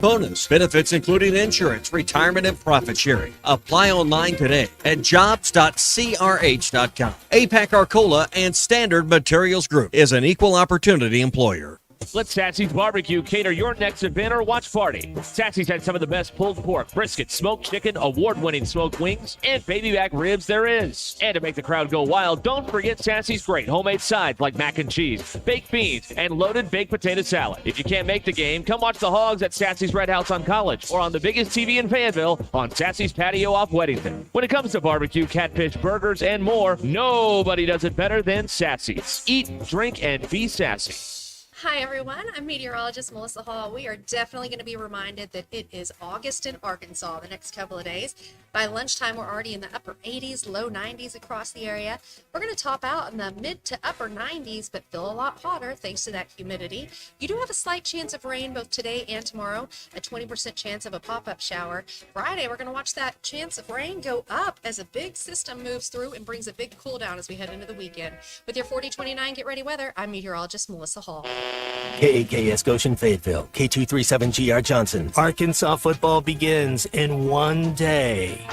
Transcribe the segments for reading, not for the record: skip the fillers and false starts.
Bonus benefits including insurance, retirement, and profit sharing. Apply online today at jobs.crh.com. APAC Arcola and Standard Materials Group is an equal opportunity employer. Let Sassy's Barbecue cater your next event or watch party. Sassy's had some of the best pulled pork, brisket, smoked chicken, award-winning smoked wings, and baby back ribs there is. And to make the crowd go wild, don't forget Sassy's great homemade sides like mac and cheese, baked beans, and loaded baked potato salad. If you can't make the game, come watch the Hogs at Sassy's Red House on College or on the biggest TV in Fayetteville on Sassy's Patio off Weddington. When it comes to barbecue, catfish, burgers, and more, nobody does it better than Sassy's. Eat, drink, and be sassy. Hi everyone, I'm meteorologist Melissa Hall. We are definitely going to be reminded that it is August in Arkansas the next couple of days. By lunchtime, we're already in the upper 80s, low 90s across the area. We're going to top out in the mid to upper 90s, but feel a lot hotter thanks to that humidity. You do have a slight chance of rain both today and tomorrow, a 20% chance of a pop-up shower. Friday, we're going to watch that chance of rain go up as a big system moves through and brings a big cool down as we head into the weekend. With your 4029 Get Ready Weather, I'm meteorologist Melissa Hall. KAKS Goshen Fayetteville, K237GR Johnson. Arkansas football begins in one day.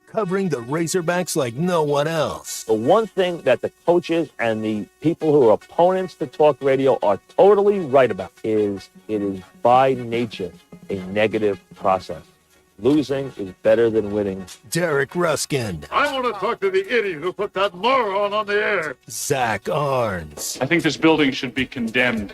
Covering the Razorbacks like no one else. The one thing that the coaches and the people who are opponents to talk radio are totally right about is it is by nature a negative process. Losing is better than winning. Derek Ruskin. I want to talk to the idiot who put that moron on the air. Zach Arns. I think this building should be condemned.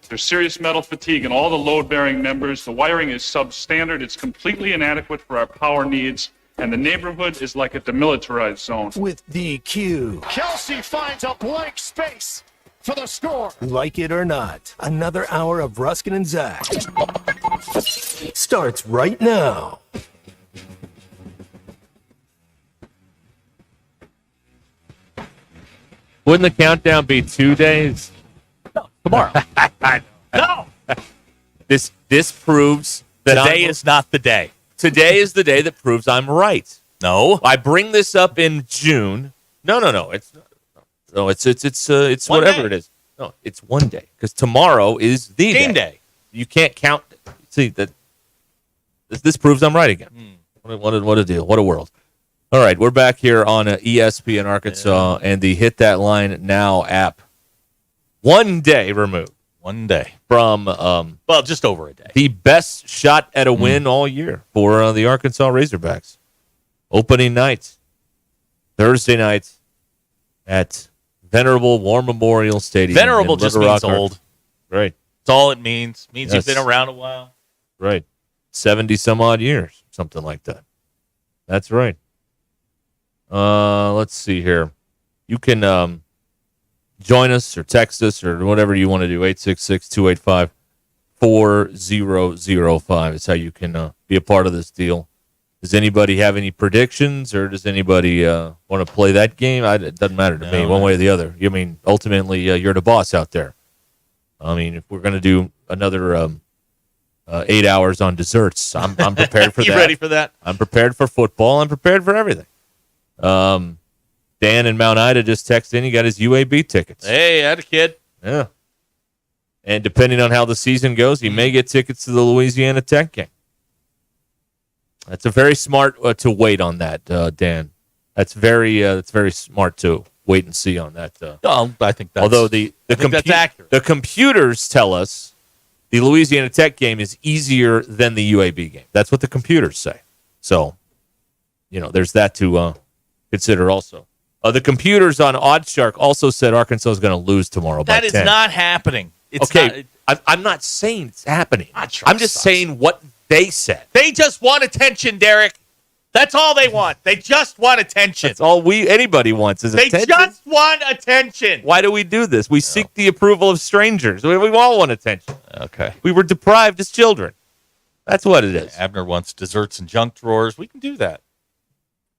There's serious metal fatigue in all the load-bearing members. The wiring is substandard. It's completely inadequate for our power needs. And the neighborhood is like a demilitarized zone. With DQ. Kelsey finds a blank space for the score. Like it or not, another hour of Ruskin and Zach starts right now. Wouldn't the countdown be 2 days? No, tomorrow. No! This proves that today is not the day. Today is the day that proves I'm right. No. I bring this up in June. No. It's whatever it is. No, it's one day because tomorrow is the game day. You can't count. See that. This proves I'm right again. What a deal. What a world. All right, we're back here on ESPN Arkansas and the Hit That Line Now app. 1 day removed. 1 day. From, just over a day. The best shot at a win all year for the Arkansas Razorbacks. Opening night, Thursday night at Venerable War Memorial Stadium. Venerable just means old. Right. That's all it means. Means you've been around a while. Right. 70-some-odd years, something like that. That's right. Let's see here. You can join us or text us or whatever you want to do. 866-285-4005 is how you can be a part of this deal. Does anybody have any predictions, or does anybody want to play that game? It doesn't matter to me, one way or the other. I mean, ultimately, you're the boss out there. I mean, if we're going to do another 8 hours on desserts, I'm prepared for that. You ready for that? I'm prepared for football. I'm prepared for everything. Dan in Mount Ida just texted in. He got his UAB tickets. Hey, I had a kid. Yeah. And depending on how the season goes, he may get tickets to the Louisiana Tech game. That's a very smart to wait on that, Dan. That's very smart to wait and see on that. I think that's although that's accurate. The computers tell us the Louisiana Tech game is easier than the UAB game. That's what the computers say. So, there's that to consider also. The computers on OddsShark also said Arkansas is going to lose tomorrow by 10. That is not happening. I'm not saying it's happening. I'm just saying what they said. They just want attention, Derek. That's all they want. They just want attention. That's all anybody wants is attention. They just want attention. Why do we do this? We seek the approval of strangers. We all want attention. Okay. We were deprived as children. That's what it is. Abner wants desserts and junk drawers. We can do that.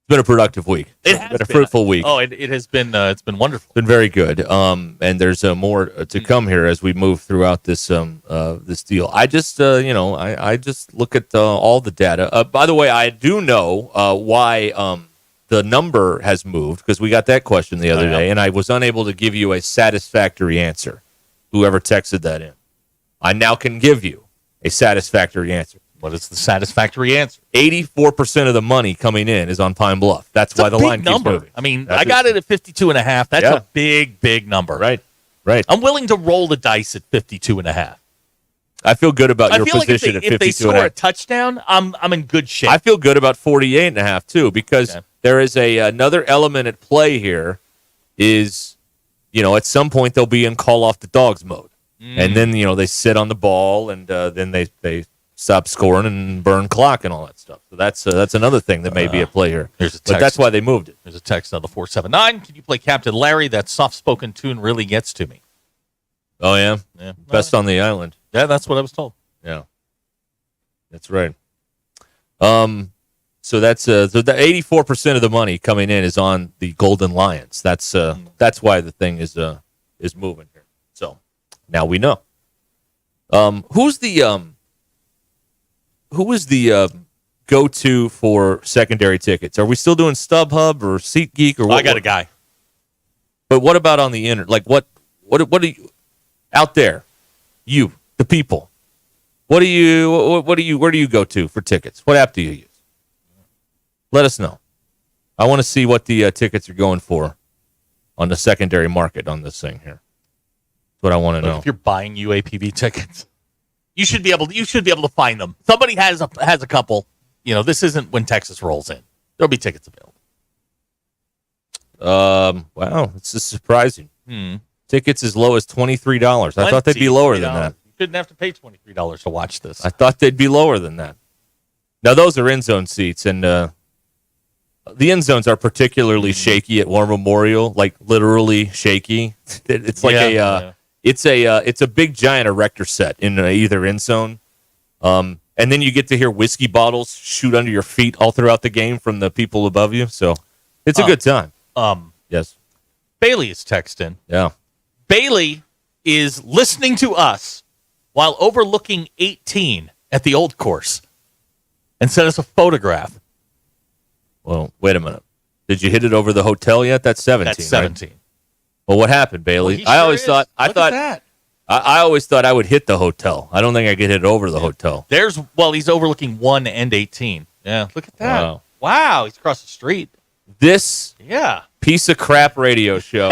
It's been a productive week. It's been a fruitful week. Oh, it has been. It's been wonderful. It's been very good. And there's more to come here as we move throughout this this deal. I just I just look at all the data. By the way, I do know why the number has moved, because we got that question the other day, and I was unable to give you a satisfactory answer. Whoever texted that in, I now can give you a satisfactory answer. What is the satisfactory answer? 84% of the money coming in is on Pine Bluff. That's why the line keeps moving. I mean, I got it at 52.5. That's a big number. Right. I'm willing to roll the dice at 52.5. I feel good about your position like at 52.5. if they score a touchdown, I'm in good shape. I feel good about 48.5 too, because there is another element at play here. Is at some point they'll be in call off the dogs mode, and then they sit on the ball, and then they stop scoring and burn clock and all that stuff. So that's another thing that may be at play here. There's a text. But that's why they moved it. There's a text on the 479. Can you play Captain Larry? That soft-spoken tune really gets to me. Oh yeah, best on the island. Yeah, that's what I was told. Yeah, that's right. So that's the 84% of the money coming in is on the Golden Lions. That's why the thing is moving here. So now we know. Who is the go-to for secondary tickets? Are we still doing StubHub or SeatGeek or what? I got a guy. But what about on the internet? Like what do you out there? You, the people. Where do you go to for tickets? What app do you use? Let us know. I want to see what the tickets are going for on the secondary market on this thing here. That's what I want to know. If you're buying UAPB tickets, you should be able to find them. Somebody has a couple. This isn't when Texas rolls in. There'll be tickets available. Wow, it's just surprising. Tickets as low as $23. I thought they'd be lower than that. You shouldn't have to pay $23 to watch this. I thought they'd be lower than that. Now those are end zone seats, and the end zones are particularly shaky at War Memorial, like literally shaky. It's like it's a big giant erector set in either end zone, and then you get to hear whiskey bottles shoot under your feet all throughout the game from the people above you. So it's a good time. Yes. Bailey is texting. Yeah. Bailey is listening to us while overlooking 18 at the old course and sent us a photograph. Well, wait a minute. Did you hit it over the hotel yet? That's 17. That's 17. Right? Well, what happened, Bailey? I always thought I always thought I would hit the hotel. I don't think I could hit it over the hotel. He's overlooking 1 and 18. Yeah, look at that. Wow, he's across the street. This piece of crap radio show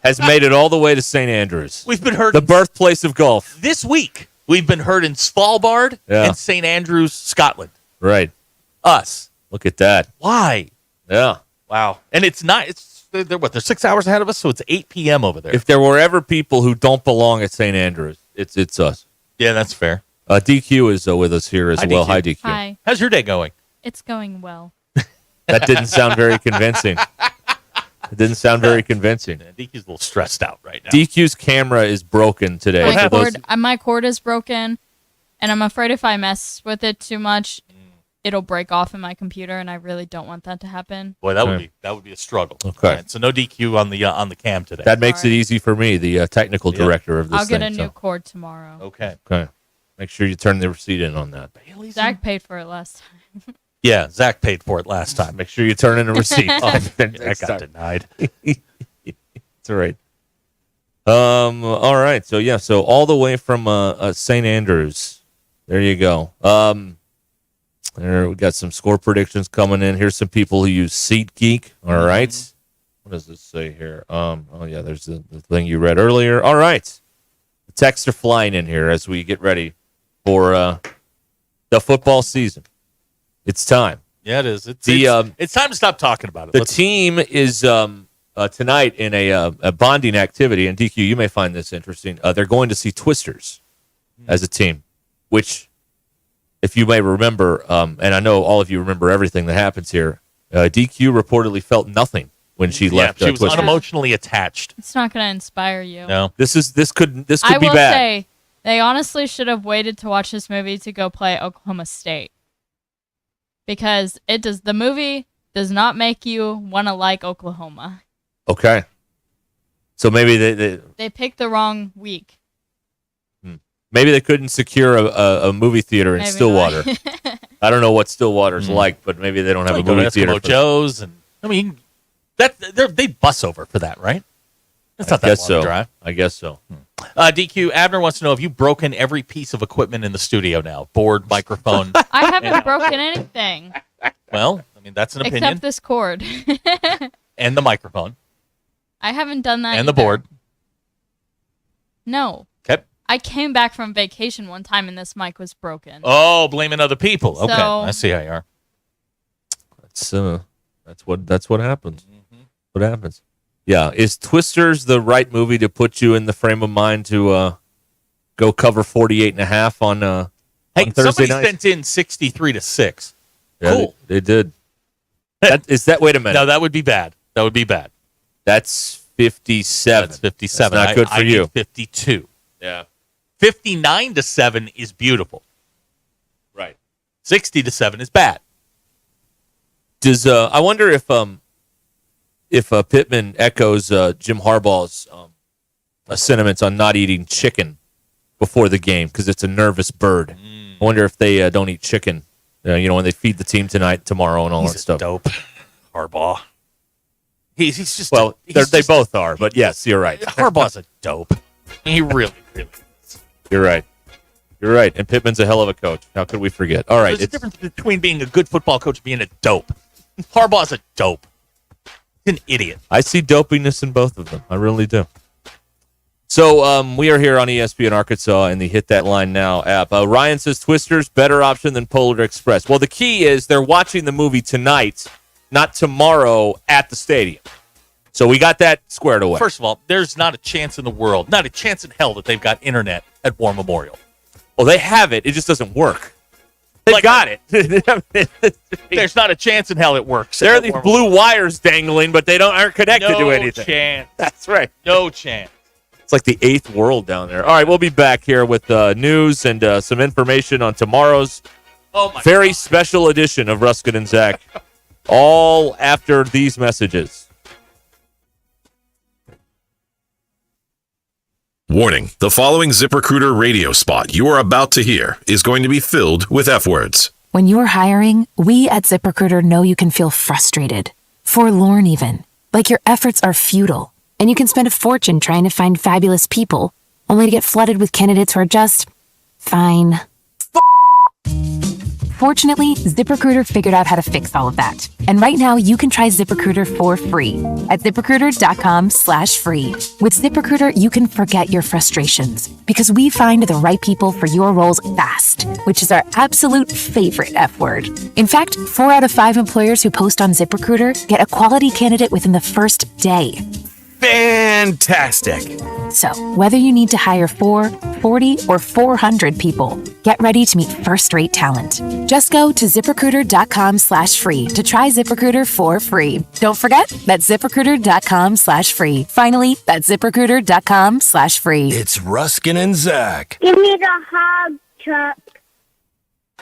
has made it all the way to St. Andrews. We've been heard the birthplace of golf. This week, we've been heard in Svalbard and St. Andrews, Scotland. Right. Us. Look at that. Why? Yeah. Wow. And they're 6 hours ahead of us, so it's 8 p.m. over there. If there were ever people who don't belong at St. Andrews, it's us. Yeah, that's fair. DQ is with us here as well. DQ. Hi, DQ. Hi. How's your day going? It's going well. That didn't sound very convincing. It didn't sound very convincing. Yeah, DQ's a little stressed out right now. DQ's camera is broken today. My cord is broken, and I'm afraid if I mess with it too much, it'll break off in my computer, and I really don't want that to happen. Boy, that would be a struggle. Okay, right, so no DQ on the cam today. That makes it easy for me, the technical director of this. I'll get a new cord tomorrow. Okay. Make sure you turn the receipt in on that. Zach paid for it last time. Yeah, Zach paid for it last time. Make sure you turn in a receipt. That got denied. That's all right. All right. So all the way from St. Andrews. There you go. There we got some score predictions coming in. Here's some people who use SeatGeek. All right. What does this say here? There's the thing you read earlier. All right. The texts are flying in here as we get ready for the football season. It's time. Yeah, it is. It's time to stop talking about it. The team is tonight in a bonding activity, and DQ, you may find this interesting. They're going to see Twisters as a team, which, if you may remember, and I know all of you remember everything that happens here, DQ reportedly felt nothing when she left. She was unemotionally attached. It's not going to inspire you. No, this could be bad. I will say they honestly should have waited to watch this movie to go play Oklahoma State. Because the movie does not make you want to like Oklahoma. Okay. So maybe they picked the wrong week. Maybe they couldn't secure a movie theater in Maybe Stillwater. not. I don't know what Stillwater's like, but maybe they don't have a Go to movie theater. Eskimo Joe's, and I mean, they bus over for that, right? It's not I that guess long so. a drive. I guess so. DQ Abner wants to know: have you broken every piece of equipment in the studio now? Board, microphone. I haven't broken anything Well, I mean that's an opinion. except this cord. And the microphone I haven't done that. and the either. board. No. Okay. I came back from vacation one time and this mic was broken. Oh, blaming other people. Okay, So- I see how you are. That's what happens. What happens? Yeah, is Twisters the right movie to put you in the frame of mind to go cover 48.5 on Hey, on Thursday somebody night? sent in 63-6. Yeah, Cool. They did. Wait a minute. No, that would be bad. That would be bad. That's 57. That's 57. That's not good for I you. need 52. Yeah. 59-7 is beautiful. Right. 60-7 is bad. Does I wonder if Pittman echoes Jim Harbaugh's sentiments on not eating chicken before the game because it's a nervous bird. I wonder if they don't eat chicken, when they feed the team tonight, tomorrow, and all that stuff. Dope. Harbaugh. He's just They both are, but yes, you're right. Harbaugh's a dope. He really is. You're right. You're right. And Pittman's a hell of a coach. How could we forget? All right. There's a difference between being a good football coach and being a dope. Harbaugh's a dope. He's an idiot. I see dopiness in both of them. I really do. So we are here on ESPN Arkansas in the Hit That Line Now app. Ryan says Twisters, better option than Polar Express. Well, the key is they're watching the movie tonight, not tomorrow at the stadium. So we got that squared away. First of all, there's not a chance in the world, not a chance in hell that they've got internet at War Memorial. Well, they have it. It just doesn't work. They've got it. There's not a chance in hell it works. There are these blue wires dangling, but they aren't connected to anything. No chance. That's right. No chance. It's like the eighth world down there. All right, we'll be back here with news and some information on tomorrow's very special edition of Ruscin and Zach. All after these messages. Warning, the following ZipRecruiter radio spot you are about to hear is going to be filled with F words. When you're hiring, we at ZipRecruiter know you can feel frustrated, forlorn even, like your efforts are futile, and you can spend a fortune trying to find fabulous people, only to get flooded with candidates who are just fine. Fortunately, ZipRecruiter figured out how to fix all of that. And right now, you can try ZipRecruiter for free at ZipRecruiter.com/free. With ZipRecruiter, you can forget your frustrations because we find the right people for your roles fast, which is our absolute favorite F word. In fact, 4 out of 5 employers who post on ZipRecruiter get a quality candidate within the first day. Fantastic. So, whether you need to hire 4, 40, or 400 people, get ready to meet first-rate talent. Just go to ZipRecruiter.com/free to try ZipRecruiter for free. Don't forget, that's ZipRecruiter.com/free. Finally, that's ZipRecruiter.com/free. It's Ruscin and Zach. Give me the hog truck.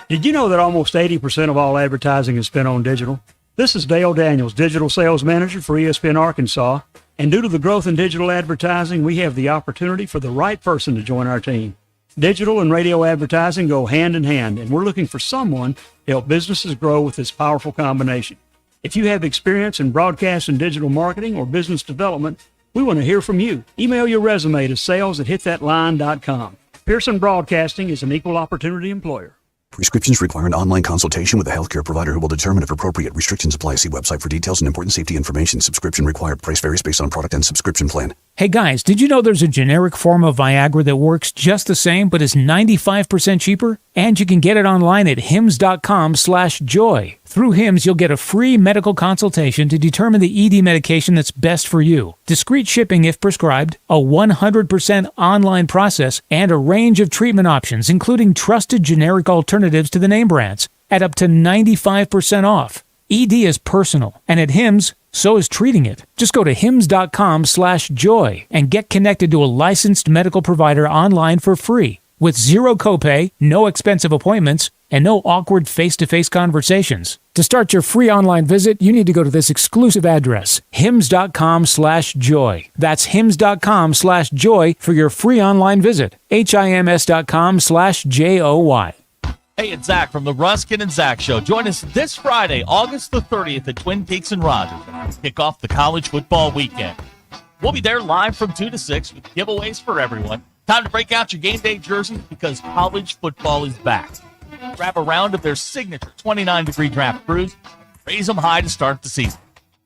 Did you know that almost 80% of all advertising is spent on digital? This is Dale Daniels, Digital Sales Manager for ESPN Arkansas. And due to the growth in digital advertising, we have the opportunity for the right person to join our team. Digital and radio advertising go hand in hand, and we're looking for someone to help businesses grow with this powerful combination. If you have experience in broadcast and digital marketing or business development, we want to hear from you. Email your resume to sales@hitthatline.com. Pearson Broadcasting is an equal opportunity employer. Prescriptions require an online consultation with a healthcare provider who will determine if appropriate. Restrictions apply. See website for details and important safety information. Subscription required. Price varies based on product and subscription plan. Hey guys, did you know there's a generic form of Viagra that works just the same but is 95% cheaper? And you can get it online at hims.com/joy. Through Hims, you'll get a free medical consultation to determine the ED medication that's best for you. Discreet shipping if prescribed, a 100% online process, and a range of treatment options, including trusted generic alternatives to the name brands, at up to 95% off. ED is personal, and at Hims, so is treating it. Just go to hims.com/joy and get connected to a licensed medical provider online for free with zero copay, no expensive appointments, and no awkward face-to-face conversations. To start your free online visit, you need to go to this exclusive address, hims.com/joy. That's hims.com/joy for your free online visit. HIMS.com/JOY. Hey, it's Zach from the Ruskin and Zach Show. Join us this Friday, August the 30th at Twin Peaks and Rogers. Kick off the college football weekend. We'll be there live from 2 to 6 with giveaways for everyone. Time to break out your game day jerseys because college football is back. Grab a round of their signature 29-degree draft brews. Raise them high to start the season.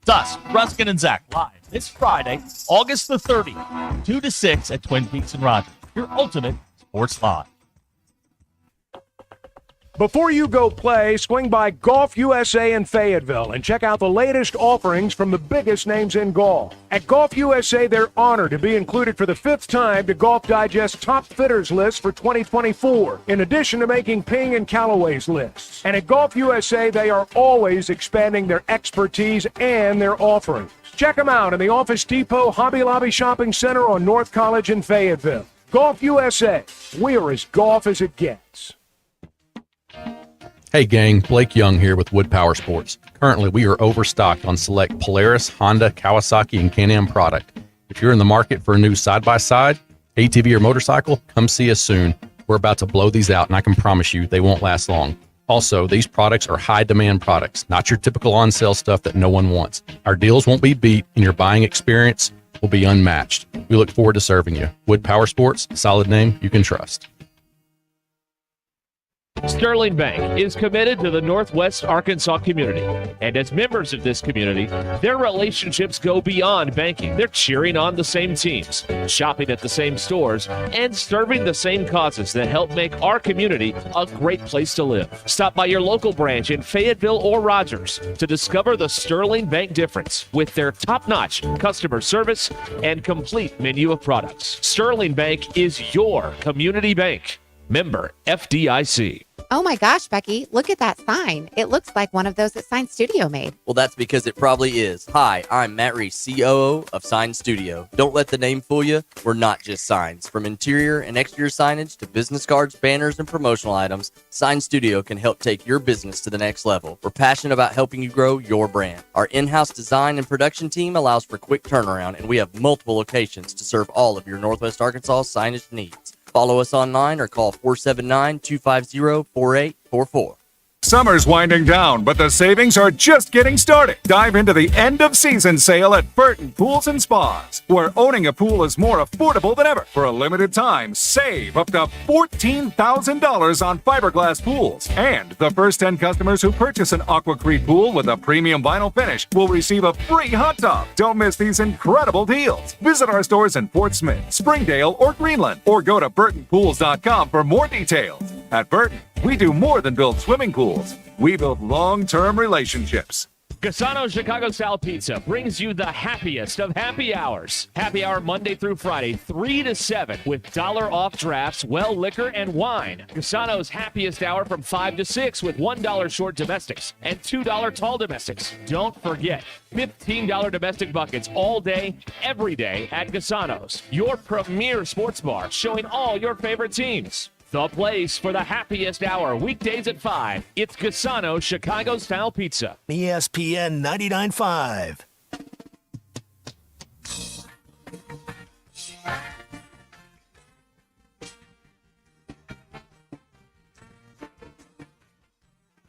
Thus, Ruskin and Zach live this Friday, August the 30th, 2 to 6 at Twin Peaks and Rogers. Your ultimate sports live. Before you go play, swing by Golf USA in Fayetteville and check out the latest offerings from the biggest names in golf. At Golf USA, they're honored to be included for the 5th time to Golf Digest Top Fitters list for 2024, in addition to making Ping and Callaway's lists. And at Golf USA, they are always expanding their expertise and their offerings. Check them out in the Office Depot Hobby Lobby Shopping Center on North College in Fayetteville. Golf USA, we're as golf as it gets. Hey gang, Blake Young here with Wood Power Sports. Currently, we are overstocked on select Polaris, Honda, Kawasaki, and Can-Am product. If you're in the market for a new side-by-side, ATV, or motorcycle, come see us soon. We're about to blow these out, and I can promise you they won't last long. Also, these products are high-demand products, not your typical on-sale stuff that no one wants. Our deals won't be beat, and your buying experience will be unmatched. We look forward to serving you. Wood Power Sports, solid name you can trust. Sterling Bank is committed to the Northwest Arkansas community. And as members of this community, their relationships go beyond banking. They're cheering on the same teams, shopping at the same stores, and serving the same causes that help make our community a great place to live. Stop by your local branch in Fayetteville or Rogers to discover the Sterling Bank difference with their top-notch customer service and complete menu of products. Sterling Bank is your community bank. Member FDIC. Oh my gosh, Becky, look at that sign. It looks like one of those that Sign Studio made. Well, that's because it probably is. Hi, I'm Matt Reese, COO of Sign Studio. Don't let the name fool you. We're not just signs. From interior and exterior signage to business cards, banners, and promotional items, Sign Studio can help take your business to the next level. We're passionate about helping you grow your brand. Our in-house design and production team allows for quick turnaround, and we have multiple locations to serve all of your Northwest Arkansas signage needs. Follow us online or call 479-250-4844. Summer's winding down, but the savings are just getting started. Dive into the end-of-season sale at Burton Pools and Spas, where owning a pool is more affordable than ever. For a limited time, save up to $14,000 on fiberglass pools. And the first 10 customers who purchase an Aquacrete pool with a premium vinyl finish will receive a free hot tub. Don't miss these incredible deals. Visit our stores in Fort Smith, Springdale, or Greenland, or go to burtonpools.com for more details. At Burton, we do more than build swimming pools. We build long-term relationships. Gasano's Chicago Style Pizza brings you the happiest of happy hours. Happy hour Monday through Friday, 3 to 7, with $1 off drafts, well liquor, and wine. Gasano's happiest hour from 5 to 6 with $1 short domestics and $2 tall domestics. Don't forget, $15 domestic buckets all day, every day at Gasano's, your premier sports bar showing all your favorite teams. The place for the happiest hour, weekdays at 5. It's Gasano's Chicago Style Pizza. ESPN 99.5.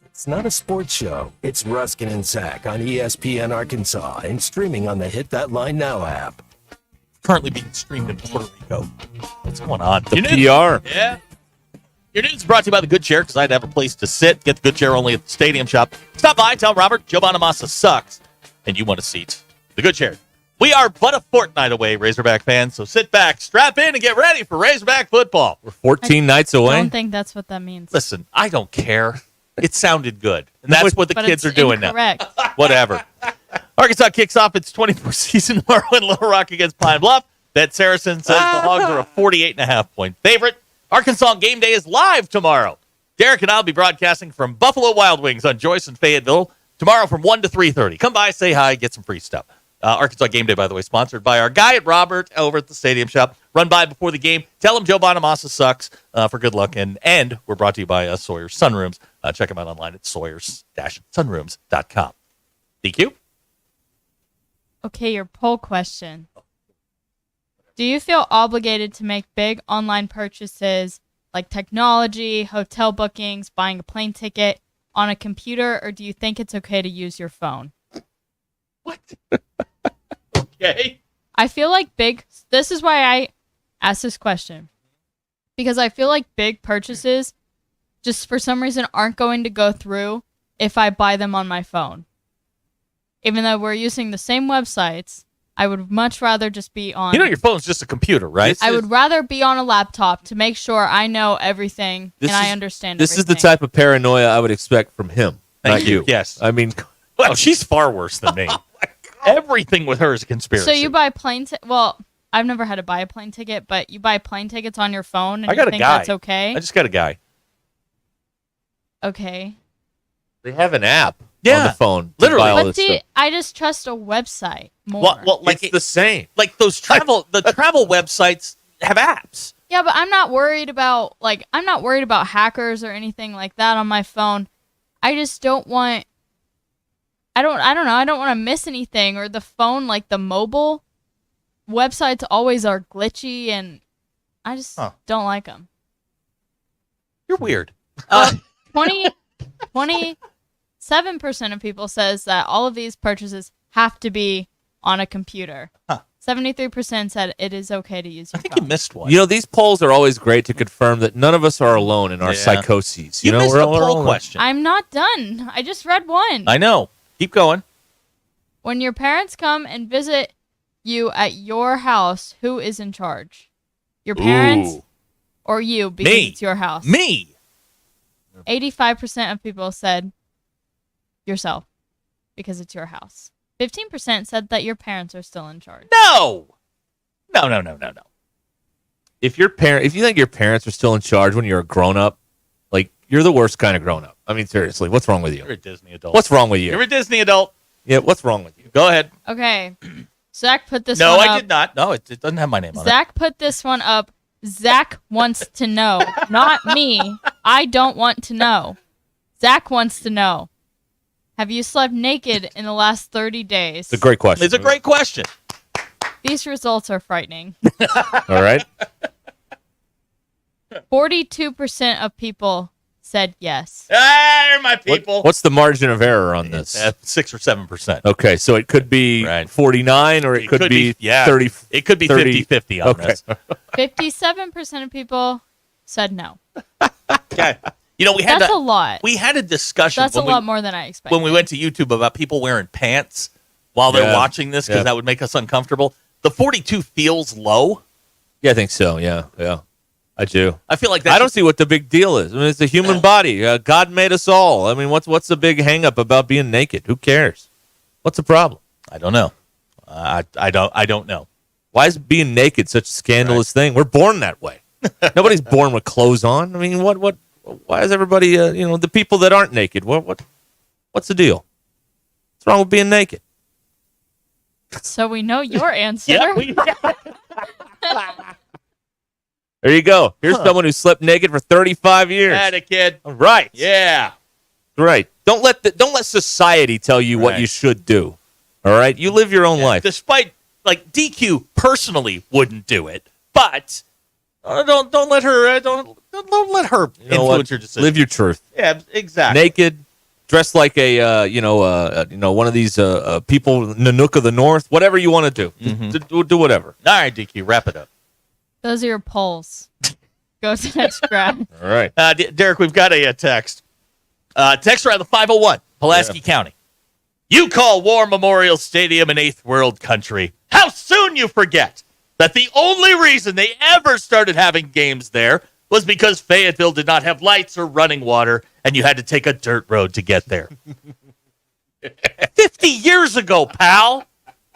It's not a sports show. It's Ruskin and Zach on ESPN Arkansas and streaming on the Hit That Line Now app. Currently being streamed in Puerto Rico. What's going on? The PR. Yeah. Your news is brought to you by the Good Chair, because I'd have a place to sit. Get the Good Chair only at the Stadium Shop. Stop by, tell Robert Joe Bonamassa sucks, and you want a seat. The Good Chair. We are but a fortnight away, Razorback fans, so sit back, strap in, and get ready for Razorback football. We're 14 nights away. I don't think that's what that means. Listen, I don't care. It sounded good, and that's what the kids are doing incorrect. now. Whatever. Arkansas kicks off its 24th season tomorrow in Little Rock against Pine Bluff. Bet Saracen says the Hogs are a 48.5-point favorite. Arkansas Game Day is live tomorrow. Derek and I will be broadcasting from Buffalo Wild Wings on Joyce and Fayetteville tomorrow from 1 to 3:30. Come by, say hi, get some free stuff. Arkansas Game Day, by the way, sponsored by our guy at Robert over at the Stadium Shop. run by before the game. Tell them Joe Bonamassa sucks for good luck. And we're brought to you by Sawyer's Sunrooms. Check them out online at sawyers-sunrooms.com. DQ? Okay, your poll question. Do you feel obligated to make big online purchases like technology, hotel bookings, buying a plane ticket on a computer, or do you think it's okay to use your phone? What? Okay. I feel like this is why I asked this question. Because I feel like big purchases just for some reason aren't going to go through if I buy them on my phone. Even though we're using the same websites, I would much rather just be on... Your phone's just a computer, right? I would rather be on a laptop to make sure I know everything and I understand This everything. is the type of paranoia I would expect from him, not you. Yes. I mean... Well, she's far worse than me. Everything with her is a conspiracy. So you buy plane tickets... Well, I've never had to buy a plane ticket, but you buy plane tickets on your phone and I got you a think guy. that's okay? I just got a guy. Okay. They have an app on the phone. Literally. But see, I just trust a website more. Well, like it's the same. Like those travel websites have apps. Yeah, but I'm not worried about hackers or anything like that on my phone. I just don't want I don't know, I don't want to miss anything, or the phone, like the mobile websites always are glitchy and I just don't like them. You're weird. 27% of people says that all of these purchases have to be on a computer. 73% said it is okay to use your phone. You missed one. You know, these polls are always great to confirm that none of us are alone in our psychoses. You know, missed we're the all poll alone. question. I'm not done. I just read one. I know. Keep going. When your parents come and visit you at your house, who is in charge? Your parents Ooh. or you, because Me. it's your house? Me. 85% of people said yourself, because it's your house. 15% said that your parents are still in charge. No. If you think your parents are still in charge when you're a grown up, like you're the worst kind of grown up. I mean, seriously, what's wrong with you? You're a Disney adult. What's wrong with you? You're a Disney adult. Yeah, what's wrong with you? Go ahead. Okay. Zach put this No, one up. I did not. No, it doesn't have my name on it. Zach put this one up. Zach wants to know, not me. I don't want to know. Zach wants to know. Have you slept naked in the last 30 days? It's a great question. It's a great question. These results are frightening. All right. 42% of people said yes. They're my people. What's the margin of error on this? 6 or 7%. Okay, so it could be 49 or it could be 30. It could be 50-50 on this. 57% of people said no. Okay. You know, That's a lot. We had a discussion. That's a lot more than I expected. When we went to YouTube about people wearing pants while they're watching this because that would make us uncomfortable. The 42 feels low. Yeah, I think so. Yeah. I do. I feel like I don't see what the big deal is. I mean, it's a human body. God made us all. I mean, what's the big hang up about being naked? Who cares? What's the problem? I don't know. I don't know. Why is being naked such a scandalous thing? We're born that way. Nobody's born with clothes on. I mean, what? Why is everybody? The people that aren't naked. What's the deal? What's wrong with being naked? So we know your answer. There you go. Here's someone who slept naked for 35 years. Had a kid. All right. Yeah. Right. Don't let society tell you what you should do. All right. You live your own life. Despite DQ personally wouldn't do it, but don't let her don't let her influence your decision. Live your truth. Yeah, exactly. Naked, dressed like a one of these people, Nanook of the North. Whatever you want to do, do whatever. All right, DQ, wrap it up. Those are your polls. Go to that grab. All right. Derek, we've got a text. Text around the 501, Pulaski County. You call War Memorial Stadium an eighth world country. How soon you forget that the only reason they ever started having games there was because Fayetteville did not have lights or running water, and you had to take a dirt road to get there. 50 years ago, pal.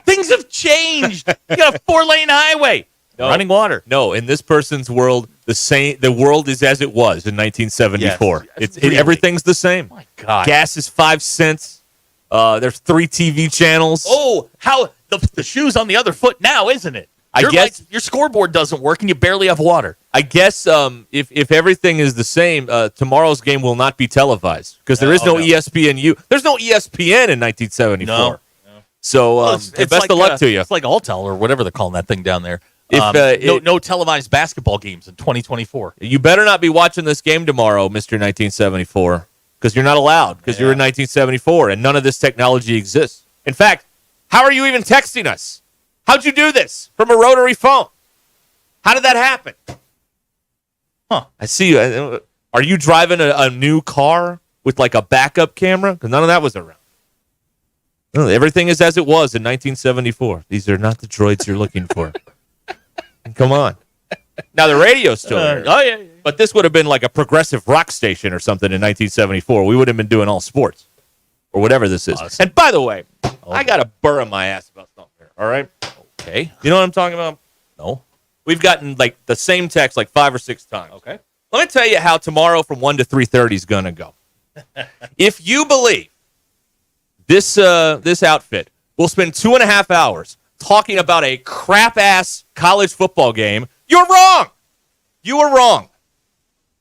Things have changed. You got a 4-lane highway. No, running water. No, in this person's world, the world is as it was in 1974. Yes, really? Everything's the same. My God. Gas is 5 cents. There's 3 TV channels. Oh, how the shoe's on the other foot now, isn't it? I guess your scoreboard doesn't work and you barely have water. I guess if everything is the same, tomorrow's game will not be televised because there is no ESPNU. There's no ESPN in 1974. No. So best of luck to you. It's like Altel or whatever they're calling that thing down there. If no televised basketball games in 2024. You better not be watching this game tomorrow, Mr. 1974, because you're not allowed because you're in 1974 and none of this technology exists. In fact, how are you even texting us? How'd you do this from a rotary phone? How did that happen? Huh. I see you. Are you driving a new car with like a backup camera? Because none of that was around. No, everything is as it was in 1974. These are not the droids you're looking for. Come on. Now, the radio's still here. Yeah. But this would have been like a progressive rock station or something in 1974. We would have been doing all sports or whatever this is. Awesome. And by the way, I got a burr in my ass about something here, all right? Okay. You know what I'm talking about? No. We've gotten like the same text like 5 or 6 times. Okay. Let me tell you how tomorrow from 1 to 3:30 is going to go. If you believe this outfit will spend 2.5 hours talking about a crap-ass college football game, you're wrong. You are wrong.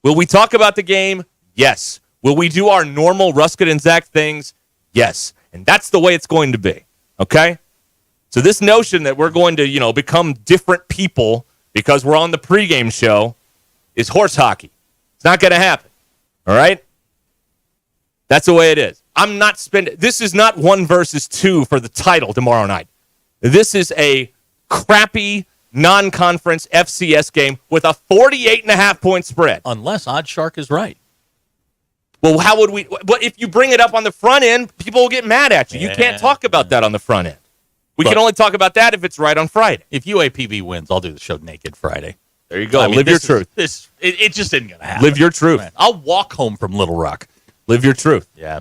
Will we talk about the game? Yes. Will we do our normal Ruscin and Zach things? Yes. And that's the way it's going to be. Okay? So this notion that we're going to, become different people because we're on the pregame show is horse hockey. It's not going to happen. All right? That's the way it is. I'm not spending. This is not 1 versus 2 for the title tomorrow night. This is a crappy non-conference FCS game with a 48.5-point spread. Unless Oddshark is right. Well, how would we? But if you bring it up on the front end, people will get mad at you. You can't talk about that on the front end. We can only talk about that if it's right on Friday. If UAPB wins, I'll do the show naked Friday. There you go. Live your truth. It just isn't going to happen. Live your truth. Man, I'll walk home from Little Rock. Live your truth. Yeah.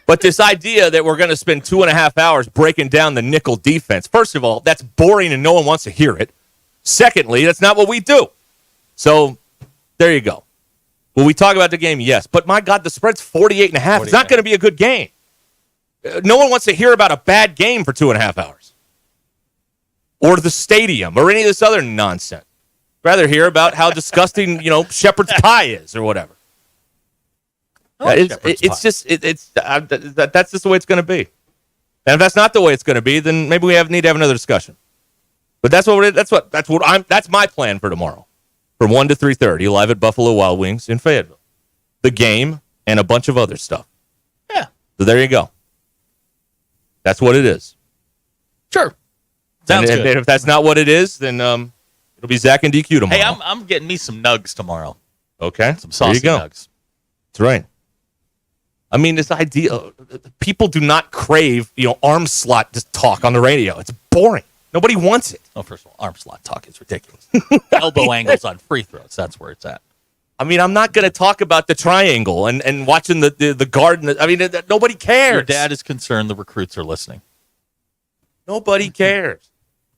But this idea that we're going to spend 2.5 hours breaking down the nickel defense, first of all, that's boring and no one wants to hear it. Secondly, that's not what we do. So there you go. Will we talk about the game? Yes. But my God, the spread's 48.5. It's not going to be a good game. No one wants to hear about a bad game for 2.5 hours. Or the stadium or any of this other nonsense. Rather hear about how disgusting, shepherd's pie is or whatever. It's just that's just the way it's going to be. And if that's not the way it's going to be, then maybe we need to have another discussion. But that's my plan for tomorrow, from 1 to 3:30, live at Buffalo Wild Wings in Fayetteville. The game and a bunch of other stuff. Yeah. So there you go. That's what it is. Sure. Sounds good. And if that's not what it is, then it'll be Zach and DQ tomorrow. Hey, I'm getting me some nugs tomorrow. Okay. Some saucy nugs. That's right. I mean, this idea, people do not crave, arm slot just talk on the radio. It's boring. Nobody wants it. Oh, first of all, arm slot talk is ridiculous. Elbow angles on free throws. That's where it's at. I mean, I'm not going to talk about the triangle and watching the guard. I mean, nobody cares. Your dad is concerned the recruits are listening. Nobody cares.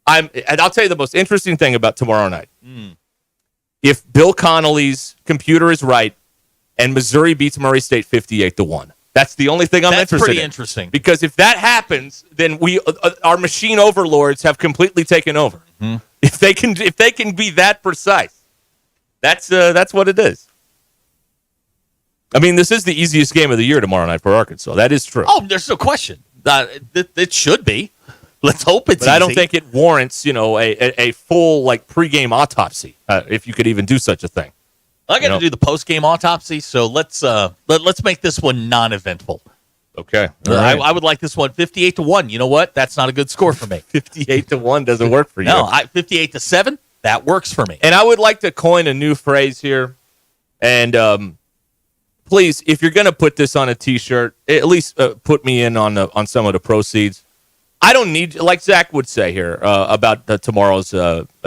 And I'll tell you the most interesting thing about tomorrow night. If Bill Connolly's computer is right, and Missouri beats Murray State 58-1. That's the only thing I'm interested in. That's pretty interesting. Because if that happens, then our machine overlords have completely taken over. Mm-hmm. If they can be that precise, that's what it is. I mean, this is the easiest game of the year tomorrow night for Arkansas. That is true. Oh, there's no question. It should be. Let's hope it's But easy. I don't think it warrants, a full pregame autopsy, if you could even do such a thing. I got to do the post-game autopsy, so let's make this one non-eventful. Okay. Right. I would like this one 58-1. You know what? That's not a good score for me. 58-1 doesn't work for you. No, 58-7. That works for me. And I would like to coin a new phrase here. And please, if you're going to put this on a T-shirt, at least put me in on some of the proceeds. I don't need, like Zach would say here about tomorrow's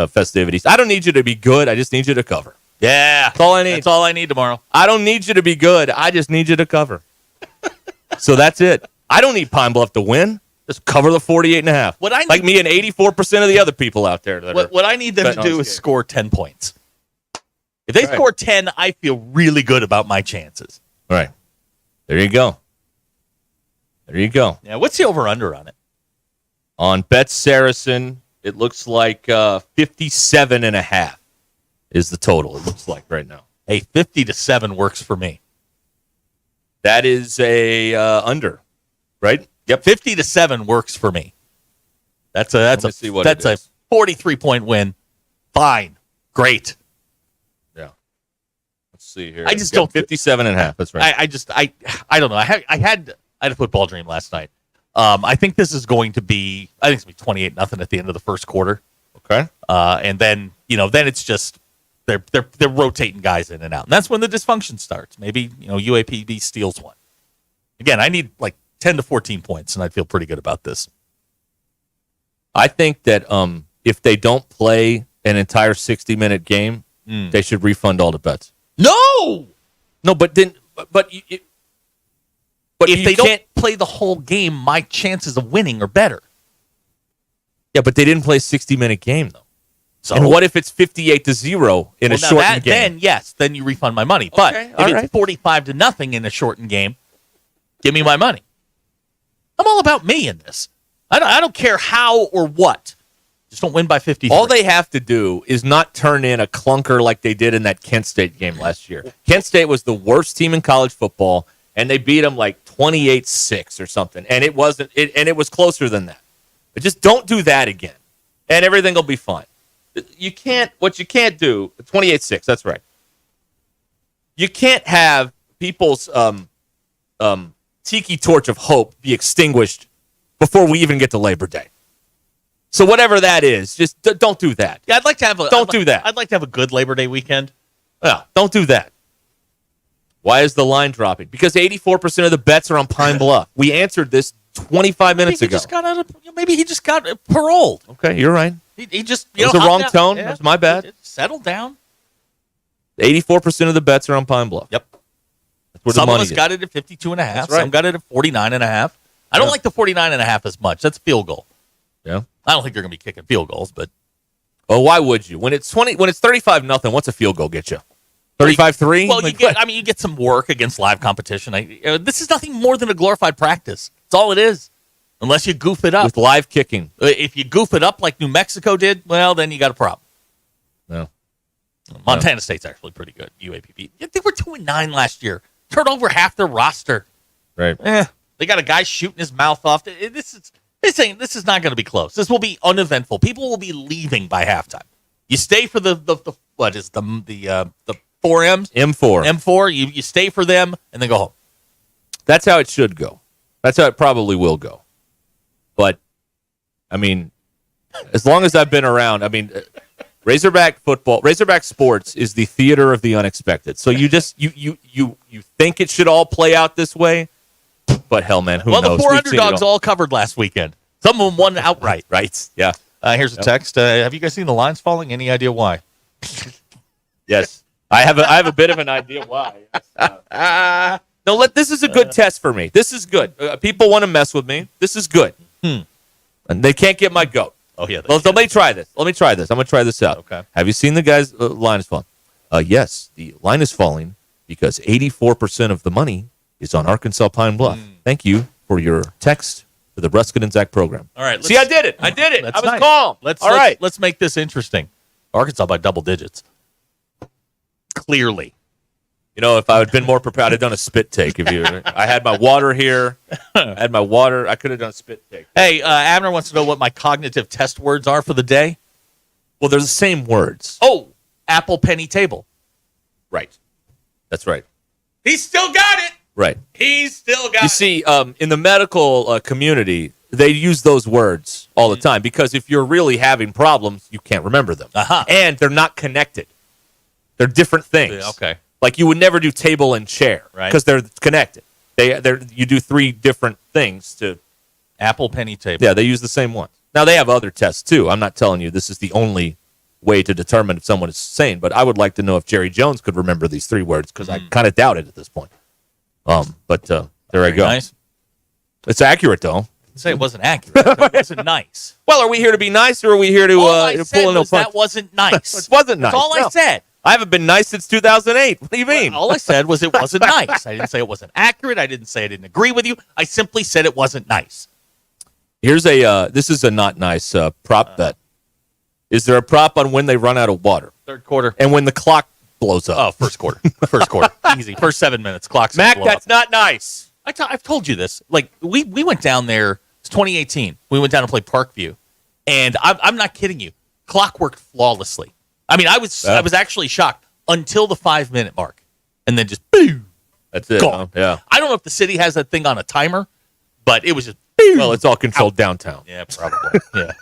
festivities. I don't need you to be good. I just need you to cover. Yeah. That's all I need. That's all I need tomorrow. I don't need you to be good. I just need you to cover. So that's it. I don't need Pine Bluff to win. Just cover the 48.5. Like me and 84% of the other people out there. What I need them to do is score 10 points. If they score 10, I feel really good about my chances. All right. There you go. There you go. Yeah. What's the over-under on it? On Bet Saracen, It looks like 57.5 is the total. It looks like right now. Hey, 50-7 works for me. That is a under, right? Yep, 50-7 works for me. That's a 43-point win. Fine, great. Yeah. Let's see here. I just don't 57.5. That's right. I don't know. I had a football dream last night. I think this is going to be. I think it's going to be 28-0 at the end of the first quarter. Okay. And then then it's just they're rotating guys in and out, and that's when the dysfunction starts. Maybe UAPB steals one. Again, I need like 10 to 14 points, and I'd feel pretty good about this. I think that if they don't play an entire 60-minute game, they should refund all the bets. No, but if they don't play the whole game, my chances of winning are better. Yeah, but they didn't play a 60-minute game though. So and what if it's 58-0 in a shortened game? Then yes, then you refund my money. But if it's 45-0 in a shortened game, give me my money. I'm all about me in this. I don't care how or what. Just don't win by 53. All they have to do is not turn in a clunker like they did in that Kent State game last year. Kent State was the worst team in college football, and they beat them like 28-6 or something. And it wasn't. It was closer than that. But just don't do that again, and everything will be fine. You can't. What you can't do. 28-6. That's right. You can't have people's tiki torch of hope be extinguished before we even get to Labor Day. So whatever that is, just don't do that. Yeah, I'd like to have do that. I'd like to have a good Labor Day weekend. Yeah, don't do that. Why is the line dropping? Because 84% of the bets are on Pine Bluff. We answered this 25 minutes ago. Maybe he just got paroled. Okay, you're right. He just it was the wrong tone. Yeah. It was my bad. Settle down. 84% of the bets are on Pine Bluff. Yep. That's where Some the of money us is. got it at 52.5. Right. Some got it at 49.5. I don't like the 49.5 as much. That's field goal. Yeah. I don't think they're going to be kicking field goals, but why would you? When it's 35-0, what's a field goal get you? 35-3? Well, you get some work against live competition. This is nothing more than a glorified practice. That's all it is. Unless you goof it up. With live kicking. If you goof it up like New Mexico did, well, then you got a problem. No. Montana State's actually pretty good. UAPB. They were 2-9 last year. Turned over half their roster. Right. They got a guy shooting his mouth off. This is not going to be close. This will be uneventful. People will be leaving by halftime. You stay for the what is the 4 M's? M4. M4. You stay for them and then go home. That's how it should go. That's how it probably will go. But I mean, as long as I've been around, I mean, Razorback football, Razorback sports is the theater of the unexpected. So you just you think it should all play out this way, but hell, man, who knows? Well, the 4 underdogs all covered last weekend. Some of them won outright. Right? Yeah. Here's a text. Have you guys seen the lines falling? Any idea why? Yes, I have a bit of an idea why. No, this is a good test for me. This is good. People want to mess with me. This is good. And they can't get my goat. Oh, yeah. Let me try this. I'm going to try this out. Okay. Have you seen the guy's line is falling? Yes, the line is falling because 84% of the money is on Arkansas Pine Bluff. Thank you for your text for the Ruscin and Zach program. All right. See, I did it. I was nice. calm. Let's make this interesting. Arkansas by double digits. Clearly. You know, if I had been more prepared, I'd have done a spit take. I had my water here. I could have done a spit take. Hey, Abner wants to know what my cognitive test words are for the day. Well, they're the same words. Oh, apple penny table. Right. That's right. He's still got it. Right. He's still got it. You see, in the medical community, they use those words all the time because if you're really having problems, you can't remember them. And they're not connected. They're different things. Yeah, okay. Like you would never do table and chair because they're connected. You do 3 different things to apple penny table. Yeah, they use the same ones. Now they have other tests too. I'm not telling you this is the only way to determine if someone is sane, but I would like to know if Jerry Jones could remember these 3 words because I kind of doubt it at this point. But there I go. Nice. It's accurate though. Say it wasn't accurate. It wasn't nice. Well, are we here to be nice or are we here to pull in a punch? That wasn't nice. It wasn't nice. That's all I said. I haven't been nice since 2008. What do you mean? All I said was it wasn't nice. I didn't say it wasn't accurate. I didn't say I didn't agree with you. I simply said it wasn't nice. Here's this is a not nice prop bet. Is there a prop on when they run out of water? Third quarter. And when the clock blows up? Oh, first quarter. First quarter. Easy. First 7 minutes. Clock's Mac, gonna blow that's up. not nice. I've told you this. Like, we went down there. It's 2018. We went down to play Parkview. And I'm not kidding you. Clock worked flawlessly. I mean, I was actually shocked until the 5-minute mark. And then just boom. That's it. Gone. Yeah. I don't know if the city has that thing on a timer, but it was just boom. Well, it's all controlled downtown. Yeah, probably. Yeah.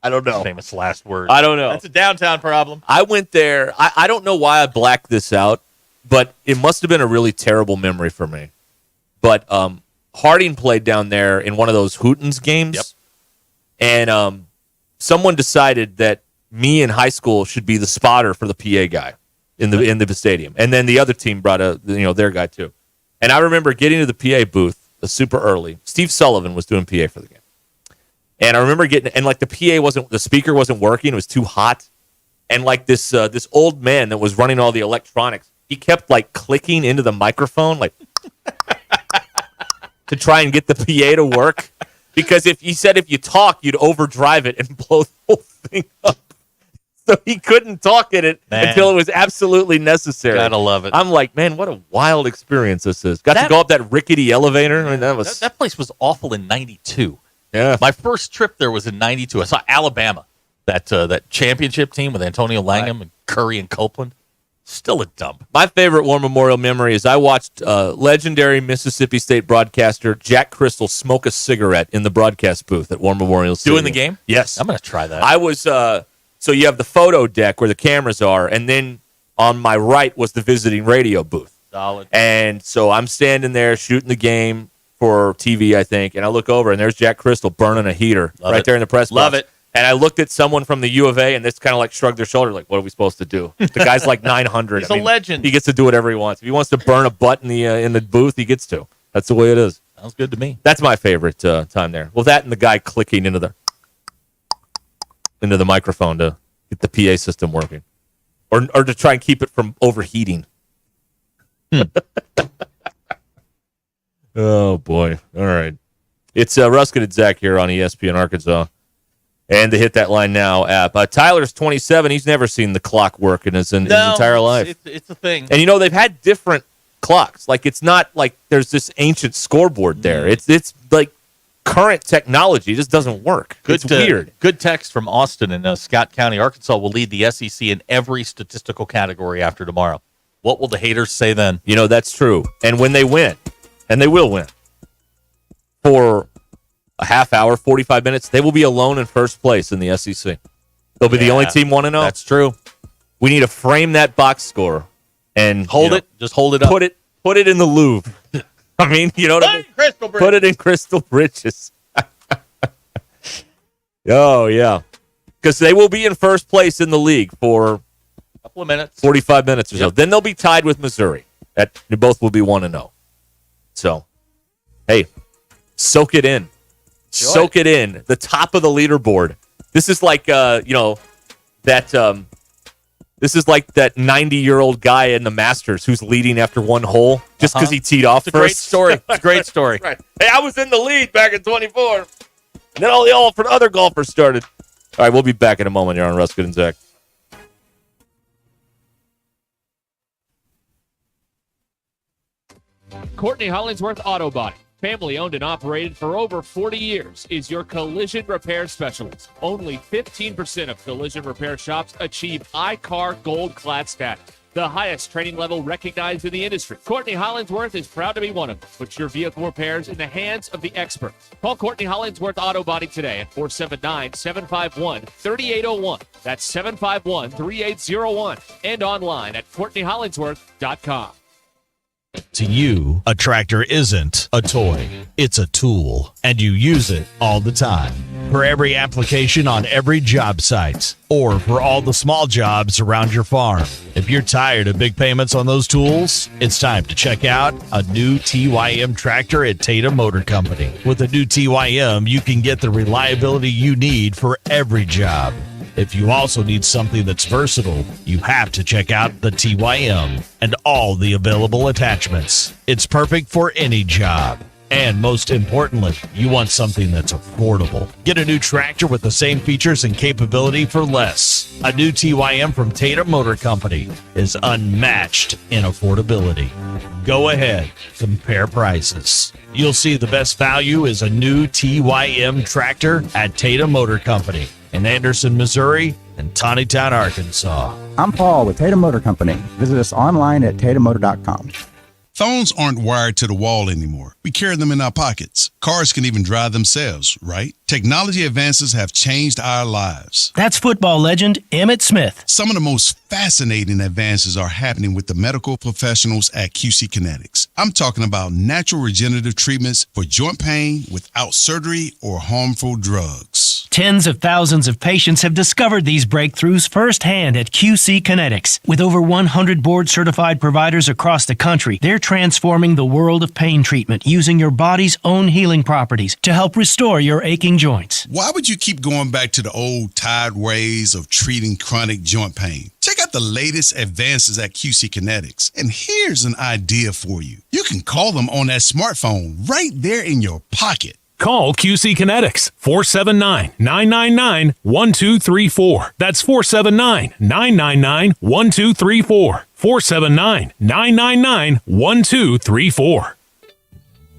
I don't know. Famous last word. I don't know. That's a downtown problem. I went there. I don't know why I blacked this out, but it must have been a really terrible memory for me. But Harding played down there in one of those Hootens games. Yep. And someone decided that me in high school should be the spotter for the PA guy in the stadium. And then the other team brought their guy too. And I remember getting to the PA booth super early. Steve Sullivan was doing PA for the game. And I remember the speaker wasn't working. It was too hot. And like this old man that was running all the electronics, he kept like clicking into the microphone, like to try and get the PA to work. Because if you talk, you'd overdrive it and blow the whole thing up. So he couldn't talk in it until it was absolutely necessary. Gotta love it. I'm like, man, what a wild experience this is. Got to go up that rickety elevator. I mean, that place was awful in 92. Yeah. My first trip there was in 92. I saw Alabama, that championship team with Antonio Langham and Curry and Copeland. Still a dump. My favorite War Memorial memory is I watched legendary Mississippi State broadcaster Jack Crystal smoke a cigarette in the broadcast booth at War Memorial Stadium. Doing the game? Yes. I'm going to try that. I was, so you have the photo deck where the cameras are, and then on my right was the visiting radio booth. Solid. And so I'm standing there shooting the game for TV, I think, and I look over, and there's Jack Crystal burning a heater there in the press box. Love it. And I looked at someone from the U of A, and this kind of like shrugged their shoulder, like, what are we supposed to do? The guy's like 900. He's a legend. He gets to do whatever he wants. If he wants to burn a butt in the booth, he gets to. That's the way it is. Sounds good to me. That's my favorite time there. Well, that and the guy clicking into the microphone to get the PA system working, or to try and keep it from overheating. Oh boy! All right, it's Ruscin and Zach here on ESPN Arkansas. And the Hit That Line Now app. Tyler's 27. He's never seen the clock work in his entire life. It's a thing. And, they've had different clocks. Like, it's not like there's this ancient scoreboard there. It's like current technology. It just doesn't work. It's weird. Good text from Austin in Scott County, Arkansas will lead the SEC in every statistical category after tomorrow. What will the haters say then? That's true. And when they win, and they will win, for a half hour, 45 minutes, they will be alone in first place in the SEC. They'll be the only team 1-0. That's true. We need to frame that box score and hold it. Just hold it up. Put it in the Louvre. I mean, you know what I mean? Put it in Crystal Bridges. Oh, yeah. Because they will be in first place in the league for a couple of minutes, 45 minutes or so. Then they'll be tied with Missouri. They both will be 1-0. So, hey, soak it in. Soak it in. The top of the leaderboard. This is like, this is like that 90-year-old guy in the Masters who's leading after one hole just because he teed off first. Great story. It's a great story. Right. Hey, I was in the lead back in 24. And then all the other golfers started. All right, we'll be back in a moment here on Ruscin and Zach. Courtney Hollingsworth Auto Body, family owned and operated for over 40 years, is your collision repair specialist. Only 15% of collision repair shops achieve iCar Gold Class status, the highest training level recognized in the industry. Courtney Hollingsworth is proud to be one of them. Put your vehicle repairs in the hands of the experts. Call Courtney Hollingsworth Auto Body today at 479-751-3801. That's 751-3801. And online at CourtneyHollingsworth.com. To you, a tractor isn't a toy. It's a tool, and you use it all the time. For every application on every job site, or for all the small jobs around your farm. If you're tired of big payments on those tools, it's time to check out a new TYM tractor at Tatum Motor Company. With a new TYM, you can get the reliability you need for every job. If you also need something that's versatile, you have to check out the TYM and all the available attachments. It's perfect for any job. And most importantly, you want something that's affordable. Get a new tractor with the same features and capability for less. A new TYM from Tatum Motor Company is unmatched in affordability. Go ahead, compare prices. You'll see the best value is a new TYM tractor at Tatum Motor Company in Anderson, Missouri and Tawnytown, Arkansas. I'm Paul with Tatum Motor Company. Visit us online at tatummotor.com. Phones aren't wired to the wall anymore. We carry them in our pockets. Cars can even drive themselves, right? Technology advances have changed our lives. That's football legend Emmitt Smith. Some of the most fascinating advances are happening with the medical professionals at QC Kinetics. I'm talking about natural regenerative treatments for joint pain without surgery or harmful drugs. Tens of thousands of patients have discovered these breakthroughs firsthand at QC Kinetics. With over 100 board-certified providers across the country, they're transforming the world of pain treatment using your body's own healing properties to help restore your aching joints. Why would you keep going back to the old tired ways of treating chronic joint pain? Check out the latest advances at QC Kinetics. And here's an idea for you. You can call them on that smartphone right there in your pocket. Call QC Kinetics, 479-999-1234. That's 479-999-1234. 479-999-1234.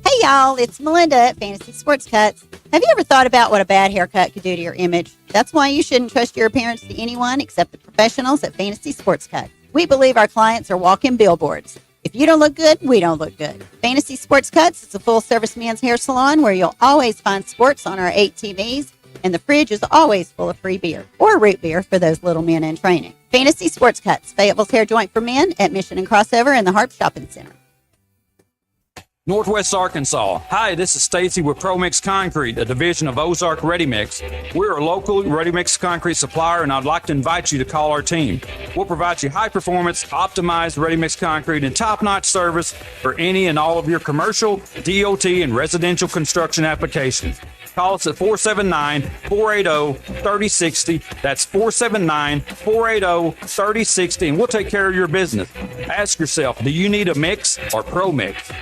Hey y'all, it's Melinda at Fantasy Sports Cuts. Have you ever thought about what a bad haircut could do to your image? That's why you shouldn't trust your appearance to anyone except the professionals at Fantasy Sports Cuts. We believe our clients are walking billboards. If you don't look good, we don't look good. Fantasy Sports Cuts is a full-service men's hair salon where you'll always find sports on our 8 TVs, and the fridge is always full of free beer, or root beer for those little men in training. Fantasy Sports Cuts, Fayetteville's hair joint for men at Mission and Crossover in the Harp Shopping Center. Northwest Arkansas. Hi, this is Stacy with ProMix Concrete, a division of Ozark Ready Mix. We're a local ready mix concrete supplier, and I'd like to invite you to call our team. We'll provide you high performance, optimized ready mix concrete and top-notch service for any and all of your commercial, DOT, and residential construction applications. Call us at 479-480-3060. That's 479-480-3060, and we'll take care of your business. Ask yourself, do you need a mix or ProMix?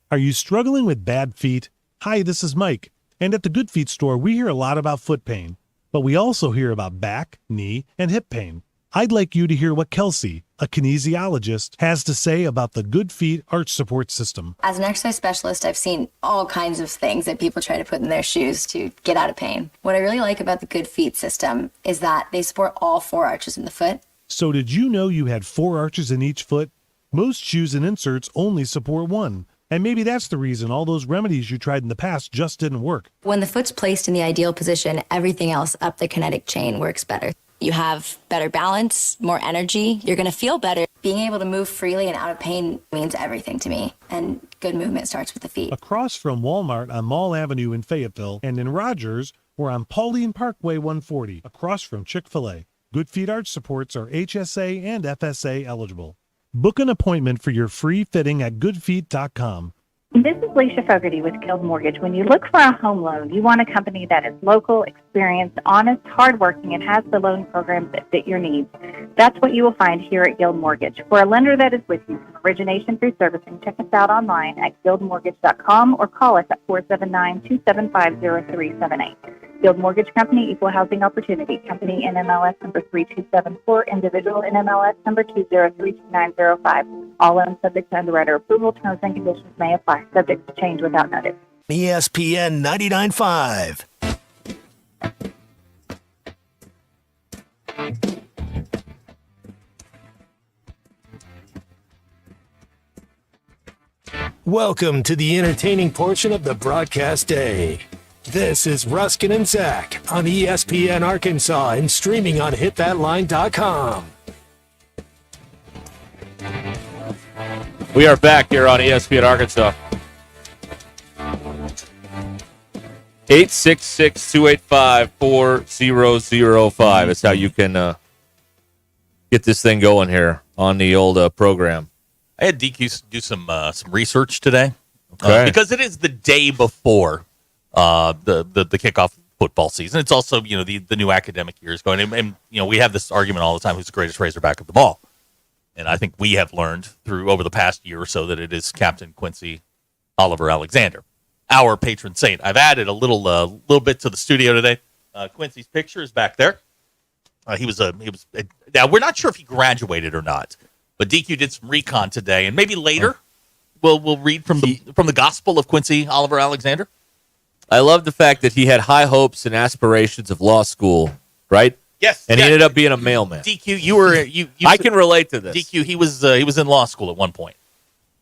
Are you struggling with bad feet? Hi, this is Mike. And at the Good Feet store, we hear a lot about foot pain, but we also hear about back, knee, and hip pain. I'd like you to hear what Kelsey, a kinesiologist, has to say about the Good Feet arch support system. As an exercise specialist, I've seen all kinds of things that people try to put in their shoes to get out of pain. What I really like about the Good Feet system is that they support all 4 arches in the foot. So did you know you had 4 arches in each foot? Most shoes and inserts only support 1. And maybe that's the reason all those remedies you tried in the past just didn't work. When the foot's placed in the ideal position, everything else up the kinetic chain works better. You have better balance, more energy. You're going to feel better. Being able to move freely and out of pain means everything to me. And good movement starts with the feet. Across from Walmart on Mall Avenue in Fayetteville, and in Rogers, we're on Pauline Parkway 140, across from Chick-fil-A. Good Feet arch supports are HSA and FSA eligible. Book an appointment for your free fitting at goodfeet.com. This is Leisha Fogarty with Guild Mortgage. When you look for a home loan, you want a company that is local, experienced, honest, hardworking, and has the loan programs that fit your needs. That's what you will find here at Guild Mortgage. For a lender that is with you from origination through servicing, check us out online at guildmortgage.com or call us at 479-275-0378. Guild Mortgage Company, Equal Housing Opportunity Company, NMLS number 3274, individual NMLS number 2032905. All loans subject to underwriter approval. Terms and conditions may apply. Subject to change without notice. ESPN 99.5. Welcome to the entertaining portion of the broadcast day. This is Ruskin and Zach on ESPN Arkansas and streaming on hitthatline.com. We are back here on ESPN Arkansas. 866-285-4005 is how you can get this thing going here on the old program. I had DQ do some research today because it is the day before the kickoff football season. It's also the new academic year is going, and we have this argument all the time: who's the greatest Razorback of them all? And I think we have learned over the past year or so that it is Captain Quincy Oliver Alexander, our patron saint. I've added a little bit to the studio today. Quincy's picture is back there. Now we're not sure if he graduated or not, but DQ did some recon today, and maybe later we'll read from the Gospel of Quincy Oliver Alexander. I love the fact that he had high hopes and aspirations of law school, right? Yes, and he ended up being a mailman. DQ, you I can relate to this. DQ, he was in law school at one point.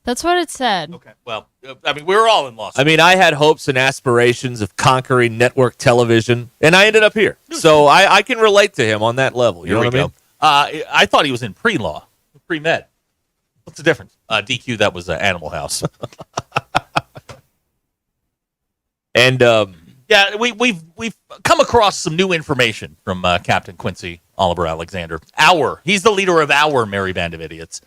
That's what it said. Okay. Well, I mean, we were all in law school. I mean, I had hopes and aspirations of conquering network television, and I ended up here. So I can relate to him on that level. You know what I mean? I thought he was in pre-law, pre-med. What's the difference? DQ, that was Animal House. And yeah, we've come across some new information from Captain Quincy Oliver Alexander. He's the leader of our merry band of idiots.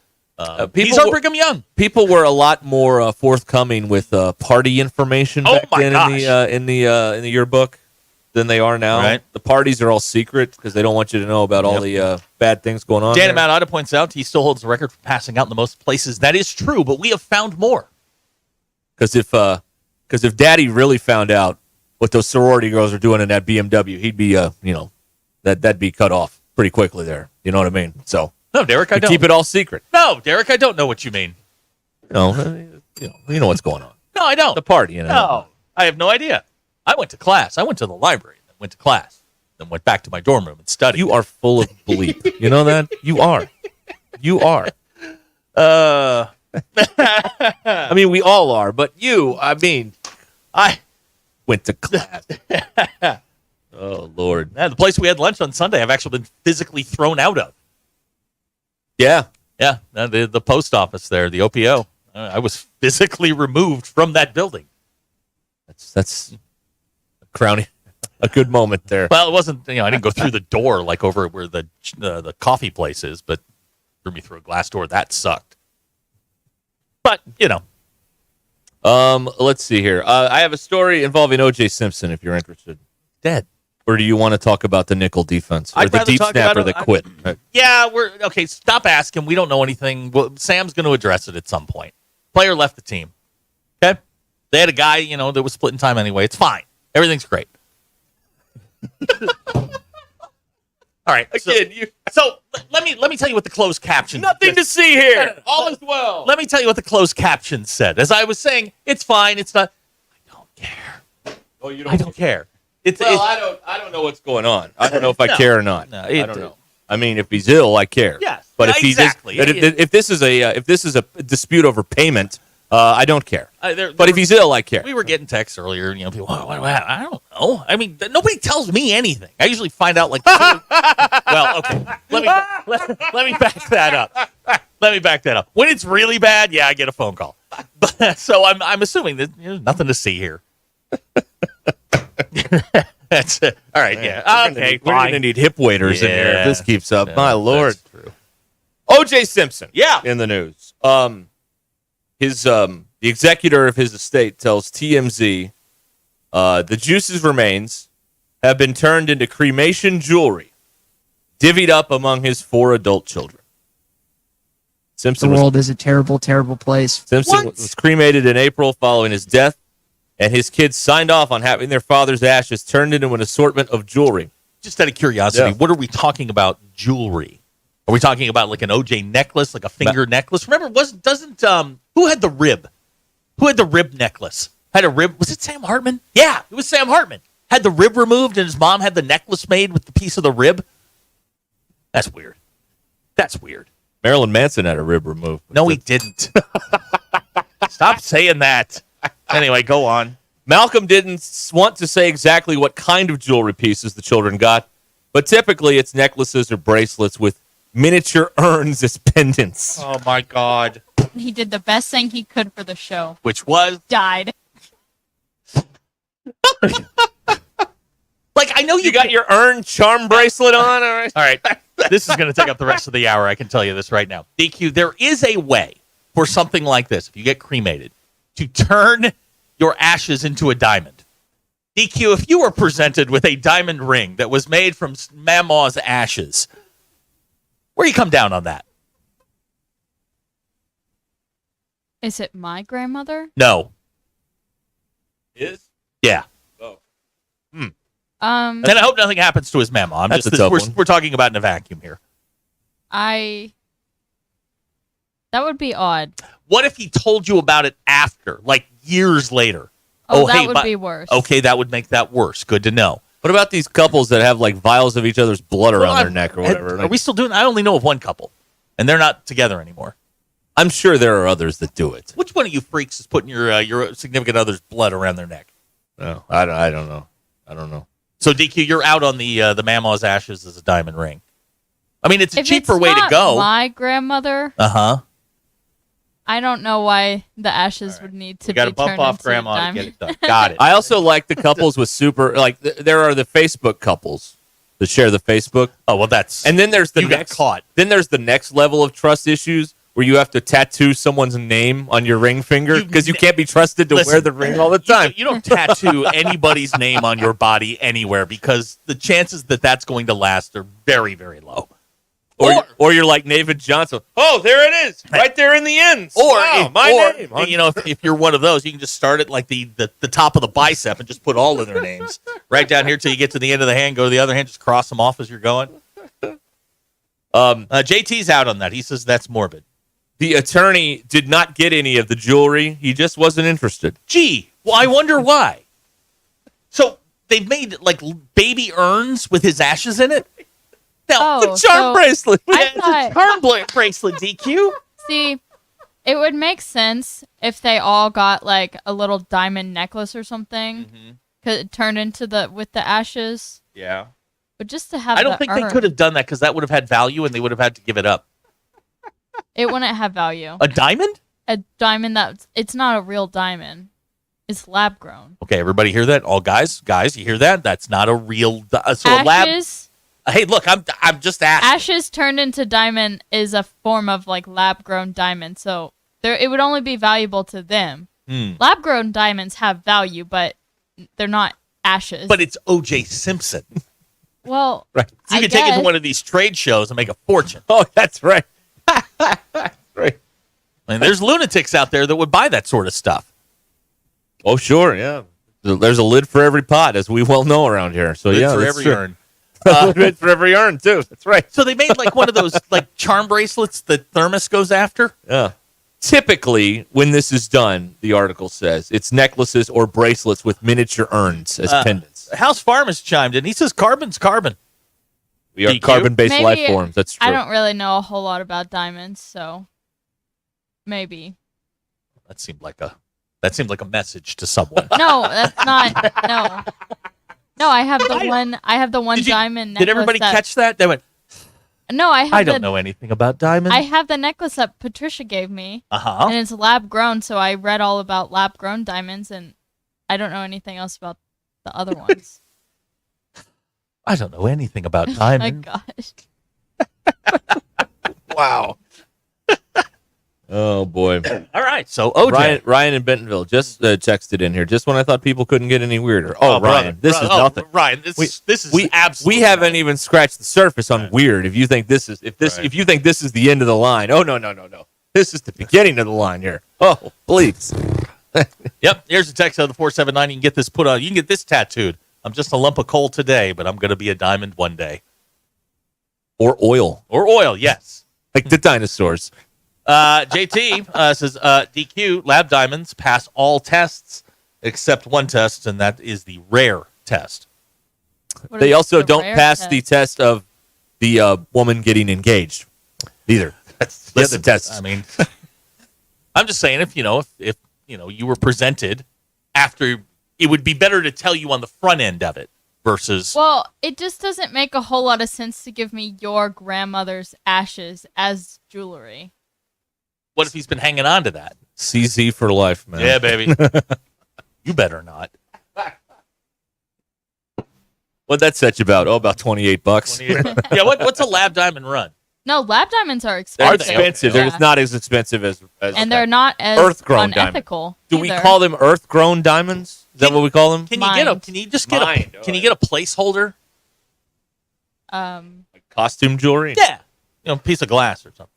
He's our Brigham Young. People were a lot more forthcoming with party information back then in the yearbook than they are now. Right. The parties are all secret because they don't want you to know about all the bad things going on. Dan Matt Ida points out he still holds the record for passing out in the most places. That is true, but we have found more. Because if Daddy really found out what those sorority girls are doing in that BMW, he'd be that'd be cut off pretty quickly there. You know what I mean? So no, Derek, I don't keep it all secret. No, Derek, I don't know what you mean. No, you know what's going on. No, I don't. The party, you know. No, I have no idea. I went to class. I went to the library, then went to class, then went back to my dorm room and studied. You are full of bleep. You know that? You are. You are. I mean, we all are, but I went to class. Oh, Lord. The place we had lunch on Sunday, I've actually been physically thrown out of. Yeah. Yeah, the post office there, the OPO. I was physically removed from that building. That's crowning a good moment there. Well, it wasn't, I didn't go through the door like over where the coffee place is, but threw me through a glass door. That sucked. But, let's see here. I have a story involving O.J. Simpson, if you're interested. Dead. Or do you want to talk about the nickel defense? Or I'd the rather deep talk snapper about that quit? Yeah, okay, stop asking. We don't know anything. Well, Sam's going to address it at some point. Player left the team. Okay? They had a guy, that was splitting time anyway. It's fine. Everything's great. All right. So let me tell you what the closed caption Nothing to see here. All is well. Let me tell you what the closed caption said. As I was saying, it's fine. It's not. I don't care. Oh, you I don't care. I don't know what's going on. I don't know if I care or not. No, I don't know. I mean, if he's ill, I care. Yes, but if exactly. if this is a dispute over payment, I don't care. But if he's ill, I care. We were getting texts earlier. People, I don't know. I mean, nobody tells me anything. I usually find out well, okay. Let me back that up. Let me back that up. When it's really bad, yeah, I get a phone call. But, so I'm assuming that there's nothing to see here. That's it. All right, yeah. Okay, we're going to need hip waders in here if this keeps up. Yeah, My Lord. that's true. O.J. Simpson. Yeah. In the news. The executor of his estate tells TMZ the Juice's remains have been turned into cremation jewelry, divvied up among his 4 adult children. The world is a terrible, terrible place. Simpson was cremated in April following his death, and his kids signed off on having their father's ashes turned into an assortment of jewelry. Just out of curiosity, what are we talking about jewelry? Are we talking about like an OJ necklace, like a finger necklace? Remember, who had the rib? Who had the rib necklace? Had a rib? Was it Sam Hartman? Yeah, it was Sam Hartman. Had the rib removed, and his mom had the necklace made with the piece of the rib. That's weird. That's weird. Marilyn Manson had a rib removed. No, he didn't. Stop saying that. Anyway, go on. Malcolm didn't want to say exactly what kind of jewelry pieces the children got, but typically it's necklaces or bracelets with miniature urns as pendants. Oh, my God. He did the best thing he could for the show. Which was? Died. Like, I know you got your urn charm bracelet on. All right. This is going to take up the rest of the hour. I can tell you this right now. DQ, there is a way for something like this, if you get cremated, to turn your ashes into a diamond. DQ, if you were presented with a diamond ring that was made from Mama's ashes, where do you come down on that? Is it my grandmother? No. Is? Yeah. Oh. And I hope nothing happens to his memo. That's a tough one. We're talking about in a vacuum here. That would be odd. What if he told you about it after, like years later? Oh, that would be worse. Okay, that would make that worse. Good to know. What about these couples that have like vials of each other's blood around their neck or whatever? Are we still doing? I only know of one couple, and they're not together anymore. I'm sure there are others that do it. Which one of you freaks is putting your significant other's blood around their neck? No, I don't know. I don't know. So DQ, you're out on the Mama's ashes as a diamond ring. I mean, it's a If cheaper it's way to not go. My grandmother. I don't know why the ashes would need to We got be to bump turned off into grandma to diamond. get it done. Got it. I also like the couples with super there are the Facebook couples that share the Facebook. Oh well, that's and then there's the you got next caught. Then there's the next level of trust issues where you have to tattoo someone's name on your ring finger because you can't be trusted to wear the ring all the time. You don't tattoo anybody's name on your body anywhere because the chances that that's going to last are very, very low. Or you're like David Johnson. Oh, there it is, right there in the ends. Or my name. You know, if you're one of those, you can just start at like the top of the bicep and just put all of their names right down here till you get to the end of the hand. Go to the other hand, just cross them off as you're going. JT's out on that. He says that's morbid. The attorney did not get any of the jewelry. He just wasn't interested. Gee, well, I wonder why. So they've made like baby urns with his ashes in it. Now, Oh, the charm so bracelet. I Yeah, it's a charm bracelet, DQ. See, it would make sense if they all got like a little diamond necklace or something, turned into with the ashes. Yeah. But just to have, I don't think they could have done that because that would have had value and they would have had to give it up. It wouldn't have value. A diamond? A diamond it's not a real diamond. It's lab grown. Okay, everybody hear that? All guys, you hear that? That's not a real. So a lab. Hey, look, I'm just asking. Ashes turned into diamond is a form of like lab grown diamond, so it would only be valuable to them. Lab grown diamonds have value, but they're not ashes. But it's O.J. Simpson. Well, right. So you I can take it to guess. one of these trade shows and make a fortune. Oh, that's right. Right. And there's lunatics out there that would buy that sort of stuff. Oh, sure, yeah. There's a lid for every pot, as we well know around here. So Lid yeah, for that's every true. urn. Lid for every urn too. That's right. So they made like one of those like charm bracelets that Thermos goes after. Yeah. Typically, when this is done, the article says it's necklaces or bracelets with miniature urns as pendants. House Farm has chimed in. He says carbon's carbon. We are DQ? carbon-based Maybe life forms. That's true. I don't really know a whole lot about diamonds, so maybe. That seemed like a message to someone. No, that's not. No. No, I have the one diamond necklace. Did everybody catch that? They went, No, I don't know anything about diamonds. I have the necklace that Patricia gave me. Uh-huh. And it's lab grown, so I read all about lab grown diamonds, and I don't know anything else about the other ones. I don't know anything about Oh my diamonds. gosh. Wow. Oh boy! All right, so OJ. Ryan in Bentonville just texted in here. Just when I thought people couldn't get any weirder. Oh, Ryan, this is nothing. Ryan, this is absolutely. We haven't even scratched the surface on weird. If you think this is if you think this is the end of the line, oh no. This is the beginning of the line here. Oh, please. Yep. Here's a text out of the 479. You can get this put on. You can get this tattooed. I'm just a lump of coal today, but I'm going to be a diamond one day. Or oil. Or oil. Yes. Like the dinosaurs. JT says DQ lab diamonds pass all tests except one test, and that is the rare test. They also don't pass the test of the woman getting engaged either. That's the other test. I mean, I'm just saying if you were presented after, it would be better to tell you on the front end of it versus. Well, it just doesn't make a whole lot of sense to give me your grandmother's ashes as jewelry. What if he's been hanging on to that? CZ for life, man. Yeah, baby. You better not. What'd that set you about? Oh, about $28. Yeah, what's a lab diamond run? No, lab diamonds are They're expensive. expensive. Yeah. They're just not as expensive as And they're not as earth-grown unethical. Do we either. call them earth-grown diamonds? Is that what we call them? Can you get a? Can you just get a? Can you get a placeholder? Costume jewelry? Yeah, a piece of glass or something.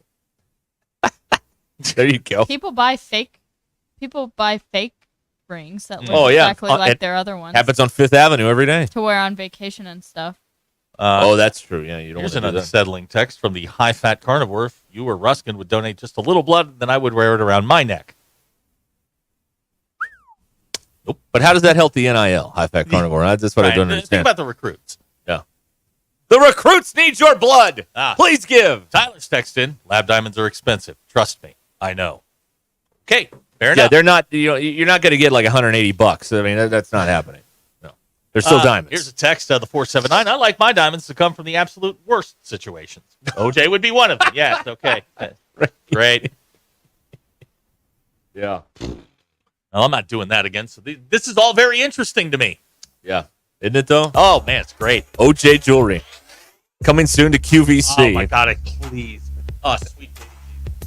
There you go. People buy fake rings that look Oh, yeah. exactly like their other ones. Happens on Fifth Avenue every day. To wear on vacation and stuff. Oh, that's true. Yeah, you don't Here's want an to do that. unsettling text from the high-fat carnivore. If you or Ruskin would donate just a little blood, then I would wear it around my neck. Nope. But how does that help the NIL, high-fat carnivore? That's what I don't understand. Think about the recruits. Yeah. The recruits need your blood. Please give. Tyler's text in. Lab diamonds are expensive. Trust me. I know. Okay. Fair Yeah, enough. they're not. You're not going to get like $180. I mean, that's not happening. No, they're still diamonds. Here's a text, the 479. I like my diamonds to come from the absolute worst situations. OJ would be one of them. Yes. Okay. Great. Yeah. Well, I'm not doing that again. So this is all very interesting to me. Yeah. Isn't it though? Oh man, it's great. OJ jewelry coming soon to QVC. Oh my God! Please, sweet,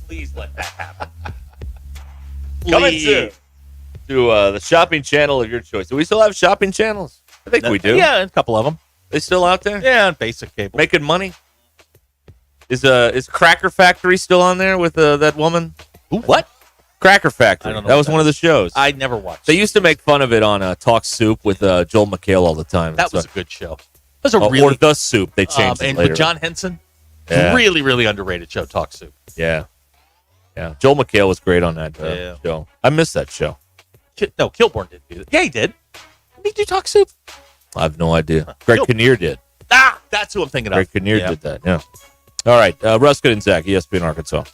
please let that happen. Coming soon to the shopping channel of your choice. Do we still have shopping channels? I think we do. Yeah, a couple of them. They still out there? Yeah, basic cable. Making money. Is Cracker Factory still on there with that woman? Who? What? Cracker Factory. I don't know That what was one of the shows. I never watched. They used to make fun of it on Talk Soup with Joel McHale all the time. That was a good show. It was a or really The Soup. They changed it and later. with John Henson. Yeah. Really, really underrated show. Talk Soup. Yeah. Yeah. Joel McHale was great on that show. I miss that show. No, Kilborn didn't do that. Yeah, he did. Did he do Talk Soup? I have no idea. Greg Kinnear did. That's who I'm thinking Greg of. Kinnear did that, yeah. All right. Ruskin and Zach, ESPN Arkansas.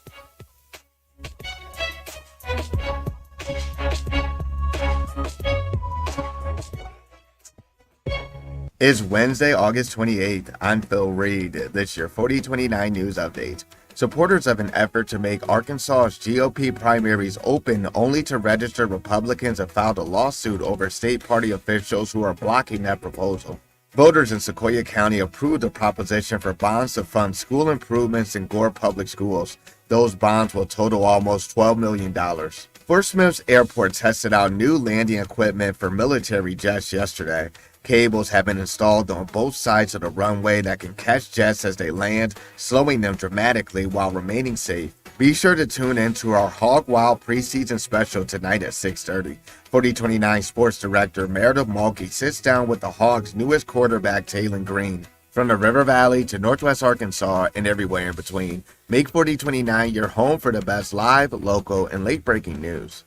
It's Wednesday, August 28th. I'm Phil Reed. This is your 4029 News Update. Supporters of an effort to make Arkansas's GOP primaries open only to registered Republicans have filed a lawsuit over state party officials who are blocking that proposal. Voters in Sequoyah County approved a proposition for bonds to fund school improvements in Gore Public Schools. Those bonds will total almost $12 million. Fort Smith's airport tested out new landing equipment for military jets yesterday. Cables have been installed on both sides of the runway that can catch jets as they land, slowing them dramatically while remaining safe. Be sure to tune in to our Hog Wild preseason special tonight at 6:30. 4029 Sports Director Meredith Mulkey sits down with the Hogs' newest quarterback, Taylon Green. From the River Valley to Northwest Arkansas and everywhere in between, make 4029 your home for the best live, local, and late-breaking news.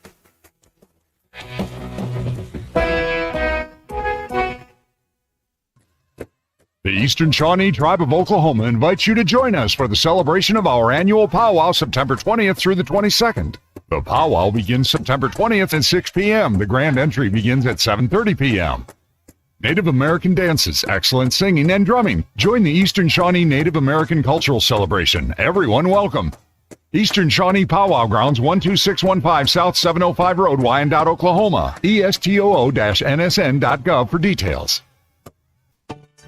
The Eastern Shawnee Tribe of Oklahoma invites you to join us for the celebration of our annual powwow September 20th through the 22nd. The powwow begins September 20th at 6 p.m. The grand entry begins at 7:30 p.m. Native American dances, excellent singing, and drumming. Join the Eastern Shawnee Native American Cultural Celebration. Everyone welcome. Eastern Shawnee Powwow Grounds, 12615 South 705 Road, Wyandotte, Oklahoma. ESTOO-NSN.gov for details.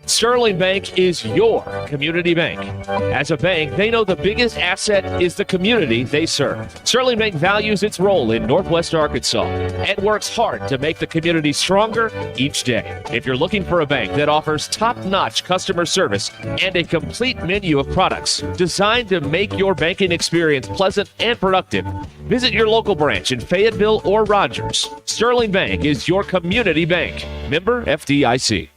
Sterling Bank is your community bank. As a bank, they know the biggest asset is the community they serve. Sterling Bank values its role in Northwest Arkansas and works hard to make the community stronger each day. If you're looking for a bank that offers top-notch customer service and a complete menu of products designed to make your banking experience pleasant and productive, visit your local branch in Fayetteville or Rogers. Sterling Bank is your community bank. Member FDIC.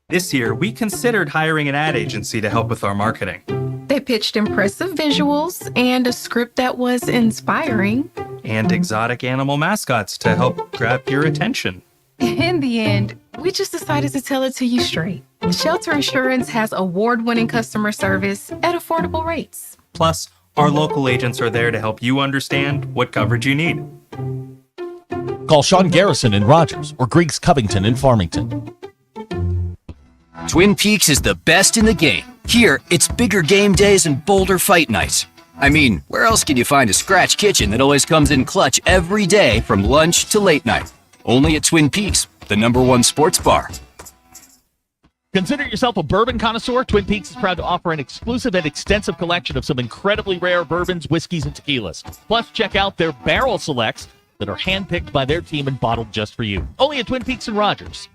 This year, we considered hiring an ad agency to help with our marketing. They pitched impressive visuals and a script that was inspiring. And exotic animal mascots to help grab your attention. In the end, we just decided to tell it to you straight. Shelter Insurance has award-winning customer service at affordable rates. Plus, our local agents are there to help you understand what coverage you need. Call Sean Garrison in Rogers or Griggs Covington in Farmington. Twin Peaks is the best in the game. Here, it's bigger game days and bolder fight nights. I mean, where else can you find a scratch kitchen that always comes in clutch every day from lunch to late night? Only at Twin Peaks, the #1 sports bar. Consider yourself a bourbon connoisseur. Twin Peaks is proud to offer an exclusive and extensive collection of some incredibly rare bourbons, whiskeys, and tequilas. Plus, check out their barrel selects that are handpicked by their team and bottled just for you. Only at Twin Peaks and Rogers.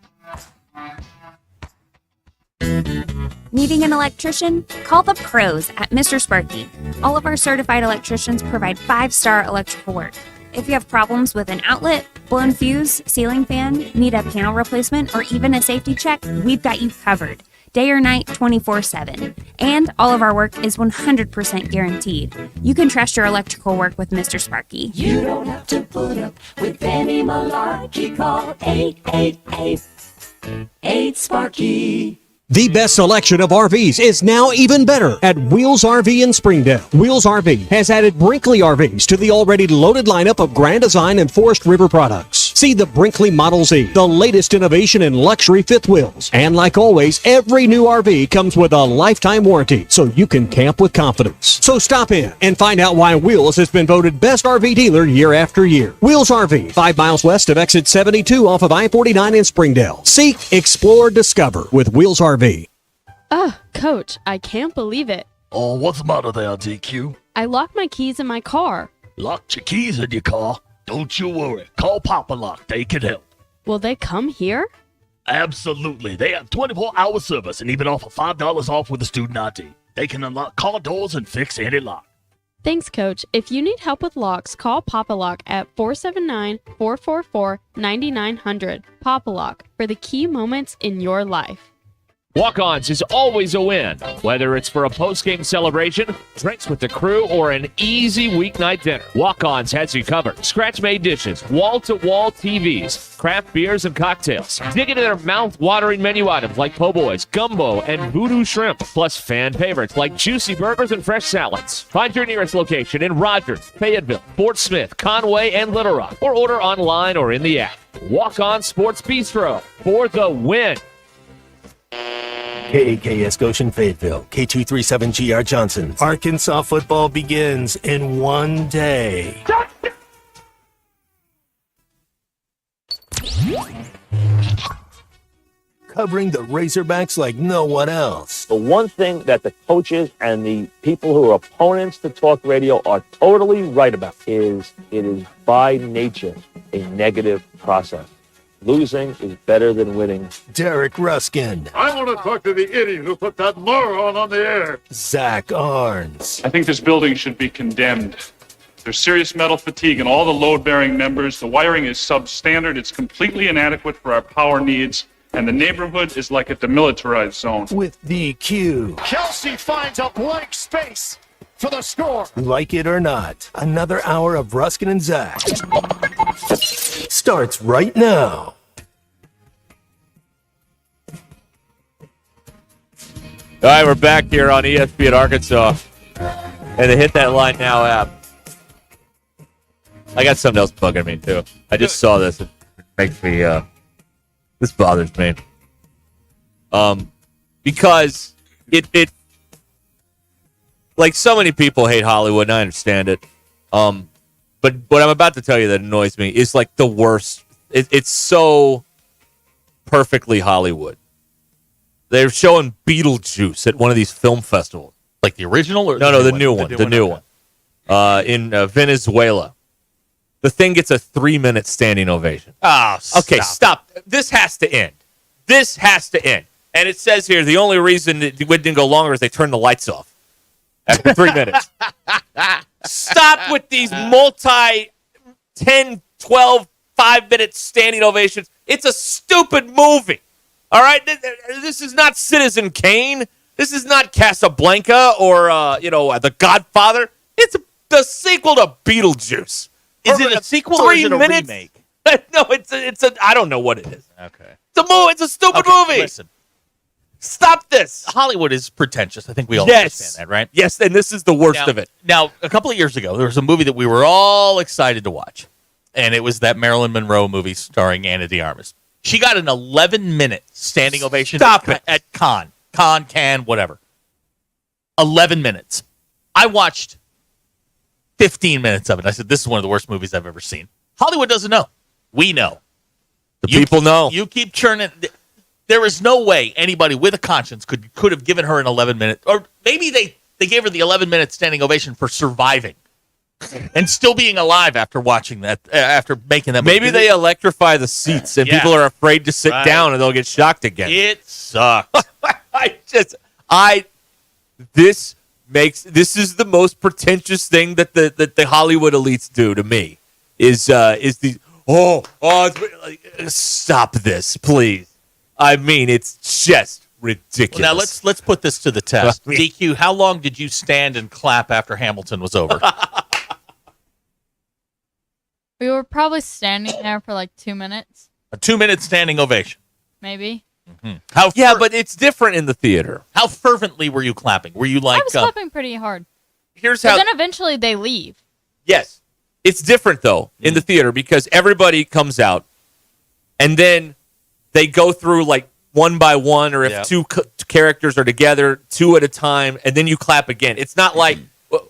Needing an electrician? Call the pros at Mr. Sparky. All of our certified electricians provide 5-star electrical work. If you have problems with an outlet, Blown fuse, ceiling fan, need a panel replacement, or even a safety check, we've got you covered. Day or night, 24/7. And all of our work is 100% guaranteed. You can trust your electrical work with Mr. Sparky. You don't have to put up with any malarkey. Call 888-8-SPARKY. The best selection of RVs is now even better at Wheels RV in Springdale. Wheels RV has added Brinkley RVs to the already loaded lineup of Grand Design and Forest River products. See the Brinkley Model Z, the latest innovation in luxury fifth wheels. And like always, every new RV comes with a lifetime warranty, so you can camp with confidence. So stop in and find out why Wheels has been voted best RV dealer year after year. Wheels RV, 5 miles west of exit 72 off of I-49 in Springdale. Seek, explore, discover with Wheels RV. Coach, I can't believe it. Oh, what's the matter there, DQ? I locked my keys in my car. Locked your keys in your car? Don't you worry. Call Papa Lock. They can help. Will they come here? Absolutely. They have 24-hour service and even offer $5 off with a student ID. They can unlock car doors and fix any lock. Thanks, Coach. If you need help with locks, call Papa Lock at 479-444-9900. Papa Lock, for the key moments in your life. Walk-Ons is always a win, whether it's for a post-game celebration, drinks with the crew, or an easy weeknight dinner. Walk-Ons has you covered. Scratch-made dishes, wall-to-wall TVs, craft beers and cocktails. Dig into their mouth-watering menu items like po' boys, gumbo, and voodoo shrimp, plus fan favorites like juicy burgers and fresh salads. Find your nearest location in Rogers, Fayetteville, Fort Smith, Conway, and Little Rock, or order online or in the app. Walk-On Sports Bistro for the win. KAKS Goshen Fayetteville, K237GR Johnson. Arkansas football begins in one day. Covering the Razorbacks like no one else. The one thing that the coaches and the people who are opponents to talk radio are totally right about is it is by nature a negative process. Losing is better than winning. Derek Ruskin. I want to talk to the idiot who put that moron on the air. Zach Arns. I think this building should be condemned. There's serious metal fatigue in all the load-bearing members. The wiring is substandard. It's completely inadequate for our power needs. And the neighborhood is like a demilitarized zone. With DQ. Kelsey finds a blank space for the score. Like it or not, another hour of Ruskin and Zach starts right now. All right, we're back here on ESPN Arkansas and the Hit That Line Now app. I got something else bugging me, too. I just saw this. It makes me, this bothers me. Because it, like so many people hate Hollywood, and I understand it. But what I'm about to tell you that annoys me is like the worst. It's so perfectly Hollywood. They're showing Beetlejuice at one of these film festivals. Like the original? Or No, the new one. The new one. In Venezuela. The thing gets a 3-minute standing ovation. Oh, okay, stop. This has to end. This has to end. And it says here the only reason it didn't go longer is they turned the lights off after 3 minutes. Stop with these 10, 12, 5-minute standing ovations. It's a stupid movie. All right? This is not Citizen Kane. This is not Casablanca or, The Godfather. It's the sequel to Beetlejuice. Is it a sequel or is it a remake? No, it's a. I don't know what it is. Okay. It's a stupid movie. Listen. Stop this. Hollywood is pretentious. I think we all understand that, right? Yes, and this is the worst of it. Now, a couple of years ago, there was a movie that we were all excited to watch, and it was that Marilyn Monroe movie starring Ana de Armas. She got an 11-minute standing ovation at Cannes, whatever. 11 minutes. I watched 15 minutes of it. I said, this is one of the worst movies I've ever seen. Hollywood doesn't know. We know. People know. You keep churning. There is no way anybody with a conscience could have given her an 11-minute, or maybe they gave her the 11-minute standing ovation for surviving and still being alive after watching that, after making that movie. Maybe they electrify the seats and people are afraid to sit down and they'll get shocked again. It sucks. This is the most pretentious thing that the Hollywood elites do to me is stop this, please. I mean, it's just ridiculous. Well, now let's put this to the test. DQ, how long did you stand and clap after Hamilton was over? We were probably standing there for like 2 minutes, A 2-minute standing ovation. maybe. But it's different in the theater. How fervently were you clapping? Were you like? I was clapping pretty hard. Here's But how. then eventually they leave. Yes. It's different, though, in the theater because everybody comes out and then they go through like one by one, or if two characters are together, two at a time, and then you clap again. It's not like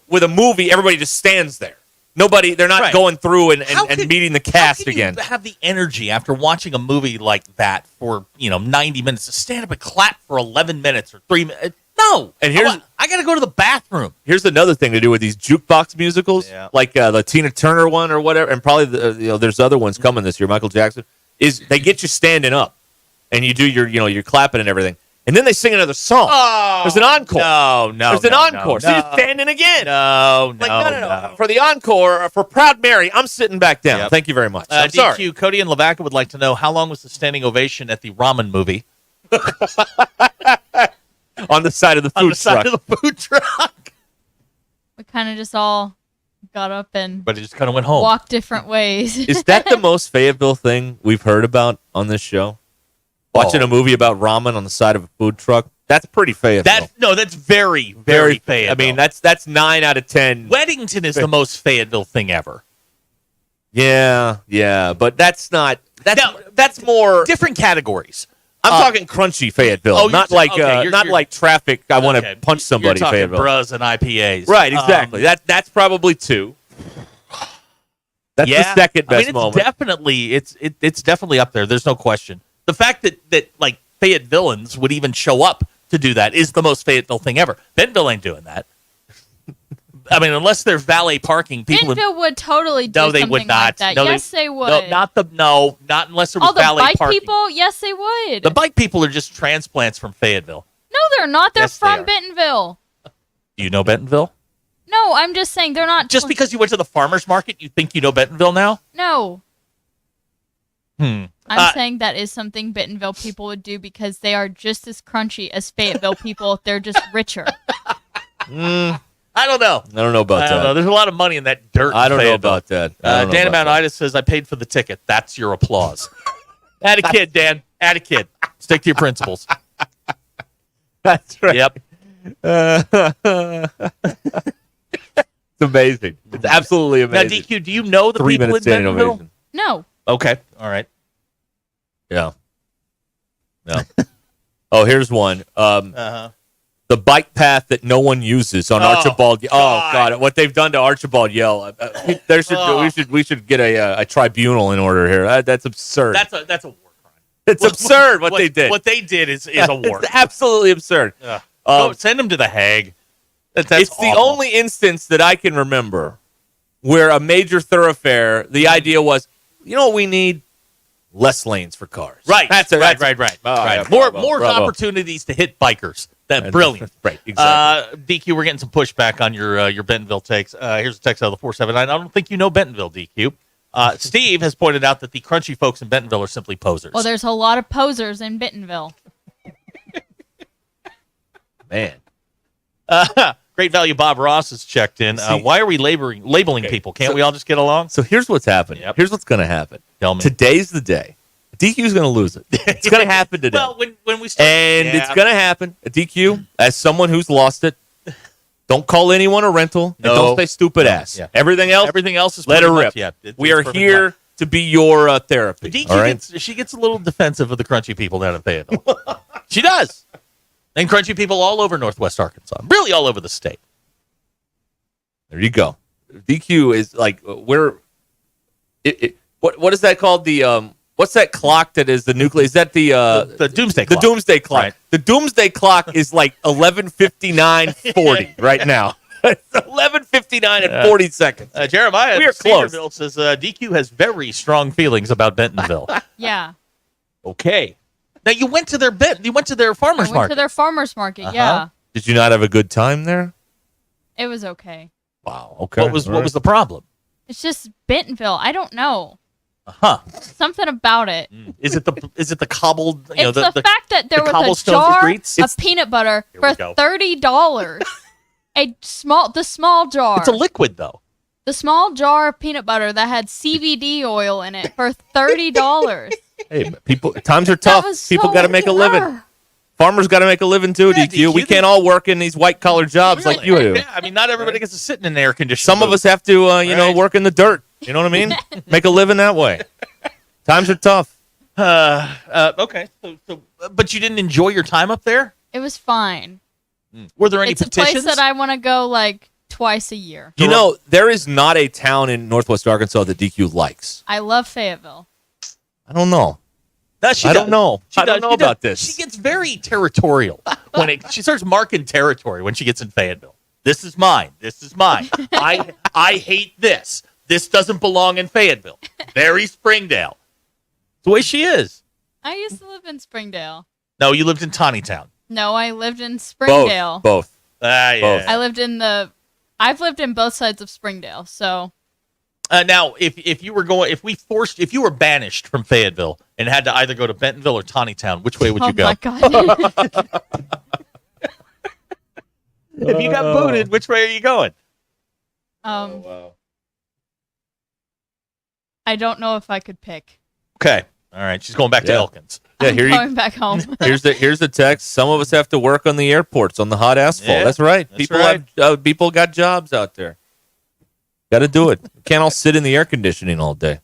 with a movie, everybody just stands there. They're not going through and meeting the cast again. You have the energy after watching a movie like that for 90 minutes to stand up and clap for 11 minutes or 3 minutes. No, And I got to go to the bathroom. Here's another thing to do with these jukebox musicals, like the Tina Turner one or whatever, and probably there's other ones coming this year. Michael Jackson is they get you standing up, and you do your clapping and everything, and then they sing another song. Oh, there's an encore. No, there's an encore. So you're standing again. No. For the encore, for Proud Mary, I'm sitting back down. Yep. Thank you very much. I'm DQ, sorry. Cody and Lavaca would like to know how long was the standing ovation at the ramen movie? On the side of the food truck. We kind of just all got up and But it just kind of went home. walked different ways. Is that the most Fayetteville thing we've heard about on this show? Watching a movie about ramen on the side of a food truck? That's pretty Fayetteville. That's very, very Fayetteville. I mean, that's 9 out of 10. Weddington is the most Fayetteville thing ever. Yeah, but that's not. That's more different categories. I'm talking crunchy Fayetteville, not like traffic. I want to punch somebody. You're talking Fayetteville, bras and IPAs, right? Exactly. That's probably 2. That's the second best moment. It's definitely up there. There's no question. The fact that like Fayettevilleans would even show up to do that is the most Fayetteville thing ever. Bentonville ain't doing that. I mean, unless they're valet parking, people. Bentonville would totally do No, they something would not. like that. No, Yes, they would. not unless there was All the valet bike parking. people, yes, they would. The bike people are just transplants from Fayetteville. No, they're not. They're Yes, they from are. Bentonville. Do you know Bentonville? No, I'm just saying they're not. Just because you went to the farmer's market, you think you know Bentonville now? No. I'm I'm saying that is something Bentonville people would do because they are just as crunchy as Fayetteville people. They're just richer. I don't know. I don't know about I don't that. know. There's a lot of money in that dirt. I don't know Fayetteville. about that. I don't know Dan about Amount says, I paid for the ticket. That's your applause. Add a kid, Dan. Add a kid. Stick to your principles. That's right. Yep. It's amazing. It's absolutely amazing. Now, DQ, do you know the 3 people in minutes standing Bentonville? ovation. No. Okay. All right. Yeah. Oh, here's one. The bike path that no one uses on Archibald. Oh God, what they've done to Archibald Yell. We should get a tribunal in order here. That's absurd. That's a war crime. It's absurd what they did. What they did is a war. It's absolutely absurd. Send them to the Hague. That's it's the only instance that I can remember where a major thoroughfare, the idea was, you know what we need? Less lanes for cars. Right. Right. Right. Bravo, More bravo. opportunities to hit bikers. That's brilliant. Right. Exactly. DQ, we're getting some pushback on your Bentonville takes. Here's a text out of the 479. I don't think you know Bentonville, DQ. Steve has pointed out that the crunchy folks in Bentonville are simply posers. Well, there's a lot of posers in Bentonville. Man. Great value. Bob Ross has checked in. Why are we labeling people? Can't we all just get along? So here's what's happening. Yep. Here's what's going to happen. Tell me. Today's the day. DQ's going to lose it. It's going to happen today. Well, when we start, and it's going to happen. DQ, as someone who's lost it, don't call anyone a rental. No. And don't say stupid ass. Yeah. Everything else is let her pretty rip. much- yeah, it's We are perfect here life. to be your therapy. DQ all right? she gets a little defensive of the crunchy people down in Fayetteville. She does. And crunchy people all over Northwest Arkansas. Really all over the state. There you go. DQ is like where. What is that called? The what's that clock that is the nuclear? Is that the doomsday clock? The doomsday clock. Right. The doomsday clock is like 11:59:40 right now. It's 11:59 and 40 seconds. Jeremiah we are close. Cedarville says DQ has very strong feelings about Bentonville. Yeah. Okay. Now you went to their farmers I went market. to their farmers market. Yeah. Did you not have a good time there? It was okay. Wow. Okay. What was the problem? It's just Bentonville. I don't know. Something about it. Is it the cobbled? It's the fact that there was a cobblestone jar streets? of peanut butter for $30. The small jar. It's a liquid though. The small jar of peanut butter that had CBD oil in it for $30. Hey, times are tough. People got to make a living. Farmers got to make a living too, DQ. We can't all work in these white collar jobs like you do. Yeah, I mean, not everybody gets to sit in an air conditioner. Some of us have to, work in the dirt. You know what I mean? Make a living that way. Times are tough. Okay. So, but you didn't enjoy your time up there? It was fine. Were there any It's petitions? a place that I want to go like twice a year. You know, there is not a town in Northwest Arkansas that DQ likes. I love Fayetteville. I don't know. I don't know. I don't know about this. She gets very territorial when she starts marking territory when she gets in Fayetteville. This is mine. This is mine. I hate this. This doesn't belong in Fayetteville. Very Springdale. The way she is. I used to live in Springdale. No, you lived in Tawnytown. No, I lived in Springdale. Both. Yeah. I've lived in both sides of Springdale, so. Now, if you were banished from Fayetteville and had to either go to Bentonville or Tawnytown, which way would you go? Oh my God. If you got booted, which way are you going? Wow. I don't know if I could pick. Okay. All right. She's going back to Elkins. Yeah, I'm going back home. Here's the text. Some of us have to work on the airports on the hot asphalt. Yeah, that's right. that's People got jobs out there. Got to do it. Can't all sit in the air conditioning all day.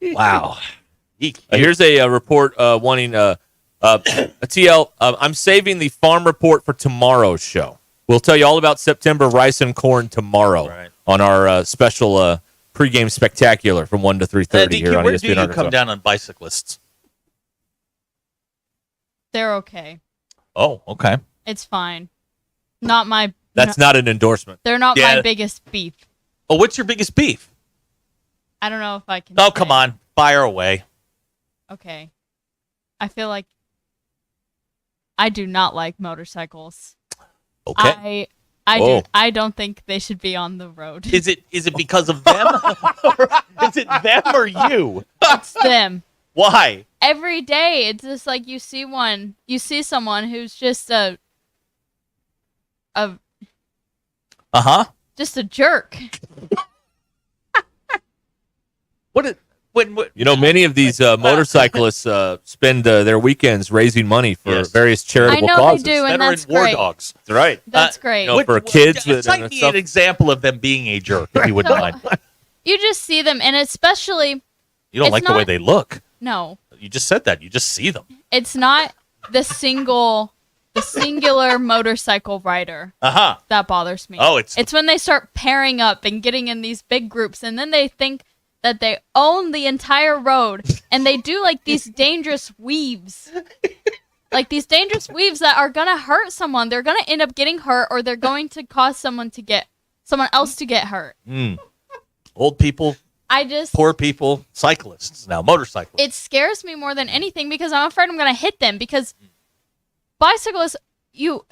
Wow. Here's a report wanting a TL. I'm saving the farm report for tomorrow's show. We'll tell you all about September rice and corn tomorrow on our special pregame spectacular from 1 to 3:30 here on where ESPN do you Arkansas. come down on bicyclists? They're okay. Oh, okay. It's fine. Not my. That's not an endorsement. They're not my biggest beef. Oh, what's your biggest beef? I don't know if I can. Oh, come on. Fire away. Okay. I feel like I do not like motorcycles. Okay. I don't think they should be on the road. Is it because of them? Is it them or you? It's them. Why? Every day it's just like you see someone who's just just a jerk. Many of these motorcyclists spend their weekends raising money for various charitable I know causes. they do, and that's war great. dogs. That's right. That's great. For kids. Cite me an example of them being a jerk, if you wouldn't mind. You just see them, and especially You don't like the way they look. No, You just said that. You just see them. it's not the singular motorcycle rider that bothers me. Oh, it's when they start pairing up and getting in these big groups, and then they think that they own the entire road, and they do like these dangerous weaves. Like these dangerous weaves that are gonna hurt someone. They're gonna end up getting hurt, or they're going to cause someone else to get hurt. Old people, poor people, cyclists now, motorcyclists. It scares me more than anything because I'm afraid I'm gonna hit them, because bicyclists, they're you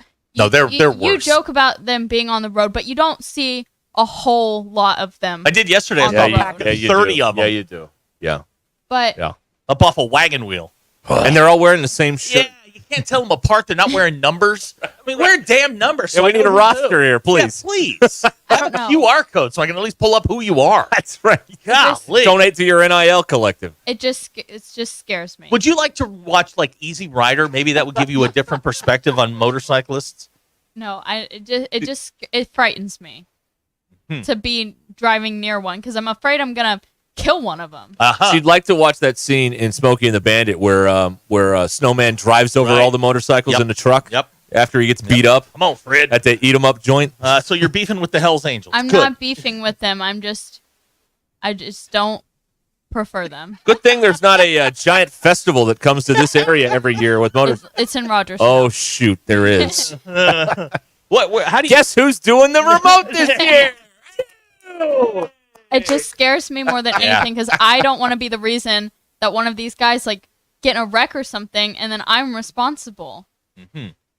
worse. joke about them being on the road, but you don't see a whole lot of them. I did yesterday. on the road. 30 of them. Yeah, you do. Yeah. But up off a wagon wheel. And they're all wearing the same shirt. Yeah, you can't tell them apart. They're not wearing numbers. I mean, wear damn numbers. Yeah, we need a roster here, please. Yeah, please. Have a QR code so I can at least pull up who you are. That's right. Golly. Donate to your NIL collective. it just scares me. Would you like to watch like Easy Rider? Maybe that would give you a different perspective on motorcyclists. No, it frightens me to be driving near one, because I'm afraid I'm gonna kill one of them. She'd like to watch that scene in Smokey and the Bandit where Snowman drives over all the motorcycles in the truck. Yep. After he gets beat up. Come on, Fred. At the eat 'em up joint. So you're beefing with the Hells Angels. I'm Good. not beefing with them. I just don't prefer them. Good thing there's not a giant festival that comes to this area every year with motors. It's in Rogers. Oh shoot, there is. How do you guess who's doing the remote this year? It just scares me more than anything, because I don't want to be the reason that one of these guys like get in a wreck or something, and then I'm responsible.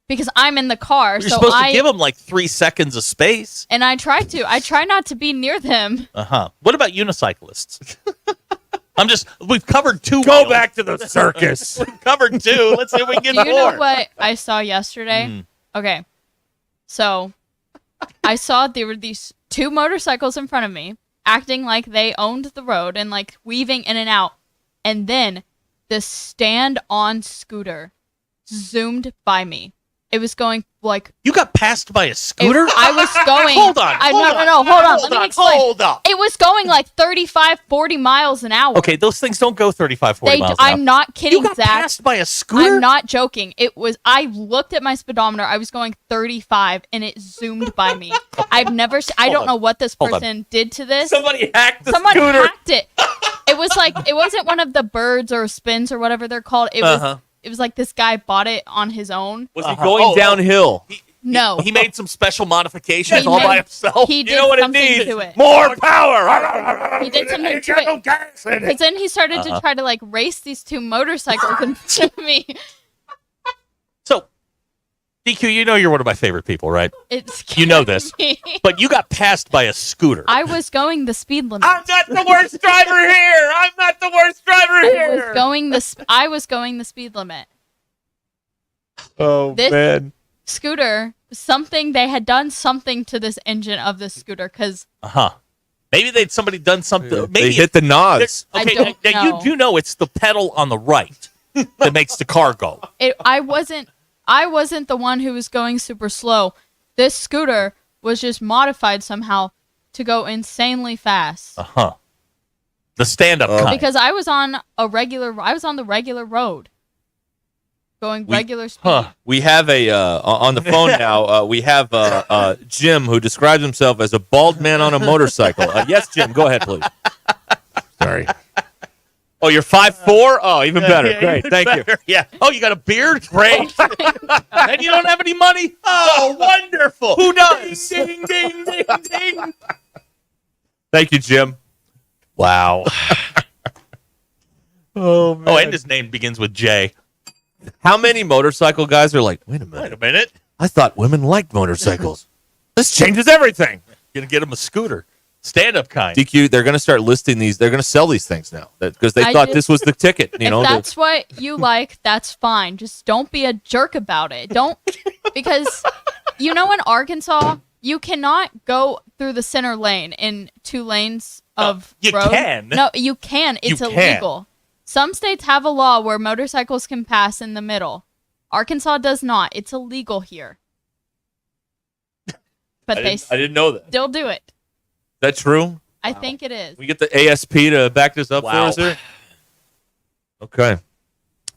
because I'm in the car. You're so supposed to give them like 3 seconds of space. And I try to. I try not to be near them. What about unicyclists? We've covered 2. Go back to the circus. We've covered 2. Let's see if we can get Do you more. know what I saw yesterday? Okay. So I saw there were these 2 motorcycles in front of me acting like they owned the road and like weaving in and out. And then the stand-on scooter zoomed by me. It was going like... You got passed by a scooter? I was going... Hold on. Hold on. Let me explain. Hold up. It was going like 35, 40 miles an hour. Okay, those things don't go 35, 40 miles an hour. I'm not kidding, You got Zach. passed by a scooter? I'm not joking. I looked at my speedometer. I was going 35, and it zoomed by me. I've never... I don't know what this person did to this. Somebody hacked the Someone scooter. hacked it. It was like... It wasn't one of the birds or spins or whatever they're called. It was... It was like this guy bought it on his own. Was he going downhill? No. He made some special modifications He all by made- himself. he did you know what it something needs? to it. More power. He did something to it. Because then he started to try to like race these 2 motorcycles in front of me. So, DQ, you know you're one of my favorite people, right? It's You know this. But you got passed by a scooter. I was going the speed limit. I'm not the worst driver here. I'm not the worst driver I here. was going the speed limit. Oh, This- man. Scooter, they had done something to this engine of this scooter because Maybe somebody done something. Maybe They hit the NOS. I Okay, don't now know. you do know it's the pedal on the right that makes the car go. I wasn't the one who was going super slow. This scooter was just modified somehow to go insanely fast. The stand-up kind. Because I was on the regular road. Going regular speed. We have on the phone now, we have Jim, who describes himself as a bald man on a motorcycle. Yes, Jim, go ahead, please. Sorry. Oh, you're 5'4"? Oh, even better. Yeah, Great. even Thank you. better. Yeah. Oh, you got a beard? Great. And you don't have any money? Oh, wonderful. Who does? Ding, ding, ding, ding, ding. Thank you, Jim. Wow. Oh, man. Oh, and his name begins with J. How many motorcycle guys are like, wait a minute. I thought women liked motorcycles. This changes everything. Gonna get him a scooter. Stand-up kind. DQ, they're going to start listing these. They're going to sell these things now because they thought this was the ticket. You know, if that's what you like, that's fine. Just don't be a jerk about it. Don't, because in Arkansas, you cannot go through the center lane in 2 lanes of you road. can. No, you can. It's You can. illegal. Some states have a law where motorcycles can pass in the middle. Arkansas does not. It's illegal here. But I didn't know that. still do it. Is that true? I think it is. We get the ASP to back this up for Wow. us here? Okay.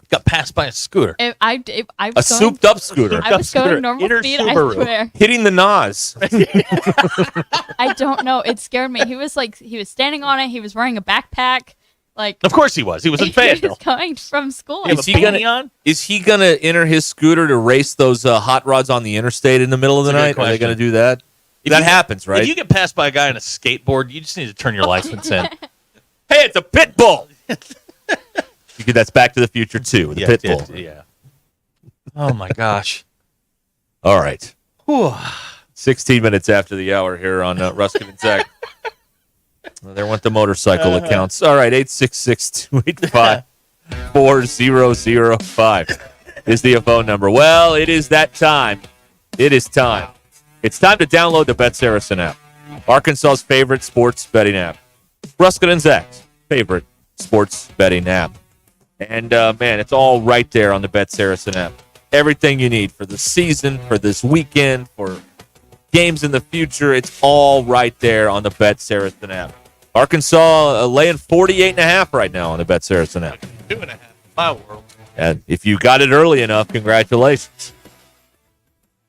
Got passed by a scooter. I A was going, souped-up scooter. I was going normal Inner speed, Subaru. I swear. Hitting the NOS. I don't know. It scared me. He was standing on it. He was wearing a backpack. Like, Of course he was. He was in he Fayetteville. was going from school. You have a beanie on? Is he going to enter his scooter to race those hot rods on the interstate in the middle of the That's a good night? Are they question. going to do that? If That you- happens, right? If you get passed by a guy on a skateboard, you just need to turn your license in. Hey, it's a pit bull. That's Back to the Future 2, the pit bull. Yeah. Oh, my gosh. All right. 16 minutes after the hour here on Ruscin and Zach. Well, there went the motorcycle accounts. All right, 866-285-4005 is the phone number. Well, it is that time. It is time. It's time to download the Bet Saracen app, Arkansas's favorite sports betting app. Ruscin and Zach's favorite sports betting app. And, man, it's all right there on the Bet Saracen app. Everything you need for the season, for this weekend, for games in the future, it's all right there on the Bet Saracen app. Arkansas laying 48.5 right now on the Bet Saracen app. 2.5. My world. And if you got it early enough, congratulations.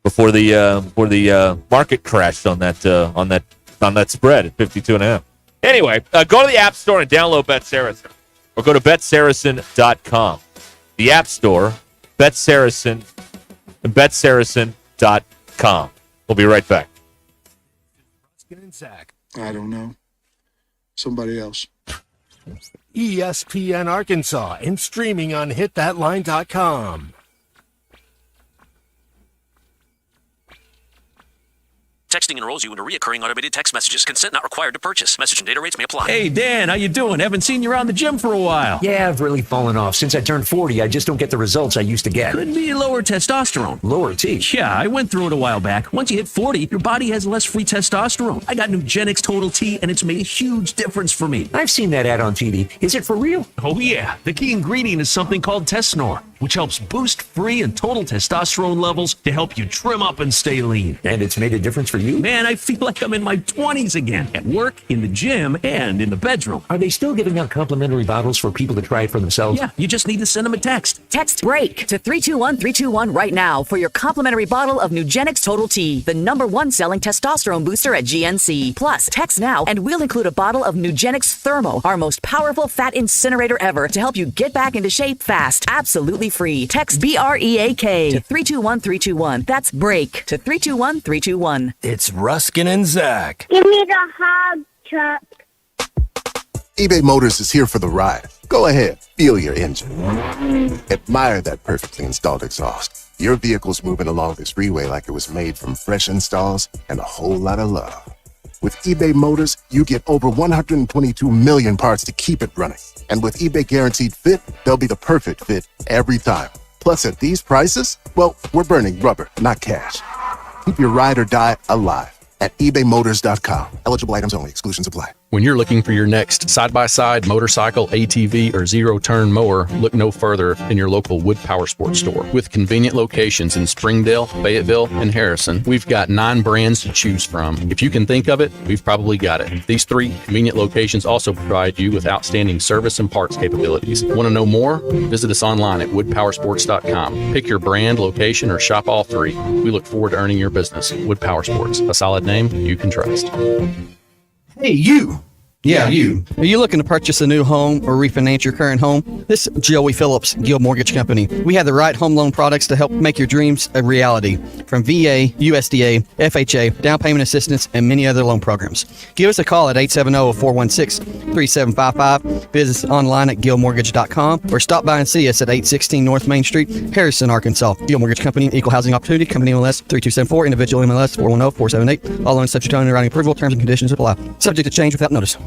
Before the market crashed on that spread at 52.5. Anyway, go to the App Store and download Bet Saracen, or go to betsaracen.com. The App Store, Bet Saracen, and betsaracen.com. We'll be right back. I don't know. Somebody else. ESPN Arkansas and streaming on hitthatline.com. Texting enrolls you into recurring automated text messages. Consent not required to purchase. Message and data rates may apply. Hey, Dan, how you doing? Haven't seen you around the gym for a while. Yeah, I've really fallen off. Since I turned 40, I just don't get the results I used to get. Could be lower testosterone. Lower T? Yeah, I went through it a while back. Once you hit 40, your body has less free testosterone. I got Nugenix Total T, and it's made a huge difference for me. I've seen that ad on TV. Is it for real? Oh, yeah. The key ingredient is something called Tesnor, which helps boost free and total testosterone levels to help you trim up and stay lean. And it's made a difference for you? Man, I feel like I'm in my 20s again, at work, in the gym, and in the bedroom. Are they still giving out complimentary bottles for people to try it for themselves? Yeah, you just need to send them a text. Text BREAK to 321321 right now for your complimentary bottle of Nugenix Total T, the #1 selling testosterone booster at GNC. Plus, text now and we'll include a bottle of Nugenix Thermo, our most powerful fat incinerator ever, to help you get back into shape fast. Absolutely free. Text BREAK to 321321. That's BREAK to 321321. It's Ruscin and Zach. Give me the hug, Chuck. eBay Motors is here for the ride. Go ahead, feel your engine. Admire that perfectly installed exhaust. Your vehicle's moving along this freeway like it was made from fresh installs and a whole lot of love. With eBay Motors, you get over 122 million parts to keep it running. And with eBay Guaranteed Fit, they'll be the perfect fit every time. Plus, at these prices, well, we're burning rubber, not cash. Keep your ride or die alive at ebaymotors.com. Eligible items only. Exclusions apply. When you're looking for your next side-by-side, motorcycle, ATV, or zero-turn mower, look no further than your local Wood Power Sports store. With convenient locations in Springdale, Fayetteville, and Harrison, we've got 9 brands to choose from. If you can think of it, we've probably got it. These 3 convenient locations also provide you with outstanding service and parts capabilities. Want to know more? Visit us online at woodpowersports.com. Pick your brand, location, or shop all 3. We look forward to earning your business. Wood Power Sports, a solid name you can trust. Hey, you! Yeah, you. Are you looking to purchase a new home or refinance your current home? This is Joey Phillips, Guild Mortgage Company. We have the right home loan products to help make your dreams a reality. From VA, USDA, FHA, down payment assistance, and many other loan programs. Give us a call at 870-416-3755. Visit us online at guildmortgage.com or stop by and see us at 816 North Main Street, Harrison, Arkansas. Guild Mortgage Company, Equal Housing Opportunity, Company MLS 3274, Individual MLS 410-478. All loans subject to underwriting approval. Terms and conditions apply. Subject to change without notice.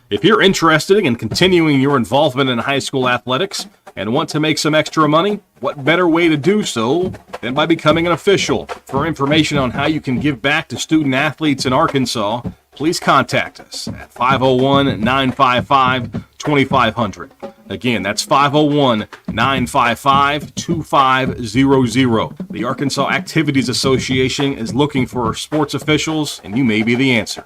If you're interested in continuing your involvement in high school athletics and want to make some extra money, what better way to do so than by becoming an official? For information on how you can give back to student athletes in Arkansas, please contact us at 501-955-2500. Again, that's 501-955-2500. The Arkansas Activities Association is looking for sports officials, and you may be the answer.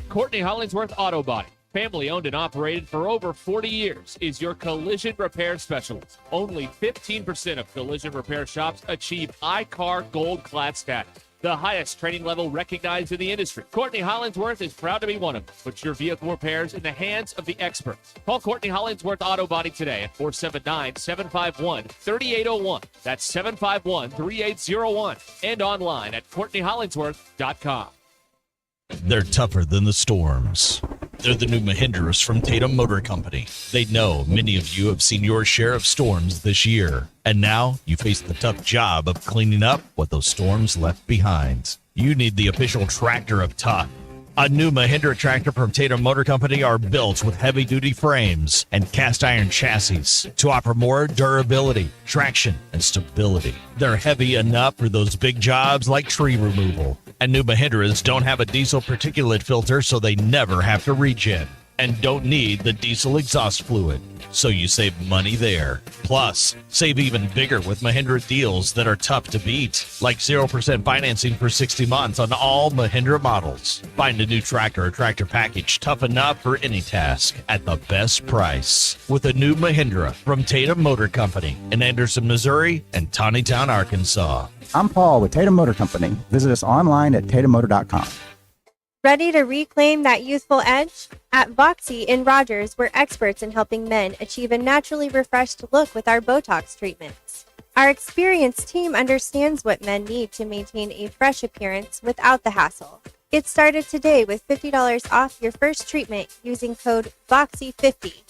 Courtney Hollingsworth Auto Body, family owned and operated for over 40 years, is your collision repair specialist. Only 15% of collision repair shops achieve iCar Gold Class status, the highest training level recognized in the industry. Courtney Hollingsworth is proud to be one of them. Put your vehicle repairs in the hands of the experts. Call Courtney Hollingsworth Auto Body today at 479-751-3801. That's 751-3801. And online at CourtneyHollingsworth.com. They're tougher than the storms. They're the new Mahindras from Tatum Motor Company. They know many of you have seen your share of storms this year, and now you face the tough job of cleaning up what those storms left behind. You need the official tractor of tough. A new Mahindra tractor from Tatum Motor Company are built with heavy-duty frames and cast-iron chassis to offer more durability, traction, and stability. They're heavy enough for those big jobs like tree removal. And new Mahindras don't have a diesel particulate filter, so they never have to regen. And don't need the diesel exhaust fluid, so you save money there. Plus, save even bigger with Mahindra deals that are tough to beat, like 0% financing for 60 months on all Mahindra models. Find a new tractor or tractor package tough enough for any task at the best price with a new Mahindra from Tatum Motor Company in Anderson, Missouri and Tawnytown, Arkansas. I'm Paul with Tatum Motor Company. Visit us online at tatummotor.com. Ready to reclaim that youthful edge? At Voxy in Rogers, we're experts in helping men achieve a naturally refreshed look with our Botox treatments. Our experienced team understands what men need to maintain a fresh appearance without the hassle. Get started today with $50 off your first treatment using code VOXY50.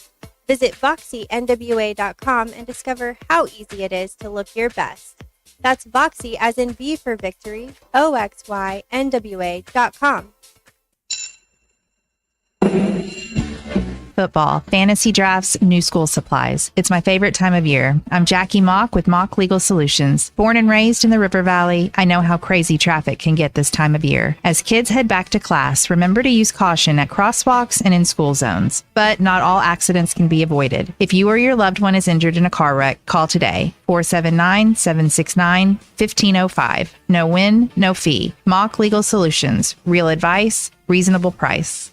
Visit VoxyNWA.com and discover how easy it is to look your best. That's Voxy as in V for victory, OXYNWA.com. Football, fantasy drafts, new school supplies. It's my favorite time of year. I'm Jackie Mock with Mock Legal Solutions. Born and raised in the River Valley, I know how crazy traffic can get this time of year. As kids head back to class, remember to use caution at crosswalks and in school zones. But not all accidents can be avoided. If you or your loved one is injured in a car wreck, call today. 479-769-1505. No win, no fee. Mock Legal Solutions. Real advice, reasonable price.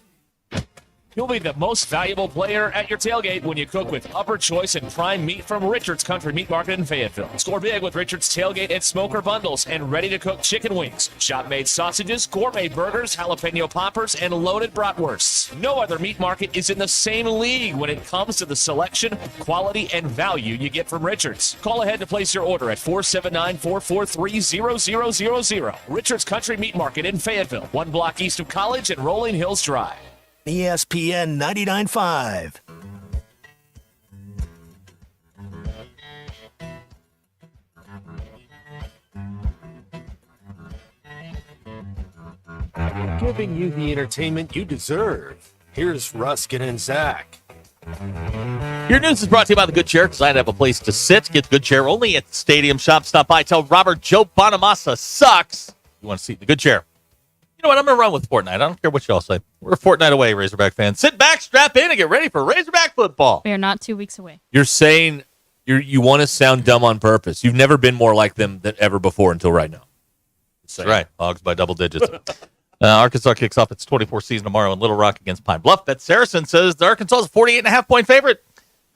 You'll be the most valuable player at your tailgate when you cook with upper choice and prime meat from Richard's Country Meat Market in Fayetteville. Score big with Richard's Tailgate and Smoker Bundles and ready-to-cook chicken wings, shop-made sausages, gourmet burgers, jalapeno poppers, and loaded bratwursts. No other meat market is in the same league when it comes to the selection, quality, and value you get from Richard's. Call ahead to place your order at 479-443-0000. Richard's Country Meat Market in Fayetteville, 1 block east of College and Rolling Hills Drive. ESPN 99.5. Giving you the entertainment you deserve. Here's Ruscin and Zach. Your news is brought to you by the Good Chair, because I'd have a place to sit. Get the Good Chair only at the Stadium Shop. Stop by. Tell Robert Joe Bonamassa sucks. You want to see the Good Chair. You know what? I'm going to run with Fortnite. I don't care what y'all say. We're a fortnight away, Razorback fans. Sit back, strap in, and get ready for Razorback football. We are not 2 weeks away. You're saying you want to sound dumb on purpose. You've never been more like them than ever before until right now. That's right. Hogs by double digits. Arkansas kicks off its 24th season tomorrow in Little Rock against Pine Bluff. Bet Saracen says the Arkansas is a 48.5-point favorite.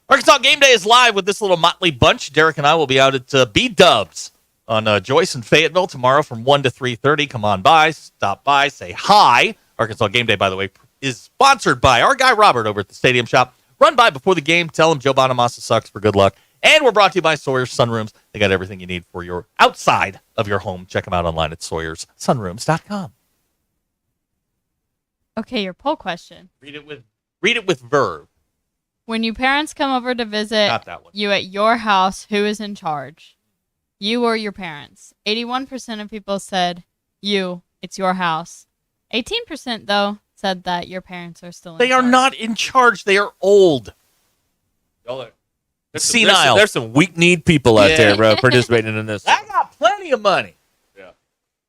Arkansas Game Day is live with this little motley bunch. Derek and I will be out at B-Dubs on Joyce and Fayetteville tomorrow from 1 to 3:30. Come on by, stop by, say hi. Arkansas Game Day, by the way, is sponsored by our guy Robert over at the Stadium Shop. Run by before the game. Tell him Joe Bonamassa sucks for good luck. And we're brought to you by Sawyer's Sunrooms. They got everything you need for your outside of your home. Check them out online at Sawyer'sSunrooms.com. Okay, your poll question. Read it with verve. When your parents come over to visit Not that one. you at your house, who is in charge? You or your parents? 81% of people said you. It's your house. 18%, though, said that your parents are still in charge. They are not in charge. They are old. Senile. There's some weak-kneed people out there, bro, participating in this. I got plenty of money. Yeah.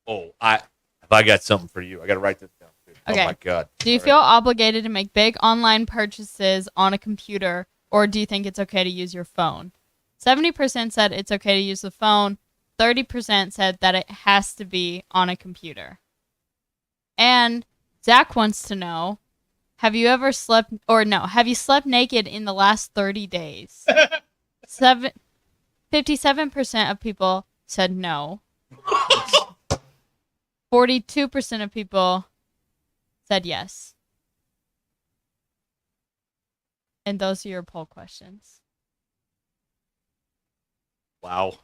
Oh, I got something for you. I got to write this down. Okay. Oh, my God. Do you feel obligated to make big online purchases on a computer, or do you think it's okay to use your phone? 70% said it's okay to use the phone. 30% said that it has to be on a computer. And Zach wants to know, have you slept naked in the last 30 days? 57% of people said no. 42% of people said yes. And those are your poll questions. Wow.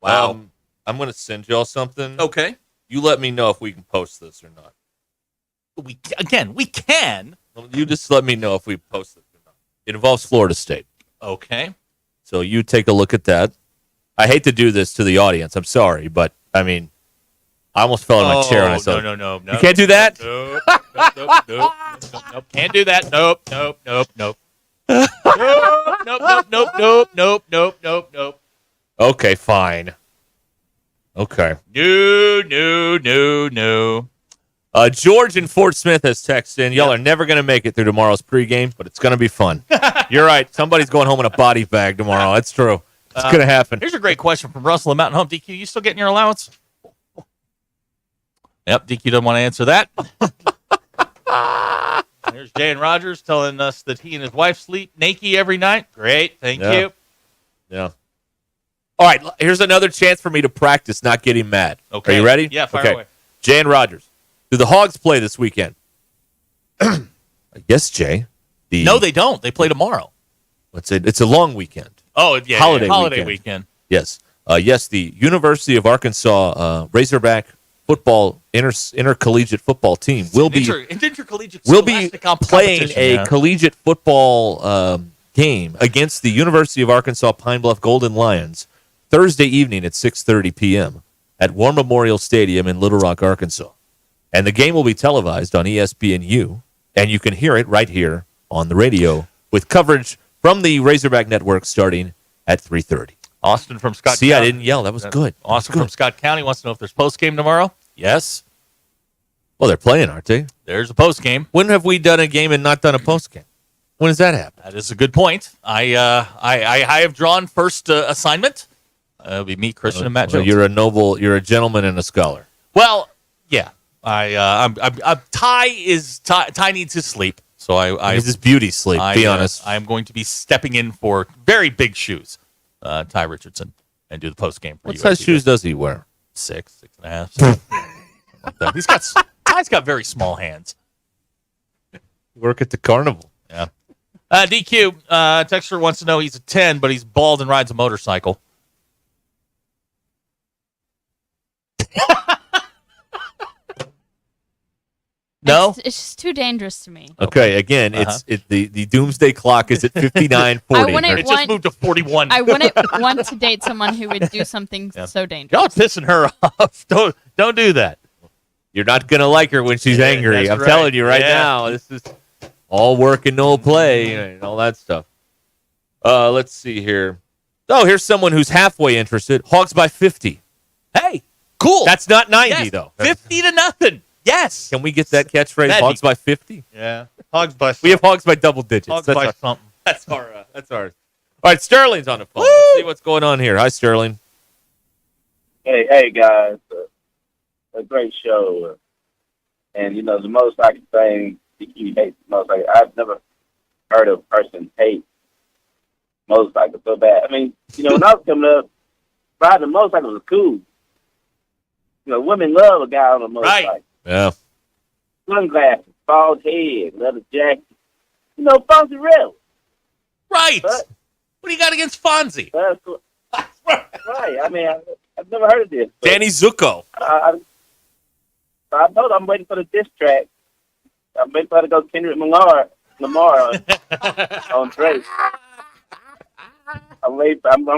I'm going to send y'all something. Okay. You let me know if we can post this or not. We can. You just let me know if we post this or not. It involves Florida State. Okay. So you take a look at that. I hate to do this to the audience. I'm sorry, but, I mean, I almost fell in my chair when I saw it. No. You can't do that? Nope. Can't do that. Nope. Nope. Okay, fine. Okay. No. George in Fort Smith has texted in. Y'all are never going to make it through tomorrow's pregame, but it's going to be fun. You're right. Somebody's going home in a body bag tomorrow. That's true. It's going to happen. Here's a great question from Russell at Mountain Home. DQ, you still getting your allowance? Yep, DQ doesn't want to answer that. Here's Jay and Rogers telling us that he and his wife sleep naked every night. Great, thank you. Yeah. All right, here's another chance for me to practice not getting mad. Okay. Are you ready? Yeah, fire away. Jay and Rogers. Do the Hogs play this weekend? Yes, Jay. No, they don't. They play tomorrow. It's a long weekend. Oh, yeah. Holiday weekend. Yes. Yes, the University of Arkansas Razorback football intercollegiate football team will be playing a collegiate football game against the University of Arkansas Pine Bluff Golden Lions Thursday evening at 6:30 p.m. at War Memorial Stadium in Little Rock, Arkansas. And the game will be televised on ESPNU, and you can hear it right here on the radio with coverage from the Razorback Network starting at 3:30. Austin from Scott See, County. I didn't yell. That was good. Austin from Scott County wants to know if there's post-game tomorrow. Yes. Well, they're playing, aren't they? There's a post-game. When have we done a game and not done a post-game? When does that happen? That is a good point. I have drawn first assignment. It'll be me, Christian, and Matt Jones. You're a gentleman and a scholar. Well, yeah. Ty needs his sleep, so I needs his beauty sleep. Be honest. I am going to be stepping in for very big shoes, Ty Richardson, and do the post game for What you. size shoes does he wear? 6.5. Ty's got very small hands. Work at the carnival. Yeah. DQ Texter wants to know he's a 10, but he's bald and rides a motorcycle. No, it's just too dangerous to me. Okay, again, the doomsday clock is at 59:40. It just moved to 41. I wouldn't want to date someone who would do something so dangerous. Y'all pissing her off. Don't do that. You're not gonna like her when she's angry. I'm telling you right now. This is all work and no play and all that stuff. Let's see here. Oh, here's someone who's halfway interested. Hogs by 50. Hey, cool. That's not 90 though. 50-0. Yes. Can we get that catchphrase? Hogs by 50? Yeah. Hogs by something. We have hogs by double digits. Hogs by something. That's ours. All right, Sterling's on the phone. Let's see what's going on here. Hi, Sterling. Hey, guys. A great show. And, the motorcycle thing, he hates motorcycle. I've never heard a person hate motorcycles so bad. I mean, when I was coming up, riding a motorcycle was cool. Women love a guy on a motorcycle. Right. Yeah. Sunglasses, bald head, leather jacket. Fonzie Real. Right. What do you got against Fonzie? That's right. I mean, I've never heard of this. Danny Zuko. I told him I'm waiting for the diss track. I'm waiting for her to go Kendrick Lamar on Drake. I'm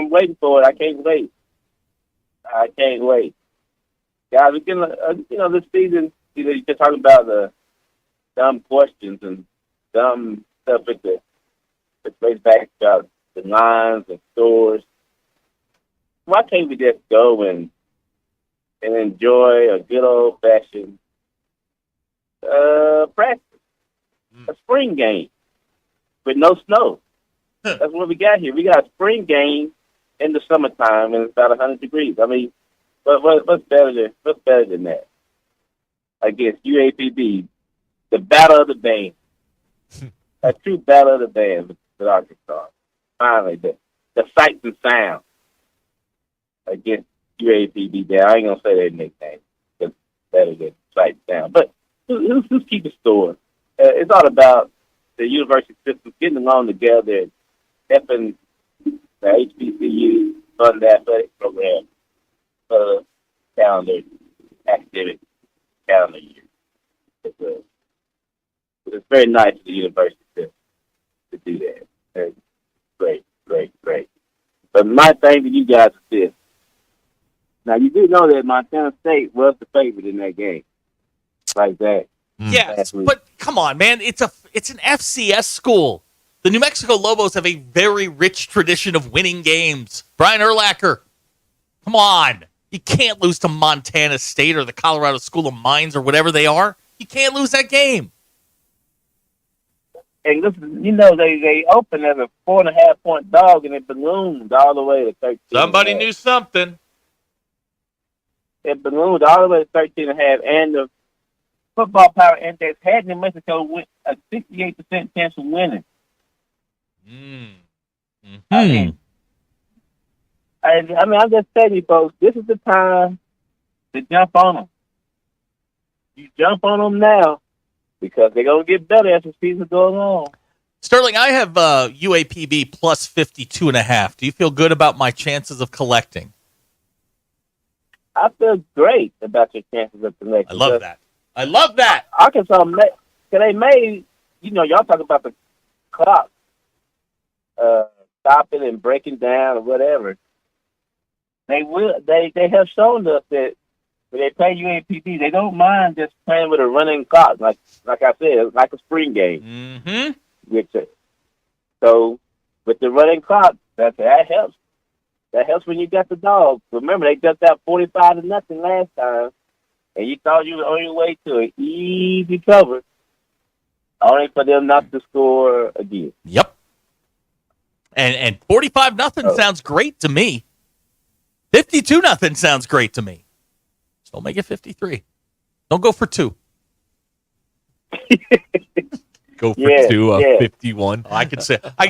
waiting for it. I can't wait. Guys, we can, this season, you're just talking about the dumb questions and dumb stuff that brings back about the lines and scores. Why can't we just go and enjoy a good old-fashioned practice, a spring game with no snow? That's what we got here. We got a spring game in the summertime, and it's about 100 degrees. I mean, what's better than that? Against UAPB, the battle of the band, a true battle of the band with Arkansas. Finally, the sights and sounds against UAPB. There, I ain't gonna say their nickname. It's better than sight and sound. But who's keeping score? It's all about the university system getting along together and helping the HBCU fund the athletic program for the academic calendar year. It's very nice of the university to do that. Great. But my thing to you guys is this. Now, you do know that Montana State was the favorite in that game. Like that. Yes, but come on, man. It's an FCS school. The New Mexico Lobos have a very rich tradition of winning games. Brian Urlacher, come on. You can't lose to Montana State or the Colorado School of Mines or whatever they are. You can't lose that game. And listen, they opened as a 4.5-point dog, and it ballooned all the way to 13. Somebody knew something. It ballooned all the way to 13.5, and the Football Power Index had New Mexico a 68% chance of winning. I mean, I'm just telling you, folks, this is the time to jump on them. You jump on them now because they're going to get better as the season goes on. Sterling, I have UAPB plus 52.5. Do you feel good about my chances of collecting? I feel great about your chances of collecting. I love that. Arkansas, they made, y'all talk about the clock stopping and breaking down or whatever. They will. They have shown us that when they play UAPB, they don't mind just playing with a running clock. Like I said, it's like a spring game. Mm-hmm. So with the running clock, that helps. That helps when you got the dog. Remember, they jumped out 45-0 last time, and you thought you were on your way to an easy cover, only for them not to score again. Yep. And 45-0 sounds great to me. 52-0 sounds great to me. Just don't make it 53. Don't go for 2. Go for 51. Oh, I can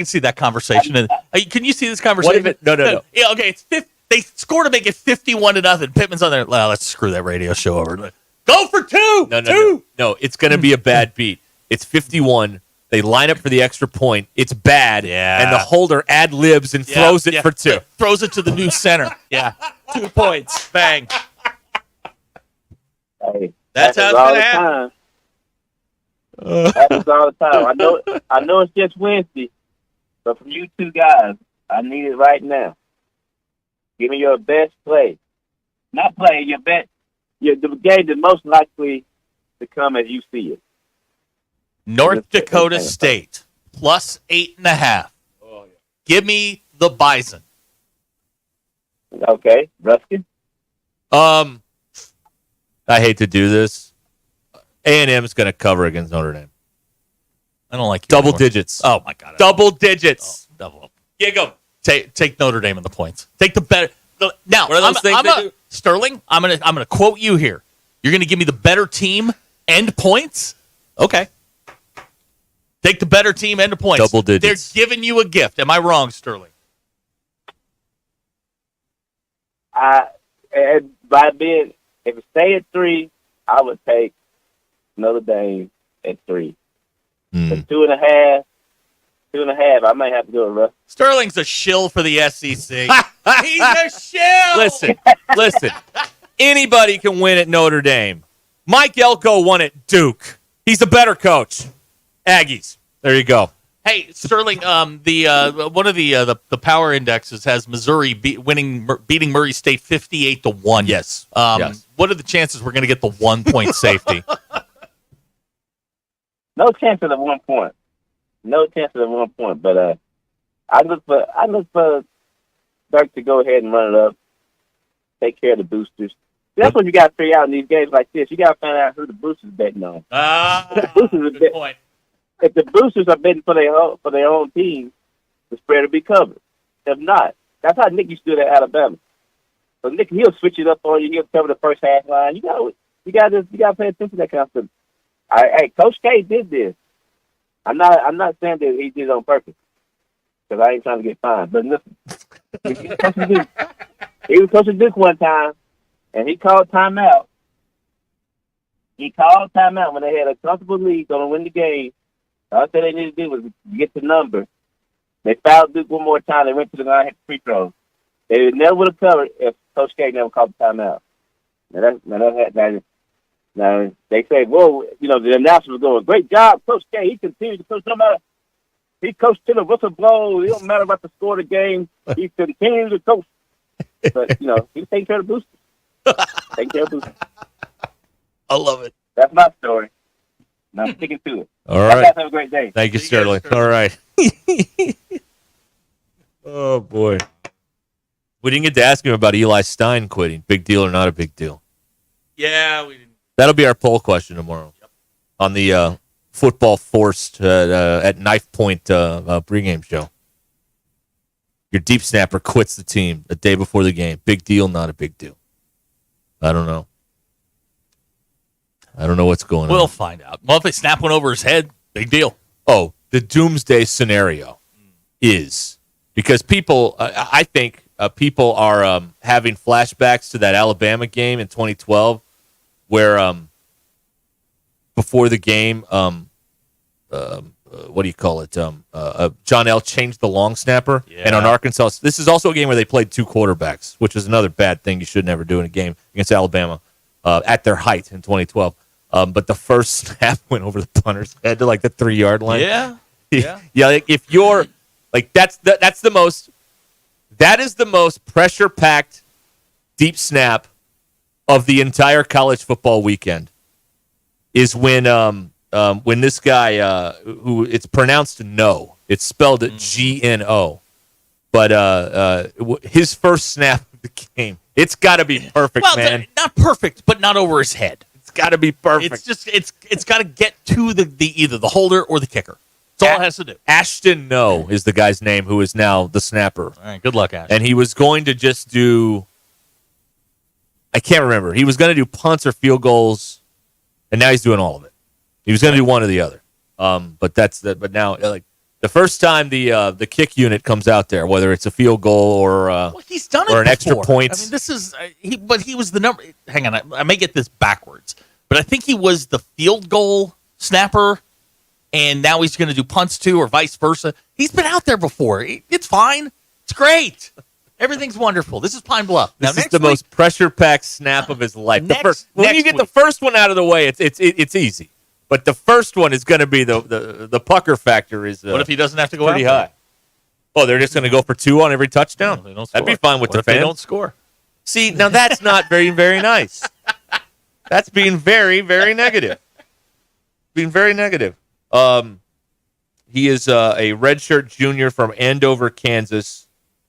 see that conversation. And can you see this conversation? What if it, no. Yeah, okay, it's 50, they score to make it 51-0. Pittman's on there. Well, let's screw that radio show over. Go for 2. No. It's going to be a bad beat. It's 51. They line up for the extra point. It's bad. Yeah. And the holder ad-libs and throws it for 2. Throws it to the new center. Yeah. 2 points. Bang. Hey, that's how it's going to happen. Happens all the time. I know it's just Wednesday, but from you two guys, I need it right now. Give me your best play. Not play, your best. The game that's most likely to come as you see it. North Dakota State, plus 8.5. Oh, yeah. Give me the Bison. Okay, Ruscin? I hate to do this. A&M is going to cover against Notre Dame. I don't like you double anymore. digits. Oh my god, double digits. Double. Yeah, go. Take Notre Dame in the points. Take the better. Now, what are those things they do? Sterling, I'm gonna quote you here. You're gonna give me the better team and points. Okay. Take the better team and the points. Double digits. They're giving you a gift. Am I wrong, Sterling? If it stay at 3, I would take Notre Dame at 3. But 2.5, I might have to go with Russ. Sterling's a shill for the SEC. He's a shill. Listen. Anybody can win at Notre Dame. Mike Elko won at Duke. He's the better coach. Aggies. There you go. Hey, Sterling. One of the power indexes has Missouri beating Murray State 58-1. Yes. Yes. What are the chances we're going to get the 1-point safety? No chance of the 1 point. No chance of the 1 point. But I look for Dirk to go ahead and run it up. Take care of the boosters. That's what you got to figure out in these games like this. You got to find out who the boosters betting on. Good point. If the boosters are betting for their own team, the spread will be covered. If not, that's how Nick used to do it at Alabama. So Nick, he'll switch it up on you. He'll cover the first half line. You got to pay attention to that kind of stuff. Hey, Coach K did this. I'm not saying that he did it on purpose because I ain't trying to get fined. But listen, he was coaching Duke one time, and he called timeout. He called timeout when they had a comfortable lead, going to win the game. All they needed to do was get the number. They fouled Duke one more time. They went to the line, hit the free throws. They never would have covered if Coach K never called the timeout. Now, they say, whoa, the announcer was going, great job, Coach K. He continued to coach. He coached till the whistle blows. It don't matter about the score of the game. He continued to coach. But, he was taking care of the boosters. Taking care of the boosters. I love it. That's my story. And I'm sticking to it. All right. Have a great day. Thank you, Sterling. All right. Oh, boy. We didn't get to ask him about Eli Stein quitting. Big deal or not a big deal? Yeah, we didn't. That'll be our poll question tomorrow on the football forced at knife point pregame show. Your deep snapper quits the team the day before the game. Big deal, not a big deal. I don't know. I don't know what's going on. We'll find out. Well, if they snap one over his head, big deal. Oh, the doomsday scenario is because people, I think people are having flashbacks to that Alabama game in 2012 where before the game, what do you call it? John L. changed the long snapper. Yeah. And on Arkansas, this is also a game where they played 2 quarterbacks, which is another bad thing you should never do in a game against Alabama at their height in 2012. But the first snap went over the punter's head to like the 3-yard line. Yeah. Yeah. Like if you're like, that is the most pressure packed deep snap of the entire college football weekend is when this guy who it's pronounced no, it's spelled GNO, but his first snap of the game, it's got to be perfect, man. Not perfect, but not over his head. It's got to be perfect. It's just it's got to get to the either the holder or the kicker. That's all it has to do. Ashton No is the guy's name, who is now the snapper. All right, good luck, Ashton. And he was going to just do, I can't remember. He was going to do punts or field goals, and now he's doing all of it. He was going to do one or the other. But that's that. But now, like the first time the kick unit comes out there, whether it's a field goal or he's done it or an before. extra point. I mean, this is he was the number. Hang on, I may get this backwards, but I think he was the field goal snapper. And now he's going to do punts too, or vice versa. He's been out there before. It's fine. It's great. Everything's wonderful. This is Pine Bluff. Now, This is the most pressure-packed snap of his life. When you get the first one out of the way, it's easy. But the first one is going to be the pucker factor is. What if he doesn't have to go pretty out there? high? Oh, they're just going to go for 2 on every touchdown. They don't That'd be score. fine with What the if they fans. don't score? See, now that's not very, very nice. That's being very, very negative. Being very negative. He is a redshirt junior from Andover, Kansas,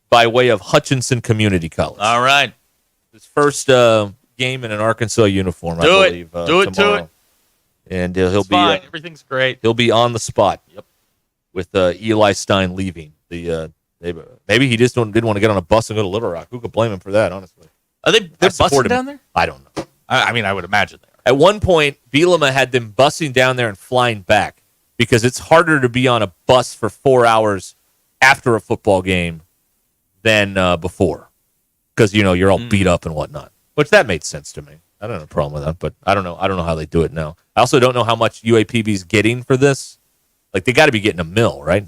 by way of Hutchinson Community College. All right. His first game in an Arkansas uniform, I believe. Do it tomorrow. to it. And he'll It's be fine. Everything's great. He'll be on the spot. Yep. With Eli Stein leaving. Maybe he just didn't want to get on a bus and go to Little Rock. Who could blame him for that? Honestly, Are they're busing him. down there? I don't know. I mean, I would imagine they are. At one point, Bielema had them busing down there and flying back because it's harder to be on a bus for 4 hours after a football game than before, because you're all beat up and whatnot. Which that made sense to me. I don't have a problem with that, but I don't know how they do it now. I also don't know how much UAPB's getting for this. Like they got to be getting $1 million, right?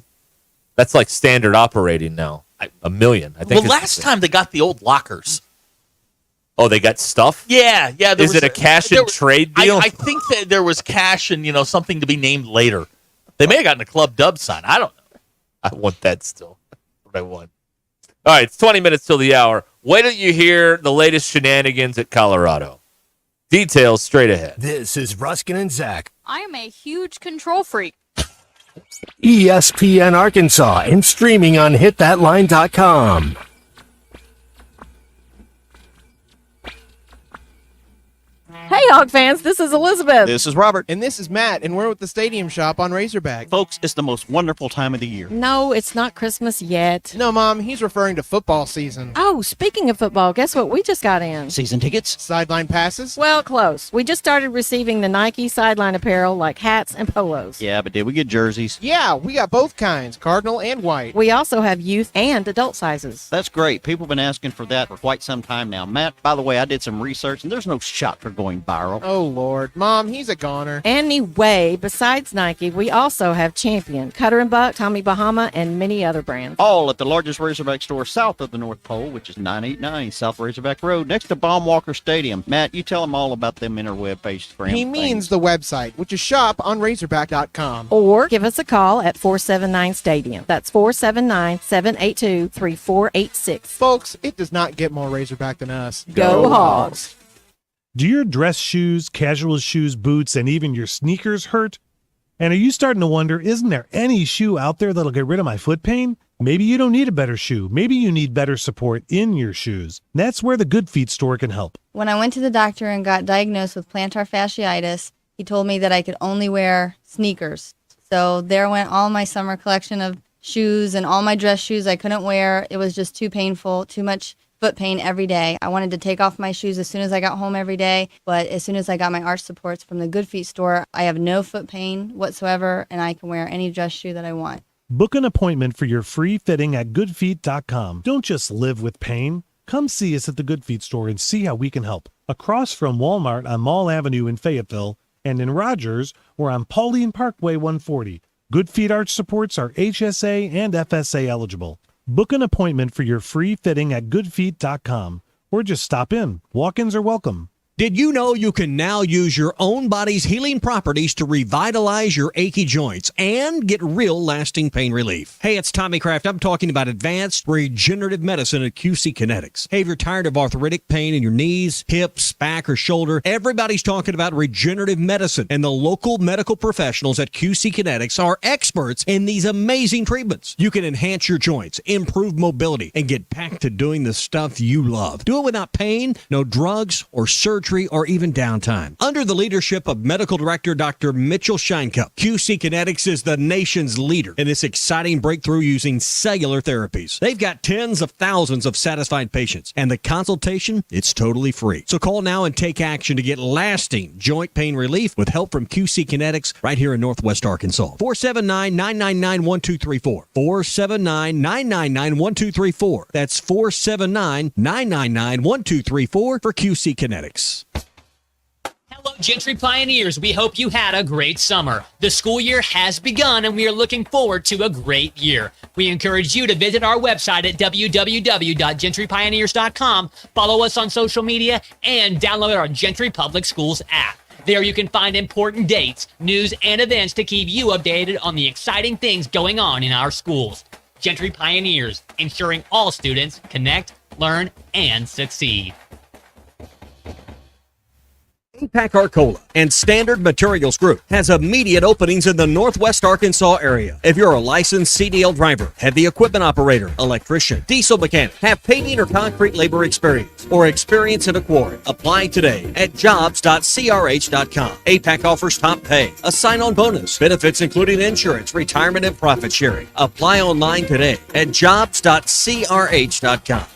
That's like standard operating now. $1 million, I think. Well, last time they got the old lockers. Oh, they got stuff? Yeah. Is it a cash and trade deal? I think that there was cash and something to be named later. They may have gotten a Club Dub sign. I don't know. I want that still. That's what I want. All right, it's 20 minutes till the hour. Wait till you hear the latest shenanigans at Colorado. Details straight ahead. This is Ruskin and Zach. I am a huge control freak. ESPN Arkansas and streaming on hitthatline.com. Hey, Hog fans, this is Elizabeth. This is Robert. And this is Matt, and we're with the Stadium Shop on Razorback. Folks, it's the most wonderful time of the year. No, it's not Christmas yet. No, Mom, he's referring to football season. Oh, speaking of football, guess what we just got in? Season tickets? Sideline passes? Well, close. We just started receiving the Nike sideline apparel like hats and polos. Yeah, but did we get jerseys? Yeah, we got both kinds, cardinal and white. We also have youth and adult sizes. That's great. People have been asking for that for quite some time now. Matt, by the way, I did some research, and there's no shot for going viral. Oh, Lord. Mom, he's a goner. Anyway, besides Nike, we also have Champion, Cutter & Buck, Tommy Bahama, and many other brands. All at the largest Razorback store south of the North Pole, which is 989 South Razorback Road, next to Baumwalker Stadium. Matt, you tell them all about them interweb pages for him. He means the website, which is shop on Razorback.com. Or give us a call at 479-STADIUM. That's 479-782-3486. Folks, it does not get more Razorback than us. Go Hogs! Do your dress shoes, casual shoes, boots, and even your sneakers hurt? And are you starting to wonder, isn't there any shoe out there that'll get rid of my foot pain? Maybe you don't need a better shoe. Maybe you need better support in your shoes. That's where the Good Feet store can help. When I went to the doctor and got diagnosed with plantar fasciitis, he told me that I could only wear sneakers. So there went all my summer collection of shoes and all my dress shoes I couldn't wear. It was just too painful, too much foot pain every day. I wanted to take off my shoes as soon as I got home every day, but as soon as I got my arch supports from the Good Feet store, I have no foot pain whatsoever, and I can wear any dress shoe that I want. Book an appointment for your free fitting at goodfeet.com. Don't just live with pain. Come see us at the Good Feet store and see how we can help. Across from Walmart on Mall Avenue in Fayetteville, and in Rogers, we're on Pauline Parkway 140. Good Feet arch supports are HSA and FSA eligible. Book an appointment for your free fitting at goodfeet.com or just stop in. Walk-ins are welcome. Did you know you can now use your own body's healing properties to revitalize your achy joints and get real lasting pain relief? Hey, it's Tommy Kraft. I'm talking about advanced regenerative medicine at QC Kinetics. Hey, if you're tired of arthritic pain in your knees, hips, back, or shoulder, everybody's talking about regenerative medicine, and the local medical professionals at QC Kinetics are experts in these amazing treatments. You can enhance your joints, improve mobility, and get back to doing the stuff you love. Do it without pain, no drugs or surgery or even downtime. Under the leadership of Medical Director Dr. Mitchell Scheinkup, QC Kinetics is the nation's leader in this exciting breakthrough using cellular therapies. They've got tens of thousands of satisfied patients, and the consultation, it's totally free. So call now and take action to get lasting joint pain relief with help from QC Kinetics right here in Northwest Arkansas. 479-999-1234. 479-999-1234. That's 479-999-1234 for QC Kinetics. Hello, Gentry Pioneers. We hope you had a great summer. The school year has begun, and we are looking forward to a great year. We encourage you to visit our website at www.gentrypioneers.com, follow us on social media, and download our Gentry Public Schools app. There you can find important dates, news, and events to keep you updated on the exciting things going on in our schools. Gentry Pioneers, ensuring all students connect, learn, and succeed. APAC Arcola and Standard Materials Group has immediate openings in the Northwest Arkansas area. If you're a licensed CDL driver, heavy equipment operator, electrician, diesel mechanic, have paving or concrete labor experience, or experience in a quarry, apply today at jobs.crh.com. APAC offers top pay, a sign-on bonus, benefits including insurance, retirement, and profit sharing. Apply online today at jobs.crh.com.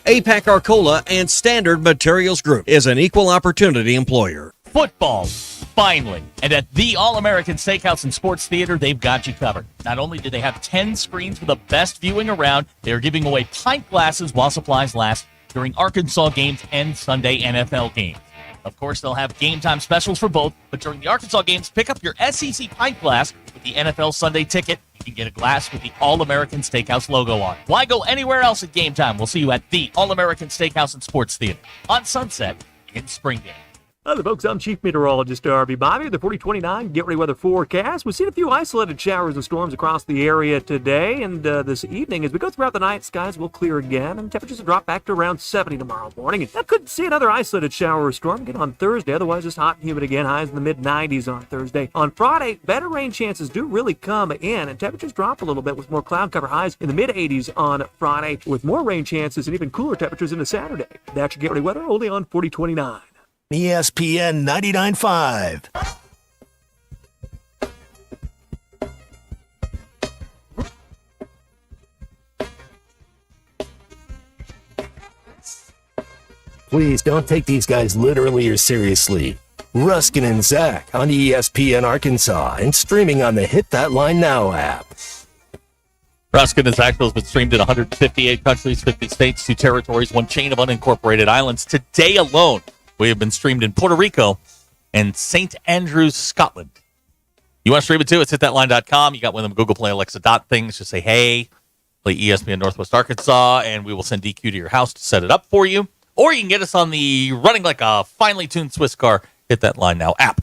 APAC Arcola and Standard Materials Group is an equal opportunity employer. Football, finally. And at the All-American Steakhouse and Sports Theater, they've got you covered. Not only do they have 10 screens for the best viewing around, they are giving away pint glasses while supplies last during Arkansas games and Sunday NFL games. Of course, they'll have game time specials for both, but during the Arkansas games, pick up your SEC pint glass with the NFL Sunday ticket. You can get a glass with the All-American Steakhouse logo on. Why go anywhere else at game time? We'll see you at the All-American Steakhouse and Sports Theater on Sunset in Springdale. Hi, folks. I'm Chief Meteorologist RB Bobby. The 4029 Get Ready Weather forecast. We've seen a few isolated showers and storms across the area today and this evening. As we go throughout the night, skies will clear again, and temperatures will drop back to around 70 tomorrow morning. And that could see another isolated shower or storm again on Thursday. Otherwise, just hot and humid again. Highs in the mid-90s on Thursday. On Friday, better rain chances do really come in, and temperatures drop a little bit with more cloud cover. Highs in the mid-80s on Friday, with more rain chances and even cooler temperatures into Saturday. That's your Get Ready Weather only on 4029. ESPN 99.5. Please don't take these guys literally or seriously. Ruscin and Zach on ESPN Arkansas and streaming on the Hit That Line Now app. Ruscin and Zach has been streamed in 158 countries, 50 states, 2 territories, 1 chain of unincorporated islands. Today alone, we have been streamed in Puerto Rico and St. Andrews, Scotland. You want to stream it too? It's hitthatline.com. You got one of them Google Play Alexa dot things. Just say, hey, play ESPN Northwest Arkansas, and we will send DQ to your house to set it up for you. Or you can get us on the running like a finely tuned Swiss car, Hit That Line Now app.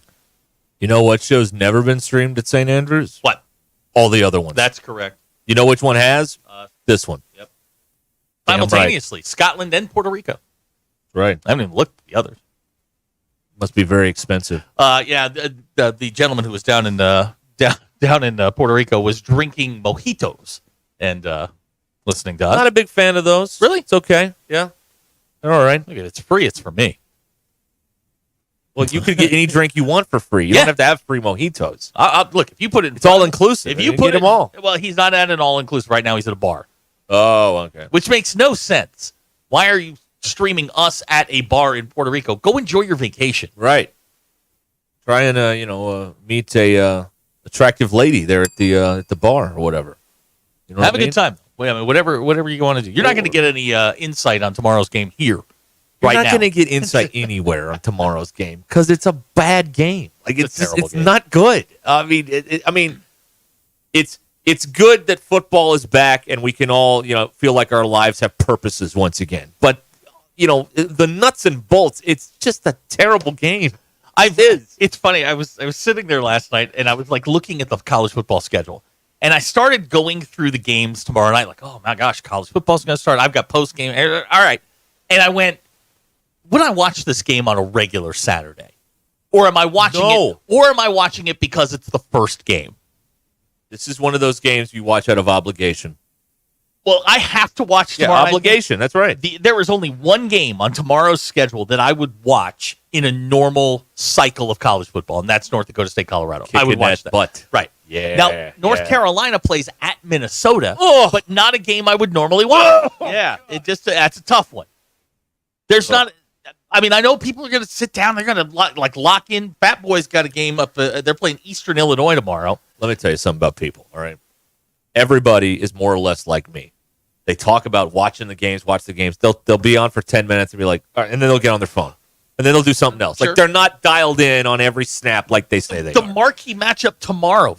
You know what show's never been streamed at St. Andrews? What? All the other ones. That's correct. You know which one has? This one. Yep. Simultaneously, right. Scotland and Puerto Rico. Right. I haven't even looked at the others. Must be very expensive. Yeah, the gentleman who was down in Puerto Rico was drinking mojitos and listening to us. Not a big fan of those. Really? It's okay. Yeah. They're all right. Look at it. It's free. It's for me. Well, you could get any drink you want for free. You don't have to have free mojitos. Look, if you put it, it's all inclusive. If you put them all, well, he's not at an all inclusive right now. He's at a bar. Oh, okay. Which makes no sense. Why are you streaming us at a bar in Puerto Rico? Go enjoy your vacation. Right. Try and meet a attractive lady there at the bar or whatever. You know have a good time. Whatever you want to do. You're not going to get any insight on tomorrow's game here. You're not going to get insight anywhere on tomorrow's game because it's a bad game. Like it's not good. I mean, it's good that football is back and we can all feel like our lives have purposes once again. But the nuts and bolts, it's just a terrible game. It's funny. I was sitting there last night and I was like looking at the college football schedule, and I started going through the games tomorrow night. Like, oh my gosh, college football's going to start. I've got post game. All right, and I went, would I watch this game on a regular Saturday, or am I watching it? Or am I watching it because it's the first game? This is one of those games you watch out of obligation. Well, I have to watch tomorrow. Obligation. That's right. There is only one game on tomorrow's schedule that I would watch in a normal cycle of college football, and that's North Dakota State, Colorado. I would watch that. Butt. Right. Yeah. Now, North Carolina plays at Minnesota, but not a game I would normally watch. Yeah. That's a tough one. There's not. I mean, I know people are going to sit down. They're going to lock in. Fat Boy's got a game up. They're playing Eastern Illinois tomorrow. Let me tell you something about people. All right. Everybody is more or less like me. They talk about watching the games, watch the games. They'll be on for 10 minutes and be like, all right, and then they'll get on their phone. And then they'll do something else. Sure. Like they're not dialed in on every snap like they say they The are. marquee matchup tomorrow, on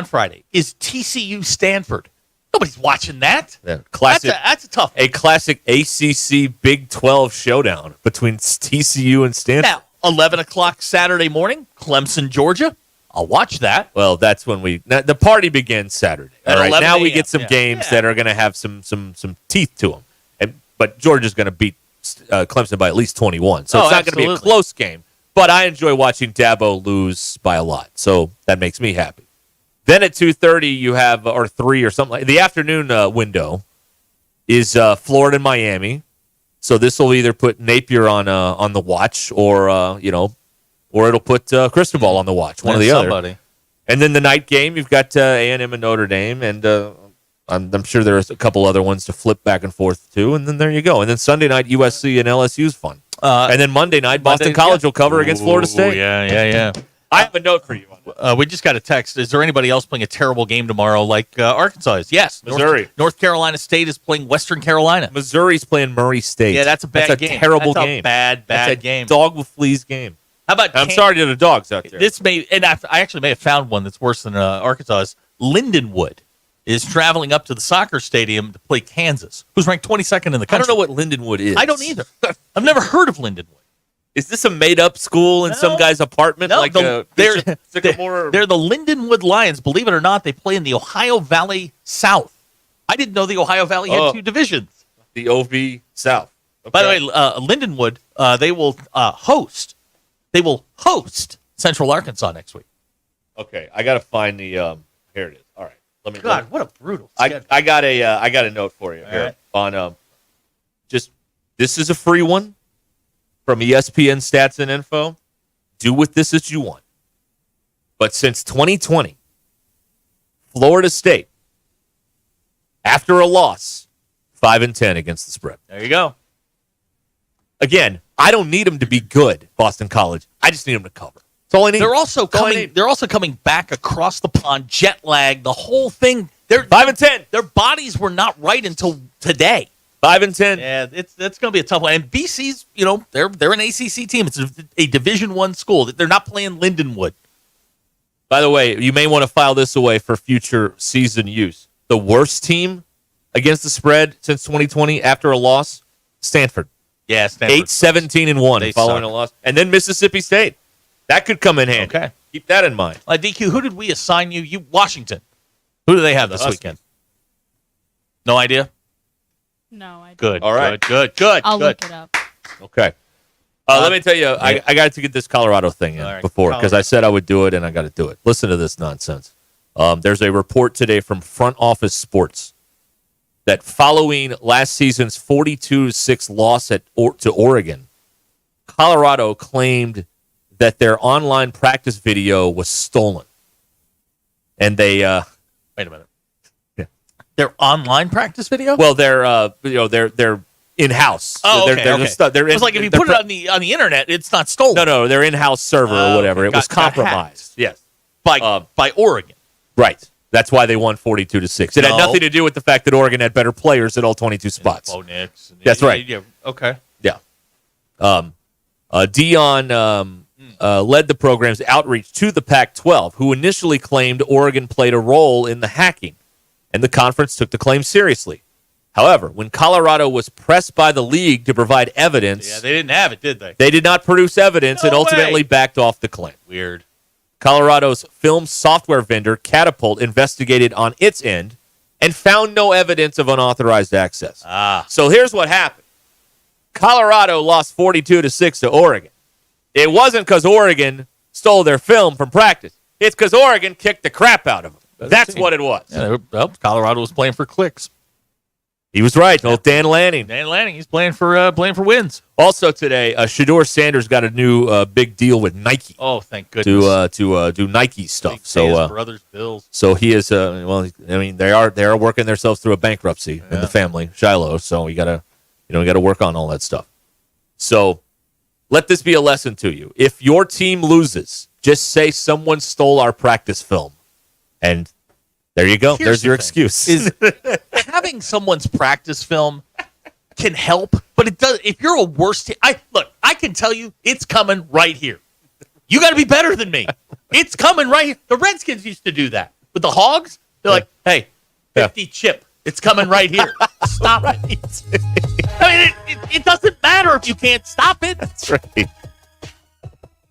Friday, is TCU Stanford. Nobody's watching that. Yeah, classic. That's a tough one. A classic ACC Big 12 showdown between TCU and Stanford. Now, 11 o'clock Saturday morning, Clemson, Georgia. I'll watch that. Well, that's when the party begins Saturday. All right, now we get some games that are going to have some teeth to them. But Georgia's going to beat Clemson by at least 21. So it's not going to be a close game. But I enjoy watching Dabo lose by a lot. So that makes me happy. Then at 2:30 you have, or 3 or something like the afternoon window is Florida and Miami. So this will either put Napier on the watch or it'll put Cristobal on the watch, one or the other. And then the night game, you've got A&M and Notre Dame, and I'm sure there's a couple other ones to flip back and forth to, and then there you go. And then Sunday night, USC and LSU is fun. And then Monday night, Boston College will cover against Florida State. Yeah. I have a note for you. We just got a text. Is there anybody else playing a terrible game tomorrow like Arkansas is? Yes. Missouri. North Carolina State is playing Western Carolina. Missouri's playing Murray State. Yeah, that's a bad game. That's a terrible That's game. Bad That's a game. Dog with fleas game. How about I'm sorry to the dogs out there. I actually may have found one that's worse than Arkansas. Lindenwood is traveling up to the soccer stadium to play Kansas, who's ranked 22nd in the country. I don't know what Lindenwood is. I don't either. I've never heard of Lindenwood. Is this a made-up school in some guy's apartment? No, they're Sycamore? They're the Lindenwood Lions. Believe it or not, they play in the Ohio Valley South. I didn't know the Ohio Valley had 2 divisions. The OV South. Okay. By the way, Lindenwood, they will host. They will host Central Arkansas next week. Okay, I got to find the. Here it is. All right, let me. God, what a brutal. I got a note for you here on just this is a free one from ESPN Stats and Info. Do with this as you want. But since 2020, Florida State, after a loss, 5-10 against the spread. There you go. Again, I don't need them to be good, Boston College. I just need them to cover. That's all I need. They're also coming back across the pond, jet lag, the whole thing. They're 5-10. Their bodies were not right until today. 5-10. Yeah, that's going to be a tough one. And BC's, they're an ACC team. It's a Division I school. They're not playing Lindenwood. By the way, you may want to file this away for future season use. The worst team against the spread since 2020 after a loss, Stanford. Yeah, Stanford. 8-17-1 following a loss. And then Mississippi State. That could come in handy. Okay. Keep that in mind. DQ, who did we assign you? Washington. Who do they have this weekend? No idea? No, I don't. Good. All right. Good. I'll look it up. Okay. Let me tell you, I got to get this Colorado thing in before because I said I would do it, and I got to do it. Listen to this nonsense. There's a report today from Front Office Sports that following last season's 42-6 loss to Oregon, Colorado claimed that their online practice video was stolen. And they wait a minute. Yeah. Their online practice video? Well, they're in-house. Oh, okay. They're it's like if you put it on the internet, it's not stolen. No, their in-house server or whatever. It was compromised. Yes. By Oregon. Right. That's why they won 42-6. It had nothing to do with the fact that Oregon had better players at all 22 spots. Bo Nix. That's right. Yeah. Okay. Yeah. Dion led the program's outreach to the Pac-12, who initially claimed Oregon played a role in the hacking, and the conference took the claim seriously. However, when Colorado was pressed by the league to provide evidence, Yeah, they didn't have it, did they? they did not produce evidence and No ultimately way. backed off the claim. Weird. Colorado's film software vendor, Catapult, investigated on its end and found no evidence of unauthorized access. So here's what happened. Colorado lost 42-6 to Oregon. It wasn't because Oregon stole their film from practice. It's because Oregon kicked the crap out of them. That's what it was. Yeah, well, Colorado was playing for clicks. He was right. Old Dan Lanning. Dan Lanning, he's playing for wins. Also today, Shedeur Sanders got a new big deal with Nike. Oh, thank goodness. To do Nike stuff. Pay his brother's bills. So he is. Well, I mean, they are working themselves through a bankruptcy in the family, Shiloh. So you gotta work on all that stuff. So let this be a lesson to you. If your team loses, just say someone stole our practice film, and there you go. There's your excuse. Is having someone's practice film can help, but it does. If you're a worse team, I can tell you it's coming right here. You got to be better than me. It's coming right here. The Redskins used to do that with the Hogs. They're like, hey, 50 chip. It's coming right here. Stop it. I mean, it doesn't matter if you can't stop it. That's right.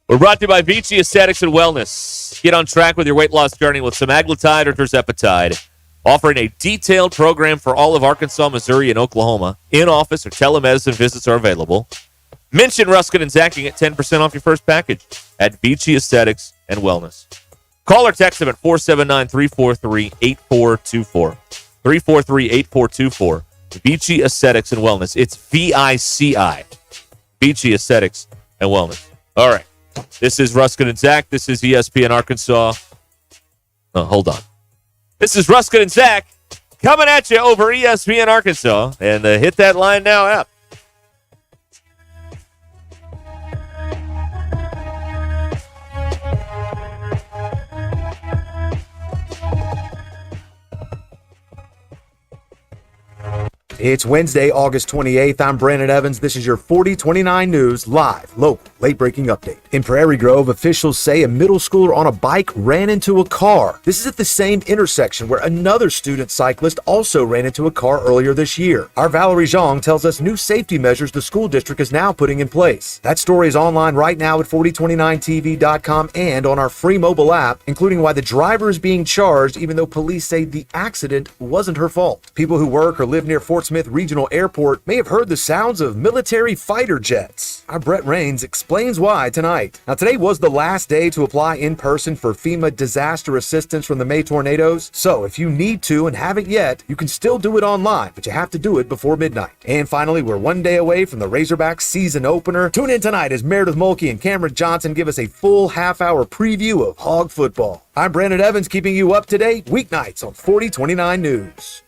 We're brought to you by Vichy Aesthetics and Wellness. Get on track with your weight loss journey with semaglutide or tirzepatide, offering a detailed program for all of Arkansas, Missouri, and Oklahoma. In-office or telemedicine visits are available. Mention Ruscin and Zach and get 10% off your first package at Vichy Aesthetics and Wellness. Call or text them at 479-343-8424. 343-8424. Vichy Aesthetics and Wellness. It's VICI. Vichy Aesthetics and Wellness. All right. This is Ruscin and Zach. This is ESPN Arkansas. Oh, hold on. This is Ruscin and Zach coming at you over ESPN Arkansas. And Hit That Line Now app. It's Wednesday, August 28th. I'm Brandon Evans. This is your 4029 News live, local, late-breaking update. In Prairie Grove, officials say a middle schooler on a bike ran into a car. This is at the same intersection where another student cyclist also ran into a car earlier this year. Our Valerie Zhang tells us new safety measures the school district is now putting in place. That story is online right now at 4029tv.com and on our free mobile app, including why the driver is being charged even though police say the accident wasn't her fault. People who work or live near Fort Smith Regional Airport may have heard the sounds of military fighter jets. Our Brett Rains explains why tonight. Now, today was the last day to apply in person for FEMA disaster assistance from the May tornadoes. So if you need to and haven't yet, you can still do it online, but you have to do it before midnight. And finally, we're one day away from the Razorbacks season opener. Tune in tonight as Meredith Mulkey and Cameron Johnson give us a full half-hour preview of Hog football. I'm Brandon Evans, keeping you up to date weeknights on 4029 News.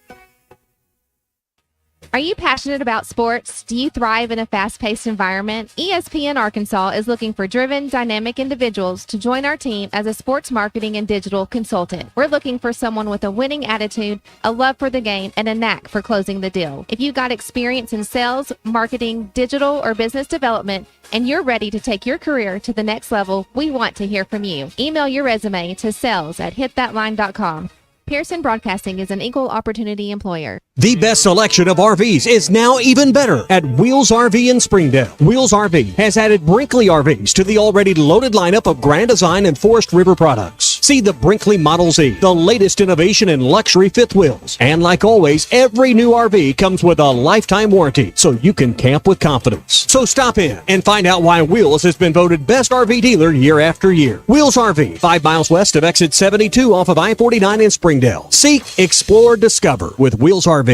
Are you passionate about sports? Do you thrive in a fast-paced environment? ESPN Arkansas is looking for driven, dynamic individuals to join our team as a sports marketing and digital consultant. We're looking for someone with a winning attitude, a love for the game, and a knack for closing the deal. If you've got experience in sales, marketing, digital, or business development, and you're ready to take your career to the next level, we want to hear from you. Email your resume to sales@hitthatline.com. Pearson Broadcasting is an equal opportunity employer. The best selection of RVs is now even better at Wheels RV in Springdale. Wheels RV has added Brinkley RVs to the already loaded lineup of Grand Design and Forest River products. See the Brinkley Model Z, the latest innovation in luxury fifth wheels. And like always, every new RV comes with a lifetime warranty, so you can camp with confidence. So stop in and find out why Wheels has been voted best RV dealer year after year. Wheels RV, 5 miles west of exit 72 off of I-49 in Springdale. Seek, explore, discover with Wheels RV.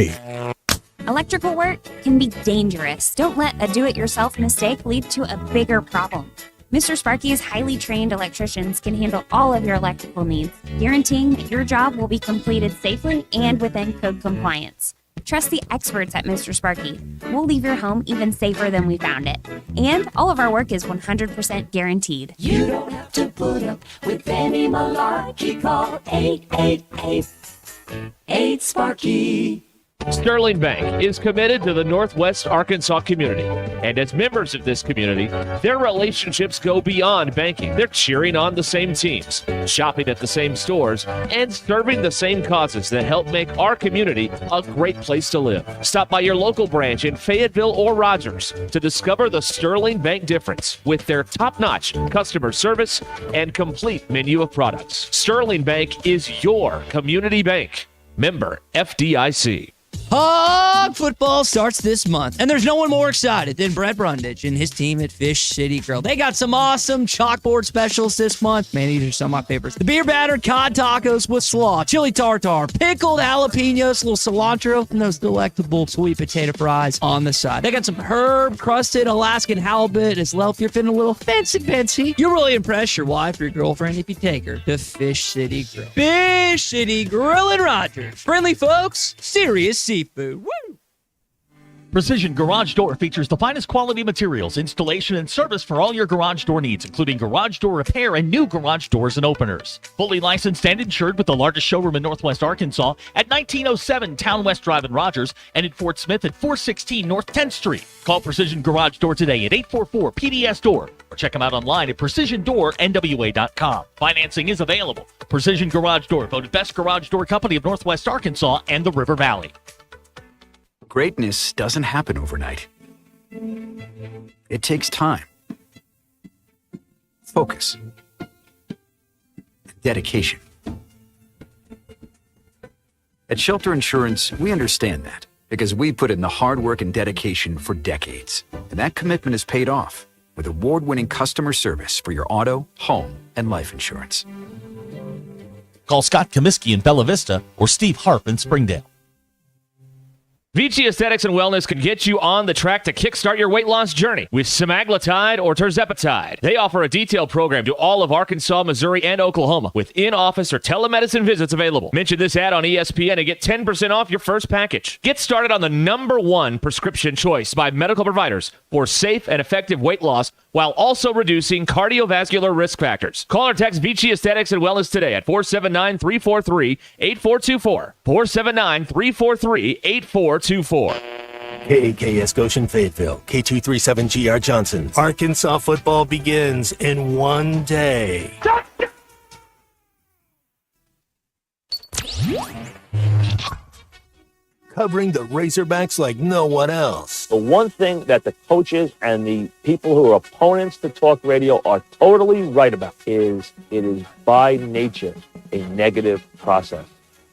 Electrical work can be dangerous. Don't let a do-it-yourself mistake lead to a bigger problem. Mr. Sparky's highly trained electricians can handle all of your electrical needs, guaranteeing that your job will be completed safely and within code compliance. Trust the experts at Mr. Sparky. We'll leave your home even safer than we found it. And all of our work is 100% guaranteed. You don't have to put up with any malarkey. Call 888-8-SPARKY. Sterling Bank is committed to the Northwest Arkansas community. And as members of this community, their relationships go beyond banking. They're cheering on the same teams, shopping at the same stores, and serving the same causes that help make our community a great place to live. Stop by your local branch in Fayetteville or Rogers to discover the Sterling Bank difference with their top-notch customer service and complete menu of products. Sterling Bank is your community bank. Member FDIC. Hog football starts this month, and there's no one more excited than Brett Brundage and his team at Fish City Grill. They got some awesome chalkboard specials this month. Man, these are some of my favorites. The beer battered cod tacos with slaw, chili tartare, pickled jalapenos, little cilantro, and those delectable sweet potato fries on the side. They got some herb-crusted Alaskan halibut as well if you're feeling a little fancy. You'll really impress your wife or your girlfriend if you take her to Fish City Grill. Fish City Grill in Rogers. Friendly folks, serious seafood. Woo! Precision Garage Door features the finest quality materials, installation, and service for all your garage door needs, including garage door repair and new garage doors and openers. Fully licensed and insured with the largest showroom in Northwest Arkansas at 1907 Town West Drive in Rogers and in Fort Smith at 416 North 10th Street. Call Precision Garage Door today at 844-PDS-DOOR or check them out online at precisiondoornwa.com. Financing is available. Precision Garage Door, voted Best Garage Door Company of Northwest Arkansas and the River Valley. Greatness doesn't happen overnight. It takes time, focus, and dedication. At Shelter Insurance, we understand that because we put in the hard work and dedication for decades. And that commitment is paid off with award-winning customer service for your auto, home, and life insurance. Call Scott Comiskey in Bella Vista or Steve Harp in Springdale. Vici Aesthetics and Wellness can get you on the track to kickstart your weight loss journey with semaglutide or tirzepatide. They offer a detailed program to all of Arkansas, Missouri, and Oklahoma with in-office or telemedicine visits available. Mention this ad on ESPN and get 10% off your first package. Get started on the #1 prescription choice by medical providers for safe and effective weight loss while also reducing cardiovascular risk factors. Call or text Vici Aesthetics and Wellness today at 479-343-8424. 479-343-8424. KKS Goshen Fayetteville, K237GR Johnson. Arkansas football begins in one day. Covering the Razorbacks like no one else. The one thing that the coaches and the people who are opponents to talk radio are totally right about is it is by nature a negative process.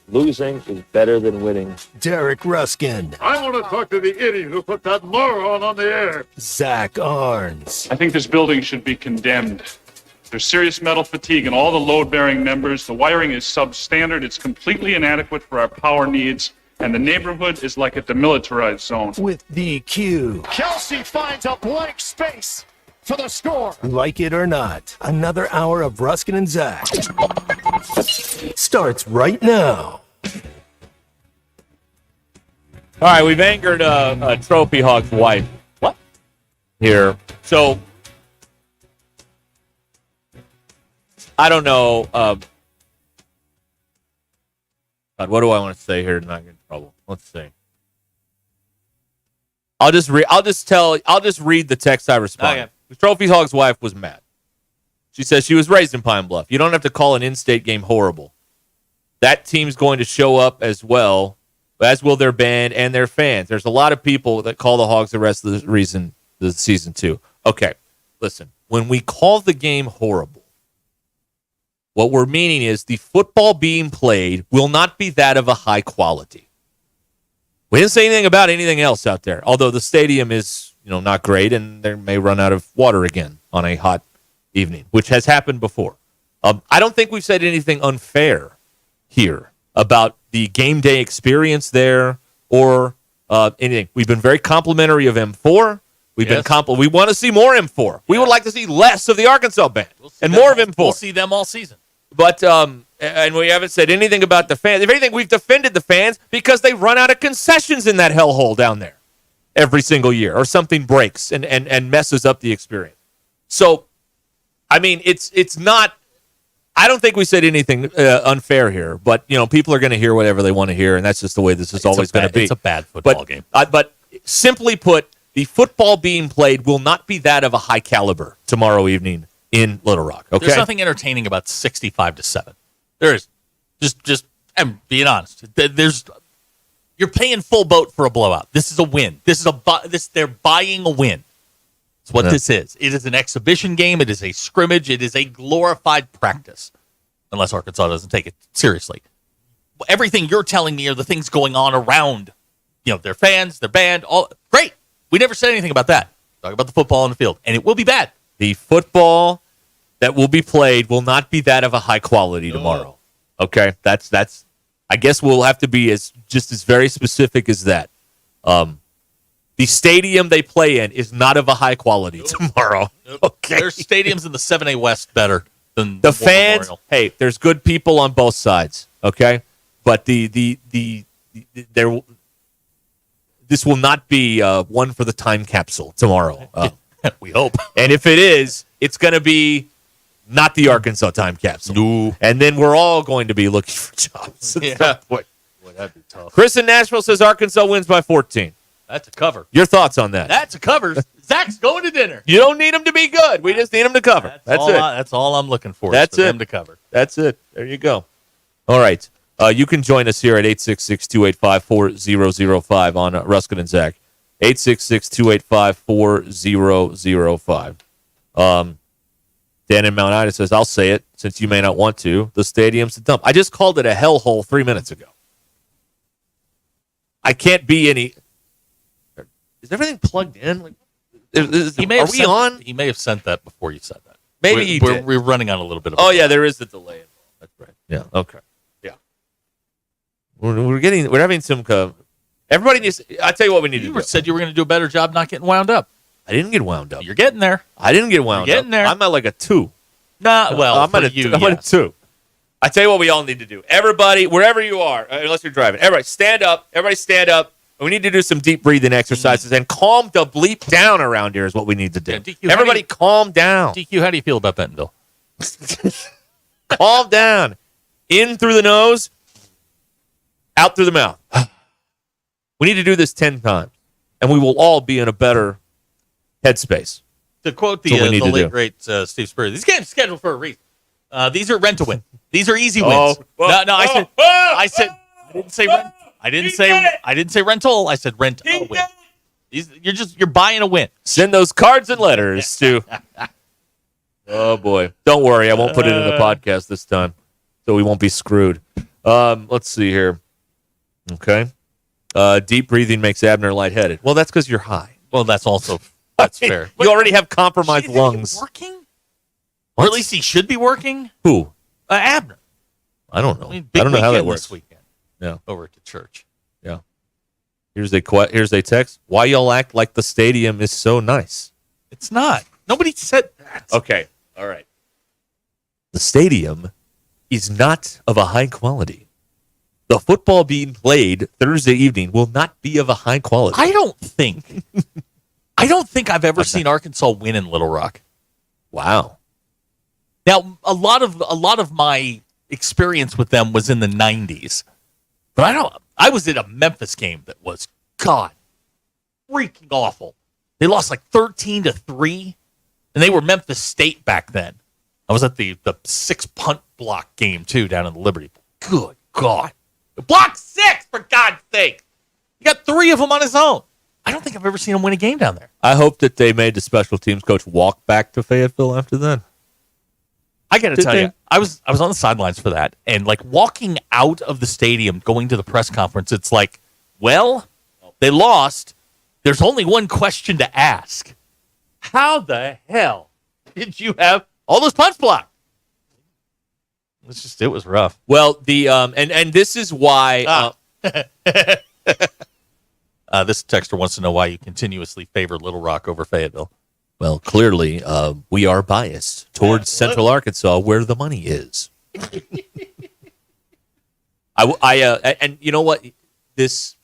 Losing is better than winning. Derek Ruskin. I want to talk to the idiot who put that moron on the air. Zach Arns. I think this building should be condemned. There's serious metal fatigue in all the load-bearing members. The wiring is substandard. It's completely inadequate for our power needs. And the neighborhood is like a demilitarized zone. With DQ. Kelsey finds a blank space for the score. Like it or not, another hour of Ruskin and Zach starts right now. All right, we've angered a Trophy Hog's wife. What? Here. So, I don't know. God, what do I want to say here to not get in trouble? Let's see. I'll just read the text I responded. Okay. The Trophy Hog's wife was mad. She says she was raised in Pine Bluff. You don't have to call an in-state game horrible. That team's going to show up as well, as will their band and their fans. There's a lot of people that call the Hogs the rest of the season too. Okay, listen. When we call the game horrible, what we're meaning is the football being played will not be that of a high quality. We didn't say anything about anything else out there, although the stadium is, not great, and they may run out of water again on a hot evening, which has happened before. I don't think we've said anything unfair here about the game day experience there or anything. We've been very complimentary of M4. We want to see more M4. We would like to see less of the Arkansas band and more of M4. We'll see them all season. But and we haven't said anything about the fans. If anything, we've defended the fans because they run out of concessions in that hellhole down there every single year, or something breaks and messes up the experience. So, I mean, it's not. I don't think we said anything unfair here, but people are going to hear whatever they want to hear, and that's just the way this is always going to be. It's a bad football game. But simply put, the football being played will not be that of a high caliber tomorrow evening in Little Rock. Okay, There's nothing entertaining about 65-7. There is. Just I'm being honest. You're paying full boat for a blowout. This is a win. They're buying a win. That's what this is. It is an exhibition game. It is a scrimmage. It is a glorified practice, unless Arkansas doesn't take it seriously. Everything you're telling me are the things going on around, their fans, their band, all great. We never said anything about that. Talk about the football on the field, and it will be bad. The football that will be played will not be that of a high quality tomorrow. Okay, that's. I guess we'll have to be as very specific as that. The stadium they play in is not of a high quality tomorrow. Okay, There's stadiums in the 7A West better than the War fans. Memorial. Hey, there's good people on both sides. Okay, but this will not be one for the time capsule tomorrow. We hope. And if it is, it's going to be not the Arkansas time capsule. No. And then we're all going to be looking for jobs. Yeah. Boy, that'd be tough. Chris in Nashville says Arkansas wins by 14. That's a cover. Your thoughts on that? That's a cover. Zach's going to dinner. You don't need them to be good. We just need them to cover. That's it. That's all I'm looking for. That's is for it. them to cover. That's it. There you go. All right. You can join us here at 866-285-4005 on Ruscin and Zach. 866-285-4005. Dan in Mount Ida says, I'll say it since you may not want to. The stadium's a dump. I just called it a hellhole 3 minutes ago. I can't be any. Is everything plugged in? Are we on? He may have sent that before you said that. Maybe he did. We're running on a little bit of. Oh yeah, there is the delay. That's right. Yeah. Okay. Yeah. We're having some. Everybody needs. I tell you what we need to do. You said you were going to do a better job not getting wound up. I didn't get wound up. You're getting there. I didn't get wound up. Getting there. I'm at like a 2. I'm at a 2. I tell you what we all need to do. Everybody, wherever you are, unless you're driving, everybody stand up. Everybody stand up. We need to do some deep breathing exercises and calm the bleep down around here is what we need to do. Yeah, DQ, everybody calm down. DQ, how do you feel about Bentonville? Calm down. In through the nose, out through the mouth. We need to do this 10 times, and we will all be in a better headspace. To quote the late, great Steve Spurrier, these games are scheduled for a reason. These are rent to win. These are easy wins. I didn't say rental. I said rent a win. You're buying a win. Send those cards and letters to. Oh boy! Don't worry, I won't put it in the podcast this time, so we won't be screwed. Let's see here. Okay. Deep breathing makes Abner lightheaded. Well, that's because you're high. Well, that's fair. You already have compromised lungs. Working? Or at least he should be working. Who? Abner. I don't know. I don't know how that works. This weekend. Yeah. Over at the church. Yeah. Here's a text. Why y'all act like the stadium is so nice? It's not. Nobody said that. Okay. All right. The stadium is not of a high quality. The football being played Thursday evening will not be of a high quality. I don't think I've ever seen Arkansas win in Little Rock. Wow. Now, a lot of my experience with them was in the 90s. But I was at a Memphis game that was, God, freaking awful. They lost like 13-3, and they were Memphis State back then. I was at the 6 punt block game, too, down in the Liberty. Good God. Block 6, for God's sake. You got 3 of them on his own. I don't think I've ever seen him win a game down there. I hope that they made the special teams coach walk back to Fayetteville after that. I got to tell you, I was on the sidelines for that, and like walking out of the stadium, going to the press conference, it's like, well, they lost. There's only one question to ask: how the hell did you have all those punts blocked? It was rough. Well, the and this is why. This texter wants to know why you continuously favor Little Rock over Fayetteville. Well, clearly, we are biased towards Central Arkansas, where the money is. And you know what? It's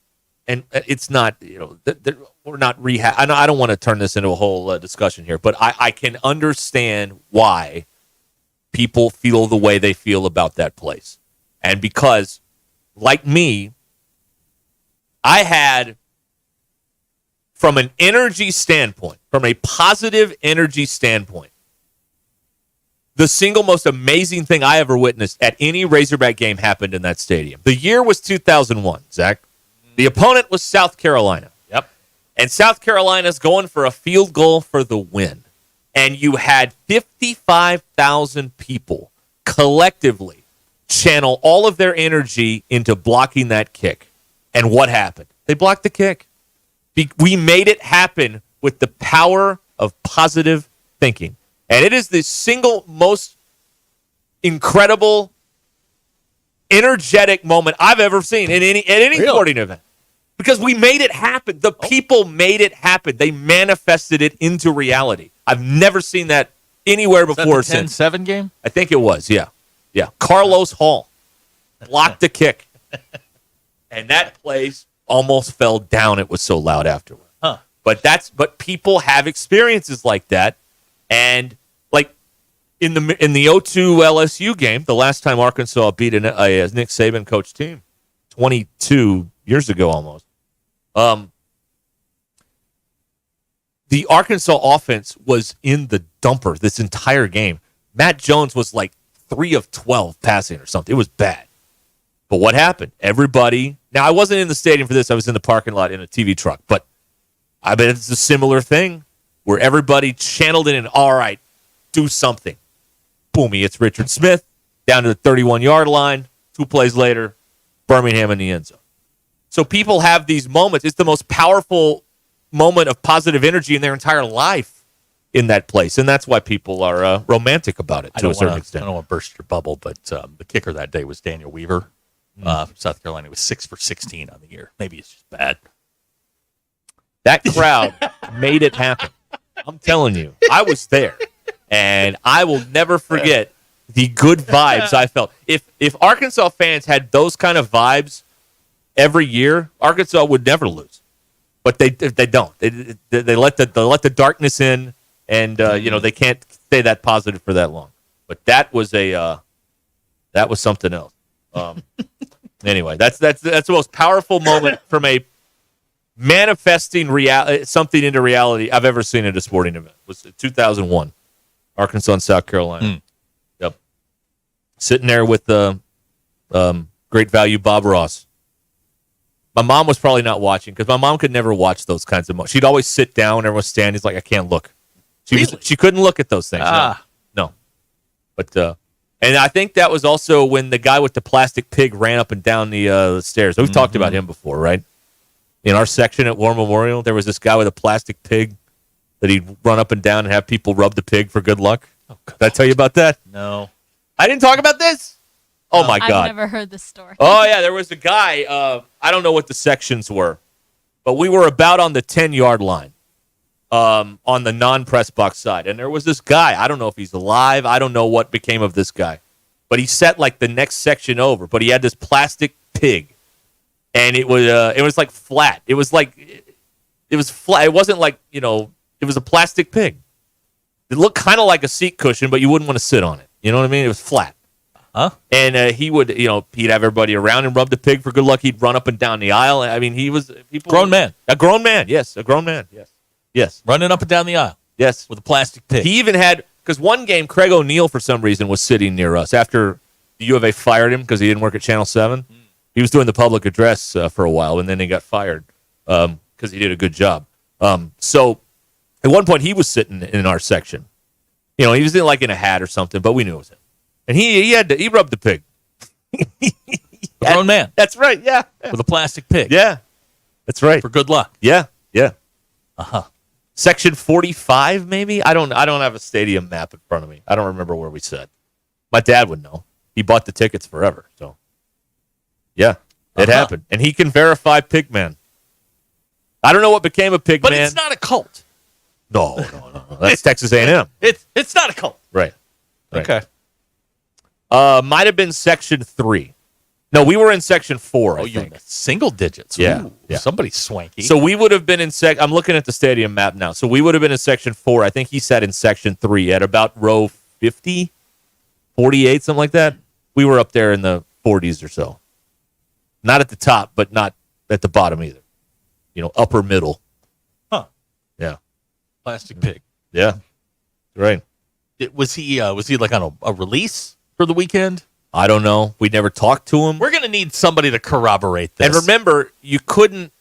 not, we're not I don't want to turn this into a whole discussion here, but I can understand why people feel the way they feel about that place. And because, like me, I had, from an energy standpoint, from a positive energy standpoint, the single most amazing thing I ever witnessed at any Razorback game happened in that stadium. The year was 2001, Zach. The opponent was South Carolina. Yep. And South Carolina's going for a field goal for the win. And you had 55,000 people collectively channel all of their energy into blocking that kick. And what happened? They blocked the kick. We made it happen with the power of positive thinking. And it is the single most incredible, energetic moment I've ever seen at any sporting event. Because we made it happen. The people made it happen. They manifested it into reality. I've never seen that anywhere before. Was that the 10-7 game? I think it was, yeah. Yeah. Carlos Hall blocked the kick. And that place almost fell down. It was so loud afterward. Huh. But people have experiences like that. And like in the 02 LSU game, the last time Arkansas beat a Nick Saban coach team, 22 years ago almost. The Arkansas offense was in the dumper this entire game. Matt Jones was like 3 of 12 passing or something. It was bad. But what happened? Everybody. Now, I wasn't in the stadium for this. I was in the parking lot in a TV truck. But I bet it's a similar thing where everybody channeled it in, all right, do something. Boom, he hits Richard Smith down to the 31-yard line. 2 plays later, Birmingham in the end zone. So people have these moments. It's the most powerful moment of positive energy in their entire life in that place. And that's why people are romantic about it to a certain extent. I don't want to burst your bubble, but the kicker that day was Daniel Weaver from South Carolina. He was 6 for 16 on the year. Maybe it's just bad. That crowd made it happen. I'm telling you, I was there. And I will never forget the good vibes I felt. If Arkansas fans had those kind of vibes every year, Arkansas would never lose. But they don't. They let the darkness in, and they can't stay that positive for that long. But that was something else. Anyway, that's the most powerful moment from a manifesting something into reality I've ever seen at a sporting event. It was 2001, Arkansas and South Carolina. Yep, sitting there with the great value Bob Ross. My mom was probably not watching because my mom could never watch those kinds of moments. She'd always sit down, everyone was standing. He's like, I can't look. She couldn't look at those things. No. But and I think that was also when the guy with the plastic pig ran up and down the stairs. We've talked about him before, right? In our section at War Memorial, there was this guy with a plastic pig that he'd run up and down and have people rub the pig for good luck. Did I tell you about that? No. I didn't talk about this? Oh, my God. I've never heard this story. Oh, yeah, there was a guy, I don't know what the sections were, but we were about on the 10-yard line on the non-press box side. And there was this guy. I don't know if he's alive. I don't know what became of this guy. But he sat like the next section over, but he had this plastic pig. And it was like flat. It was flat. It wasn't like, it was a plastic pig. It looked kind of like a seat cushion, but you wouldn't want to sit on it. You know what I mean? It was flat. Huh? And he would, he'd have everybody around and rub the pig for good luck. He'd run up and down the aisle. I mean, he was grown man. A grown man, yes. A grown man, yes. Yes. Running up and down the aisle. Yes. With a plastic pig. He even had, because one game, Craig O'Neill, for some reason, was sitting near us after the U of A fired him because he didn't work at Channel 7. He was doing the public address for a while, and then he got fired because he did a good job. So at one point, he was sitting in our section. He was in a hat or something, but we knew it was him. And he rubbed the pig. A grown man. That's right, yeah. With a plastic pig. Yeah, that's right. For good luck. Yeah. Uh-huh. Section 45, maybe? I don't have a stadium map in front of me. I don't remember where we sat. My dad would know. He bought the tickets forever, so. Yeah, it happened. And he can verify Pigman. I don't know what became of Pigman. But it's not a cult. No. That's Texas A&M. It's not a cult. Right. Okay. Might have been Section 3. No, we were in Section 4, I think. Single digits. Yeah. Ooh, somebody's swanky. So we would have been in I'm looking at the stadium map now. So we would have been in Section 4. I think he sat in Section 3 at about row 50. 48, something like that. We were up there in the 40s or so. Not at the top, but not at the bottom either. Upper middle. Huh. Yeah. Plastic Pig. Yeah. Right. Was he like on a release for the weekend? I don't know. We never talked to him. We're going to need somebody to corroborate this. And remember, you couldn't.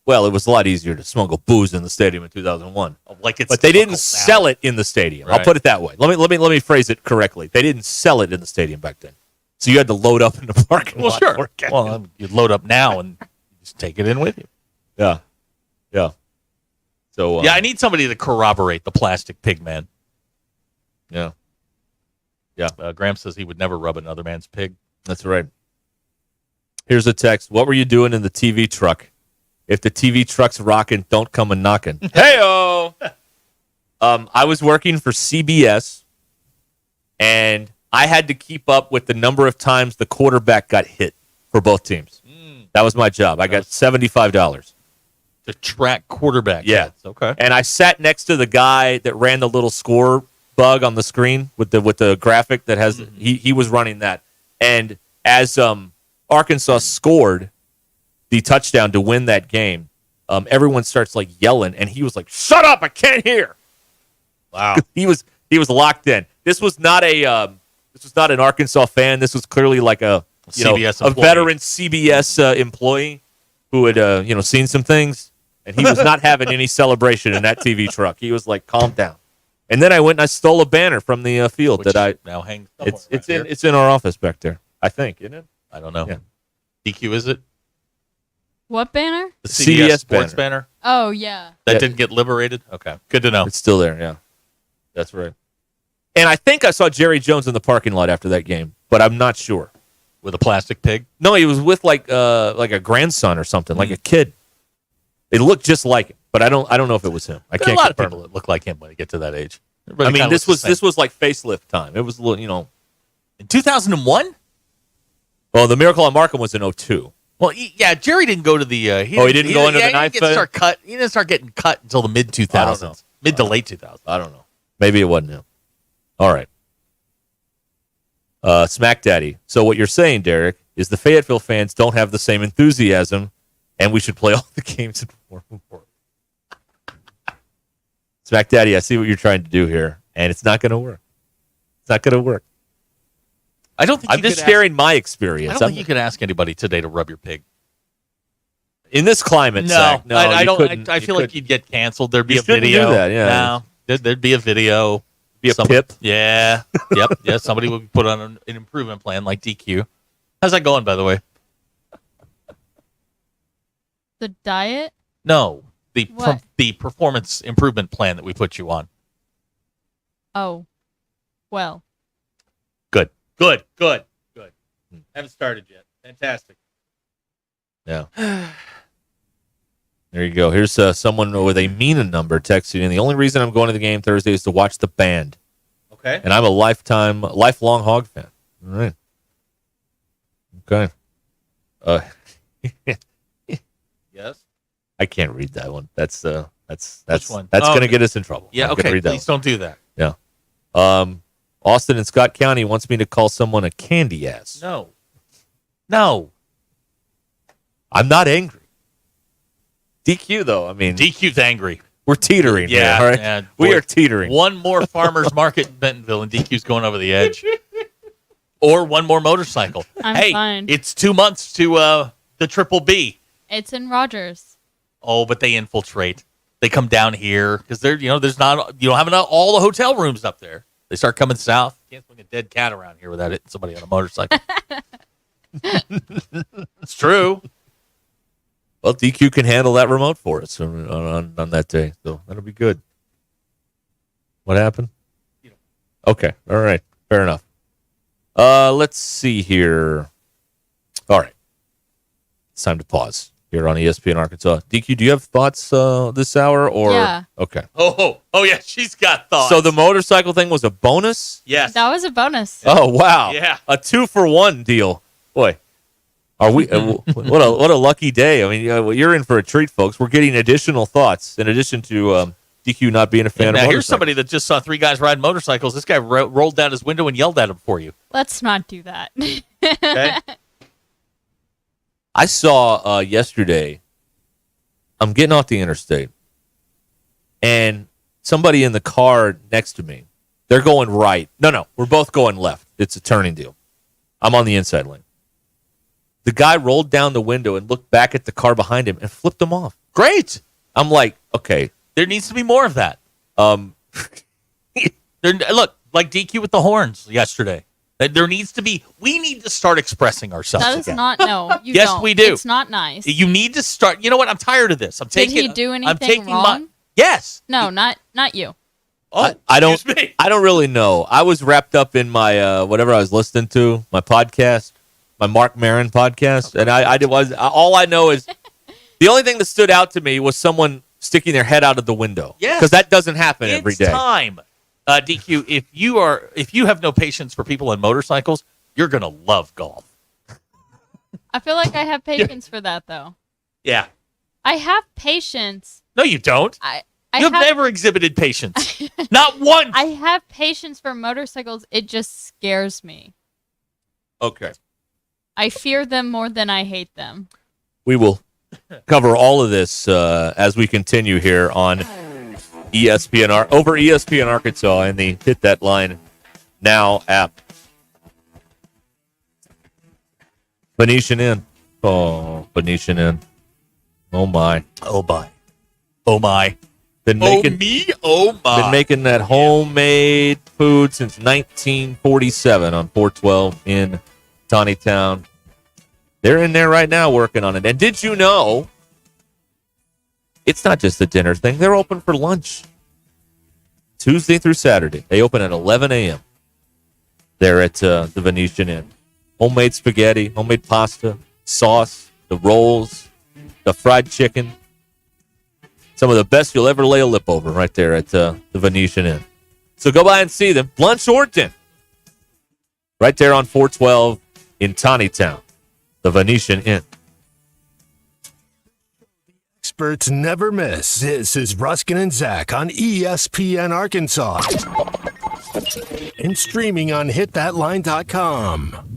Well, it was a lot easier to smuggle booze in the stadium in 2001. But they didn't sell it in the stadium. Right. I'll put it that way. Let me phrase it correctly. They didn't sell it in the stadium back then. So you had to load up in the parking lot. Sure. Well, you load up now and just take it in with you. Yeah. Yeah. So I need somebody to corroborate the Plastic Pig man. Yeah. Yeah. Graham says he would never rub another man's pig. That's right. Here's a text. What were you doing in the TV truck? If the TV truck's rocking, don't come a knocking. Hey-o! I was working for CBS, and I had to keep up with the number of times the quarterback got hit for both teams. That was my job. I got $75. To track quarterback. Yeah. hits. Okay. And I sat next to the guy that ran the little score bug on the screen with the graphic that has he was running that. And as Arkansas scored the touchdown to win that game, everyone starts like yelling, and he was like, "Shut up! I can't hear." Wow. he was locked in. This was not an Arkansas fan. This was clearly like a CBS a veteran CBS employee who had seen some things, and he was not having any celebration in that TV truck. He was like, "Calm down." And then I went and I stole a banner from the field Which that I now hangs. it's in our office back there, I think, isn't it? I don't know. Yeah. DQ, is it? What banner? The CBS Sports banner. banner? Oh, yeah. That didn't get liberated? Okay. Good to know. It's still there, yeah. That's right. And I think I saw Jerry Jones in the parking lot after that game, but I'm not sure. With a plastic pig? No, he was with like a grandson or something, like a kid. It looked just like him, but I don't know if it was him. I There are can't a lot of confirm people it. that look like him when they get to that age. I Everybody mean, kinda this looks the was same. like facelift time. It was a little, in 2001? Well, the Miracle on Markham was in 2002. Well, Jerry didn't go to the. He didn't go into the ninth He didn't start getting cut until the mid 2000s, mid to late 2000s. I don't know. Maybe it wasn't him. All right. Smack Daddy. So what you're saying, Derek, is the Fayetteville fans don't have the same enthusiasm, and we should play all the games in Warm Memorial. Smack Daddy, I see what you're trying to do here, and it's not going to work. It's not going to work. I don't think I'm just sharing my experience. I don't think you could ask anybody today to rub your pig. In this climate, Zach, no, I you don't. couldn't. I feel like you'd get canceled. There'd be You a shouldn't video. do that, yeah. No, there'd be a video. Be a pip. Yeah. Yep. Yeah. Somebody would put on an improvement plan like DQ. How's that going, by the way? The diet? No, the What? the performance improvement plan that we put you on. Oh. Well. Good. Haven't started yet. Fantastic. Yeah. There you go. Here's someone with a Mina number texting in. The only reason I'm going to the game Thursday is to watch the band. Okay. And I'm a lifelong Hog fan. All right. Okay. Yes. I can't read that one. That's Which one? going to get us in trouble. Yeah. I'm not gonna Okay. read that Please one. don't do that. Yeah. Austin and Scott County wants me to call someone a candy ass. No. I'm not angry. DQ though. I mean, DQ's angry. we're teetering. Yeah. here, all right? Yeah, we boy, are teetering. One more farmer's market in Bentonville, and DQ's going over the edge. Or one more motorcycle. I'm fine. It's 2 months to the Triple B. It's in Rogers. Oh, but they infiltrate. They come down here because they're there's not you don't have enough, all the hotel rooms up there. They start coming south. Can't swing a dead cat around here without hitting somebody on a motorcycle. It's true. Well, DQ can handle that remote for us on that day, so that'll be good. What happened? Okay, all right, fair enough. Let's see here. All right, it's time to pause here on ESPN Arkansas. DQ, do you have thoughts this hour? Or Yeah. Okay. Oh yeah, she's got thoughts. So the motorcycle thing was a bonus? Yes. That was a bonus. Oh wow! Yeah. A 2-for-1 deal. Boy, are we? what a lucky day! I mean, you're in for a treat, folks. We're getting additional thoughts in addition to DQ not being a fan of Now, motorcycles. here's somebody that just saw three guys riding motorcycles. This guy rolled down his window and yelled at him for you. Let's not do that. Okay. I saw yesterday, I'm getting off the interstate, and somebody in the car next to me, they're going right. No, we're both going left. It's a turning deal. I'm on the inside lane. The guy rolled down the window and looked back at the car behind him and flipped him off. Great. I'm like, okay. There needs to be more of that. Look, like DQ with the horns yesterday. There needs to be. We need to start expressing ourselves. That is again. not. No, you Yes, don't. we do. It's not nice. You need to start. You know what? I'm tired of this. Did he do anything wrong? Yes. No, not you. Oh, I don't really know. I was wrapped up in my whatever I was listening to, my podcast, my Mark Maron podcast, and all I know is the only thing that stood out to me was someone sticking their head out of the window. Yes. Because that doesn't happen every day. It's time. DQ, if you have no patience for people on motorcycles, you're gonna love golf. I feel like I have patience for that though. Yeah. I have patience. No, you don't. You've have- never exhibited patience. Not once. I have patience for motorcycles. It just scares me. Okay. I fear them more than I hate them. We will cover all of this as we continue here on ESPN over ESPN Arkansas and the Hit That Line Now app. Venetian Inn. Oh, Venetian Inn. Oh my. Oh my. Oh my. Been making Been making that homemade food since 1947 on 412 in Tawnytown. They're in there right now working on it. And did you know it's not just a dinner thing? They're open for lunch Tuesday through Saturday. They open at 11 a.m. They're at the Venetian Inn. Homemade spaghetti, homemade pasta, sauce, the rolls, the fried chicken. Some of the best you'll ever lay a lip over right there at the Venetian Inn. So go by and see them. Lunch or dinner. Right there on 412 in Tawnytown. The Venetian Inn. Experts never miss. This is Ruskin and Zach on ESPN Arkansas. And streaming on hitthatline.com.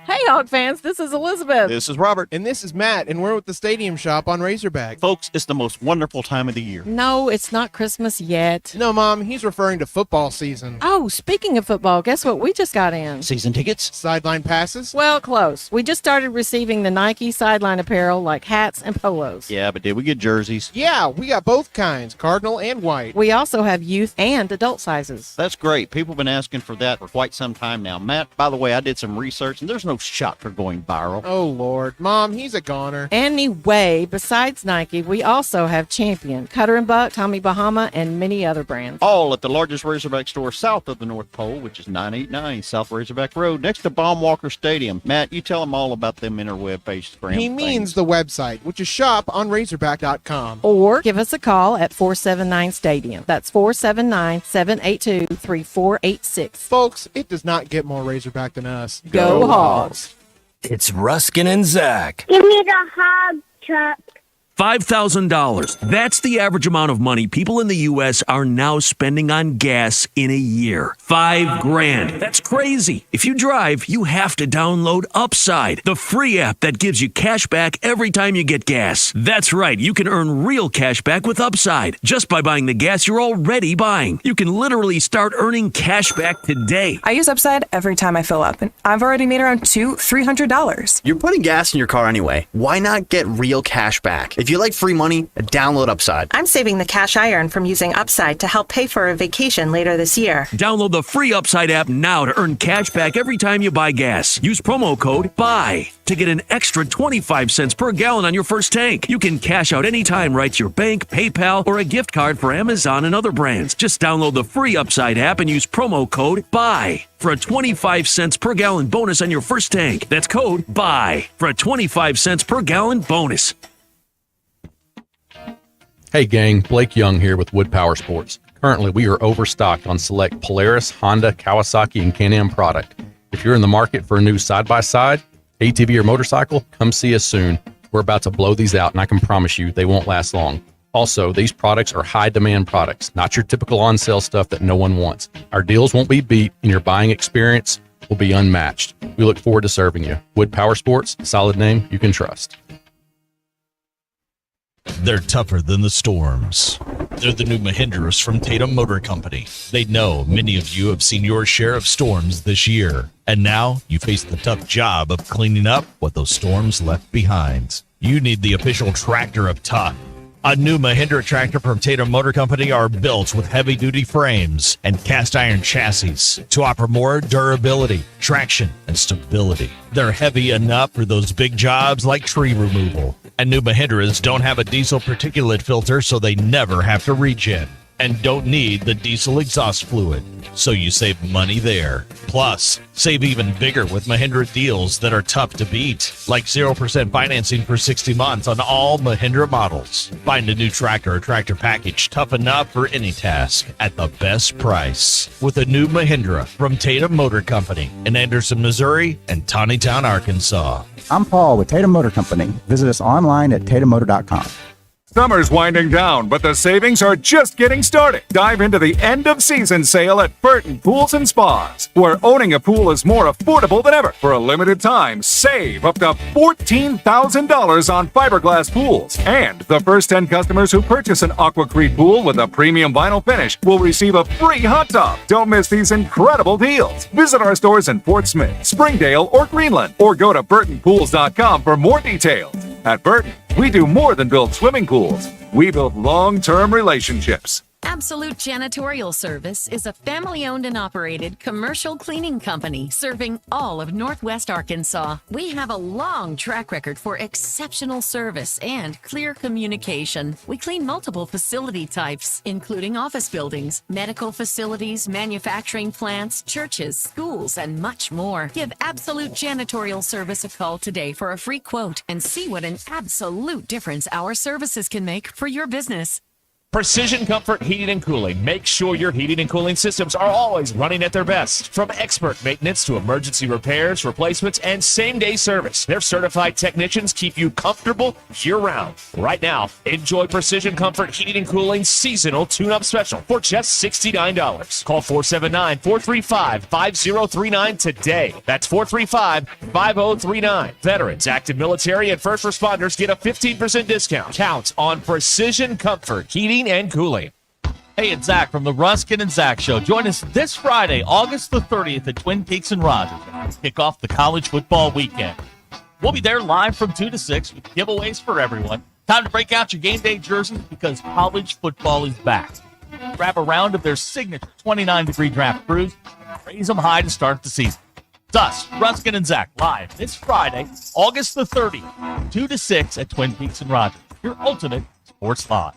Hey, Hawk fans, this is Elizabeth. This is Robert. And this is Matt, and we're at the Stadium Shop on Razorback. Folks, it's the most wonderful time of the year. No, it's not Christmas yet. No, Mom, he's referring to football season. Oh, speaking of football, guess what we just got in? Season tickets? Sideline passes? Well, close. We just started receiving the Nike sideline apparel like hats and polos. Yeah, but did we get jerseys? Yeah, we got both kinds, cardinal and white. We also have youth and adult sizes. That's great. People have been asking for that for quite some time now. Matt, by the way, I did some research, and there's no shot for going viral. Oh, Lord. Mom, he's a goner. Anyway, besides Nike, we also have Champion, Cutter & Buck, Tommy Bahama, and many other brands. All at the largest Razorback store south of the North Pole, which is 989 South Razorback Road, next to Baumwalker Stadium. Matt, you tell them all about them interweb-based brands. He means the website, which is shop on razorback.com. Or give us a call at 479-STADIUM. That's 479-782-3486. Folks, it does not get more Razorback than us. Go Hogs! It's Ruskin and Zach. Give me the hog truck. $5,000. That's the average amount of money people in the U.S. are now spending on gas in a year. $5,000. That's crazy. If you drive, you have to download Upside, the free app that gives you cash back every time you get gas. That's right. You can earn real cash back with Upside just by buying the gas you're already buying. You can literally start earning cash back today. I use Upside every time I fill up, and I've already made around $300. You're putting gas in your car anyway. Why not get real cash back? If you like free money, download Upside. I'm saving the cash I earn from using Upside to help pay for a vacation later this year. Download the free Upside app now to earn cash back every time you buy gas. Use promo code BUY to get an extra 25 cents per gallon on your first tank. You can cash out anytime right to your bank, PayPal, or a gift card for Amazon and other brands. Just download the free Upside app and use promo code BUY for a 25 cents per gallon bonus on your first tank. That's code BUY for a 25 cents per gallon bonus. Hey gang, Blake Young here with Wood Power Sports. Currently, we are overstocked on select Polaris, Honda, Kawasaki, and Can-Am product. If you're in the market for a new side-by-side, ATV, or motorcycle, come see us soon. We're about to blow these out, and I can promise you they won't last long. Also, these products are high-demand products, not your typical on-sale stuff that no one wants. Our deals won't be beat, and your buying experience will be unmatched. We look forward to serving you. Wood Power Sports, solid name you can trust. They're tougher than the storms. They're the new Mahindras from Tatum Motor Company. They know many of you have seen your share of storms this year, and now you face the tough job of cleaning up what those storms left behind. You need the official tractor of tough. A new Mahindra tractor from Tatum Motor Company are built with heavy-duty frames and cast-iron chassis to offer more durability, traction, and stability. They're heavy enough for those big jobs like tree removal. And new Mahindras don't have a diesel particulate filter, so they never have to regen. And don't need the diesel exhaust fluid, so you save money there. Plus, save even bigger with Mahindra deals that are tough to beat, like 0% financing for 60 months on all Mahindra models. Find a new tractor or tractor package tough enough for any task at the best price with a new Mahindra from Tatum Motor Company in Anderson, Missouri and Tawnytown, Arkansas. I'm Paul with Tatum Motor Company. Visit us online at tatummotor.com. Summer's winding down, but the savings are just getting started. Dive into the end-of-season sale at Burton Pools and Spas, where owning a pool is more affordable than ever. For a limited time, save up to $14,000 on fiberglass pools. And the first 10 customers who purchase an Aquacrete pool with a premium vinyl finish will receive a free hot tub. Don't miss these incredible deals. Visit our stores in Fort Smith, Springdale, or Greenland, or go to burtonpools.com for more details. At Burton, we do more than build swimming pools. We build long-term relationships. Absolute Janitorial Service is a family-owned and operated commercial cleaning company serving all of Northwest Arkansas. We have a long track record for exceptional service and clear communication. We clean multiple facility types, including office buildings, medical facilities, manufacturing plants, churches, schools, and much more. Give Absolute Janitorial Service a call today for a free quote and see what an absolute difference our services can make for your business. Precision Comfort Heating and Cooling. Make sure your heating and cooling systems are always running at their best. From expert maintenance to emergency repairs, replacements, and same-day service, their certified technicians keep you comfortable year-round. Right now, enjoy Precision Comfort Heating and Cooling Seasonal Tune-Up Special for just $69. Call 479-435-5039 today. That's 435-5039. Veterans, active military, and first responders get a 15% discount. Count on Precision Comfort Heating and Cooling. Hey, it's Zach from the Ruscin and Zach Show. Join us this Friday, August the 30th at Twin Peaks and Rogers. Kick off the college football weekend. We'll be there live from 2 to 6 with giveaways for everyone. Time to break out your game day jerseys because college football is back. Grab a round of their signature 29-degree draft brews and raise them high to start the season. It's us, Ruscin and Zach, live this Friday, August the 30th, 2 to 6 at Twin Peaks and Rogers. Your ultimate sports live.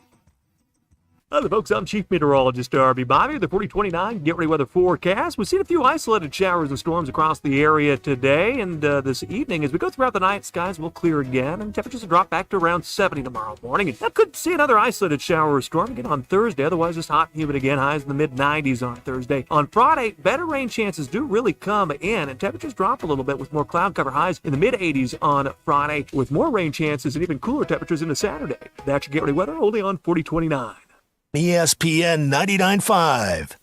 Hello, folks. I'm Chief Meteorologist Darby Bobby. The 4029 Get Ready Weather forecast. We've seen a few isolated showers and storms across the area today and this evening. As we go throughout the night, skies will clear again, and temperatures will drop back to around 70 tomorrow morning. And that could see another isolated shower or storm again on Thursday. Otherwise, just hot and humid again. Highs in the mid-90s on Thursday. On Friday, better rain chances do really come in, and temperatures drop a little bit with more cloud cover. Highs in the mid-80s on Friday, with more rain chances and even cooler temperatures into Saturday. That's your Get Ready Weather only on 4029. ESPN 99.5.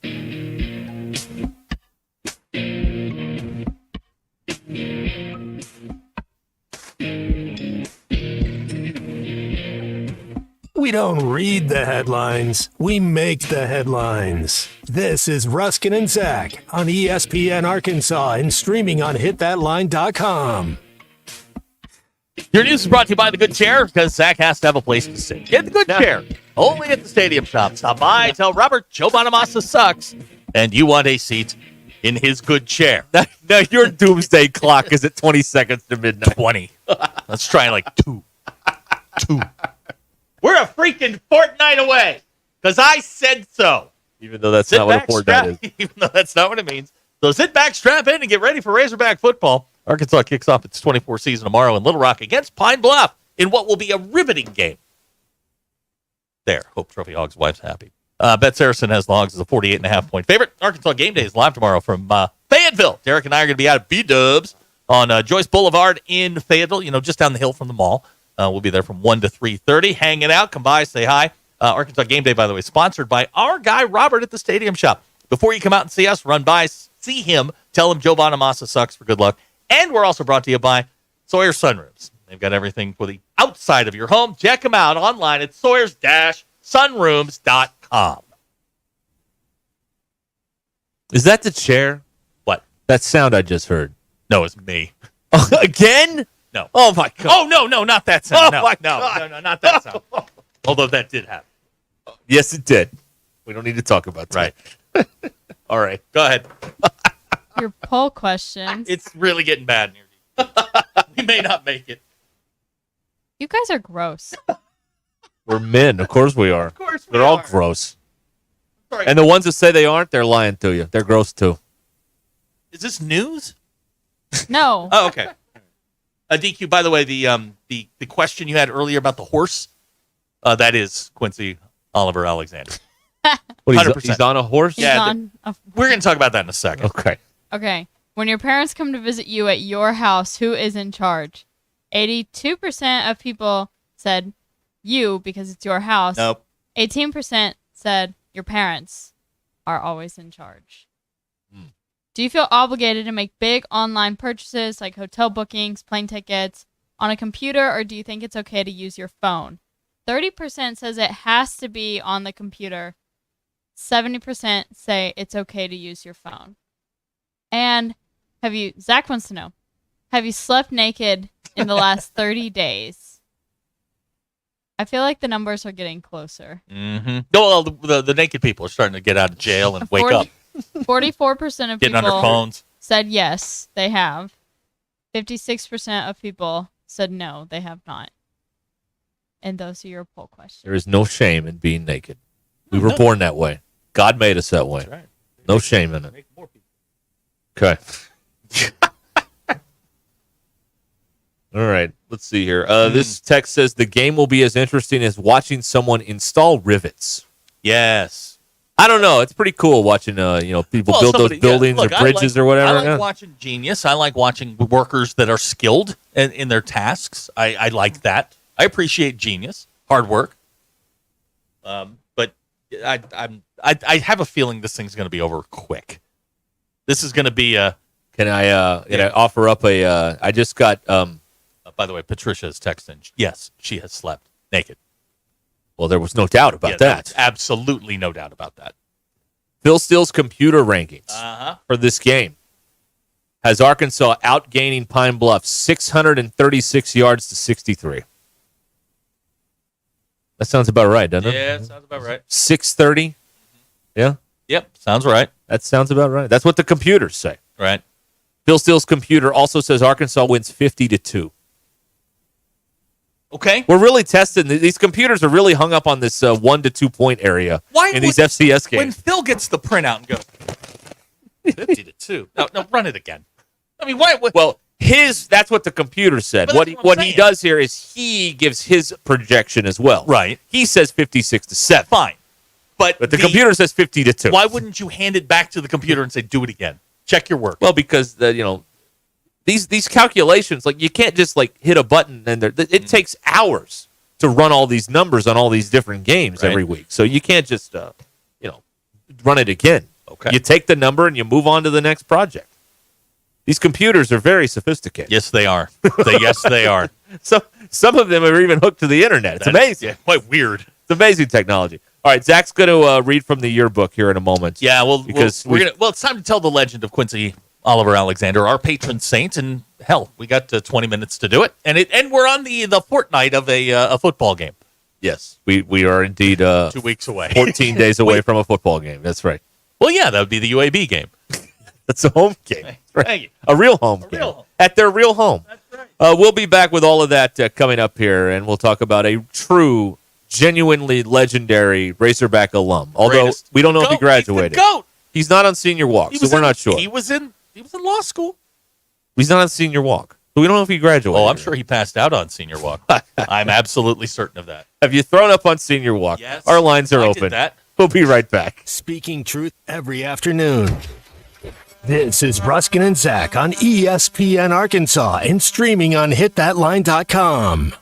We don't read the headlines, we make the headlines. This is Ruscin and Zach on ESPN Arkansas and streaming on hitthatline.com. Your news is brought to you by The Good Chair, because Zach has to have a place to sit. Get The Good Chair, only at the Stadium Shop. Stop by, tell Robert Joe Bonamassa sucks, and you want a seat in his good chair. Now your doomsday clock is at 20 seconds to midnight. 20. Let's try like 2. 2. We're a freaking fortnight away, because I said so. Even though that's not what a fortnight is. Even though that's not what it means. So sit back, strap in, and get ready for Razorback football. Arkansas kicks off its 24th season tomorrow in Little Rock against Pine Bluff in what will be a riveting game. There. Hope Trophy Hogs' wife's happy. Bet Saracen has the Hogs as a 48.5-point favorite. Arkansas Game Day is live tomorrow from Fayetteville. Derek and I are going to be out at B-Dubs on Joyce Boulevard in Fayetteville, just down the hill from the mall. We'll be there from 1 to 3:30, hanging out. Come by, say hi. Arkansas Game Day, by the way, sponsored by our guy Robert at the Stadium Shop. Before you come out and see us, run by, see him, tell him Joe Bonamassa sucks for good luck. And we're also brought to you by Sawyer Sunrooms. They've got everything for the outside of your home. Check them out online at sawyers-sunrooms.com. Is that the chair? What? That sound I just heard. No, it's me. Again? No. Oh, my God. Oh, no, not that sound. Oh, my God. No, not that sound. Although that did happen. Yes, it did. We don't need to talk about that. Right. All right. Go ahead. Your poll questions. It's really getting bad near you. We may not make it. You guys are gross. We're men. Of course we are. Of course we They're all are. gross. Sorry. And the ones that say they aren't, they're lying to you. They're gross, too. Is this news? No. Oh, okay. DQ, by the way, the question you had earlier about the horse, that is Quincy Oliver Alexander. What, 100%. he's on a horse? He's Yeah, on we're going to talk about that in a second. Okay. Okay. When your parents come to visit you at your house, who is in charge? 82% of people said you because it's your house. Nope. 18% said your parents are always in charge. Do you feel obligated to make big online purchases like hotel bookings, plane tickets on a computer, or do you think it's okay to use your phone? 30% says it has to be on the computer. 70% say it's okay to use your phone. And Zach wants to know, have you slept naked in the last 30 days? I feel like the numbers are getting closer. Mm-hmm. Well, the naked people are starting to get out of jail and wake up. 44% of Getting on their people phones. said yes, they have. 56% of people said no, they have not. And those are your poll questions. There is no shame in being naked. We were born that way. God made us that way. That's right. No shame in it. Okay. All right. Let's see here. This text says the game will be as interesting as watching someone install rivets. Yes. I don't know. It's pretty cool watching people build those buildings or bridges or whatever. I like watching Genius. I like watching workers that are skilled in their tasks. I like that. I appreciate Genius. Hard work. But I have a feeling this thing's going to be over quick. This is going to be a. Can I offer up a? I just got. By the way, Patricia is texting. Yes, she has slept naked. Well, there was no doubt about that. Absolutely no doubt about that. Phil Steele's computer rankings for this game has Arkansas outgaining Pine Bluff 636 yards to 63. That sounds about right, doesn't it? Yeah, sounds about right. 630? Yeah? Yep, sounds right. That sounds about right. That's what the computers say. Right. Phil Steele's computer also says Arkansas wins 50-2. Okay. We're really testing. These computers are really hung up on this 1 to 2 point area in these FCS games. When Phil gets the printout and goes 50-2. No, run it again. I mean, why? Well, that's what the computer said. But What he does here is he gives his projection as well. Right. He says 56-7. Fine. But the computer says 50-2. Why wouldn't you hand it back to the computer and say, do it again? Check your work. Well, because these calculations, like you can't just like hit a button and it takes hours to run all these numbers on all these different games every week. So you can't just run it again. Okay. You take the number and you move on to the next project. These computers are very sophisticated. Yes, they are. Yes, they are. So some of them are even hooked to the internet. It's amazing. Yeah, quite weird. It's amazing technology. All right, Zach's going to read from the yearbook here in a moment. Yeah, well, because it's time to tell the legend of Quincy Oliver Alexander, our patron saint, and hell, we got 20 minutes to do it, and we're on the fortnight of a football game. Yes, we are indeed 2 weeks away, 14 days away from a football game. That's right. Well, yeah, that would be the UAB game. That's a home game. Right. Thank you. A real home game. At their real home. That's right. We'll be back with all of that coming up here, and we'll talk about a true, genuinely legendary Razorback alum. Although we don't know if he graduated. He's the GOAT. He's not on senior walk, so we're not sure. He was in law school. He's not on senior walk, so we don't know if he graduated. Oh, I'm sure he passed out on senior walk. I'm absolutely certain of that. Have you thrown up on senior walk? Yes. Our lines are I open. did that. We'll be right back. Speaking truth every afternoon. This is Ruscin and Zach on ESPN Arkansas and streaming on hitthatline.com.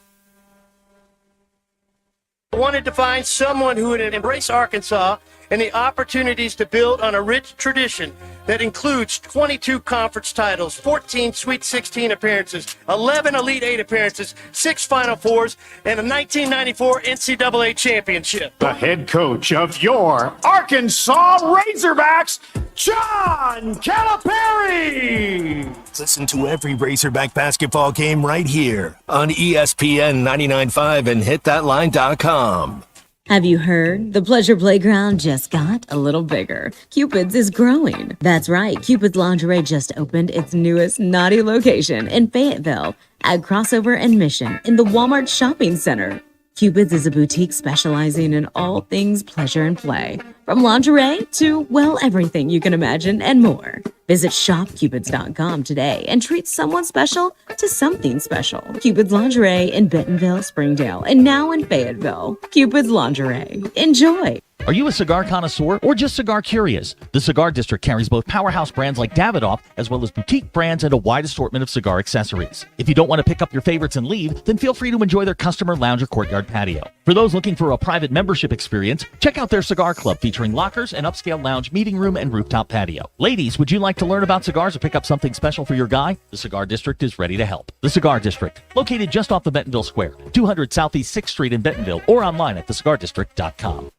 I wanted to find someone who would embrace Arkansas and the opportunities to build on a rich tradition that includes 22 conference titles, 14 Sweet 16 appearances, 11 Elite 8 appearances, 6 Final Fours, and a 1994 NCAA championship. The head coach of your Arkansas Razorbacks, John Calipari. Listen to every Razorback basketball game right here on ESPN 99.5 and hitthatline.com. Have you heard? The Pleasure Playground just got a little bigger. Cupid's is growing. That's right. Cupid's Lingerie just opened its newest naughty location in Fayetteville at Crossover and Mission in the Walmart Shopping Center. Cupid's is a boutique specializing in all things pleasure and play, from lingerie to, well, everything you can imagine and more. Visit shopcupids.com today and treat someone special to something special. Cupid's Lingerie in Bentonville, Springdale, and now in Fayetteville. Cupid's Lingerie. Enjoy. Are you a cigar connoisseur or just cigar curious? The Cigar District carries both powerhouse brands like Davidoff as well as boutique brands and a wide assortment of cigar accessories. If you don't want to pick up your favorites and leave, then feel free to enjoy their customer lounge or courtyard patio. For those looking for a private membership experience, check out their cigar club featuring lockers, an upscale lounge, meeting room, and rooftop patio. Ladies, would you like to learn about cigars or pick up something special for your guy? The Cigar District is ready to help. The Cigar District, located just off the Bentonville Square, 200 Southeast 6th Street in Bentonville, or online at thecigardistrict.com.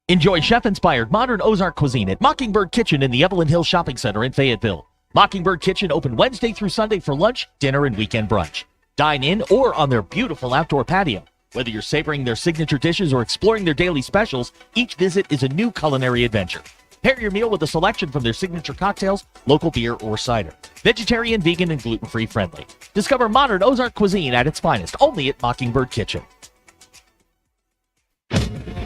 Enjoy chef-inspired modern Ozark cuisine at Mockingbird Kitchen in the Evelyn Hill Shopping Center in Fayetteville. Mockingbird Kitchen open Wednesday through Sunday for lunch, dinner, and weekend brunch. Dine in or on their beautiful outdoor patio. Whether you're savoring their signature dishes or exploring their daily specials, each visit is a new culinary adventure. Pair your meal with a selection from their signature cocktails, local beer, or cider. Vegetarian, vegan, and gluten-free friendly. Discover modern Ozark cuisine at its finest, only at Mockingbird Kitchen.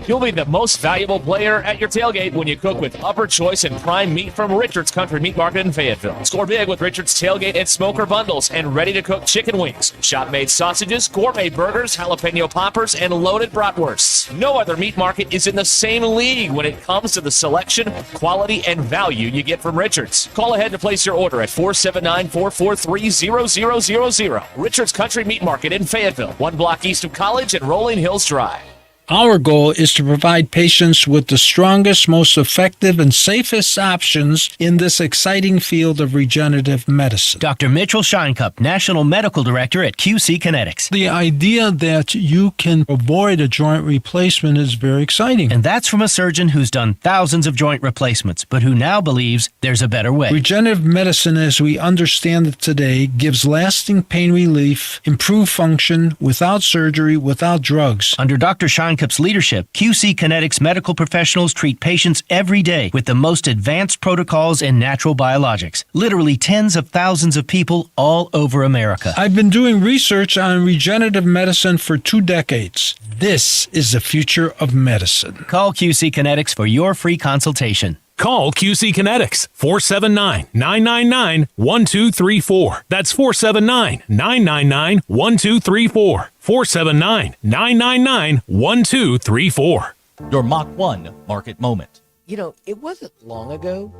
You'll be the most valuable player at your tailgate when you cook with upper choice and prime meat from Richard's Country Meat Market in Fayetteville. Score big with Richard's tailgate and smoker bundles and ready-to-cook chicken wings, shop-made sausages, gourmet burgers, jalapeno poppers, and loaded bratwursts. No other meat market is in the same league when it comes to the selection, quality, and value you get from Richard's. Call ahead to place your order at 479-443-0000. Richard's Country Meat Market in Fayetteville, 1 block east of College and Rolling Hills Drive. Our goal is to provide patients with the strongest, most effective, and safest options in this exciting field of regenerative medicine. Dr. Mitchell Shinecup, National Medical Director at QC Kinetics. The idea that you can avoid a joint replacement is very exciting. And that's from a surgeon who's done thousands of joint replacements, but who now believes there's a better way. Regenerative medicine, as we understand it today, gives lasting pain relief, improved function, without surgery, without drugs. Under Dr. Shinecup's leadership, QC Kinetics medical professionals treat patients every day with the most advanced protocols in natural biologics. Literally tens of thousands of people all over America. I've been doing research on regenerative medicine for 2 decades. This is the future of medicine. Call QC Kinetics for your free consultation. Call QC Kinetics, 479-999-1234. That's 479-999-1234. 479-999-1234. Your Mach 1 market moment. You know, it wasn't long ago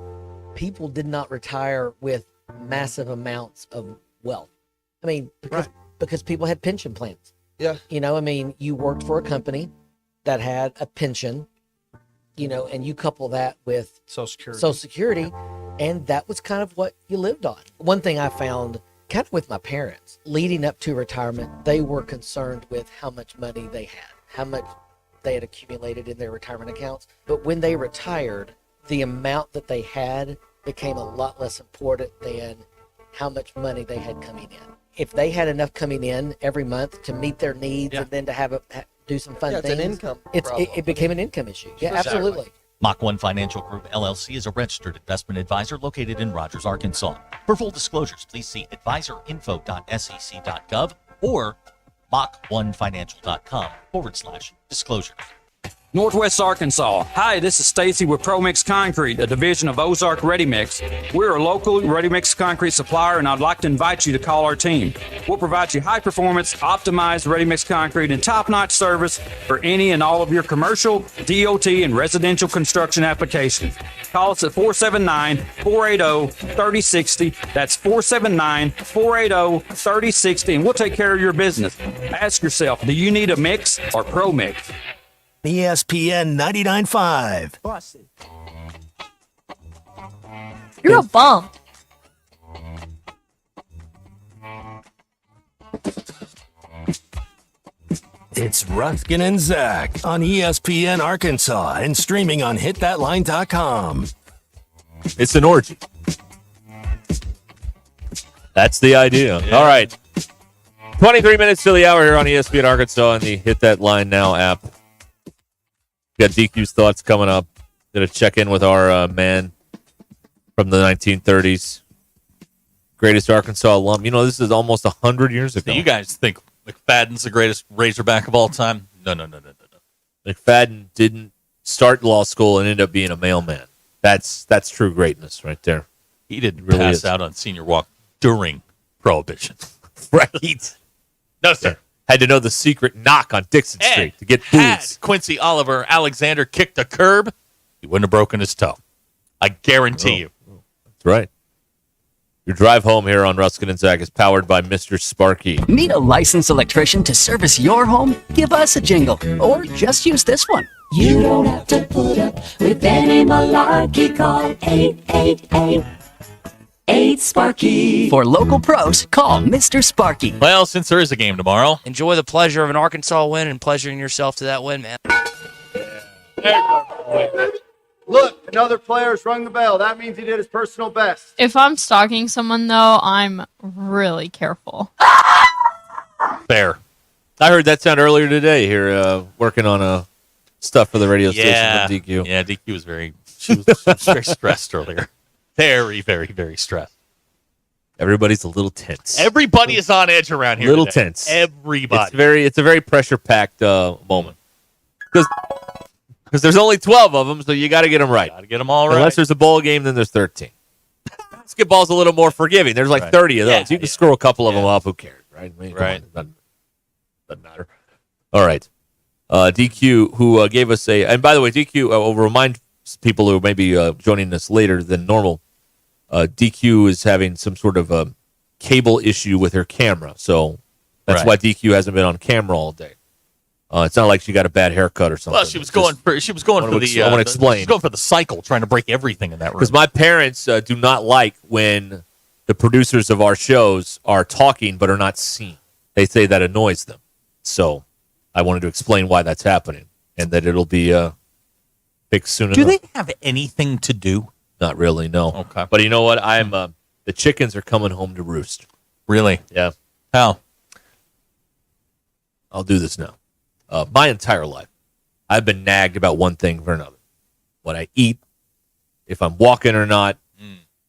people did not retire with massive amounts of wealth. I mean, because people had pension plans. Yeah. You know, I mean, you worked for a company that had a pension, you know, and you couple that with Social Security, and that was kind of what you lived on. One thing I found kind of with my parents, leading up to retirement, they were concerned with how much money they had, how much they had accumulated in their retirement accounts. But when they retired, the amount that they had became a lot less important than how much money they had coming in. If they had enough coming in every month to meet their needs and then to have do some fun things. It's an income It became an income issue. Yeah, absolutely. Mach 1 Financial Group LLC is a registered investment advisor located in Rogers, Arkansas. For full disclosures, please see advisorinfo.sec.gov or mach1financial.com/disclosure. Northwest Arkansas. Hi, this is Stacy with ProMix Concrete, a division of Ozark Ready Mix. We're a local ready mix concrete supplier, and I'd like to invite you to call our team. We'll provide you high performance, optimized ready mix concrete and top-notch service for any and all of your commercial, DOT, and residential construction applications. Call us at 479-480-3060. That's 479-480-3060, and we'll take care of your business. Ask yourself, do you need a mix or Pro Mix? ESPN 99.5. Busted. You're a bum. It's Ruskin and Zach on ESPN Arkansas and streaming on hitthatline.com. It's an orgy. That's the idea. Yeah. All right. 23 minutes to the hour here on ESPN Arkansas and the Hit That Line Now app. We got DQ's thoughts coming up. Going to check in with our man from the 1930s. Greatest Arkansas alum. You know, this is almost 100 years ago. So you guys think McFadden's the greatest Razorback of all time? No. McFadden didn't start law school and end up being a mailman. That's true greatness right there. He didn't really pass is. out on senior walk during Prohibition. Right. No, sir. Had to know the secret knock on Dixon Street to get Had booze. Quincy Oliver Alexander kicked a curb, he wouldn't have broken his toe. I guarantee you. That's right. Your drive home here on Ruskin and Zach is powered by Mr. Sparky. Need a licensed electrician to service your home? Give us a jingle, or just use this one. You don't have to put up with any malarkey. Call 888-8-SPARKY. For local pros, call Mr. Sparky. Well, since there is a game tomorrow, enjoy the pleasure of an Arkansas win and pleasuring yourself to that win, man. Look, another player's rung the bell. That means he did his personal best. If I'm stalking someone, though, I'm really careful. fair. I heard that sound earlier today here, working on stuff for the radio station with DQ. Yeah, DQ was she was very stressed earlier. Very, very, very stressed. Everybody's a little tense. Everybody is on edge around here. Little today. tense. Everybody. It's a very pressure packed moment because there's only 12 of them, so you got to get them right. Got to get them all right. Unless there's a bowl game, then there's 13. Basketball's a little more forgiving. There's like 30 of those. You can screw a couple of them up. Who cares, right? I mean, right. Doesn't matter. All right. DQ, who gave us and by the way, DQ, will remind people who may be joining us later than normal, DQ is having some sort of a cable issue with her camera. So that's why DQ hasn't been on camera all day. It's not like she got a bad haircut or something. Well, she was going for the. I want to explain. She's going for the cycle, trying to break everything in that room. Because my parents do not like when the producers of our shows are talking but are not seen. They say that annoys them. So I wanted to explain why that's happening and that it'll be fixed soon enough. Do they have anything to do? Not really, no. Okay. But you know what? The chickens are coming home to roost. Really? Yeah. How? I'll do this now. My entire life, I've been nagged about one thing or another. What I eat, if I'm walking or not,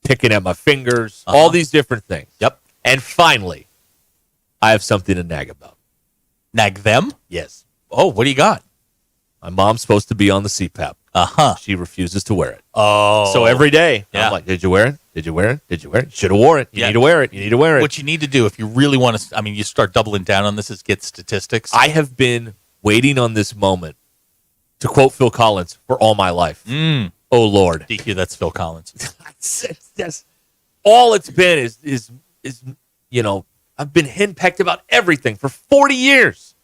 picking at my fingers, all these different things. Yep. And finally, I have something to nag about. Nag them? Yes. Oh, what do you got? My mom's supposed to be on the CPAP. She refuses to wear it. Oh. So every day, Yeah. I'm like, did you wear it? Did you wear it? Did you wear it? Should have wore it. You need to wear it. You need to wear it. What you need to do if you really want to, you start doubling down on this is get statistics. I have been waiting on this moment, to quote Phil Collins, for all my life. Oh, Lord. DQ, that's Phil Collins. Yes. All it's been is I've been henpecked about everything for 40 years.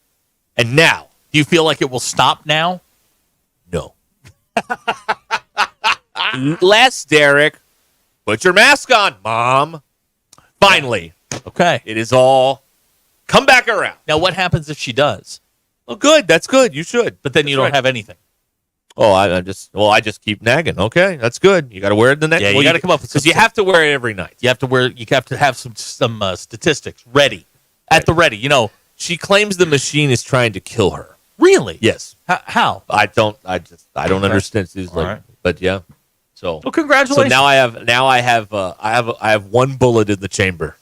And now. Do you feel like it will stop now? No. Less, Derek. Put your mask on, Mom. Finally. Okay. It is all come back around. Now, what happens if she does? Well, good. That's good. You should. But then you don't have anything. Oh, I just keep nagging. Okay, that's good. You got to wear it the next. Yeah, well, you got to come up with because you have to wear it every night. You have to have some statistics ready at the ready. She claims the machine is trying to kill her. Really? Yes. How? I don't understand. It's like, but yeah. So well, congratulations. So now I have one bullet in the chamber.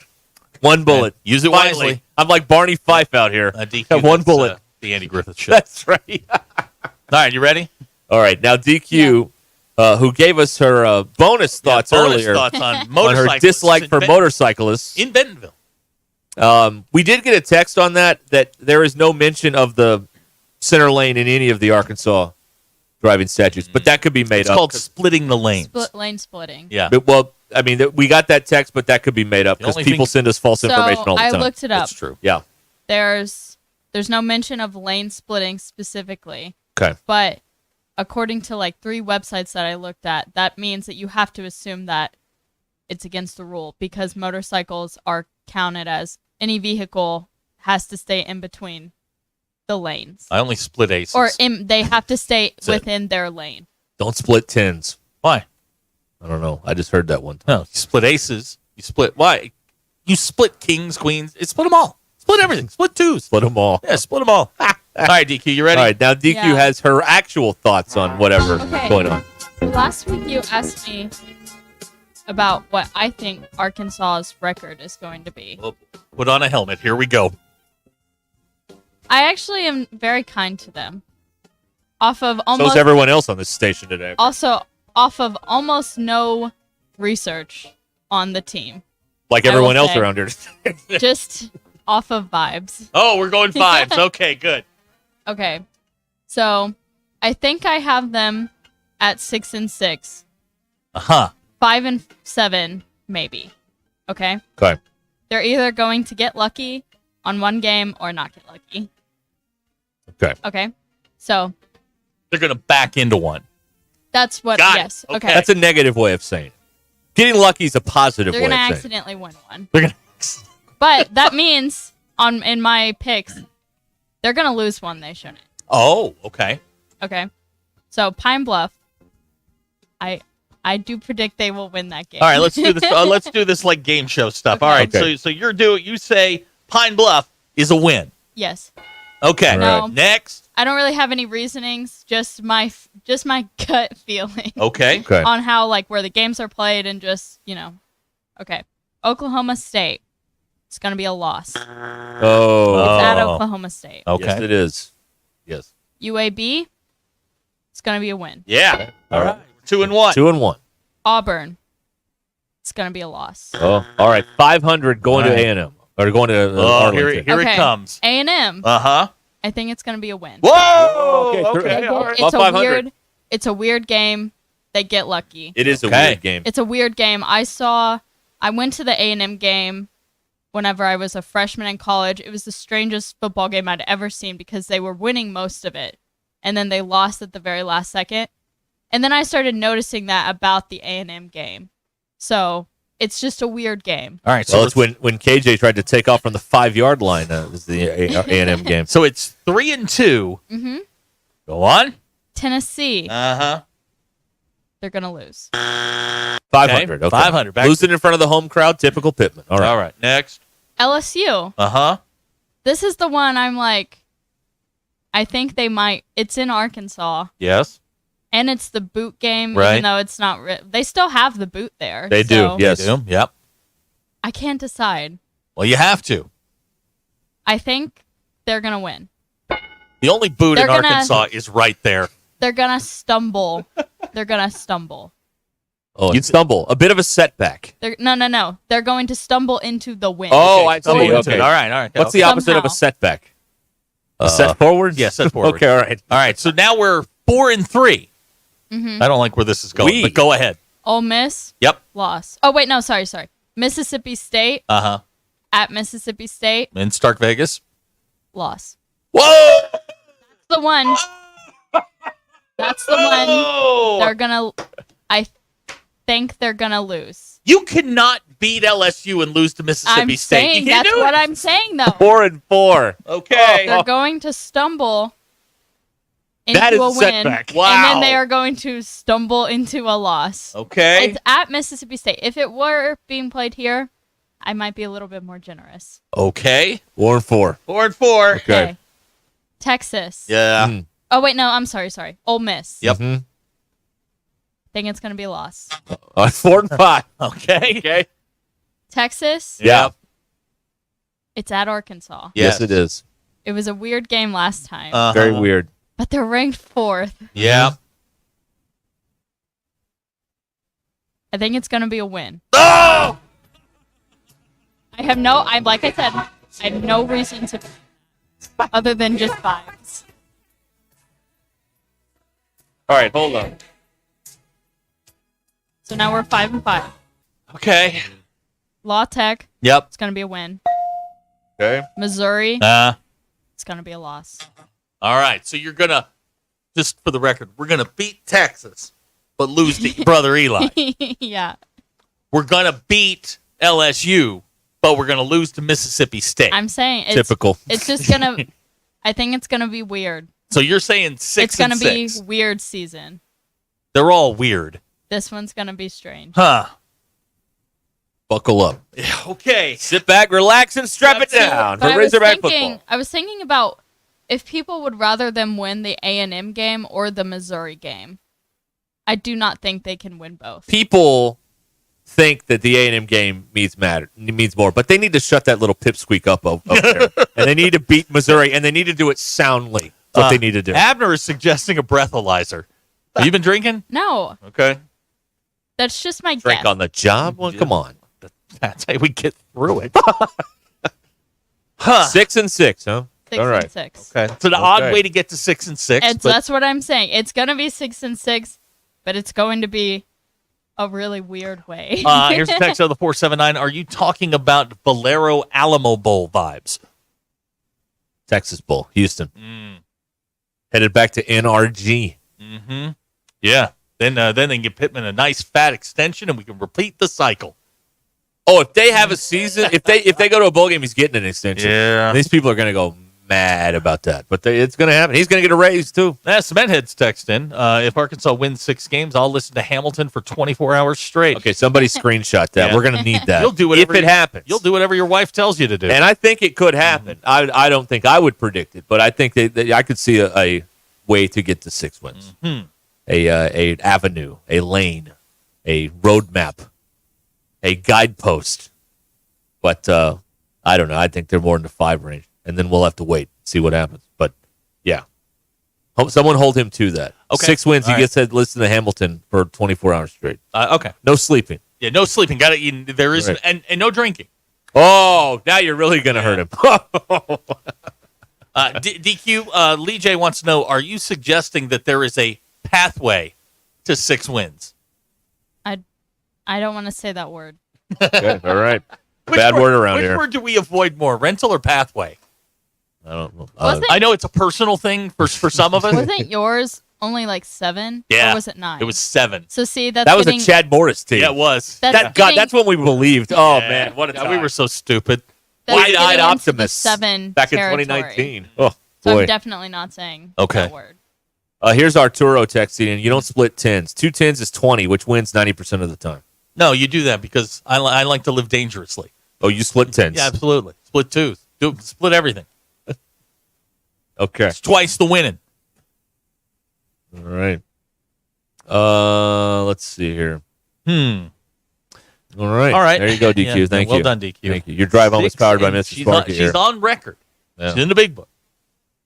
One bullet. Use it Finally. wisely. I'm like Barney Fife out here. DQ, have one bullet. The Andy Griffith show. That's right. All right, you ready? All right. Now DQ, who gave us her bonus thoughts earlier thoughts on her dislike for motorcyclists in Bentonville. We did get a text on that there is no mention of the center lane in any of the Arkansas driving statutes, but that could be made It's up. called splitting the lanes. Lane splitting. Yeah. Well, I mean, we got that text, but that could be made up because only people thing- send us false information all the I time. looked it up. That's true. Yeah. There's no mention of lane splitting specifically. Okay. But according to like 3 websites that I looked at, that means that you have to assume that it's against the rule because motorcycles are counted as any vehicle has to stay in between the lanes. I only split aces. Or they have to stay That's it. within their lane. Don't split tens. Why? I don't know. I just heard that one time. No, you split aces. You split why? You split kings, queens. It split them all. Split everything. Split twos. Split them all. Yeah, split them all. All right, DQ, you ready? All right, now DQ Yeah. has her actual thoughts on whatever Okay. going on. Last week you asked me about what I think Arkansas's record is going to be. Well, put on a helmet. Here we go. I actually am very kind to them. Off of almost So's everyone else on this station today. also off of almost no research on the team. Like I will everyone else say. around here. Just off of vibes. Oh, we're going fives. Okay, good. Okay. So I think I have them at 6-6. Uh-huh. 5-7, maybe. Okay. Okay. They're either going to get lucky on one game or not get lucky. Okay. Okay. So They're going to back into one. that's what. Got it. Yes. Okay. Okay. That's a negative way of saying it. Getting lucky is a positive They're way gonna of saying it. accidentally win one. They're going But that means in my picks, they're gonna lose one they shouldn't. Oh, okay. Okay. So Pine Bluff, I do predict they will win that game. All right, let's do this. Let's do this like game show stuff. All right, Okay. so you say Pine Bluff is a win. Yes. Okay. No. Next. I don't really have any reasonings, just my gut feeling. Okay. Okay. On how where the games are played and just, Okay. Oklahoma State. It's going to be a loss. It's Oh. at Oklahoma State. Okay. Yes, it is. Yes. UAB. It's going to be a win. Yeah. All right. 2-1. 2-1. Auburn. It's going to be a loss. Oh, all right. 500 going All right. to A&M. Or going to Oh, Arlington. here it comes. A&M. Uh-huh. I think it's going to be a win. Whoa! Okay. All right. It's About a 500. it's a weird game. They get lucky. It is a Okay. weird game. It's a weird game. I went to the A&M game whenever I was a freshman in college. It was the strangest football game I'd ever seen because they were winning most of it. And then they lost at the very last second. And then I started noticing that about the A&M game. So it's just a weird game. All right. So Well, it's when KJ tried to take off from the 5-yard line. Is the A&M game. So it's 3-2. Mm-hmm. Go on. Tennessee. Uh-huh. They're going to lose. 500. Okay. 500. Back Losing in front of the home crowd. Typical Pittman. All right. All right. Next. LSU. Uh-huh. This is the one I'm I think they might. It's in Arkansas. Yes. And it's the boot game, Right. even though it's not. They still have the boot there. They do. so Yes. They do. Yep. I can't decide. Well, you have to. I think they're gonna win. The only boot They're in gonna- Arkansas is right there. They're gonna stumble. They're gonna stumble. Oh, you'd stumble. A bit of a setback. No. They're going to stumble into the win. Oh, I Stumble see. into Okay. it. All right. What's the opposite of a Somehow. setback? A set forward? Yeah, set forward. Okay, all right. All right. So now we're 4-3. Mm-hmm. I don't like where this is going, but go ahead. Ole Miss. Yep. Loss. Oh wait, no, sorry. Mississippi State Uh-huh. at Mississippi State. In Stark Vegas. Loss. Whoa! The one. That's the one. They're gonna. I think they're gonna lose. You cannot beat LSU and lose to Mississippi I'm State. saying You can't that's do what it. I'm saying though. 4-4. Okay. They're going to stumble into That is a a win, setback. and Wow. then they are going to stumble into a loss. Okay. It's at Mississippi State. If it were being played here, I might be a little bit more generous. Okay. 4-4. 4-4. Okay. Texas. Yeah. Oh wait, no, I'm sorry. Ole Miss. Yep. Mhm. Think it's gonna be a loss. 4-5. Okay. Okay. Texas. Yeah. It's at Arkansas. Yes, it is. It was a weird game last time, Uh-huh. Very weird. but they're ranked 4th. Yeah. I think it's gonna be a win. Oh! Like I said, I have no reason to, other than just vibes. All right, hold on. So now we're 5-5. Okay. La Tech. Yep. It's gonna be a win. Okay. Missouri. It's gonna be a loss. All right. So you're gonna, just for the record, we're gonna beat Texas, but lose to brother Eli. Yeah. We're gonna beat LSU, but we're gonna lose to Mississippi State. I'm saying it's Typical. It's just gonna. I think it's gonna be weird. So you're saying 6 It's gonna and be 6. weird season. They're all weird. This one's gonna be strange. Huh. Buckle up. Okay. Sit back, relax, and strap it down But for Razorback football. I was thinking about if people would rather them win the A&M game or the Missouri game. I do not think they can win both. People think that the A&M game means more, but they need to shut that little pipsqueak up there. And they need to beat Missouri, and they need to do it soundly. That's what they need to do. Abner is suggesting a breathalyzer. Have you been drinking? No, Okay. that's just my Drink guess. on the job? Well, come on. That's how we get through it. 6 and 6, huh? 6 All right. and 6. Okay. It's an odd way to get to 6 and 6. And but that's what I'm saying. It's gonna be 6 and 6, but it's going to be a really weird way. Here's the text of the 479. Are you talking about Valero Alamo Bowl vibes? Texas Bowl, Houston. Headed back to NRG. Mm-hmm. Yeah. Then they can give Pittman a nice fat extension, and we can repeat the cycle. Oh, if they have a season, if they go to a bowl game, he's getting an extension. Yeah. These people are going to go mad about that, but it's going to happen. He's going to get a raise too. Cementhead's text in. If Arkansas wins 6 games, I'll listen to Hamilton for 24 hours straight. Okay, somebody screenshot that. Yeah. We're going to need that. You'll do whatever if it happens. You'll do whatever your wife tells you to do. And I think it could happen. I don't think I would predict it, but I think that I could see a way to get to 6 wins. Mm-hmm. A avenue, a lane, a roadmap, a guidepost. But I don't know. I think they're more in the 5 range, and then we'll have to wait, see what happens. But yeah, someone hold him to that. Okay. 6 wins. All He gets to listen to Hamilton for 24 hours straight. Okay. No sleeping. Yeah, no sleeping. Got to. There is Right. and no drinking. Oh, now you're really going to hurt him. DQ, Lee J wants to know, are you suggesting that there is a pathway to 6 wins? I don't want to say that word. Okay, all right. Bad word around here. Which word do we avoid more, rental or pathway? I don't know. I know it's a personal thing for some of us. Wasn't yours only like 7? Yeah. Or was it 9? It was 7. So see, that's That was getting, a Chad Morris team. Yeah, it was. That's what we believed. Oh, man. What a God, time. we were so stupid. that's Wide-eyed getting into the optimists 7 back in territory. 2019. Oh, So boy. I'm definitely not saying Okay. that word. Here's Arturo texting in. You don't split 10s. 2 10s is 20, which wins 90% of the time. No, you do that because I like to live dangerously. Oh, you split 10s? Yeah, absolutely. Split 2s. Split everything. Okay. It's twice the winning. All right. Let's see here. All right. All right. There you go, DQ. Yeah, Thank you. well done, DQ. Thank you. Your drive home is 6 powered by and Mrs. she's Sparky on, here. she's on record. Yeah. She's in the big book.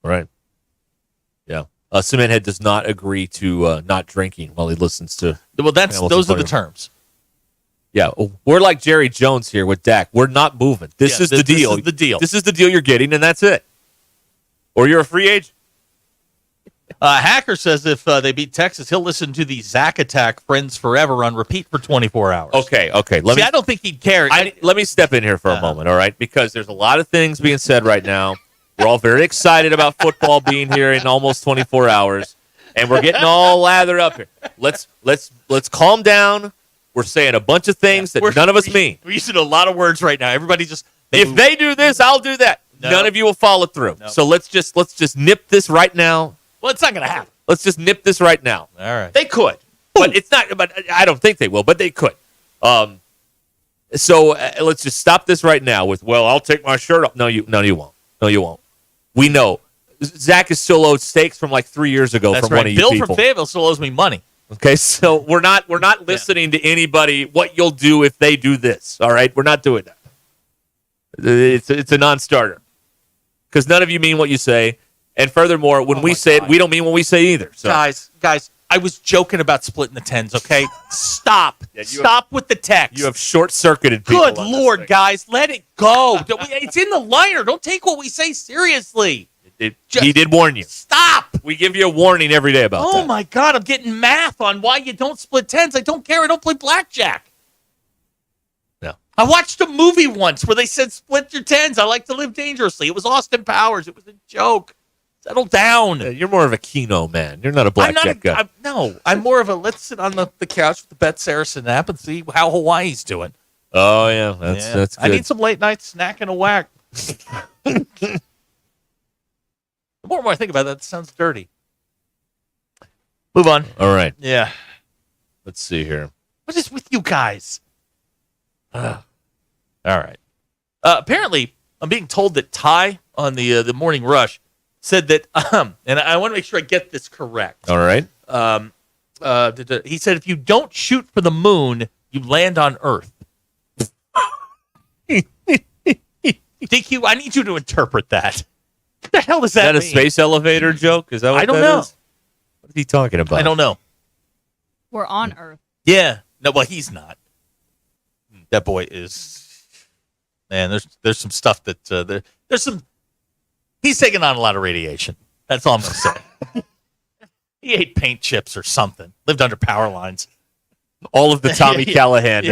Right. Yeah. Cementhead does not agree to not drinking while he listens to. Well, those are the playing. terms. Yeah, we're like Jerry Jones here with Dak. We're not moving. This is the deal. This is the deal. This is the deal you're getting, and that's it. Or you're a free agent. Hacker says if they beat Texas, he'll listen to the Zach Attack Friends Forever on repeat for 24 hours. Okay. See, I don't think he'd care. Let me step in here for a moment, all right? Because there's a lot of things being said right now. We're all very excited about football being here in almost 24 hours, and we're getting all lathered up here. Let's calm down. We're saying a bunch of things that none of us mean. We're using a lot of words right now. Everybody just if they do this, I'll do that. No. None of you will follow through. No. So let's just nip this right now. Well, it's not going to happen. Let's just nip this right now. All right. They could, but it's not. But I don't think they will. But they could. So let's just stop this right now. With I'll take my shirt off. No, you won't. No, you won't. We know Zach is still owed steaks from like 3 years ago That's from right. one of you Bill people. from Fayetteville still owes me money. Okay, so we're not listening to anybody what you'll do if they do this. All right, we're not doing that. It's a non-starter because none of you mean what you say, and furthermore, when we say it, we don't mean what we say either. So. Guys, I was joking about splitting the 10s. Okay, stop, stop with the text. You have short-circuited people. Good Lord, guys, let it go. It's in the liner. Don't take what we say seriously. He did warn you. Stop! We give you a warning every day about that. Oh my God, I'm getting math on why you don't split tens. I don't care. I don't play blackjack. No. I watched a movie once where they said split your tens. I like to live dangerously. It was Austin Powers. It was a joke. Settle down. You're more of a Keno man. You're not a blackjack guy. I'm more of a let's sit on the couch with the Bet Saracen app and see how Hawaii's doing. Oh, yeah. That's good. I need some late night snack and a whack. The more and more I think about that, it sounds dirty. Move on. All right. Yeah. Let's see here. What is with you guys? All right. Apparently, I'm being told that Ty on the Morning Rush said that, and I want to make sure I get this correct. All right. He said if you don't shoot for the moon, you land on Earth. DQ, I need you to interpret that. What the hell does that mean? Is that a space elevator joke? Is that what I don't that know. is? What is he talking about? I don't know. We're on Earth. Yeah. No, well, he's not. That boy is. Man, there's some stuff that there's some. He's taking on a lot of radiation. That's all I'm going to say. He ate paint chips or something. Lived under power lines. All of the Tommy Callahan.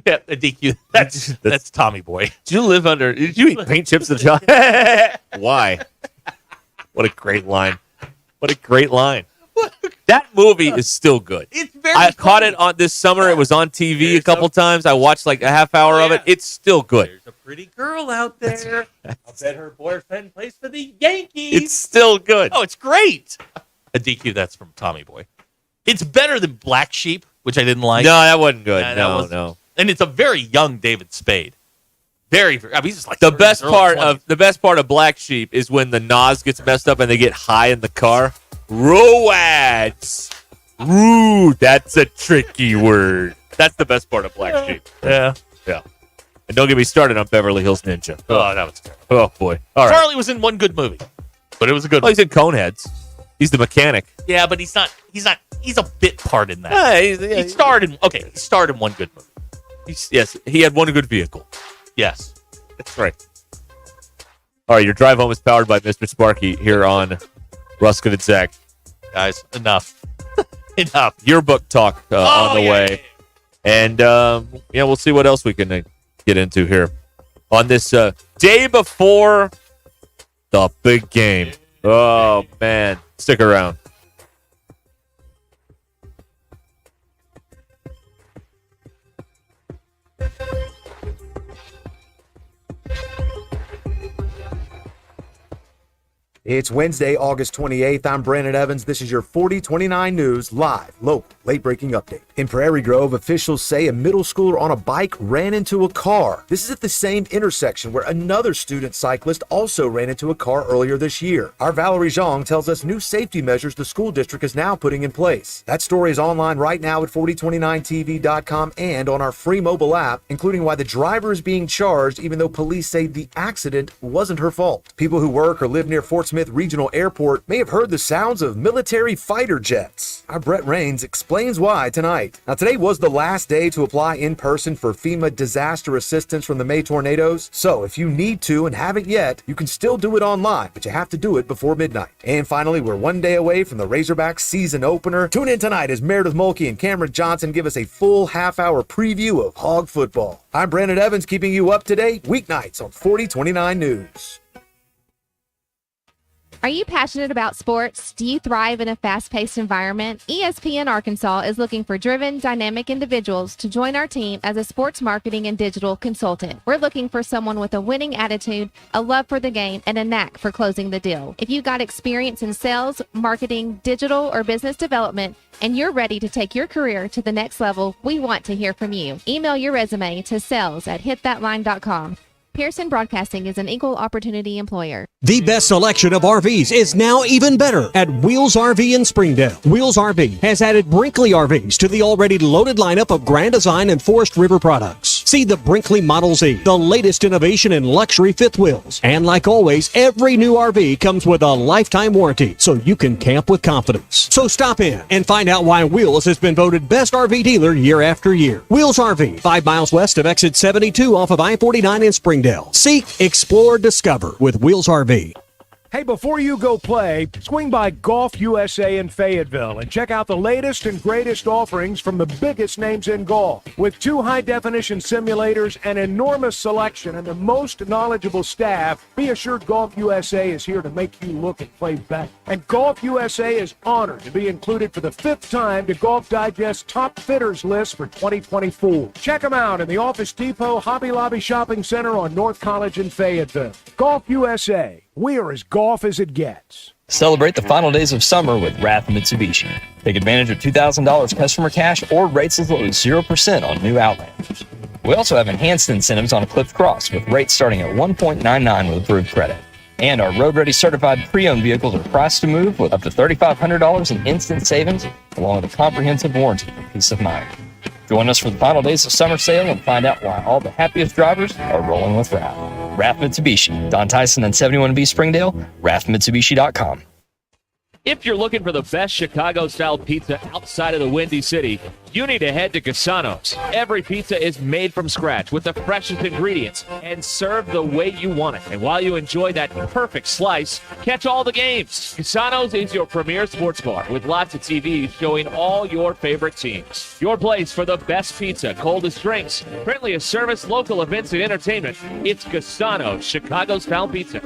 Yeah, DQ. That's Tommy boy. Did you eat paint chips at the job? Why? What a great line. What a great line. That movie is still good. It's very I caught it on this summer. It was on TV a couple times. I watched like a half hour of it. It's still good. There's a pretty girl out there. I'll bet her boyfriend plays for the Yankees. It's still good. Oh, it's great. A DQ, that's from Tommy Boy. It's better than Black Sheep, which I didn't like. No, that wasn't good. Nah, No. And it's a very young David Spade. Very, I mean, he's just like the best part of Black Sheep is when the Nas gets messed up and they get high in the car. Roads. Ooh, that's a tricky word. That's the best part of Black Sheep. Yeah. And don't get me started on Beverly Hills Ninja. Oh, that was terrible. Oh boy. All right. Charlie was in one good movie, but it was a good Well, one. he's in Coneheads. He's the mechanic. Yeah, but he's not. He's a bit part in that. Yeah, He starred in one good movie. Yes, he had one good vehicle. Yes. That's right. All right, your drive home is powered by Mr. Sparky here on Ruscin and Zach. Guys, enough. Enough. Yearbook talk on the way. And, we'll see what else we can get into here on this day before the big game. Oh, man. Stick around. It's Wednesday, August 28th. I'm Brandon Evans. This is your 4029 News live, local, late-breaking update. In Prairie Grove, officials say a middle schooler on a bike ran into a car. This is at the same intersection where another student cyclist also ran into a car earlier this year. Our Valerie Zhang tells us new safety measures the school district is now putting in place. That story is online right now at 4029tv.com and on our free mobile app, including why the driver is being charged even though police say the accident wasn't her fault. People who work or live near Fort Smith Regional Airport may have heard the sounds of military fighter jets. Our Brett Rains explains why tonight. Now, today was the last day to apply in person for FEMA disaster assistance from the May tornadoes. So if you need to and haven't yet, you can still do it online, but you have to do it before midnight. And finally, we're one day away from the Razorbacks season opener. Tune in tonight as Meredith Mulkey and Cameron Johnson give us a full half-hour preview of Hog football. I'm Brandon Evans, keeping you up to date weeknights on 4029 News. Are you passionate about sports? Do you thrive in a fast-paced environment? ESPN Arkansas is looking for driven, dynamic individuals to join our team as a sports marketing and digital consultant. We're looking for someone with a winning attitude, a love for the game, and a knack for closing the deal. If you've got experience in sales, marketing, digital, or business development, and you're ready to take your career to the next level, we want to hear from you. Email your resume to sales@hitthatline.com. Pearson Broadcasting is an equal opportunity employer. The best selection of RVs is now even better at Wheels RV in Springdale. Wheels RV has added Brinkley RVs to the already loaded lineup of Grand Design and Forest River products. See the Brinkley Model Z, the latest innovation in luxury fifth wheels. And like always, every new RV comes with a lifetime warranty, so you can camp with confidence. So stop in and find out why Wheels has been voted best RV dealer year after year. Wheels RV, 5 miles west of exit 72 off of I-49 in Springdale. Seek, explore, discover with Wheels RV. Hey, before you go play, swing by Golf USA in Fayetteville and check out the latest and greatest offerings from the biggest names in golf. With 2 high-definition simulators, an enormous selection, and the most knowledgeable staff, be assured Golf USA is here to make you look and play better. And Golf USA is honored to be included for the 5th time to Golf Digest's Top Fitters list for 2024. Check them out in the Office Depot Hobby Lobby Shopping Center on North College in Fayetteville. Golf USA. We're as golf as it gets. Celebrate the final days of summer with Rath Mitsubishi. Take advantage of $2,000 customer cash or rates as low as 0% on new Outlanders. We also have enhanced incentives on Eclipse Cross with rates starting at 1.99 with approved credit. And our road-ready certified pre-owned vehicles are priced to move with up to $3,500 in instant savings, along with a comprehensive warranty for peace of mind. Join us for the final days of summer sale and find out why all the happiest drivers are rolling with Rath. Rath Mitsubishi, Don Tyson and 71B Springdale, rathmitsubishi.com. If you're looking for the best Chicago-style pizza outside of the Windy City, you need to head to Cassano's. Every pizza is made from scratch with the freshest ingredients and served the way you want it. And while you enjoy that perfect slice, catch all the games. Cassano's is your premier sports bar with lots of TVs showing all your favorite teams. Your place for the best pizza, coldest drinks, friendliest service, local events, and entertainment. It's Cassano's Chicago-style pizza.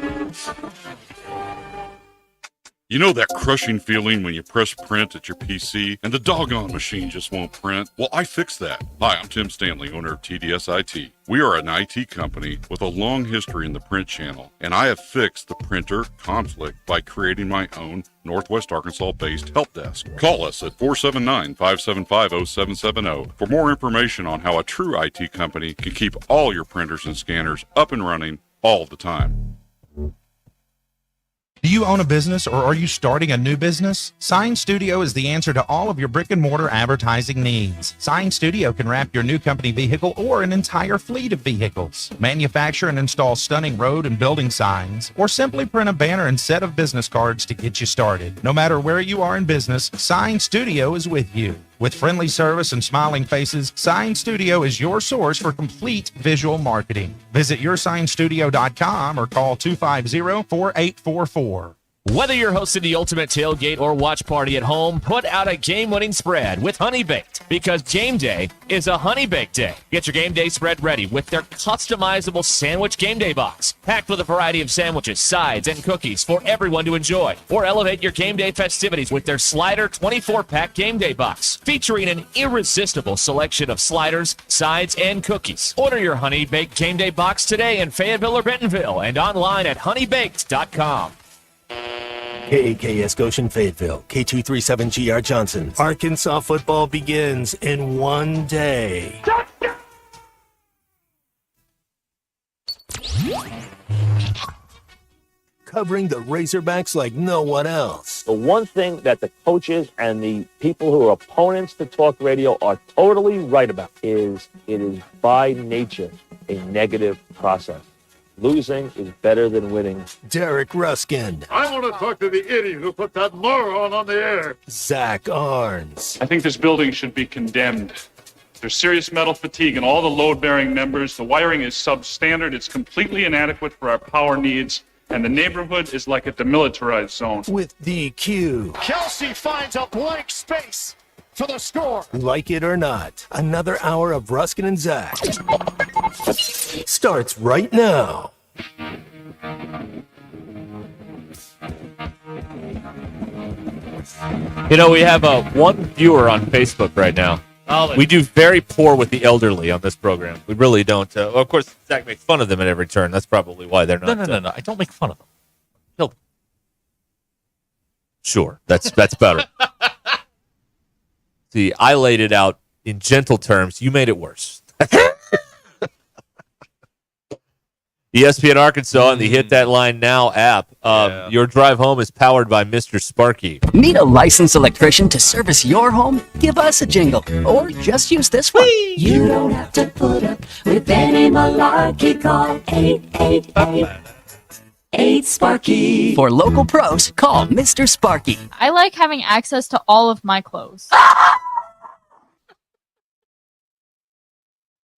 You know that crushing feeling when you press print at your PC and the doggone machine just won't print? Well, I fixed that. Hi, I'm Tim Stanley, owner of TDS IT. We are an IT company with a long history in the print channel, and I have fixed the printer conflict by creating my own Northwest Arkansas-based help desk. Call us at 479-575-0770 for more information on how a true IT company can keep all your printers and scanners up and running all the time. Do you own a business or are you starting a new business? Sign Studio is the answer to all of your brick and mortar advertising needs. Sign Studio can wrap your new company vehicle or an entire fleet of vehicles, manufacture and install stunning road and building signs, or simply print a banner and set of business cards to get you started. No matter where you are in business, Sign Studio is with you. With friendly service and smiling faces, Sign Studio is your source for complete visual marketing. Visit yoursignstudio.com or call 250-4844. Whether you're hosting the ultimate tailgate or watch party at home, put out a game-winning spread with Honey Baked, because game day is a Honey Baked day. Get your game day spread ready with their customizable sandwich game day box, packed with a variety of sandwiches, sides, and cookies for everyone to enjoy. Or elevate your game day festivities with their Slider 24-pack game day box, featuring an irresistible selection of sliders, sides, and cookies. Order your Honey Baked game day box today in Fayetteville or Bentonville and online at honeybaked.com. KAKS Goshen Fayetteville, K237GR Johnson. Arkansas football begins in one day. Covering the Razorbacks like no one else. The one thing that the coaches and the people who are opponents to talk radio are totally right about is it is by nature a negative process. Losing is better than winning. Derek Ruskin. I want to talk to the idiot who put that moron on the air. Zach Arns. I think this building should be condemned. There's serious metal fatigue in all the load-bearing members. The wiring is substandard. It's completely inadequate for our power needs. And the neighborhood is like a demilitarized zone. With DQ. Kelsey finds a blank space for the score. Like it or not, another hour of Ruskin and Zach starts right now. You know, we have one viewer on Facebook right now. We do very poor with the elderly on this program. We really don't. Of course, Zach makes fun of them at every turn. That's probably why they're not. No. I don't make fun of them. No. Sure, that's better. See, I laid it out in gentle terms. You made it worse. ESPN Arkansas and the Hit That Line Now app. Your drive home is powered by Mr. Sparky. Need a licensed electrician to service your home? Give us a jingle. Or just use this one. You don't have to put up with any malarkey. Call 888-8-SPARKY. For local pros, call Mr. Sparky. I like having access to all of my clothes.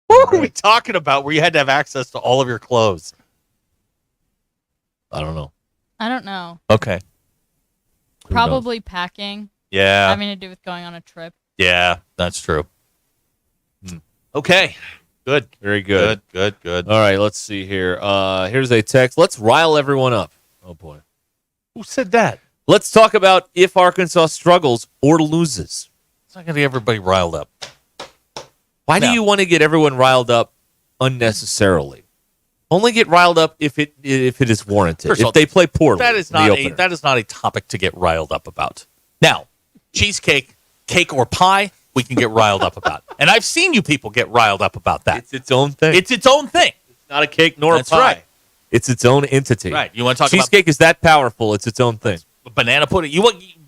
What are we talking about where you had to have access to all of your clothes? I don't know. I don't know. Okay. Probably packing. Yeah. Having to do with going on a trip. Yeah, that's true. Okay. Good. Very good. Good. All right, let's see here. Here's a text. Let's rile everyone up. Oh, boy. Who said that? Let's talk about if Arkansas struggles or loses. It's not going to get everybody riled up. Why do you want to get everyone riled up unnecessarily? Only get riled up if it is warranted. First of all, if they play poorly. That is not a topic to get riled up about. Now, cheesecake, cake or pie, we can get riled up about. And I've seen you people get riled up about that. It's its own thing. It's its own thing. It's not a cake nor a pie. Right. It's its own entity. Right. You want to talk cheesecake is that powerful. It's its own thing. Banana pudding.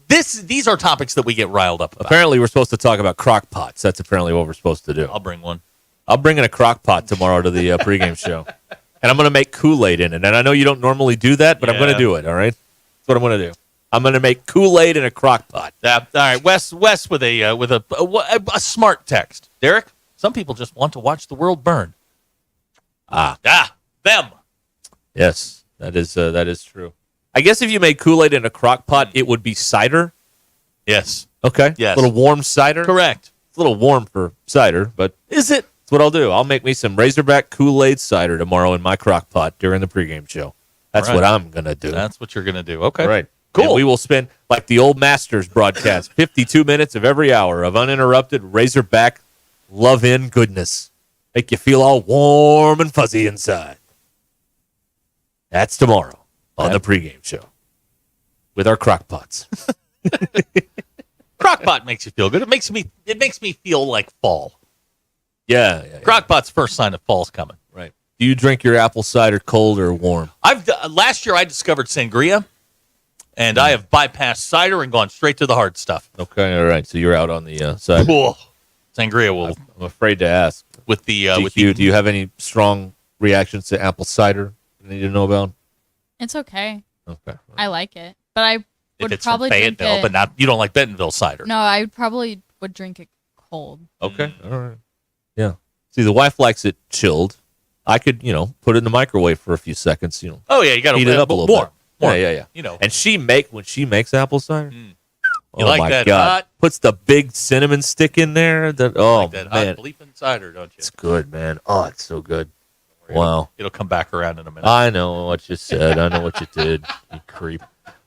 These are topics that we get riled up about. Apparently, we're supposed to talk about crock pots. That's apparently what we're supposed to do. I'll bring one. I'll bring in a crock pot tomorrow to the pregame show. And I'm going to make Kool-Aid in it. And I know you don't normally do that, but I'm going to do it, all right? That's what I'm going to do. I'm going to make Kool-Aid in a crock pot. All right, Wes with a smart text. Derek, some people just want to watch the world burn. Them. Yes, that is true. I guess if you made Kool-Aid in a crock pot, it would be cider. Yes. Okay. Yes. A little warm cider. Correct. It's a little warm for cider, but is it? That's what I'll do. I'll make me some Razorback Kool-Aid cider tomorrow in my crock pot during the pregame show. That's what I'm going to do. That's what you're going to do. Okay. Right. Cool. And we will spend, like the old Masters broadcast, 52 minutes of every hour of uninterrupted Razorback love-in goodness. Make you feel all warm and fuzzy inside. That's tomorrow on the pregame show with our crock pots. Crockpot makes you feel good. It makes me feel like fall. Yeah. Crockpot's first sign of fall's coming. Right. Do you drink your apple cider cold or warm? Last year I discovered sangria, and I have bypassed cider and gone straight to the hard stuff. Okay, all right. So you're out on the side. Cool. Sangria will. I'm afraid to ask. With the do you have any strong reactions to apple cider you need to know about? It's okay. Okay. I like it, but I would if it's probably from drink Fayetteville, it. but you don't like Bentonville cider. No, I probably would drink it cold. Okay. All right. Yeah. See, the wife likes it chilled. I could, put it in the microwave for a few seconds. Oh yeah, you got to heat it up a little bit. Warm. Yeah. And when she makes apple cider. You like my that God. hot? Puts the big cinnamon stick in there. That That man, hot bleeping cider, don't you? it's good, man. Oh, it's so good. Wow. It'll come back around in a minute. I know what you said. I know what you did. You creep.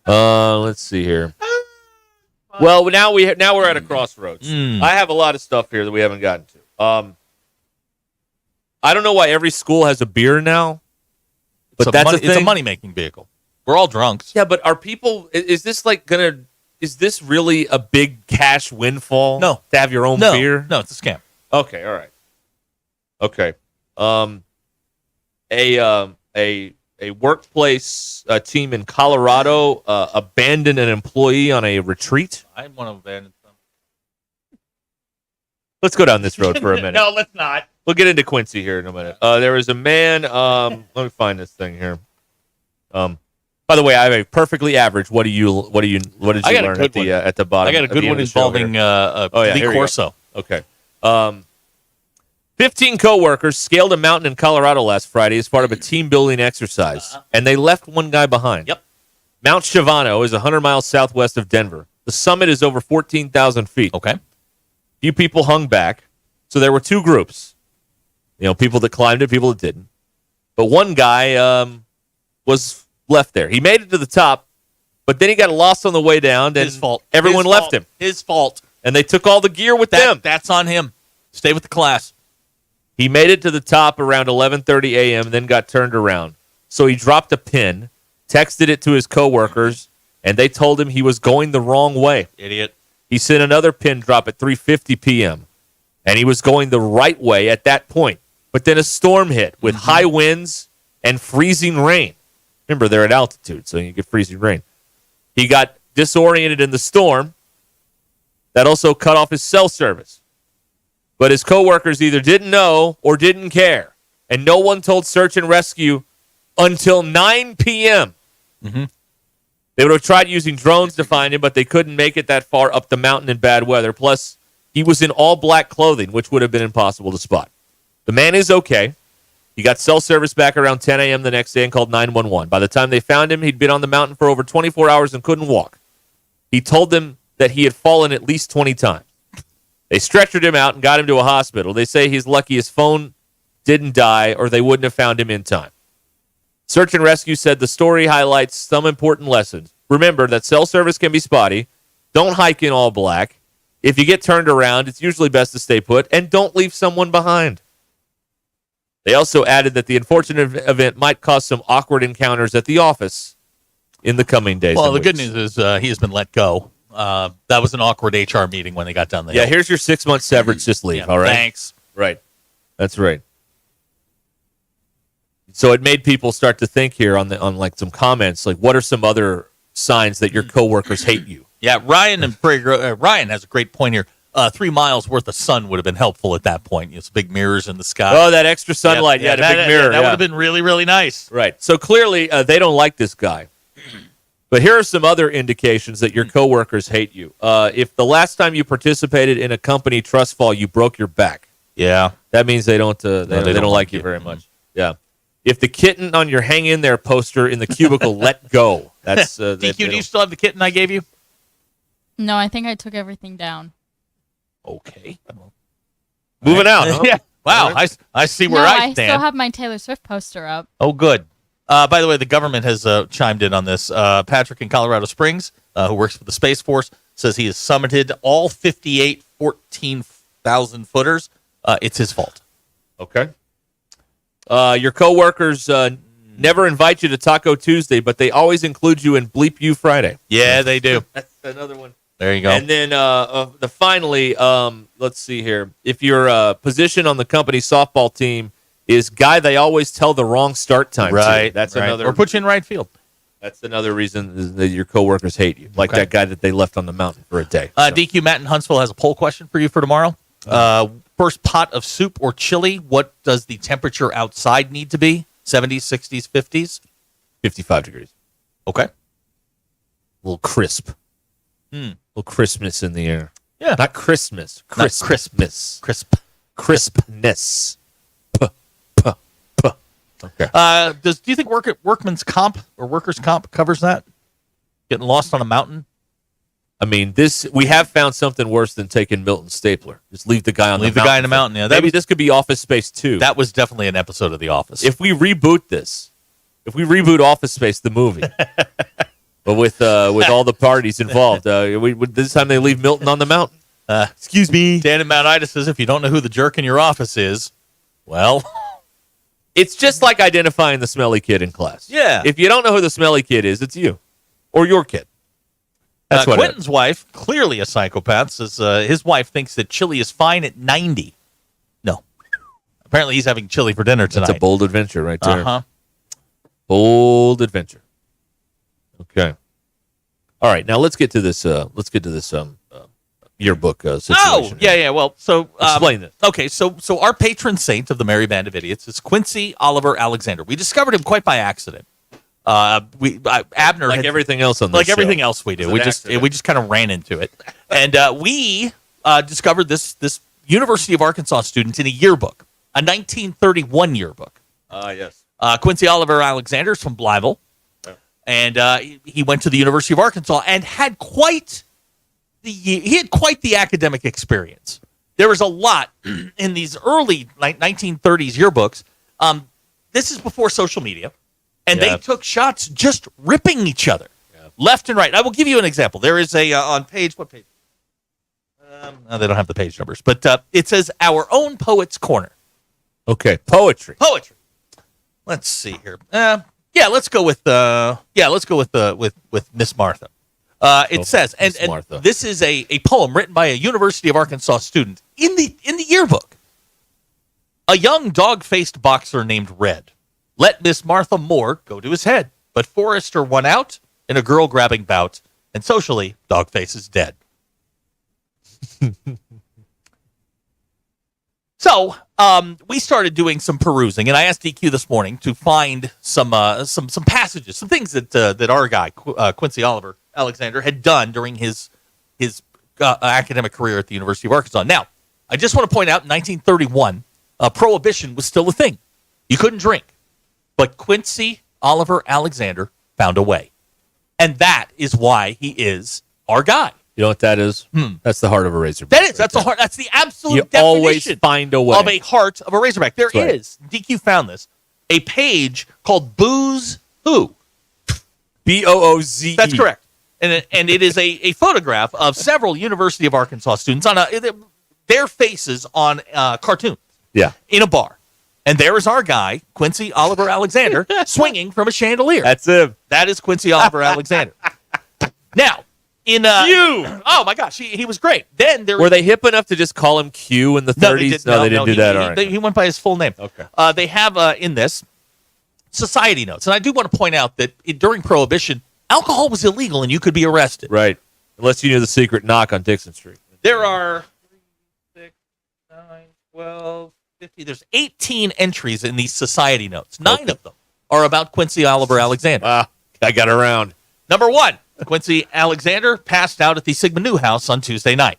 Let's see here. Well, now we're at a crossroads. I have a lot of stuff here that we haven't gotten to. I don't know why every school has a beer now, but that's a thing. It's a money-making vehicle. We're all drunks. Yeah, but are people? Is this Is this really a big cash windfall? No. To have your own beer? No, it's a scam. Okay, all right. Okay. A workplace team in Colorado abandoned an employee on a retreat. I want to abandon some. Let's go down this road for a minute. No, let's not. We'll get into Quincy here in a minute. There was a man. Let me find this thing here. By the way, I have a perfectly average. What did you learn at the bottom? I got a good one involving Lee Corso. Okay. 15 coworkers scaled a mountain in Colorado last Friday as part of a team building exercise, and they left one guy behind. Yep. Mount Shavano is 100 miles southwest of Denver. The summit is over 14,000 feet. Okay. Few people hung back, so there were two groups. People that climbed it, people that didn't. But one guy was left there. He made it to the top, but then he got lost on the way down, and His fault. everyone His left fault. him. His fault. And they took all the gear with them. That's on him. Stay with the class. He made it to the top around 11:30 a.m. and then got turned around. So he dropped a pin, texted it to his coworkers, and they told him he was going the wrong way. Idiot. He sent another pin drop at 3:50 p.m., and he was going the right way at that point. But then a storm hit with high winds and freezing rain. Remember, they're at altitude, so you get freezing rain. He got disoriented in the storm. That also cut off his cell service. But his coworkers either didn't know or didn't care. And no one told search and rescue until 9 p.m. Mm-hmm. They would have tried using drones to find him, but they couldn't make it that far up the mountain in bad weather. Plus, he was in all black clothing, which would have been impossible to spot. The man is okay. He got cell service back around 10 a.m. the next day and called 911. By the time they found him, he'd been on the mountain for over 24 hours and couldn't walk. He told them that he had fallen at least 20 times. They stretchered him out and got him to a hospital. They say he's lucky his phone didn't die or they wouldn't have found him in time. Search and Rescue said the story highlights some important lessons. Remember that cell service can be spotty. Don't hike in all black. If you get turned around, it's usually best to stay put, and don't leave someone behind. They also added that the unfortunate event might cause some awkward encounters at the office in the coming days. Well, the good news is he has been let go. That was an awkward HR meeting when they got down the hill. Yeah, here's your 6-month severance. Just leave, all right? Thanks. Right. That's right. So it made people start to think here on like some comments, like what are some other signs that your coworkers hate you? Yeah, Ryan Ryan has a great point here. 3 miles worth of sun would have been helpful at that point. Some big mirrors in the sky. Oh, that extra sunlight. Yeah, the big mirror. That would have been really, really nice. Right. So clearly they don't like this guy. But here are some other indications that your coworkers hate you. If the last time you participated in a company trust fall, you broke your back. Yeah. That means they don't like you very much. Yeah. If the kitten on your hang in there poster in the cubicle let go. That's DQ, do you still have the kitten I gave you? No, I think I took everything down. Okay. Moving out, huh? Yeah. Wow, I see where I stand. I still have my Taylor Swift poster up. Oh, good. By the way, the government has chimed in on this. Patrick in Colorado Springs, who works for the Space Force, says he has summited all 58 14,000 footers. It's his fault. Okay. Your coworkers never invite you to Taco Tuesday, but they always include you in Bleep You Friday. Yeah, they do. That's another one. There you go. And then finally, let's see here. If your position on the company softball team is guy they always tell the wrong start time right, to. That's right. another. Or put you in right field. That's another reason that your coworkers hate you, like that guy that they left on the mountain for a day. DQ Matt in Huntsville has a poll question for you for tomorrow. First pot of soup or chili, what does the temperature outside need to be? 70s, 60s, 50s? 55 degrees. Okay. A little crisp. A little crispness in the air. Yeah. Not Christmas. Crispness. Crispness. Okay. Do you think workman's comp or workers' comp covers that? Getting lost on a mountain? I mean, we have found something worse than taking Milton's stapler. Just leave the guy on the mountain. Leave the guy in the mountain. Yeah, maybe this could be Office Space 2. That was definitely an episode of The Office. If we reboot this, Office Space, the movie, but with all the parties involved, this time they leave Milton on the mountain. Excuse me. Dan in Mount Ida says if you don't know who the jerk in your office is, well... It's just like identifying the smelly kid in class. Yeah. If you don't know who the smelly kid is, it's you. Or your kid. That's what Quentin's wife, clearly a psychopath, says his wife thinks that chili is fine at 90. No. Apparently he's having chili for dinner tonight. That's a bold adventure right there. Uh-huh. Bold adventure. Okay. All right. Now let's get to this yearbook situation. Oh, yeah. Well, so explain it. Okay, so our patron saint of the Merry Band of Idiots is Quincy Oliver Alexander. We discovered him quite by accident. Abner, everything else on this like show. Everything else we do, we just kind of ran into it, and we discovered this University of Arkansas student in a yearbook, a 1931 yearbook. Yes. Quincy Oliver Alexander is from Blytheville, and he went to the University of Arkansas and had quite the academic experience. There was a lot in these early 1930s yearbooks. This is before social media, and they took shots just ripping each other left and right. I will give you an example. There is a on page, what page? They don't have the page numbers, but it says "Our Own Poet's Corner." Okay, poetry. Let's see here. Let's go with Miss Martha. It says, and this is a poem written by a University of Arkansas student in the yearbook. A young dog-faced boxer named Red let Miss Martha Moore go to his head. But Forrester won out in a girl-grabbing bout, and socially, Dogface is dead. So we started doing some perusing, and I asked DQ this morning to find some passages, some things that our guy Quincy Oliver Alexander had done during his academic career at the University of Arkansas. Now, I just want to point out, in 1931, prohibition was still a thing. You couldn't drink, but Quincy Oliver Alexander found a way, and that is why he is our guy. You know what that is? That's the heart of a Razorback. That is. That's the heart. That's the absolute You definition always find a way of a heart of a Razorback. There That's right. is, DQ found this, a page called Booze Who. BOOZE. That's correct. And it is a photograph of several University of Arkansas students on their faces on cartoons. Yeah. In a bar. And there is our guy, Quincy Oliver Alexander, swinging from a chandelier. That's him. That is Quincy Oliver Alexander. Now, oh my gosh, he was great. Then Were they hip enough to just call him Q in the 30s? No, they didn't do that. All right. He went by his full name. Okay. They have in this society notes, and I do want to point out that during Prohibition, alcohol was illegal and you could be arrested. Right. Unless you knew the secret knock on Dixon Street. There are 3, 6, 9, 12, 50. There's 18 entries in these society notes. 9 of them are about Quincy Oliver Alexander. I got around. Number 1, Quincy Alexander passed out at the Sigma Nu house on Tuesday night.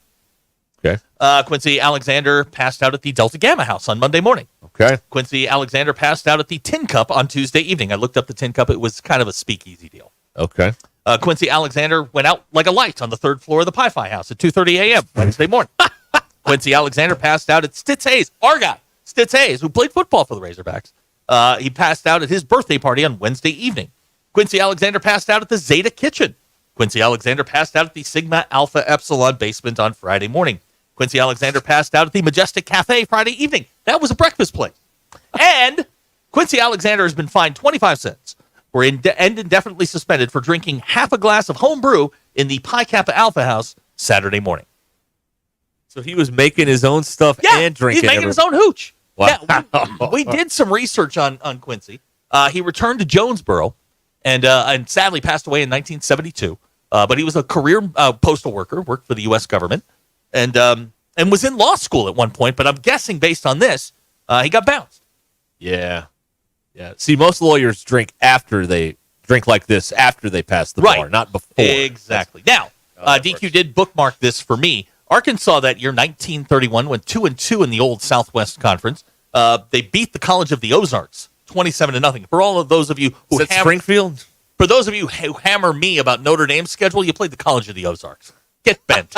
Okay. Quincy Alexander passed out at the Delta Gamma house on Monday morning. Okay. Quincy Alexander passed out at the Tin Cup on Tuesday evening. I looked up the Tin Cup. It was kind of a speakeasy deal. Okay. Quincy Alexander went out like a light on the 3rd floor of the Pi-Fi house at 2:30 a.m. Wednesday morning. Quincy Alexander passed out at Stitz Hayes, our guy, Stitz Hayes, who played football for the Razorbacks. He passed out at his birthday party on Wednesday evening. Quincy Alexander passed out at the Zeta Kitchen. Quincy Alexander passed out at the Sigma Alpha Epsilon basement on Friday morning. Quincy Alexander passed out at the Majestic Cafe Friday evening. That was a breakfast place. And Quincy Alexander has been fined 25 cents and indefinitely suspended for drinking half a glass of home brew in the Pi Kappa Alpha house Saturday morning. So he was making his own stuff and drinking. He's making his own hooch. Wow. Now, we did some research on Quincy. He returned to Jonesboro and sadly passed away in 1972. But he was a career postal worker, worked for the U.S. government, and was in law school at one point. But I'm guessing based on this, he got bounced. Yeah. Yeah. See, most lawyers drink like this after they pass the bar, not before. Exactly. Now, DQ did bookmark this for me. Arkansas that year, 1931, went 2-2 in the old Southwest Conference. They beat the College of the Ozarks 27-0. For all of those of you who Springfield? For those of you who hammer me about Notre Dame's schedule, you played the College of the Ozarks. Get bent.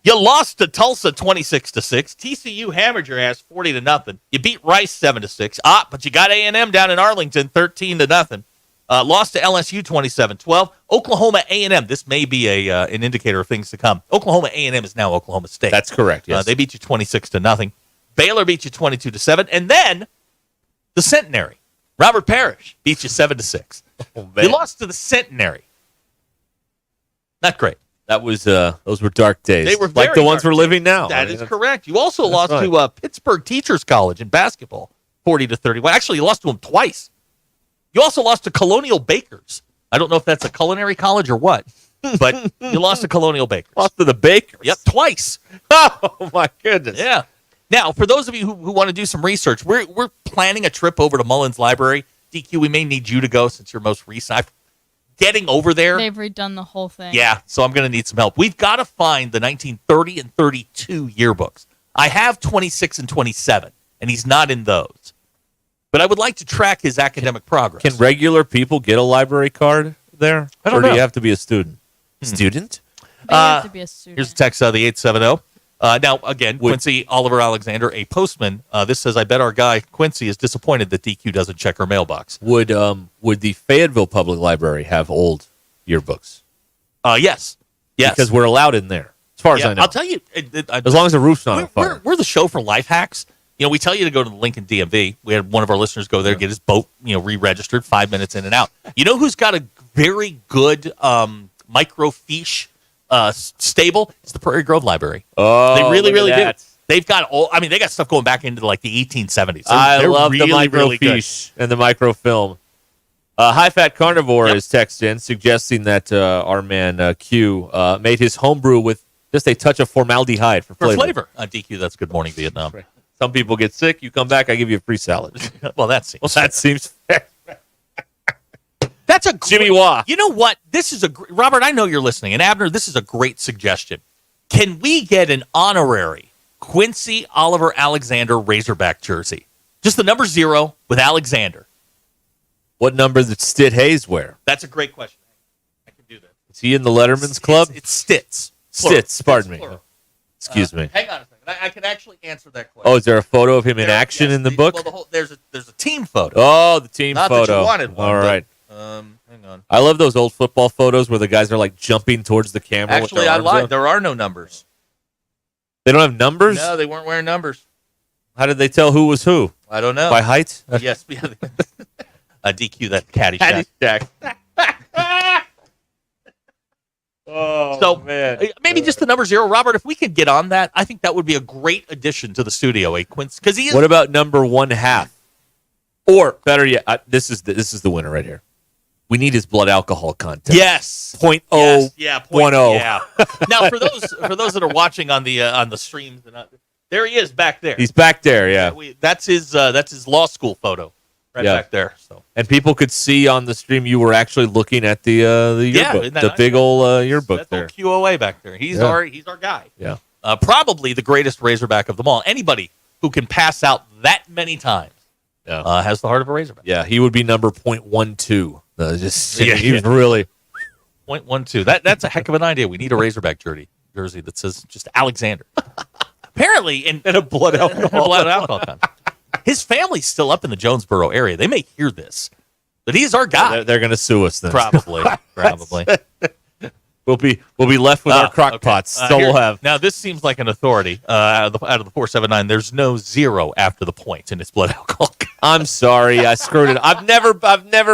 You lost to Tulsa 26-6. TCU hammered your ass 40-0. You beat Rice 7-6. But you got A&M down in Arlington 13-0. Lost to LSU 27-12. Oklahoma A&M. This may be an indicator of things to come. Oklahoma A&M is now Oklahoma State. That's correct. Yes. They beat you 26-0. Baylor beat you 22-7, and then the Centenary. Robert Parrish beat you 7-6. Oh, you lost to the Centenary. Not great. That was those were dark days. They were like the ones we're living now. That is correct. You also lost to Pittsburgh Teachers College in basketball, 40-31. Actually, you lost to them twice. You also lost to Colonial Bakers. I don't know if that's a culinary college or what, but you lost to Colonial Bakers. Lost to the Bakers? Yep, twice. Oh, my goodness. Yeah. Now, for those of you who want to do some research, we're planning a trip over to Mullins Library. DQ, we may need you to go since you're most recent. Getting over there. They've redone the whole thing. Yeah, so I'm going to need some help. We've got to find the 1930 and 32 yearbooks. I have 26 and 27, and he's not in those. But I would like to track his academic progress. Can regular people get a library card there? I don't or know. do you have to be a student? Student? They have to be a student. Here's a text out of the 870. Now, again, Quincy Oliver Alexander, a postman. This says, I bet our guy Quincy is disappointed that DQ doesn't check her mailbox. Would the Fayetteville Public Library have old yearbooks? Yes. Because we're allowed in there, as far as I know. I'll tell you. As long as the roof's not on fire. We're the show for life hacks. You know, we tell you to go to the Lincoln DMV. We had one of our listeners go there, get his boat, re-registered, 5 minutes in and out. You know who's got a very good microfiche stable? It's the Prairie Grove Library. Oh, they really do. They've got they got stuff going back into like the 1870s. I love really, the microfiche and the microfilm. High Fat Carnivore is texted in suggesting that our man Q made his homebrew with just a touch of formaldehyde for flavor. DQ, that's Good Morning Vietnam. Right. Some people get sick. You come back, I give you a free salad. Well, that seems fair. That's a Jimmy Wah. You know what? This is Robert, I know you're listening. And Abner, this is a great suggestion. Can we get an honorary Quincy Oliver Alexander Razorback jersey? Just the number 0 with Alexander. What number did Stitt Hayes wear? That's a great question. I can do that. Is he in the Letterman's Club? It's Stitz. Stitz, pardon me. Plural. Excuse me. Hang on a second. I can actually answer that question. Oh, is there a photo of him in action in the book? Well, there's a team photo. Oh, the team Not photo. That you wanted one, all right. Hang on. I love those old football photos where the guys are like jumping towards the camera. Actually, I lied. There are no numbers. They don't have numbers? No, they weren't wearing numbers. How did they tell who was who? I don't know. By height? Yes. DQ that Caddyshack. Oh, so man. Maybe just the number 0. Robert, if we could get on that, I think that would be a great addition to the studio, Quince. Because he is. What about number 1/2? Or better yet, this is the winner right here. We need his blood alcohol content. Yes. 0.010. Yes. Yeah. Yeah. Now, for those that are watching on the streams, there he is back there. He's back there. Yeah. That's his law school photo back there. So. And people could see on the stream you were actually looking at the yearbook, the nice? big old yearbook That's there. old QOA back there. He's our guy. Yeah. Probably the greatest Razorback of them all. Anybody who can pass out that many times has the heart of a Razorback. Yeah, he would be number 0.12. He was really 0.12. That's a heck of an idea. We need a Razorback jersey that says just Alexander. Apparently, and a blood alcohol. Content. His family's still up in the Jonesboro area. They may hear this, but he's our guy. They're going to sue us then. Probably. We'll be left with our crock pots. So we'll have. Now this seems like an authority. Out of the 479, there's no 0 after the point in its blood alcohol. I'm sorry, I screwed it. I've never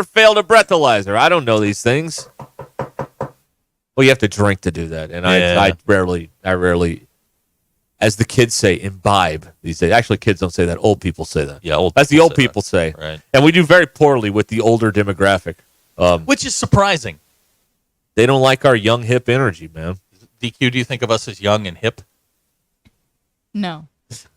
failed a breathalyzer. I don't know these things. Well, you have to drink to do that, and I rarely, as the kids say, imbibe these days. Actually, kids don't say that. Old people say that. Yeah, as the old people say. Right. And we do very poorly with the older demographic, which is surprising. They don't like our young, hip energy, man. DQ, do you think of us as young and hip? No.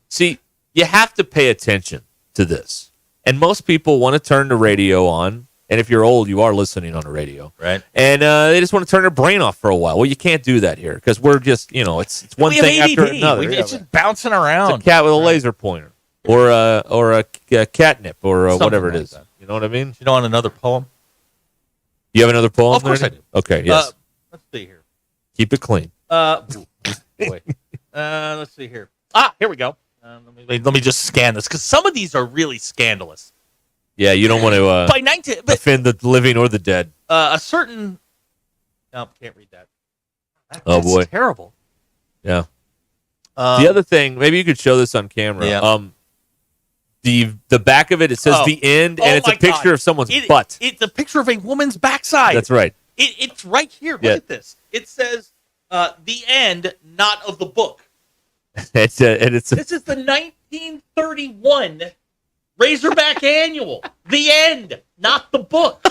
See, you have to pay attention to this. And most people want to turn the radio on. And if you're old, you are listening on the radio. Right. And they just want to turn their brain off for a while. Well, you can't do that here because we're just, it's one thing after another. It's just bouncing around. It's a cat with a laser pointer or a catnip or whatever it is. That. You know what I mean? You know, on another poem? You have another poem? Of course I do. Okay, yes. Let's see here. Keep it clean. Boy. Let's see here. Here we go. Let me just scan this because some of these are really scandalous. Yeah, you don't want to offend the living or the dead. A certain... No, can't read that. Oh, boy. Terrible. Yeah. The other thing, maybe you could show this on camera. Yeah. The back of it says the end, and it's a picture of someone's butt. It's a picture of a woman's backside. That's right. It's right here. Look at this. It says the end, not of the book. This is the 1931 Razorback Annual. The end, not the book.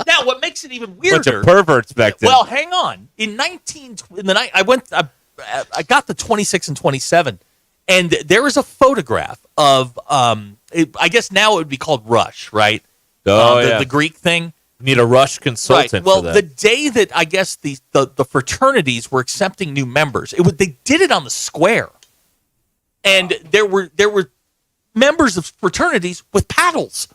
Now, what makes it even weirder? Bunch of perverts back then. Well, hang on. I got the 26 and 27, and there is a photograph of I guess now it would be called Rush, right? The Greek thing. Need a Rush consultant. Right. Well, for that. the day that I guess the fraternities were accepting new members, they did it on the square, and there were members of fraternities with paddles.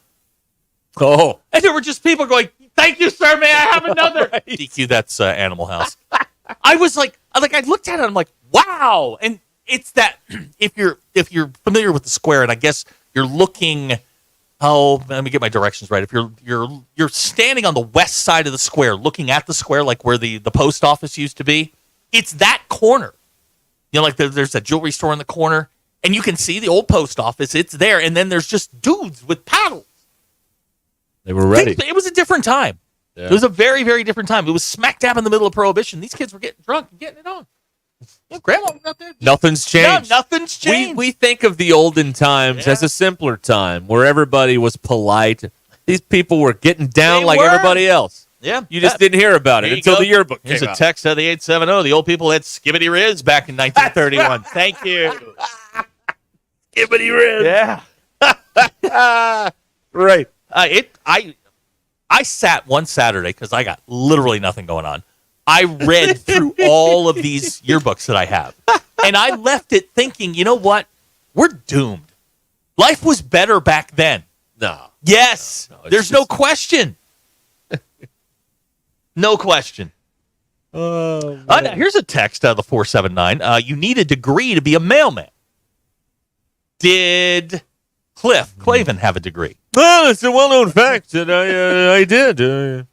Oh, and there were just people going, "Thank you, sir. May I have another?" DQ, that's Animal House. I was like I looked at it, I'm like, wow. And it's that if you're familiar with the square, and I guess you're looking. Oh, let me get my directions right. If you're standing on the west side of the square, looking at the square, like where the post office used to be, it's that corner. You know, like there's a jewelry store in the corner, and you can see the old post office. It's there, and then there's just dudes with paddles. They were ready. It was a different time. Yeah. It was a very, very different time. It was smack dab in the middle of Prohibition. These kids were getting drunk and getting it on. Grandma out there. Nothing's changed. No, nothing's changed. We think of the olden times as a simpler time where everybody was polite. These people were getting down like everybody else. Yeah. You just didn't hear about it until the yearbook came Here's a out. text out of the 870. The old people had skibbity riz back in 1931. Thank you. Skibbity riz. Yeah. Right. I sat one Saturday because I got literally nothing going on. I read through all of these yearbooks that I have. And I left it thinking, you know what? We're doomed. Life was better back then. No. Yes. No, there's no question. No question. Now here's a text out of the 479. You need a degree to be a mailman. Did Cliff Clavin have a degree? Well, it's a well-known fact that I did.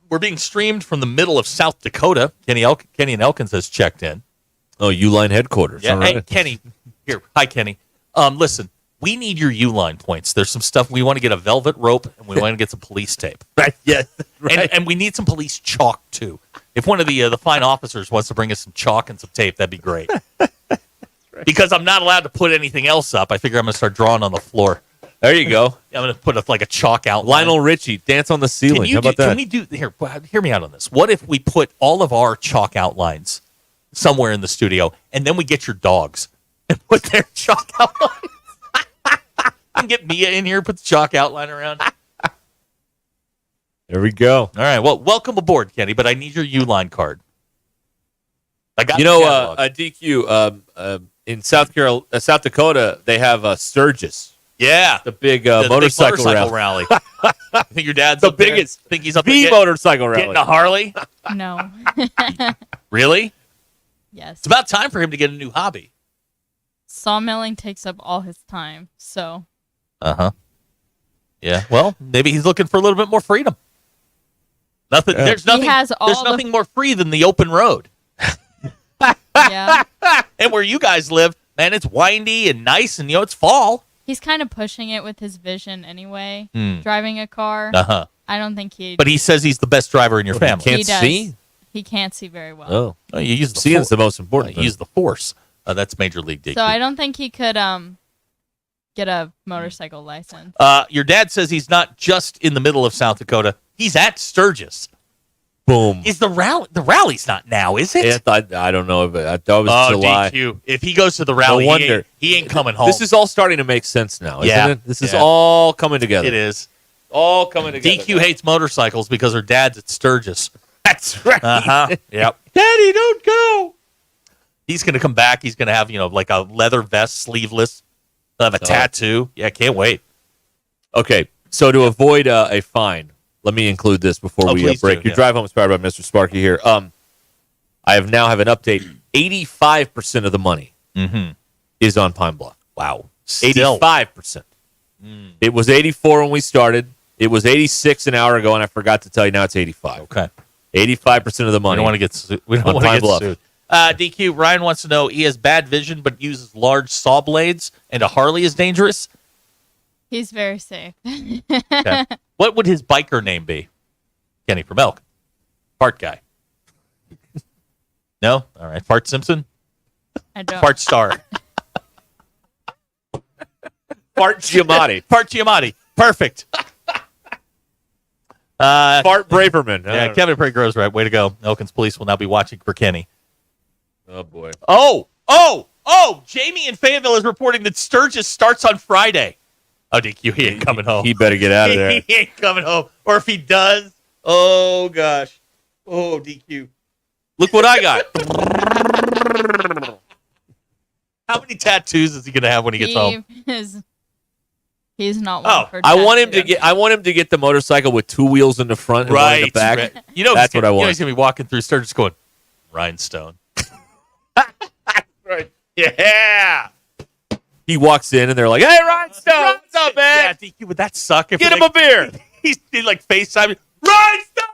We're being streamed from the middle of South Dakota. Kenny and Elkins has checked in. Oh, Uline headquarters. Yeah, All right. hey, Kenny. Here. Hi, Kenny. Listen, we need your Uline points. There's some stuff. We want to get a velvet rope, and we want to get some police tape. Right, yes. Right. And we need some police chalk, too. If one of the fine officers wants to bring us some chalk and some tape, that'd be great. Because I'm not allowed to put anything else up. I figure I'm going to start drawing on the floor. There you go. I'm going to put a chalk outline. Lionel Richie, dance on the ceiling. How about that? Can we do here? Hear me out on this. What if we put all of our chalk outlines somewhere in the studio, and then we get your dogs and put their chalk outlines? And get Mia in here, put the chalk outline around. There we go. All right. Well, welcome aboard, Kenny. But I need your Uline card. I got DQ in South Dakota they have Sturgis. Yeah, the big the motorcycle rally. I think your dad's the up there. biggest. Think he's up the there motorcycle rally. getting a Harley. No. Really? Yes. It's about time for him to get a new hobby. Sawmilling takes up all his time, so. Yeah. Well, maybe he's looking for a little bit more freedom. Nothing. Yeah. There's nothing. He has all there's nothing more free than the open road. Yeah. And where you guys live, man, it's windy and nice, and it's fall. He's kind of pushing it with his vision anyway. Hmm. Driving a car. Uh-huh. I don't think he. But he says he's the best driver in your family. He does. He can't see very well. Oh, you use the Seeing's the most important. You use the force. That's Major League DQ. So I don't think he could get a motorcycle license. Your dad says he's not just in the middle of South Dakota. He's at Sturgis. Boom. Is the rally? The rally's not now, is it? I don't know, but I thought it was July. DQ. If he goes to the rally, No wonder. he ain't coming home. This is all starting to make sense now, isn't it? This is all coming together. It is. All coming together. DQ hates motorcycles because her dad's at Sturgis. That's right. Yep. Daddy, don't go. He's going to come back. He's going to have, like a leather vest, sleeveless. He'll have a tattoo. Yeah, can't wait. Okay, so to avoid a fine, let me include this before we please break. do, Your yeah. drive home is powered by Mr. Sparky here. I have an update. 85% of the money is on Pine Bluff. Wow. 85%. It was 84 when we started. It was 86 an hour ago, and I forgot to tell you now it's 85. Okay. 85% of the money. We don't want to get sued. We don't on want to Pine get Bluff. sued. DQ, Ryan wants to know, he has bad vision but uses large saw blades, and a Harley is dangerous? He's very safe. Okay. What would his biker name be? Kenny from Elk. Fart guy. No? All right. Fart Simpson? I don't. Fart Star. Fart Giamatti. Fart Giamatti. Perfect. Fart Braverman. Yeah, Kevin Prey Groves right. Way to go. Elkins police will now be watching for Kenny. Oh, boy. Oh! Jamie in Fayetteville is reporting that Sturgis starts on Friday. Oh, DQ, he ain't coming home. He better get out of there. He ain't coming home. Or if he does, oh, gosh. Oh, DQ. Look what I got. How many tattoos is he going to have when he gets home? He's not one for I want him to get the motorcycle with two wheels in the front and one in the back. Right. That's what I want. He's going to be walking through Sturgis going, Rhinestone. Right. Yeah. He walks in and they're like, "Hey, Rhinestone, what's up, man? Yeah, DQ, would that suck? If Get him a beer." He's like FaceTime. Rhinestone!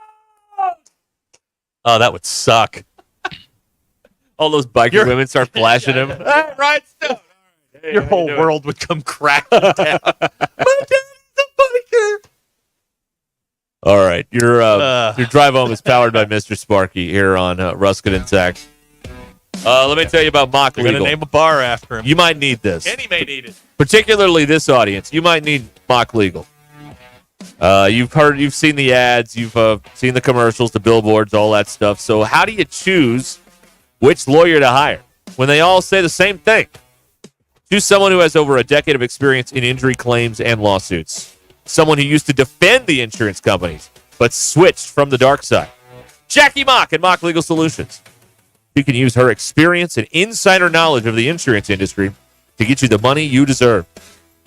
Oh, that would suck. All those biker women start flashing him. Hey, Rhinestone! Hey, Your how whole you doing? world would come crashing down. My dad's a biker. All right, your drive home is powered by Mr. Sparky here on Ruscin and Zach. Let me tell you about Mock We're Legal. going to name a bar after him. You might need this. Kenny may need it. Particularly this audience. You might need Mock Legal. You've seen the ads, you've seen the commercials, the billboards, all that stuff. So how do you choose which lawyer to hire when they all say the same thing? Choose someone who has over a decade of experience in injury claims and lawsuits. Someone who used to defend the insurance companies, but switched from the dark side. Jackie Mock at Mock Legal Solutions. You can use her experience and insider knowledge of the insurance industry to get you the money you deserve.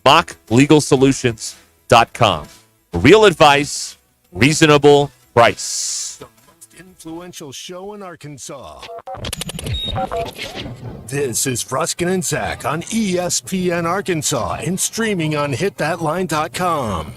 MockLegalSolutions.com. Real advice, reasonable price. The most influential show in Arkansas. This is Ruscin and Zach on ESPN Arkansas and streaming on hitthatline.com.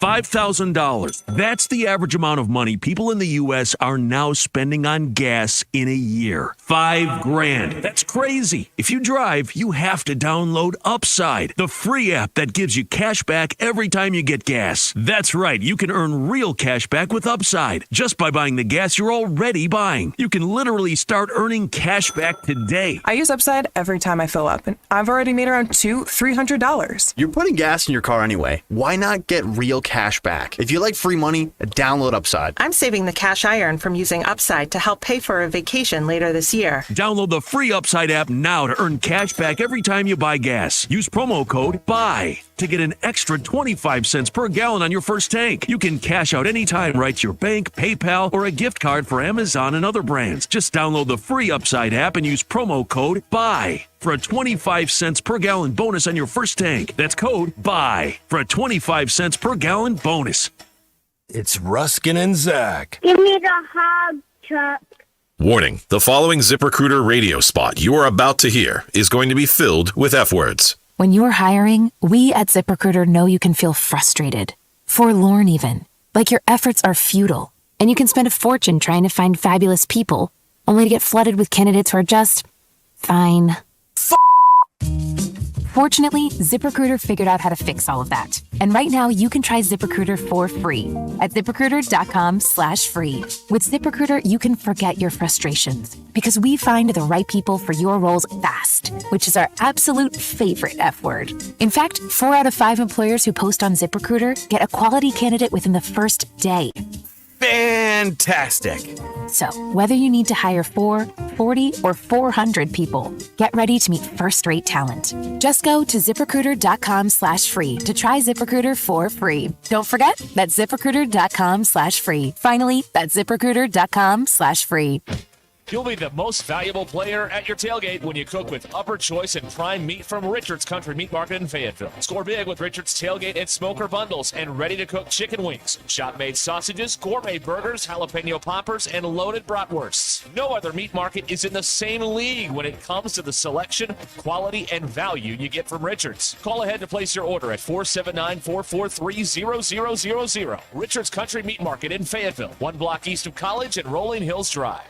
$5,000. That's the average amount of money people in the U.S. are now spending on gas in a year. $5,000. That's crazy. If you drive, you have to download Upside, the free app that gives you cash back every time you get gas. That's right. You can earn real cash back with Upside just by buying the gas you're already buying. You can literally start earning cash back today. I use Upside every time I fill up, and I've already made around $200-$300. You're putting gas in your car anyway. Why not get real cash back? If you like free money, download Upside. I'm saving the cash I earn from using Upside to help pay for a vacation later this year. Download the free Upside app now to earn cash back every time you buy gas. Use promo code BUY to get an extra 25 cents per gallon on your first tank. You can cash out anytime right to your bank, PayPal, or a gift card for Amazon and other brands. Just download the free Upside app and use promo code BUY for a 25 cents per gallon bonus on your first tank. That's code BUY for a 25 cents per gallon bonus. It's Ruscin and Zach. Give me the hog truck. Warning, the following ZipRecruiter radio spot you are about to hear is going to be filled with F words. When you're hiring, we at ZipRecruiter know you can feel frustrated, forlorn even, like your efforts are futile, and you can spend a fortune trying to find fabulous people, only to get flooded with candidates who are just fine. Fortunately, ZipRecruiter figured out how to fix all of that. And right now, you can try ZipRecruiter for free at ZipRecruiter.com/free. With ZipRecruiter, you can forget your frustrations because we find the right people for your roles fast, which is our absolute favorite F word. In fact, 4 out of 5 employers who post on ZipRecruiter get a quality candidate within the first day. Fantastic. So, whether you need to hire 4, 40, or 400 people, get ready to meet first-rate talent. Just go to ZipRecruiter.com/free to try ZipRecruiter for free. Don't forget, that's ZipRecruiter.com/free. Finally, that's ZipRecruiter.com/free. You'll be the most valuable player at your tailgate when you cook with Upper Choice and Prime Meat from Richard's Country Meat Market in Fayetteville. Score big with Richard's Tailgate and Smoker Bundles and ready-to-cook chicken wings, shop-made sausages, gourmet burgers, jalapeno poppers, and loaded bratwursts. No other meat market is in the same league when it comes to the selection, quality, and value you get from Richard's. Call ahead to place your order at 479-443-0000. Richard's Country Meat Market in Fayetteville, 1 block east of College and Rolling Hills Drive.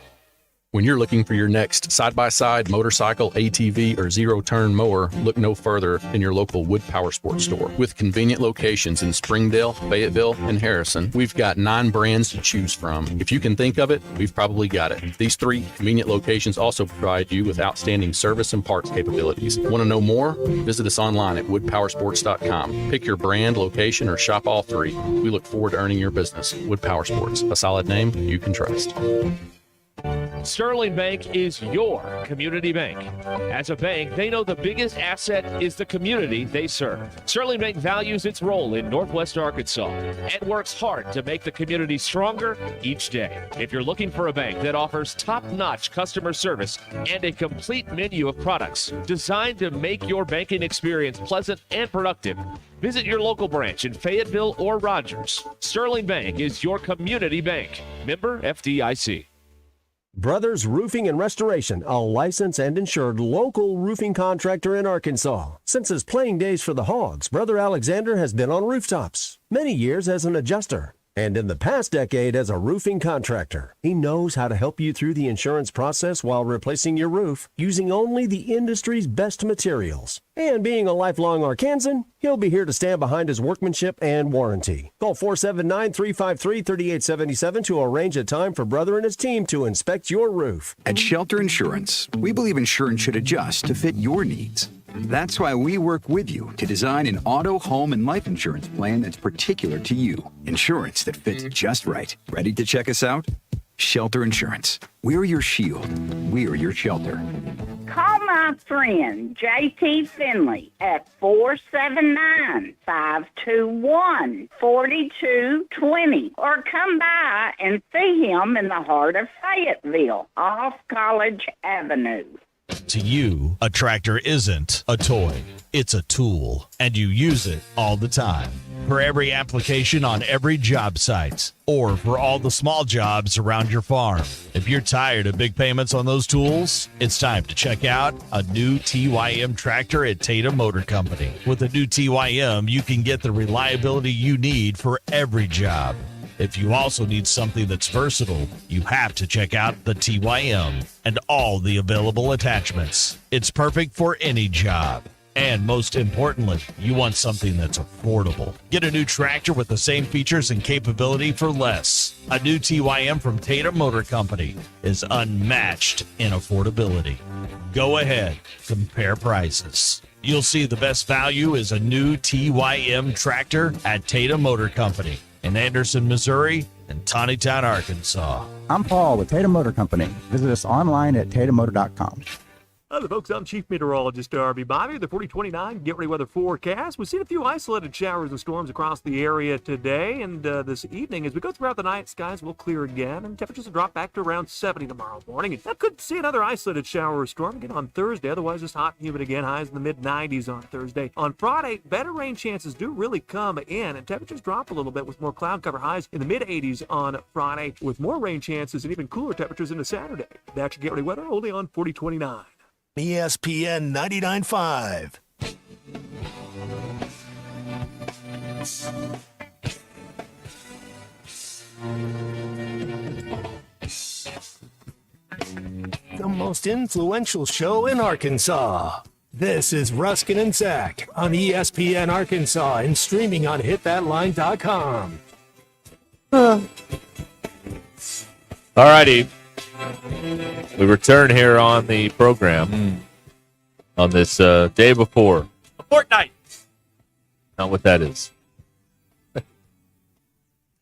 When you're looking for your next side-by-side, motorcycle, ATV, or zero-turn mower, look no further than your local Wood Power Sports store. With convenient locations in Springdale, Fayetteville, and Harrison, we've got 9 brands to choose from. If you can think of it, we've probably got it. These 3 convenient locations also provide you with outstanding service and parts capabilities. Want to know more? Visit us online at woodpowersports.com. Pick your brand, location, or shop all 3. We look forward to earning your business. Wood Power Sports, a solid name you can trust. Sterling Bank is your community bank. As a bank, they know the biggest asset is the community they serve. Sterling Bank values its role in Northwest Arkansas and works hard to make the community stronger each day. If you're looking for a bank that offers top-notch customer service and a complete menu of products designed to make your banking experience pleasant and productive, visit your local branch in Fayetteville or Rogers. Sterling Bank is your community bank. Member FDIC. Brothers Roofing and Restoration, a licensed and insured local roofing contractor in Arkansas. Since his playing days for the Hogs, Brother Alexander has been on rooftops, many years as an adjuster. And in the past decade as a roofing contractor, he knows how to help you through the insurance process while replacing your roof using only the industry's best materials. And being a lifelong Arkansan, he'll be here to stand behind his workmanship and warranty. Call 479-353-3877 to arrange a time for Brother and his team to inspect your roof. At Shelter Insurance, we believe insurance should adjust to fit your needs. That's why we work with you to design an auto, home, and life insurance plan that's particular to you. Insurance that fits just right. Ready to check us out? Shelter Insurance. We're your shield. We're your shelter. Call my friend J.T. Finley at 479-521-4220 or come by and see him in the heart of Fayetteville off College Avenue. To you, a tractor isn't a toy. It's a tool, and you use it all the time. For every application on every job site, or for all the small jobs around your farm. If you're tired of big payments on those tools, it's time to check out a new TYM tractor at Tatum Motor Company. With a new TYM, you can get the reliability you need for every job. If you also need something that's versatile, you have to check out the TYM and all the available attachments. It's perfect for any job. And most importantly, you want something that's affordable. Get a new tractor with the same features and capability for less. A new TYM from Tatum Motor Company is unmatched in affordability. Go ahead, compare prices. You'll see the best value is a new TYM tractor at Tatum Motor Company in Anderson, Missouri, and Tawnytown, Arkansas. I'm Paul with Tatum Motor Company. Visit us online at tatummotor.com. Hello, folks. I'm Chief Meteorologist Darby Bobby. The 4029 Get Ready Weather forecast. We've seen a few isolated showers and storms across the area today, and this evening, as we go throughout the night, skies will clear again, and temperatures will drop back to around 70 tomorrow morning. And I could see another isolated shower or storm again on Thursday. Otherwise, just hot and humid again. Highs in the mid-90s on Thursday. On Friday, better rain chances do really come in, and temperatures drop a little bit with more cloud cover. Highs in the mid-80s on Friday, with more rain chances and even cooler temperatures into Saturday. That's your Get Ready Weather only on 4029. ESPN 99.5. The most influential show in Arkansas. This is Ruskin and Zach on ESPN Arkansas and streaming on hitthatline.com. All righty. We return here on the program on this day before. A fortnight. Not what that is.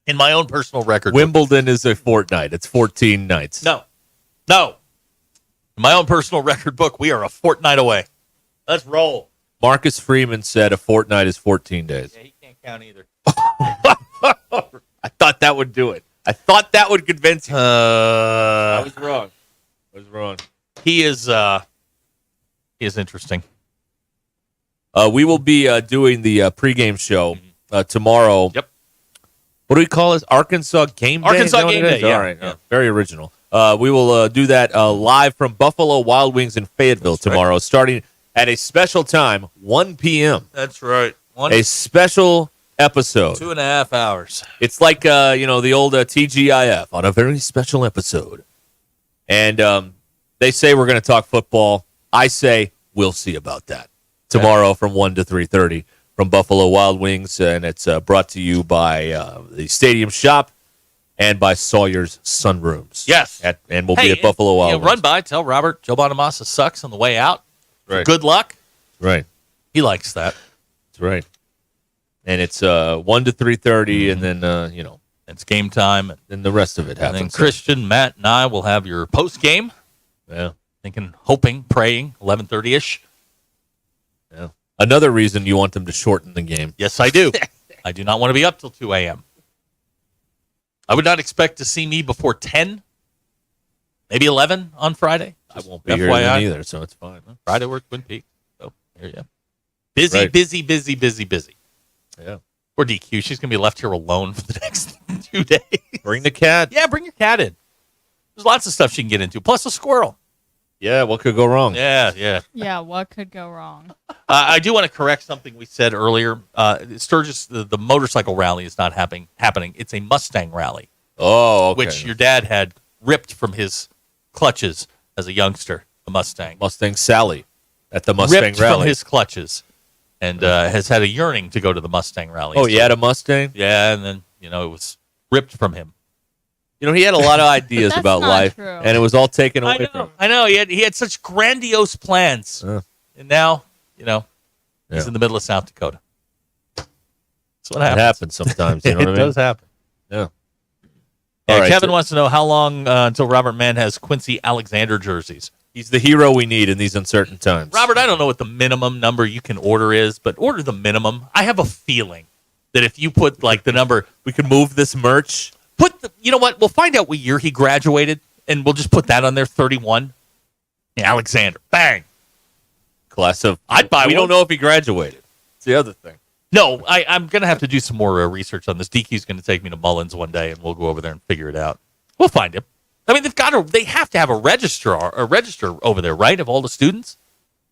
In my own personal record. Wimbledon is a fortnight. It's 14 nights. No. In my own personal record book, we are a fortnight away. Let's roll. Marcus Freeman said a fortnight is 14 days. Yeah, he can't count either. I thought that would do it. I thought that would convince you. I was wrong. He is interesting. We will be doing the pregame show tomorrow. Yep. What do we call this? Arkansas Game Day? Arkansas Game Day, yeah. All right. Yeah. Very original. We will do that live from Buffalo Wild Wings in Fayetteville tomorrow, starting at a special time, 1 p.m. That's right. A special episode. 2.5 hours. It's like, the old TGIF on a very special episode. And they say we're going to talk football. I say we'll see about that. Tomorrow from 1 to 3:30 from Buffalo Wild Wings. And it's brought to you by the Stadium Shop and by Sawyer's Sunrooms. Yes. And we'll be at Buffalo Wild Wings. Run by, tell Robert, Joe Bonamassa sucks on the way out. Right. Good luck. Right. He likes that. That's right. And it's 1 to 3:30, and then, it's game time. And then the rest of it happens. And then Christian, Matt, and I will have your post-game. Yeah. Hoping, praying, 11:30-ish. Yeah. Another reason you want them to shorten the game. Yes, I do. I do not want to be up till 2 a.m. I would not expect to see me before 10, maybe 11 on Friday. I won't be here then either, so it's fine. Friday we're at Twin Peaks. So here you go. Busy. Yeah. Or DQ. She's going to be left here alone for the next 2 days. Bring the cat. Yeah, bring your cat in. There's lots of stuff she can get into, plus a squirrel. Yeah, what could go wrong? Yeah. Yeah, what could go wrong? I do want to correct something we said earlier. Sturgis, the motorcycle rally is not happening. It's a Mustang rally. Oh, okay. Which your dad had ripped from his clutches as a youngster, a Mustang. Mustang Sally at the Mustang ripped rally. from his clutches and has had a yearning to go to the Mustang rally. Oh, he had a Mustang? Yeah, and then, it was ripped from him. He had a lot of ideas about not life, true. and it was all taken away from him. I know. He had such grandiose plans. And now, he's in the middle of South Dakota. That's what happens. It happens sometimes. You know what I mean? It does happen. Yeah. Yeah, All right, Kevin wants to know how long until Robert Mann has Quincy Alexander jerseys. He's the hero we need in these uncertain times. Robert, I don't know what the minimum number you can order is, but order the minimum. I have a feeling that if you put the number, we can move this merch. You know what? We'll find out what year he graduated, and we'll just put that on there, 31. Yeah, Alexander. Bang. Class of. I'd buy We one. don't know if he graduated. It's the other thing. No, I'm going to have to do some more research on this. DQ's going to take me to Mullins one day, and we'll go over there and figure it out. We'll find him. I mean, they have to have a register over there, right, of all the students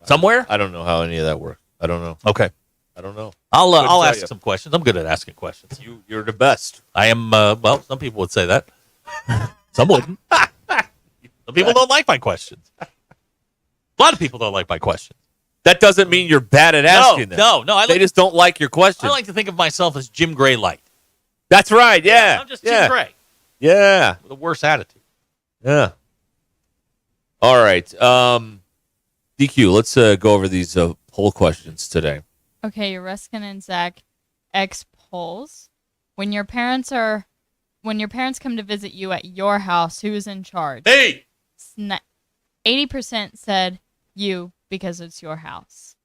somewhere? I don't know how any of that works. I don't know. Okay. I don't know. I'll ask some questions. I'm good at asking questions. You're the best. I am, some people would say that. Some wouldn't. Some people don't like my questions. A lot of people don't like my questions. That doesn't mean you're bad at asking them. No. They just don't like your question. I like to think of myself as Jim Gray light. That's right. Yeah. I'm just Jim Gray Yeah. with a worse attitude. Yeah. All right. DQ, let's go over these poll questions today. Okay, Ruscin and Zach, X polls. When your parents come to visit you at your house, who's in charge? Hey! 80% said you because it's your house.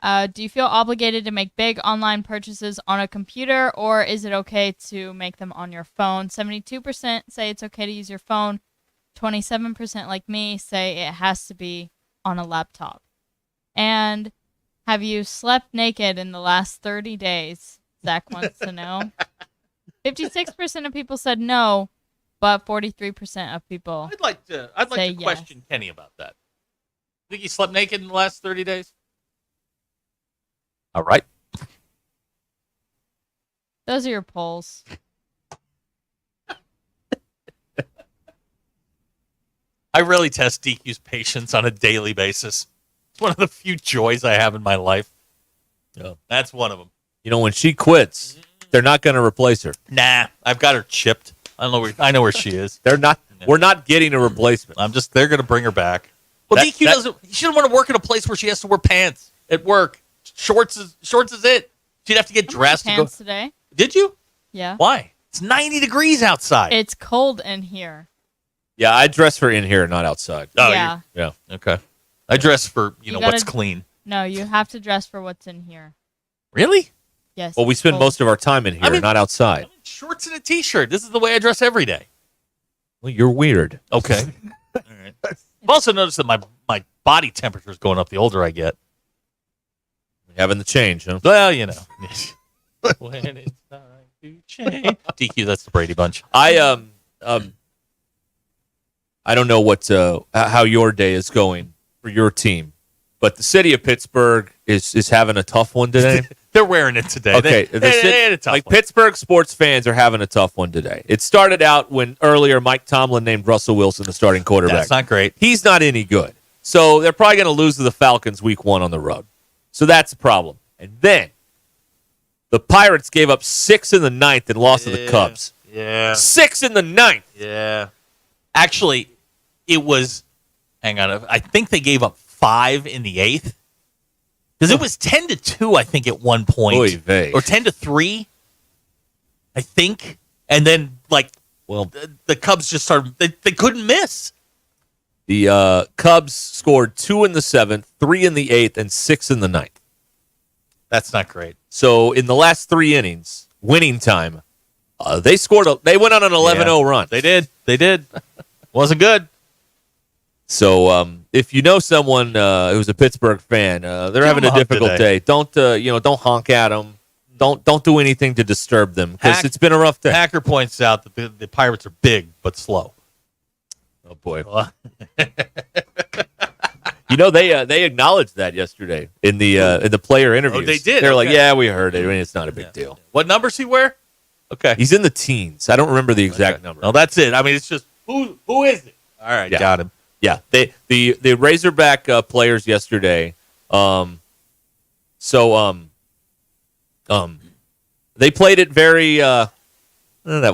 Do you feel obligated to make big online purchases on a computer, or is it okay to make them on your phone? 72% say it's okay to use your phone. 27% like me say it has to be on a laptop. And have you slept naked in the last 30 days? Zach wants to know. 56% of people said no, but 43% of people I'd like to say question Kenny about that. Think he slept naked in the last 30 days? All right. Those are your polls. I really test DQ's patience on a daily basis. It's one of the few joys I have in my life. Yeah. That's one of them. When she quits, they're not going to replace her. Nah, I've got her chipped. I know where she is. They're not. We're not getting a replacement. They're going to bring her back. Well, DQ doesn't. She shouldn't want to work in a place where she has to wear pants at work. Shorts is it. She'd have to get dressed to go. Pants today. Did you? Yeah. Why? It's 90 degrees outside. It's cold in here. Yeah, I dress for in here, not outside. Oh, Yeah. Yeah. Okay. I dress for You what's gotta- clean. No, you have to dress for what's in here. Really? Yes. Well, we spend cold. most of our time in here, not outside. Shorts and a t-shirt. This is the way I dress every day. Well, you're weird. Okay. All right. I've also noticed that my body temperature is going up the older I get. Having the change, huh? Well, when it's time to change. DQ, that's the Brady Bunch. I don't know what how your day is going for your team, but the city of Pittsburgh is having a tough one today. They're wearing it today. Okay, They had a tough one. Pittsburgh sports fans are having a tough one today. It started out when earlier Mike Tomlin named Russell Wilson the starting quarterback. That's not great. He's not any good, so they're probably going to lose to the Falcons week 1 on the road. So that's a problem. And then the Pirates gave up 6 in the 9th and lost to the Cubs. Yeah. 6 in the 9th. Yeah. Actually, it was, hang on, I think they gave up 5 in the 8th. Because it was 10-2, I think, at one point. Oy vey. Or 10-3, I think. And then, the Cubs just started, they couldn't miss. The Cubs scored 2 in the 7th, 3 in the 8th, and 6 in the 9th. That's not great. So in the last 3 innings, winning time, they went on an 11-0 run. They did. Wasn't good. So if you know someone who's a Pittsburgh fan, they're having a difficult day. Don't honk at them. Don't do anything to disturb them because it's been a rough day. Hacker points out that the Pirates are big but slow. Oh boy. They acknowledged that yesterday in the player interviews. Oh, they did? They're like, Okay. yeah, we heard it. I mean, it's not a big deal. What numbers he wear? Okay. He's in the teens. I don't remember the exact number. No, that's it. I mean, it's just who is it? All right, Yeah. got him. Yeah, the Razorback players yesterday. They played it very. That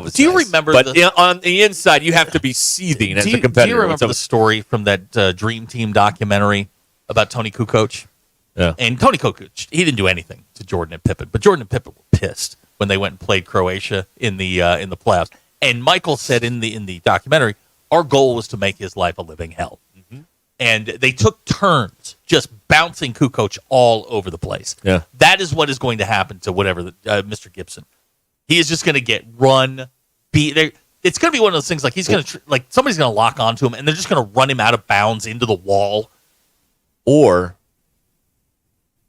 was. Do you nice. remember? But on the inside, you have to be seething as a competitor. Do you remember the story from that Dream Team documentary about Tony Kukoc? Yeah. And Tony Kukoc, he didn't do anything to Jordan and Pippen, but Jordan and Pippen were pissed when they went and played Croatia in the playoffs. And Michael said in the documentary, our goal was to make his life a living hell. Mm-hmm. And they took turns just bouncing Kukoc all over the place. Yeah. That is what is going to happen to whatever Mr. Gibson. He is just going to get run, beat. It's going to be one of those things like he's going to somebody's going to lock onto him and they're just going to run him out of bounds into the wall, or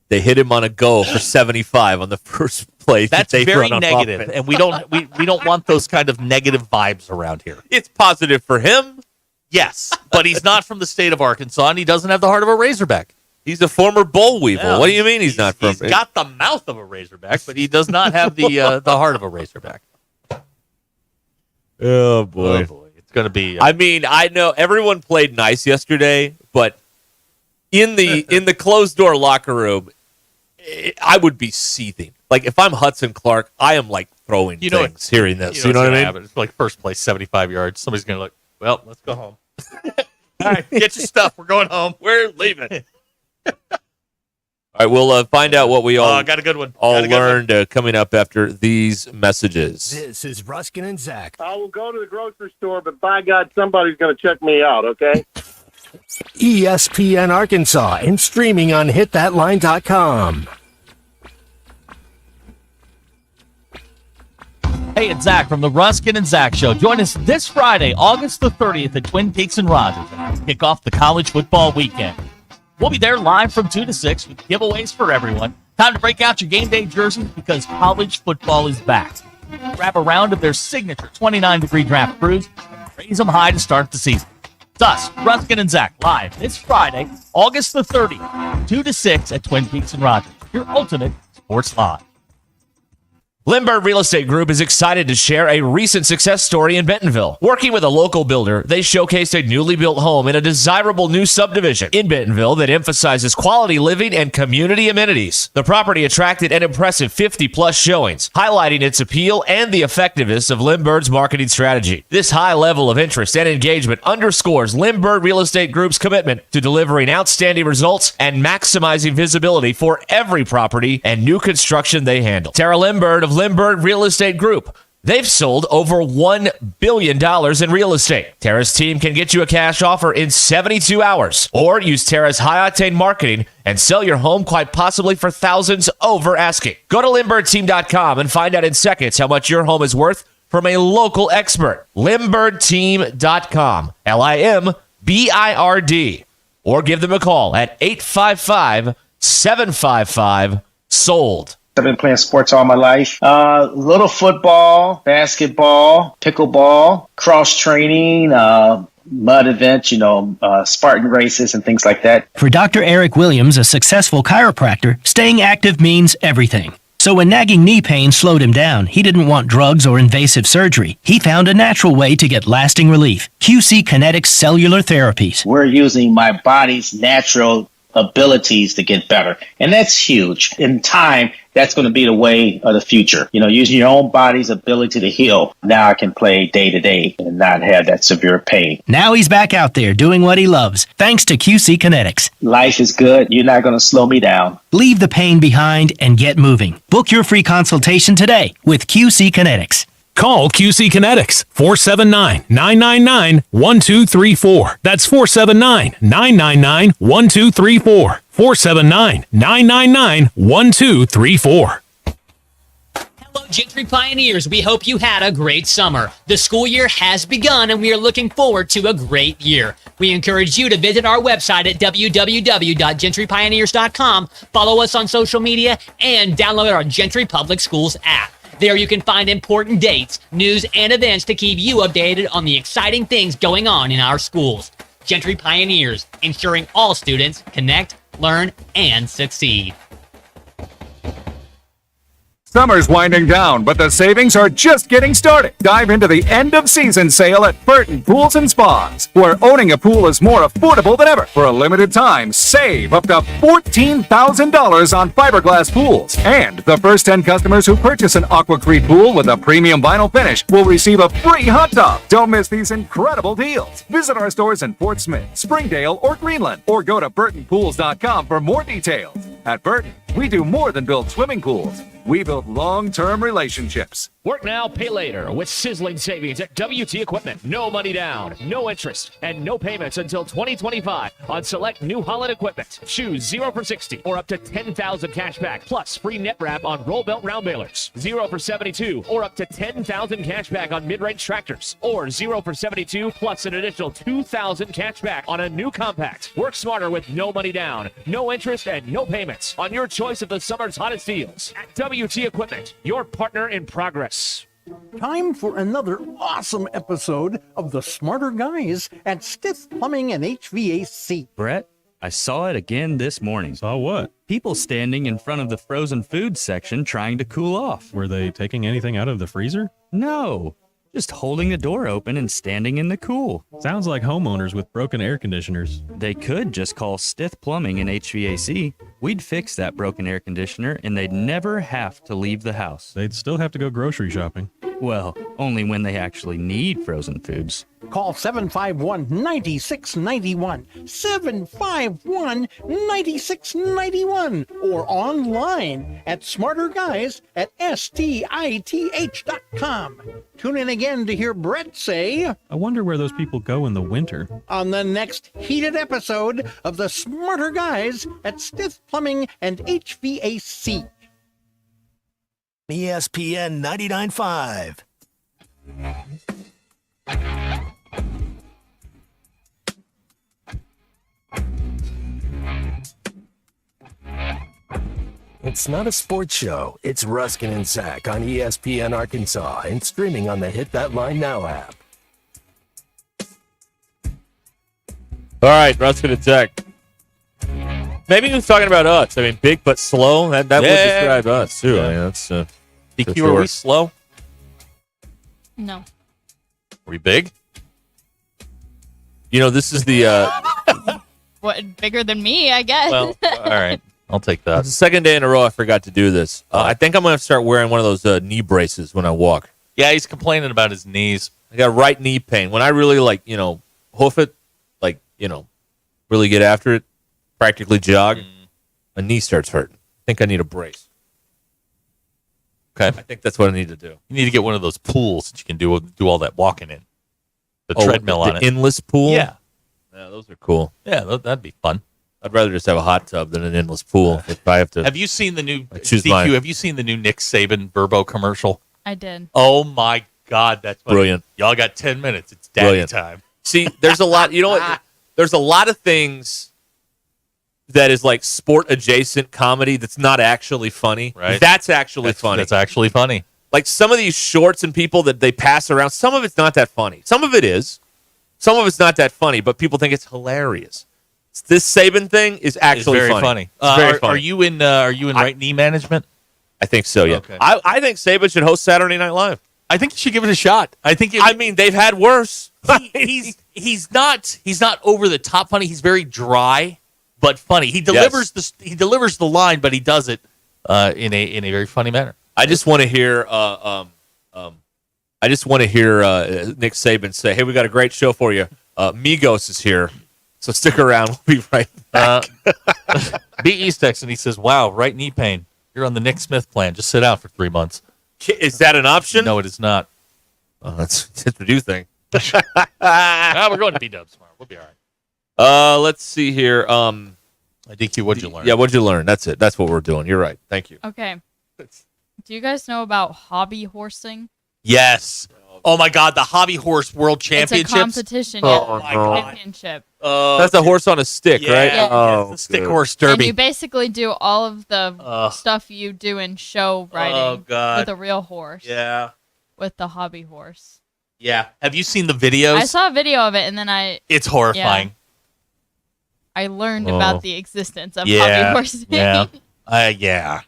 they hit him on a go for 75 on the first play. That's they very run on negative, offense. and we don't want those kind of negative vibes around here. It's positive for him. Yes, but he's not from the state of Arkansas, and he doesn't have the heart of a Razorback. He's a former boll weevil. Yeah, What do you mean he's not from? He's got the mouth of a Razorback, but he does not have the heart of a Razorback. Oh boy. It's going to be. I mean, I know everyone played nice yesterday, but in the closed door locker room, I would be seething. Like if I'm Hudson Clark, I am like throwing things hearing this. You know what I mean? Happen? It's like first place, 75 yards. Somebody's going to look. Well, let's go home. All right, get your stuff. We're going home. We're leaving. All right, we'll find out what we all got a good one. all learned coming up after these messages. This is Ruskin and Zach. I will go to the grocery store, but by God, somebody's going to check me out, okay? ESPN Arkansas and streaming on hitthatline.com. Hey, it's Zach from the Ruskin and Zach Show. Join us this Friday, August the 30th at Twin Peaks and Rogers. Kick off the college football weekend. We'll be there live from 2 to 6 with giveaways for everyone. Time to break out your game day jerseys because college football is back. Grab a round of their signature 29-degree draft brews and raise them high to start the season. It's us, Ruskin and Zach, live this Friday, August the 30th, 2 to 6 at Twin Peaks and Rogers. Your ultimate sports live. Lindbergh Real Estate Group is excited to share a recent success story in Bentonville. Working with a local builder, they showcased a newly built home in a desirable new subdivision in Bentonville that emphasizes quality living and community amenities. The property attracted an impressive 50-plus showings, highlighting its appeal and the effectiveness of Lindbergh's marketing strategy. This high level of interest and engagement underscores Lindbergh Real Estate Group's commitment to delivering outstanding results and maximizing visibility for every property and new construction they handle. Tara Lindbergh of Lindbergh Real Estate Group. They've sold over $1 billion in real estate. Tara's team can get you a cash offer in 72 hours or use Tara's high-octane marketing and sell your home quite possibly for thousands over asking. Go to LindberghTeam.com and find out in seconds how much your home is worth from a local expert. LindberghTeam.com. LIMBIRD. Or give them a call at 855-755-SOLD. I've been playing sports all my life. Little football, basketball, pickleball, cross training, mud events, Spartan races and things like that. For Dr. Eric Williams, a successful chiropractor, staying active means everything. So when nagging knee pain slowed him down, he didn't want drugs or invasive surgery. He found a natural way to get lasting relief. QC Kinetics Cellular Therapies. We're using my body's natural abilities to get better. And that's huge. In time, that's going to be the way of the future. Using your own body's ability to heal. Now I can play day to day and not have that severe pain. Now he's back out there doing what he loves, thanks to QC Kinetics. Life is good. You're not going to slow me down. Leave the pain behind and get moving. Book your free consultation today with QC Kinetics. Call QC Kinetics, 479-999-1234. That's 479-999-1234. 479-999-1234. Hello, Gentry Pioneers. We hope you had a great summer. The school year has begun, and we are looking forward to a great year. We encourage you to visit our website at www.gentrypioneers.com, follow us on social media, and download our Gentry Public Schools app. There you can find important dates, news, and events to keep you updated on the exciting things going on in our schools. Gentry Pioneers, ensuring all students connect, learn, and succeed. Summer's winding down, but the savings are just getting started. Dive into the end of season sale at Burton Pools and Spas, where owning a pool is more affordable than ever. For a limited time, save up to $14,000 on fiberglass pools. And the first 10 customers who purchase an Aquacrete pool with a premium vinyl finish will receive a free hot tub. Don't miss these incredible deals. Visit our stores in Fort Smith, Springdale, or Greenland, or go to burtonpools.com for more details. At Burton, we do more than build swimming pools. We build long-term relationships. Work now, pay later with sizzling savings at WT Equipment. No money down, no interest, and no payments until 2025 on select New Holland equipment. Choose 0 for 60 or up to 10,000 cash back plus free net wrap on roll belt round balers. 0 for 72 or up to 10,000 cash back on mid-range tractors. Or 0 for 72 plus an additional 2,000 cash back on a new compact. Work smarter with no money down, no interest, and no payments on your choice of the summer's hottest deals at WT Equipment, your partner in progress. Time for another awesome episode of the Smarter Guys at Stith Plumbing and HVAC. Brett, I saw it again this morning. Saw what? People standing in front of the frozen food section trying to cool off. Were they taking anything out of the freezer? No, just holding the door open and standing in the cool. Sounds like homeowners with broken air conditioners. They could just call Stith Plumbing and HVAC. We'd fix that broken air conditioner and they'd never have to leave the house. They'd still have to go grocery shopping. Well, only when they actually need frozen foods. Call 751-9691, 751-9691, or online at smarterguys@stith.com. Tune in again to hear Brett say, I wonder where those people go in the winter. On the next heated episode of the Smarter Guys at Stith Plumbing and HVAC. ESPN 99.5. It's not a sports show. It's Ruskin and Zach on ESPN Arkansas and streaming on the Hit That Line Now app. All right, Ruskin and Zach. Maybe he was talking about us. I mean, big but slow. That would describe us, too. Yeah. I mean, that's DQ, sure. Are we slow? No. Are we big? You know, this is the... What, bigger than me, I guess. Well, all right. I'll take that. It's the second day in a row I forgot to do this. I think I'm going to start wearing one of those knee braces when I walk. Yeah, he's complaining about his knees. I got right knee pain. When I really, hoof it, really get after it, practically jog, my knee starts hurting. I think I need a brace. Okay. I think that's what I need to do. You need to get one of those pools that you can do all that walking in. The treadmill on it. The endless pool? Yeah. Yeah, those are cool. Yeah, that'd be fun. I'd rather just have a hot tub than an endless pool if I have to. Have you seen the new DQ? Have you seen the new Nick Saban Verbo commercial? I did. Oh my God, that's funny. Brilliant. Y'all got 10 minutes. It's daddy time. See, there's a lot. You know what? There's a lot of things that is like sport adjacent comedy that's not actually funny. Right. That's actually funny. That's actually funny. Like some of these shorts and people that they pass around. Some of it's not that funny. Some of it is. Some of it's not that funny, but people think it's hilarious. This Saban thing is actually very funny. Very funny. Are you in right knee management? I think so. Yeah. Okay. I think Saban should host Saturday Night Live. I think you should give it a shot. I mean, they've had worse. He's not over the top funny. He's very dry but funny. He delivers the line, but he does it in a very funny manner. I just want to hear Nick Saban say, "Hey, we got a great show for you. Migos is here, so stick around. We'll be right back." B. East texts and he says, "Wow, right knee pain. You're on the Nick Smith plan. Just sit out for 3 months." Is that an option? No, it is not. Oh, that's what you think. We're going to B-Dubs tomorrow. We'll be all right. Let's see here. DQ, what'd you learn? Yeah, what'd you learn? That's it. That's what we're doing. You're right. Thank you. Okay. Do you guys know about hobby horsing? Yes. Oh my God, the Hobby Horse World Championships. It's a competition. Oh my God. Championship. That's a horse on a stick, right? Yeah. Oh, the stick horse derby. And you basically do all of the stuff you do in show riding with a real horse. Yeah. With the hobby horse. Yeah. Have you seen the videos? I saw a video of it, and then It's horrifying. I learned about the existence of hobby Yeah. horsing. Yeah. Yeah.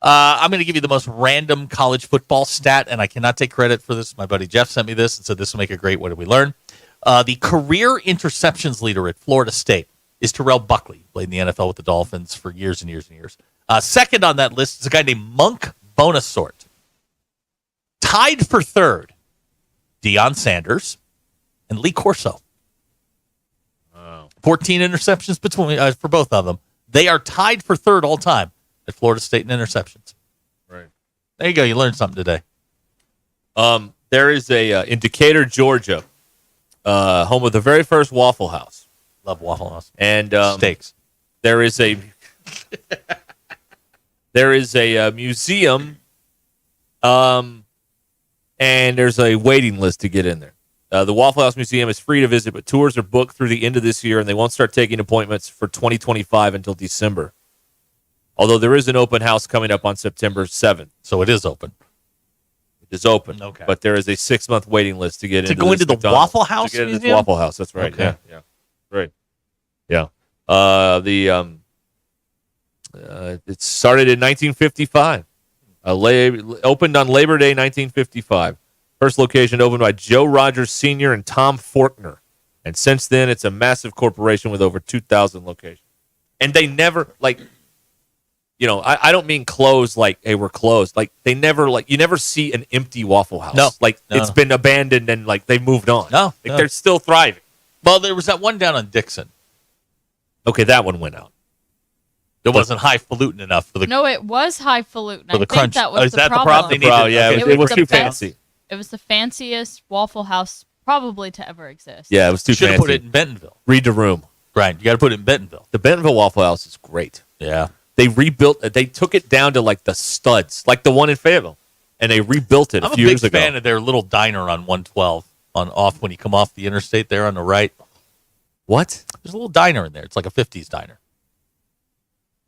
I'm going to give you the most random college football stat, and I cannot take credit for this. My buddy Jeff sent me this and said this will make it great. What did we learn? The career interceptions leader at Florida State is Terrell Buckley. Played in the NFL with the Dolphins for years and years and years. Second on that list is a guy named Monk Bonasort. Tied for third, Deion Sanders and Lee Corso. 14 interceptions between for both of them. They are tied for third all time at Florida State in interceptions. Right. There you go. You learned something today. There is in Decatur, Georgia, home of the very first Waffle House. Love Waffle House. And steaks. There is a museum, and there's a waiting list to get in there. The Waffle House Museum is free to visit, but tours are booked through the end of this year, and they won't start taking appointments for 2025 until December. Although there is an open house coming up on September 7th. So it is open. It is open. Okay. But there is a 6-month waiting list to get into go into the McDonald's. Waffle House To get into the Museum? Waffle House. That's right. Okay. Yeah. Right. Yeah. It started in 1955. Opened on Labor Day 1955. First location opened by Joe Rogers Sr. and Tom Forkner. And since then, it's a massive corporation with over 2,000 locations. And they never, I don't mean closed like, hey, we're closed. Like, they never, you never see an empty Waffle House. No. It's been abandoned and, they moved on. No. They're still thriving. Well, there was that one down on Dixon. Okay, that one went out. It wasn't highfalutin enough for the. No, it was highfalutin. For the I think crunch. that was Is the that the problem. problem? They needed- Yeah, okay. it was the too best- fancy. It was the fanciest Waffle House probably to ever exist. Yeah, it was too Should fancy. have put it in Bentonville. Read the room. Right. You got to put it in Bentonville. The Bentonville Waffle House is great. Yeah. They rebuilt it. They took it down to the studs, like the one in Fayetteville, and they rebuilt it I'm a few years big ago. fan of their little diner on 112 when you come off the interstate there on the right. What? There's a little diner in there. It's like a 50s diner.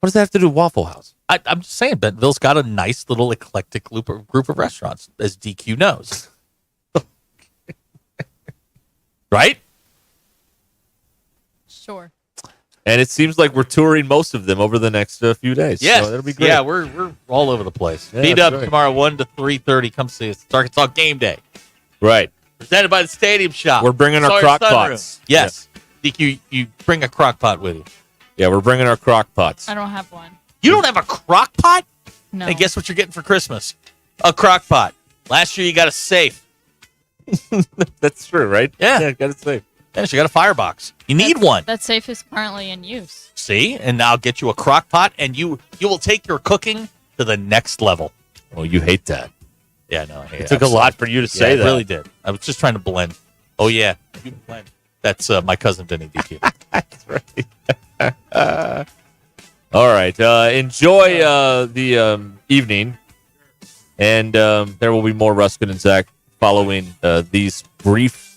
What does that have to do with Waffle House? I'm just saying, Bentonville's got a nice little eclectic group of restaurants, as DQ knows. Right? Sure. And it seems like we're touring most of them over the next few days. Yes. So that'll be great. Yeah, we're all over the place. Yeah, Meet that's up right. tomorrow 1 to 3:30. Come see us. It's Arkansas Game Day. Right. Presented by the Stadium Shop. We're bringing our Sawyer crock Sunroom. pots. Yes. DQ, you bring a crock pot with you. Yeah, we're bringing our crock pots. I don't have one. You don't have a crock pot? No. Hey, guess what you're getting for Christmas? A crock pot. Last year you got a safe. That's true, right? Yeah. Got it safe. Yes, you got a firebox. You need one. That safe is currently in use. See? And now I'll get you a crock pot, and you will take your cooking to the next level. Oh, you hate that. Yeah, no. I hate It took a lot for you to say that. It really did. I was just trying to blend. Oh, yeah. You blend. That's my cousin Vinny DQ. That's right. All right. Enjoy the evening. And there will be more Ruskin and Zach following these brief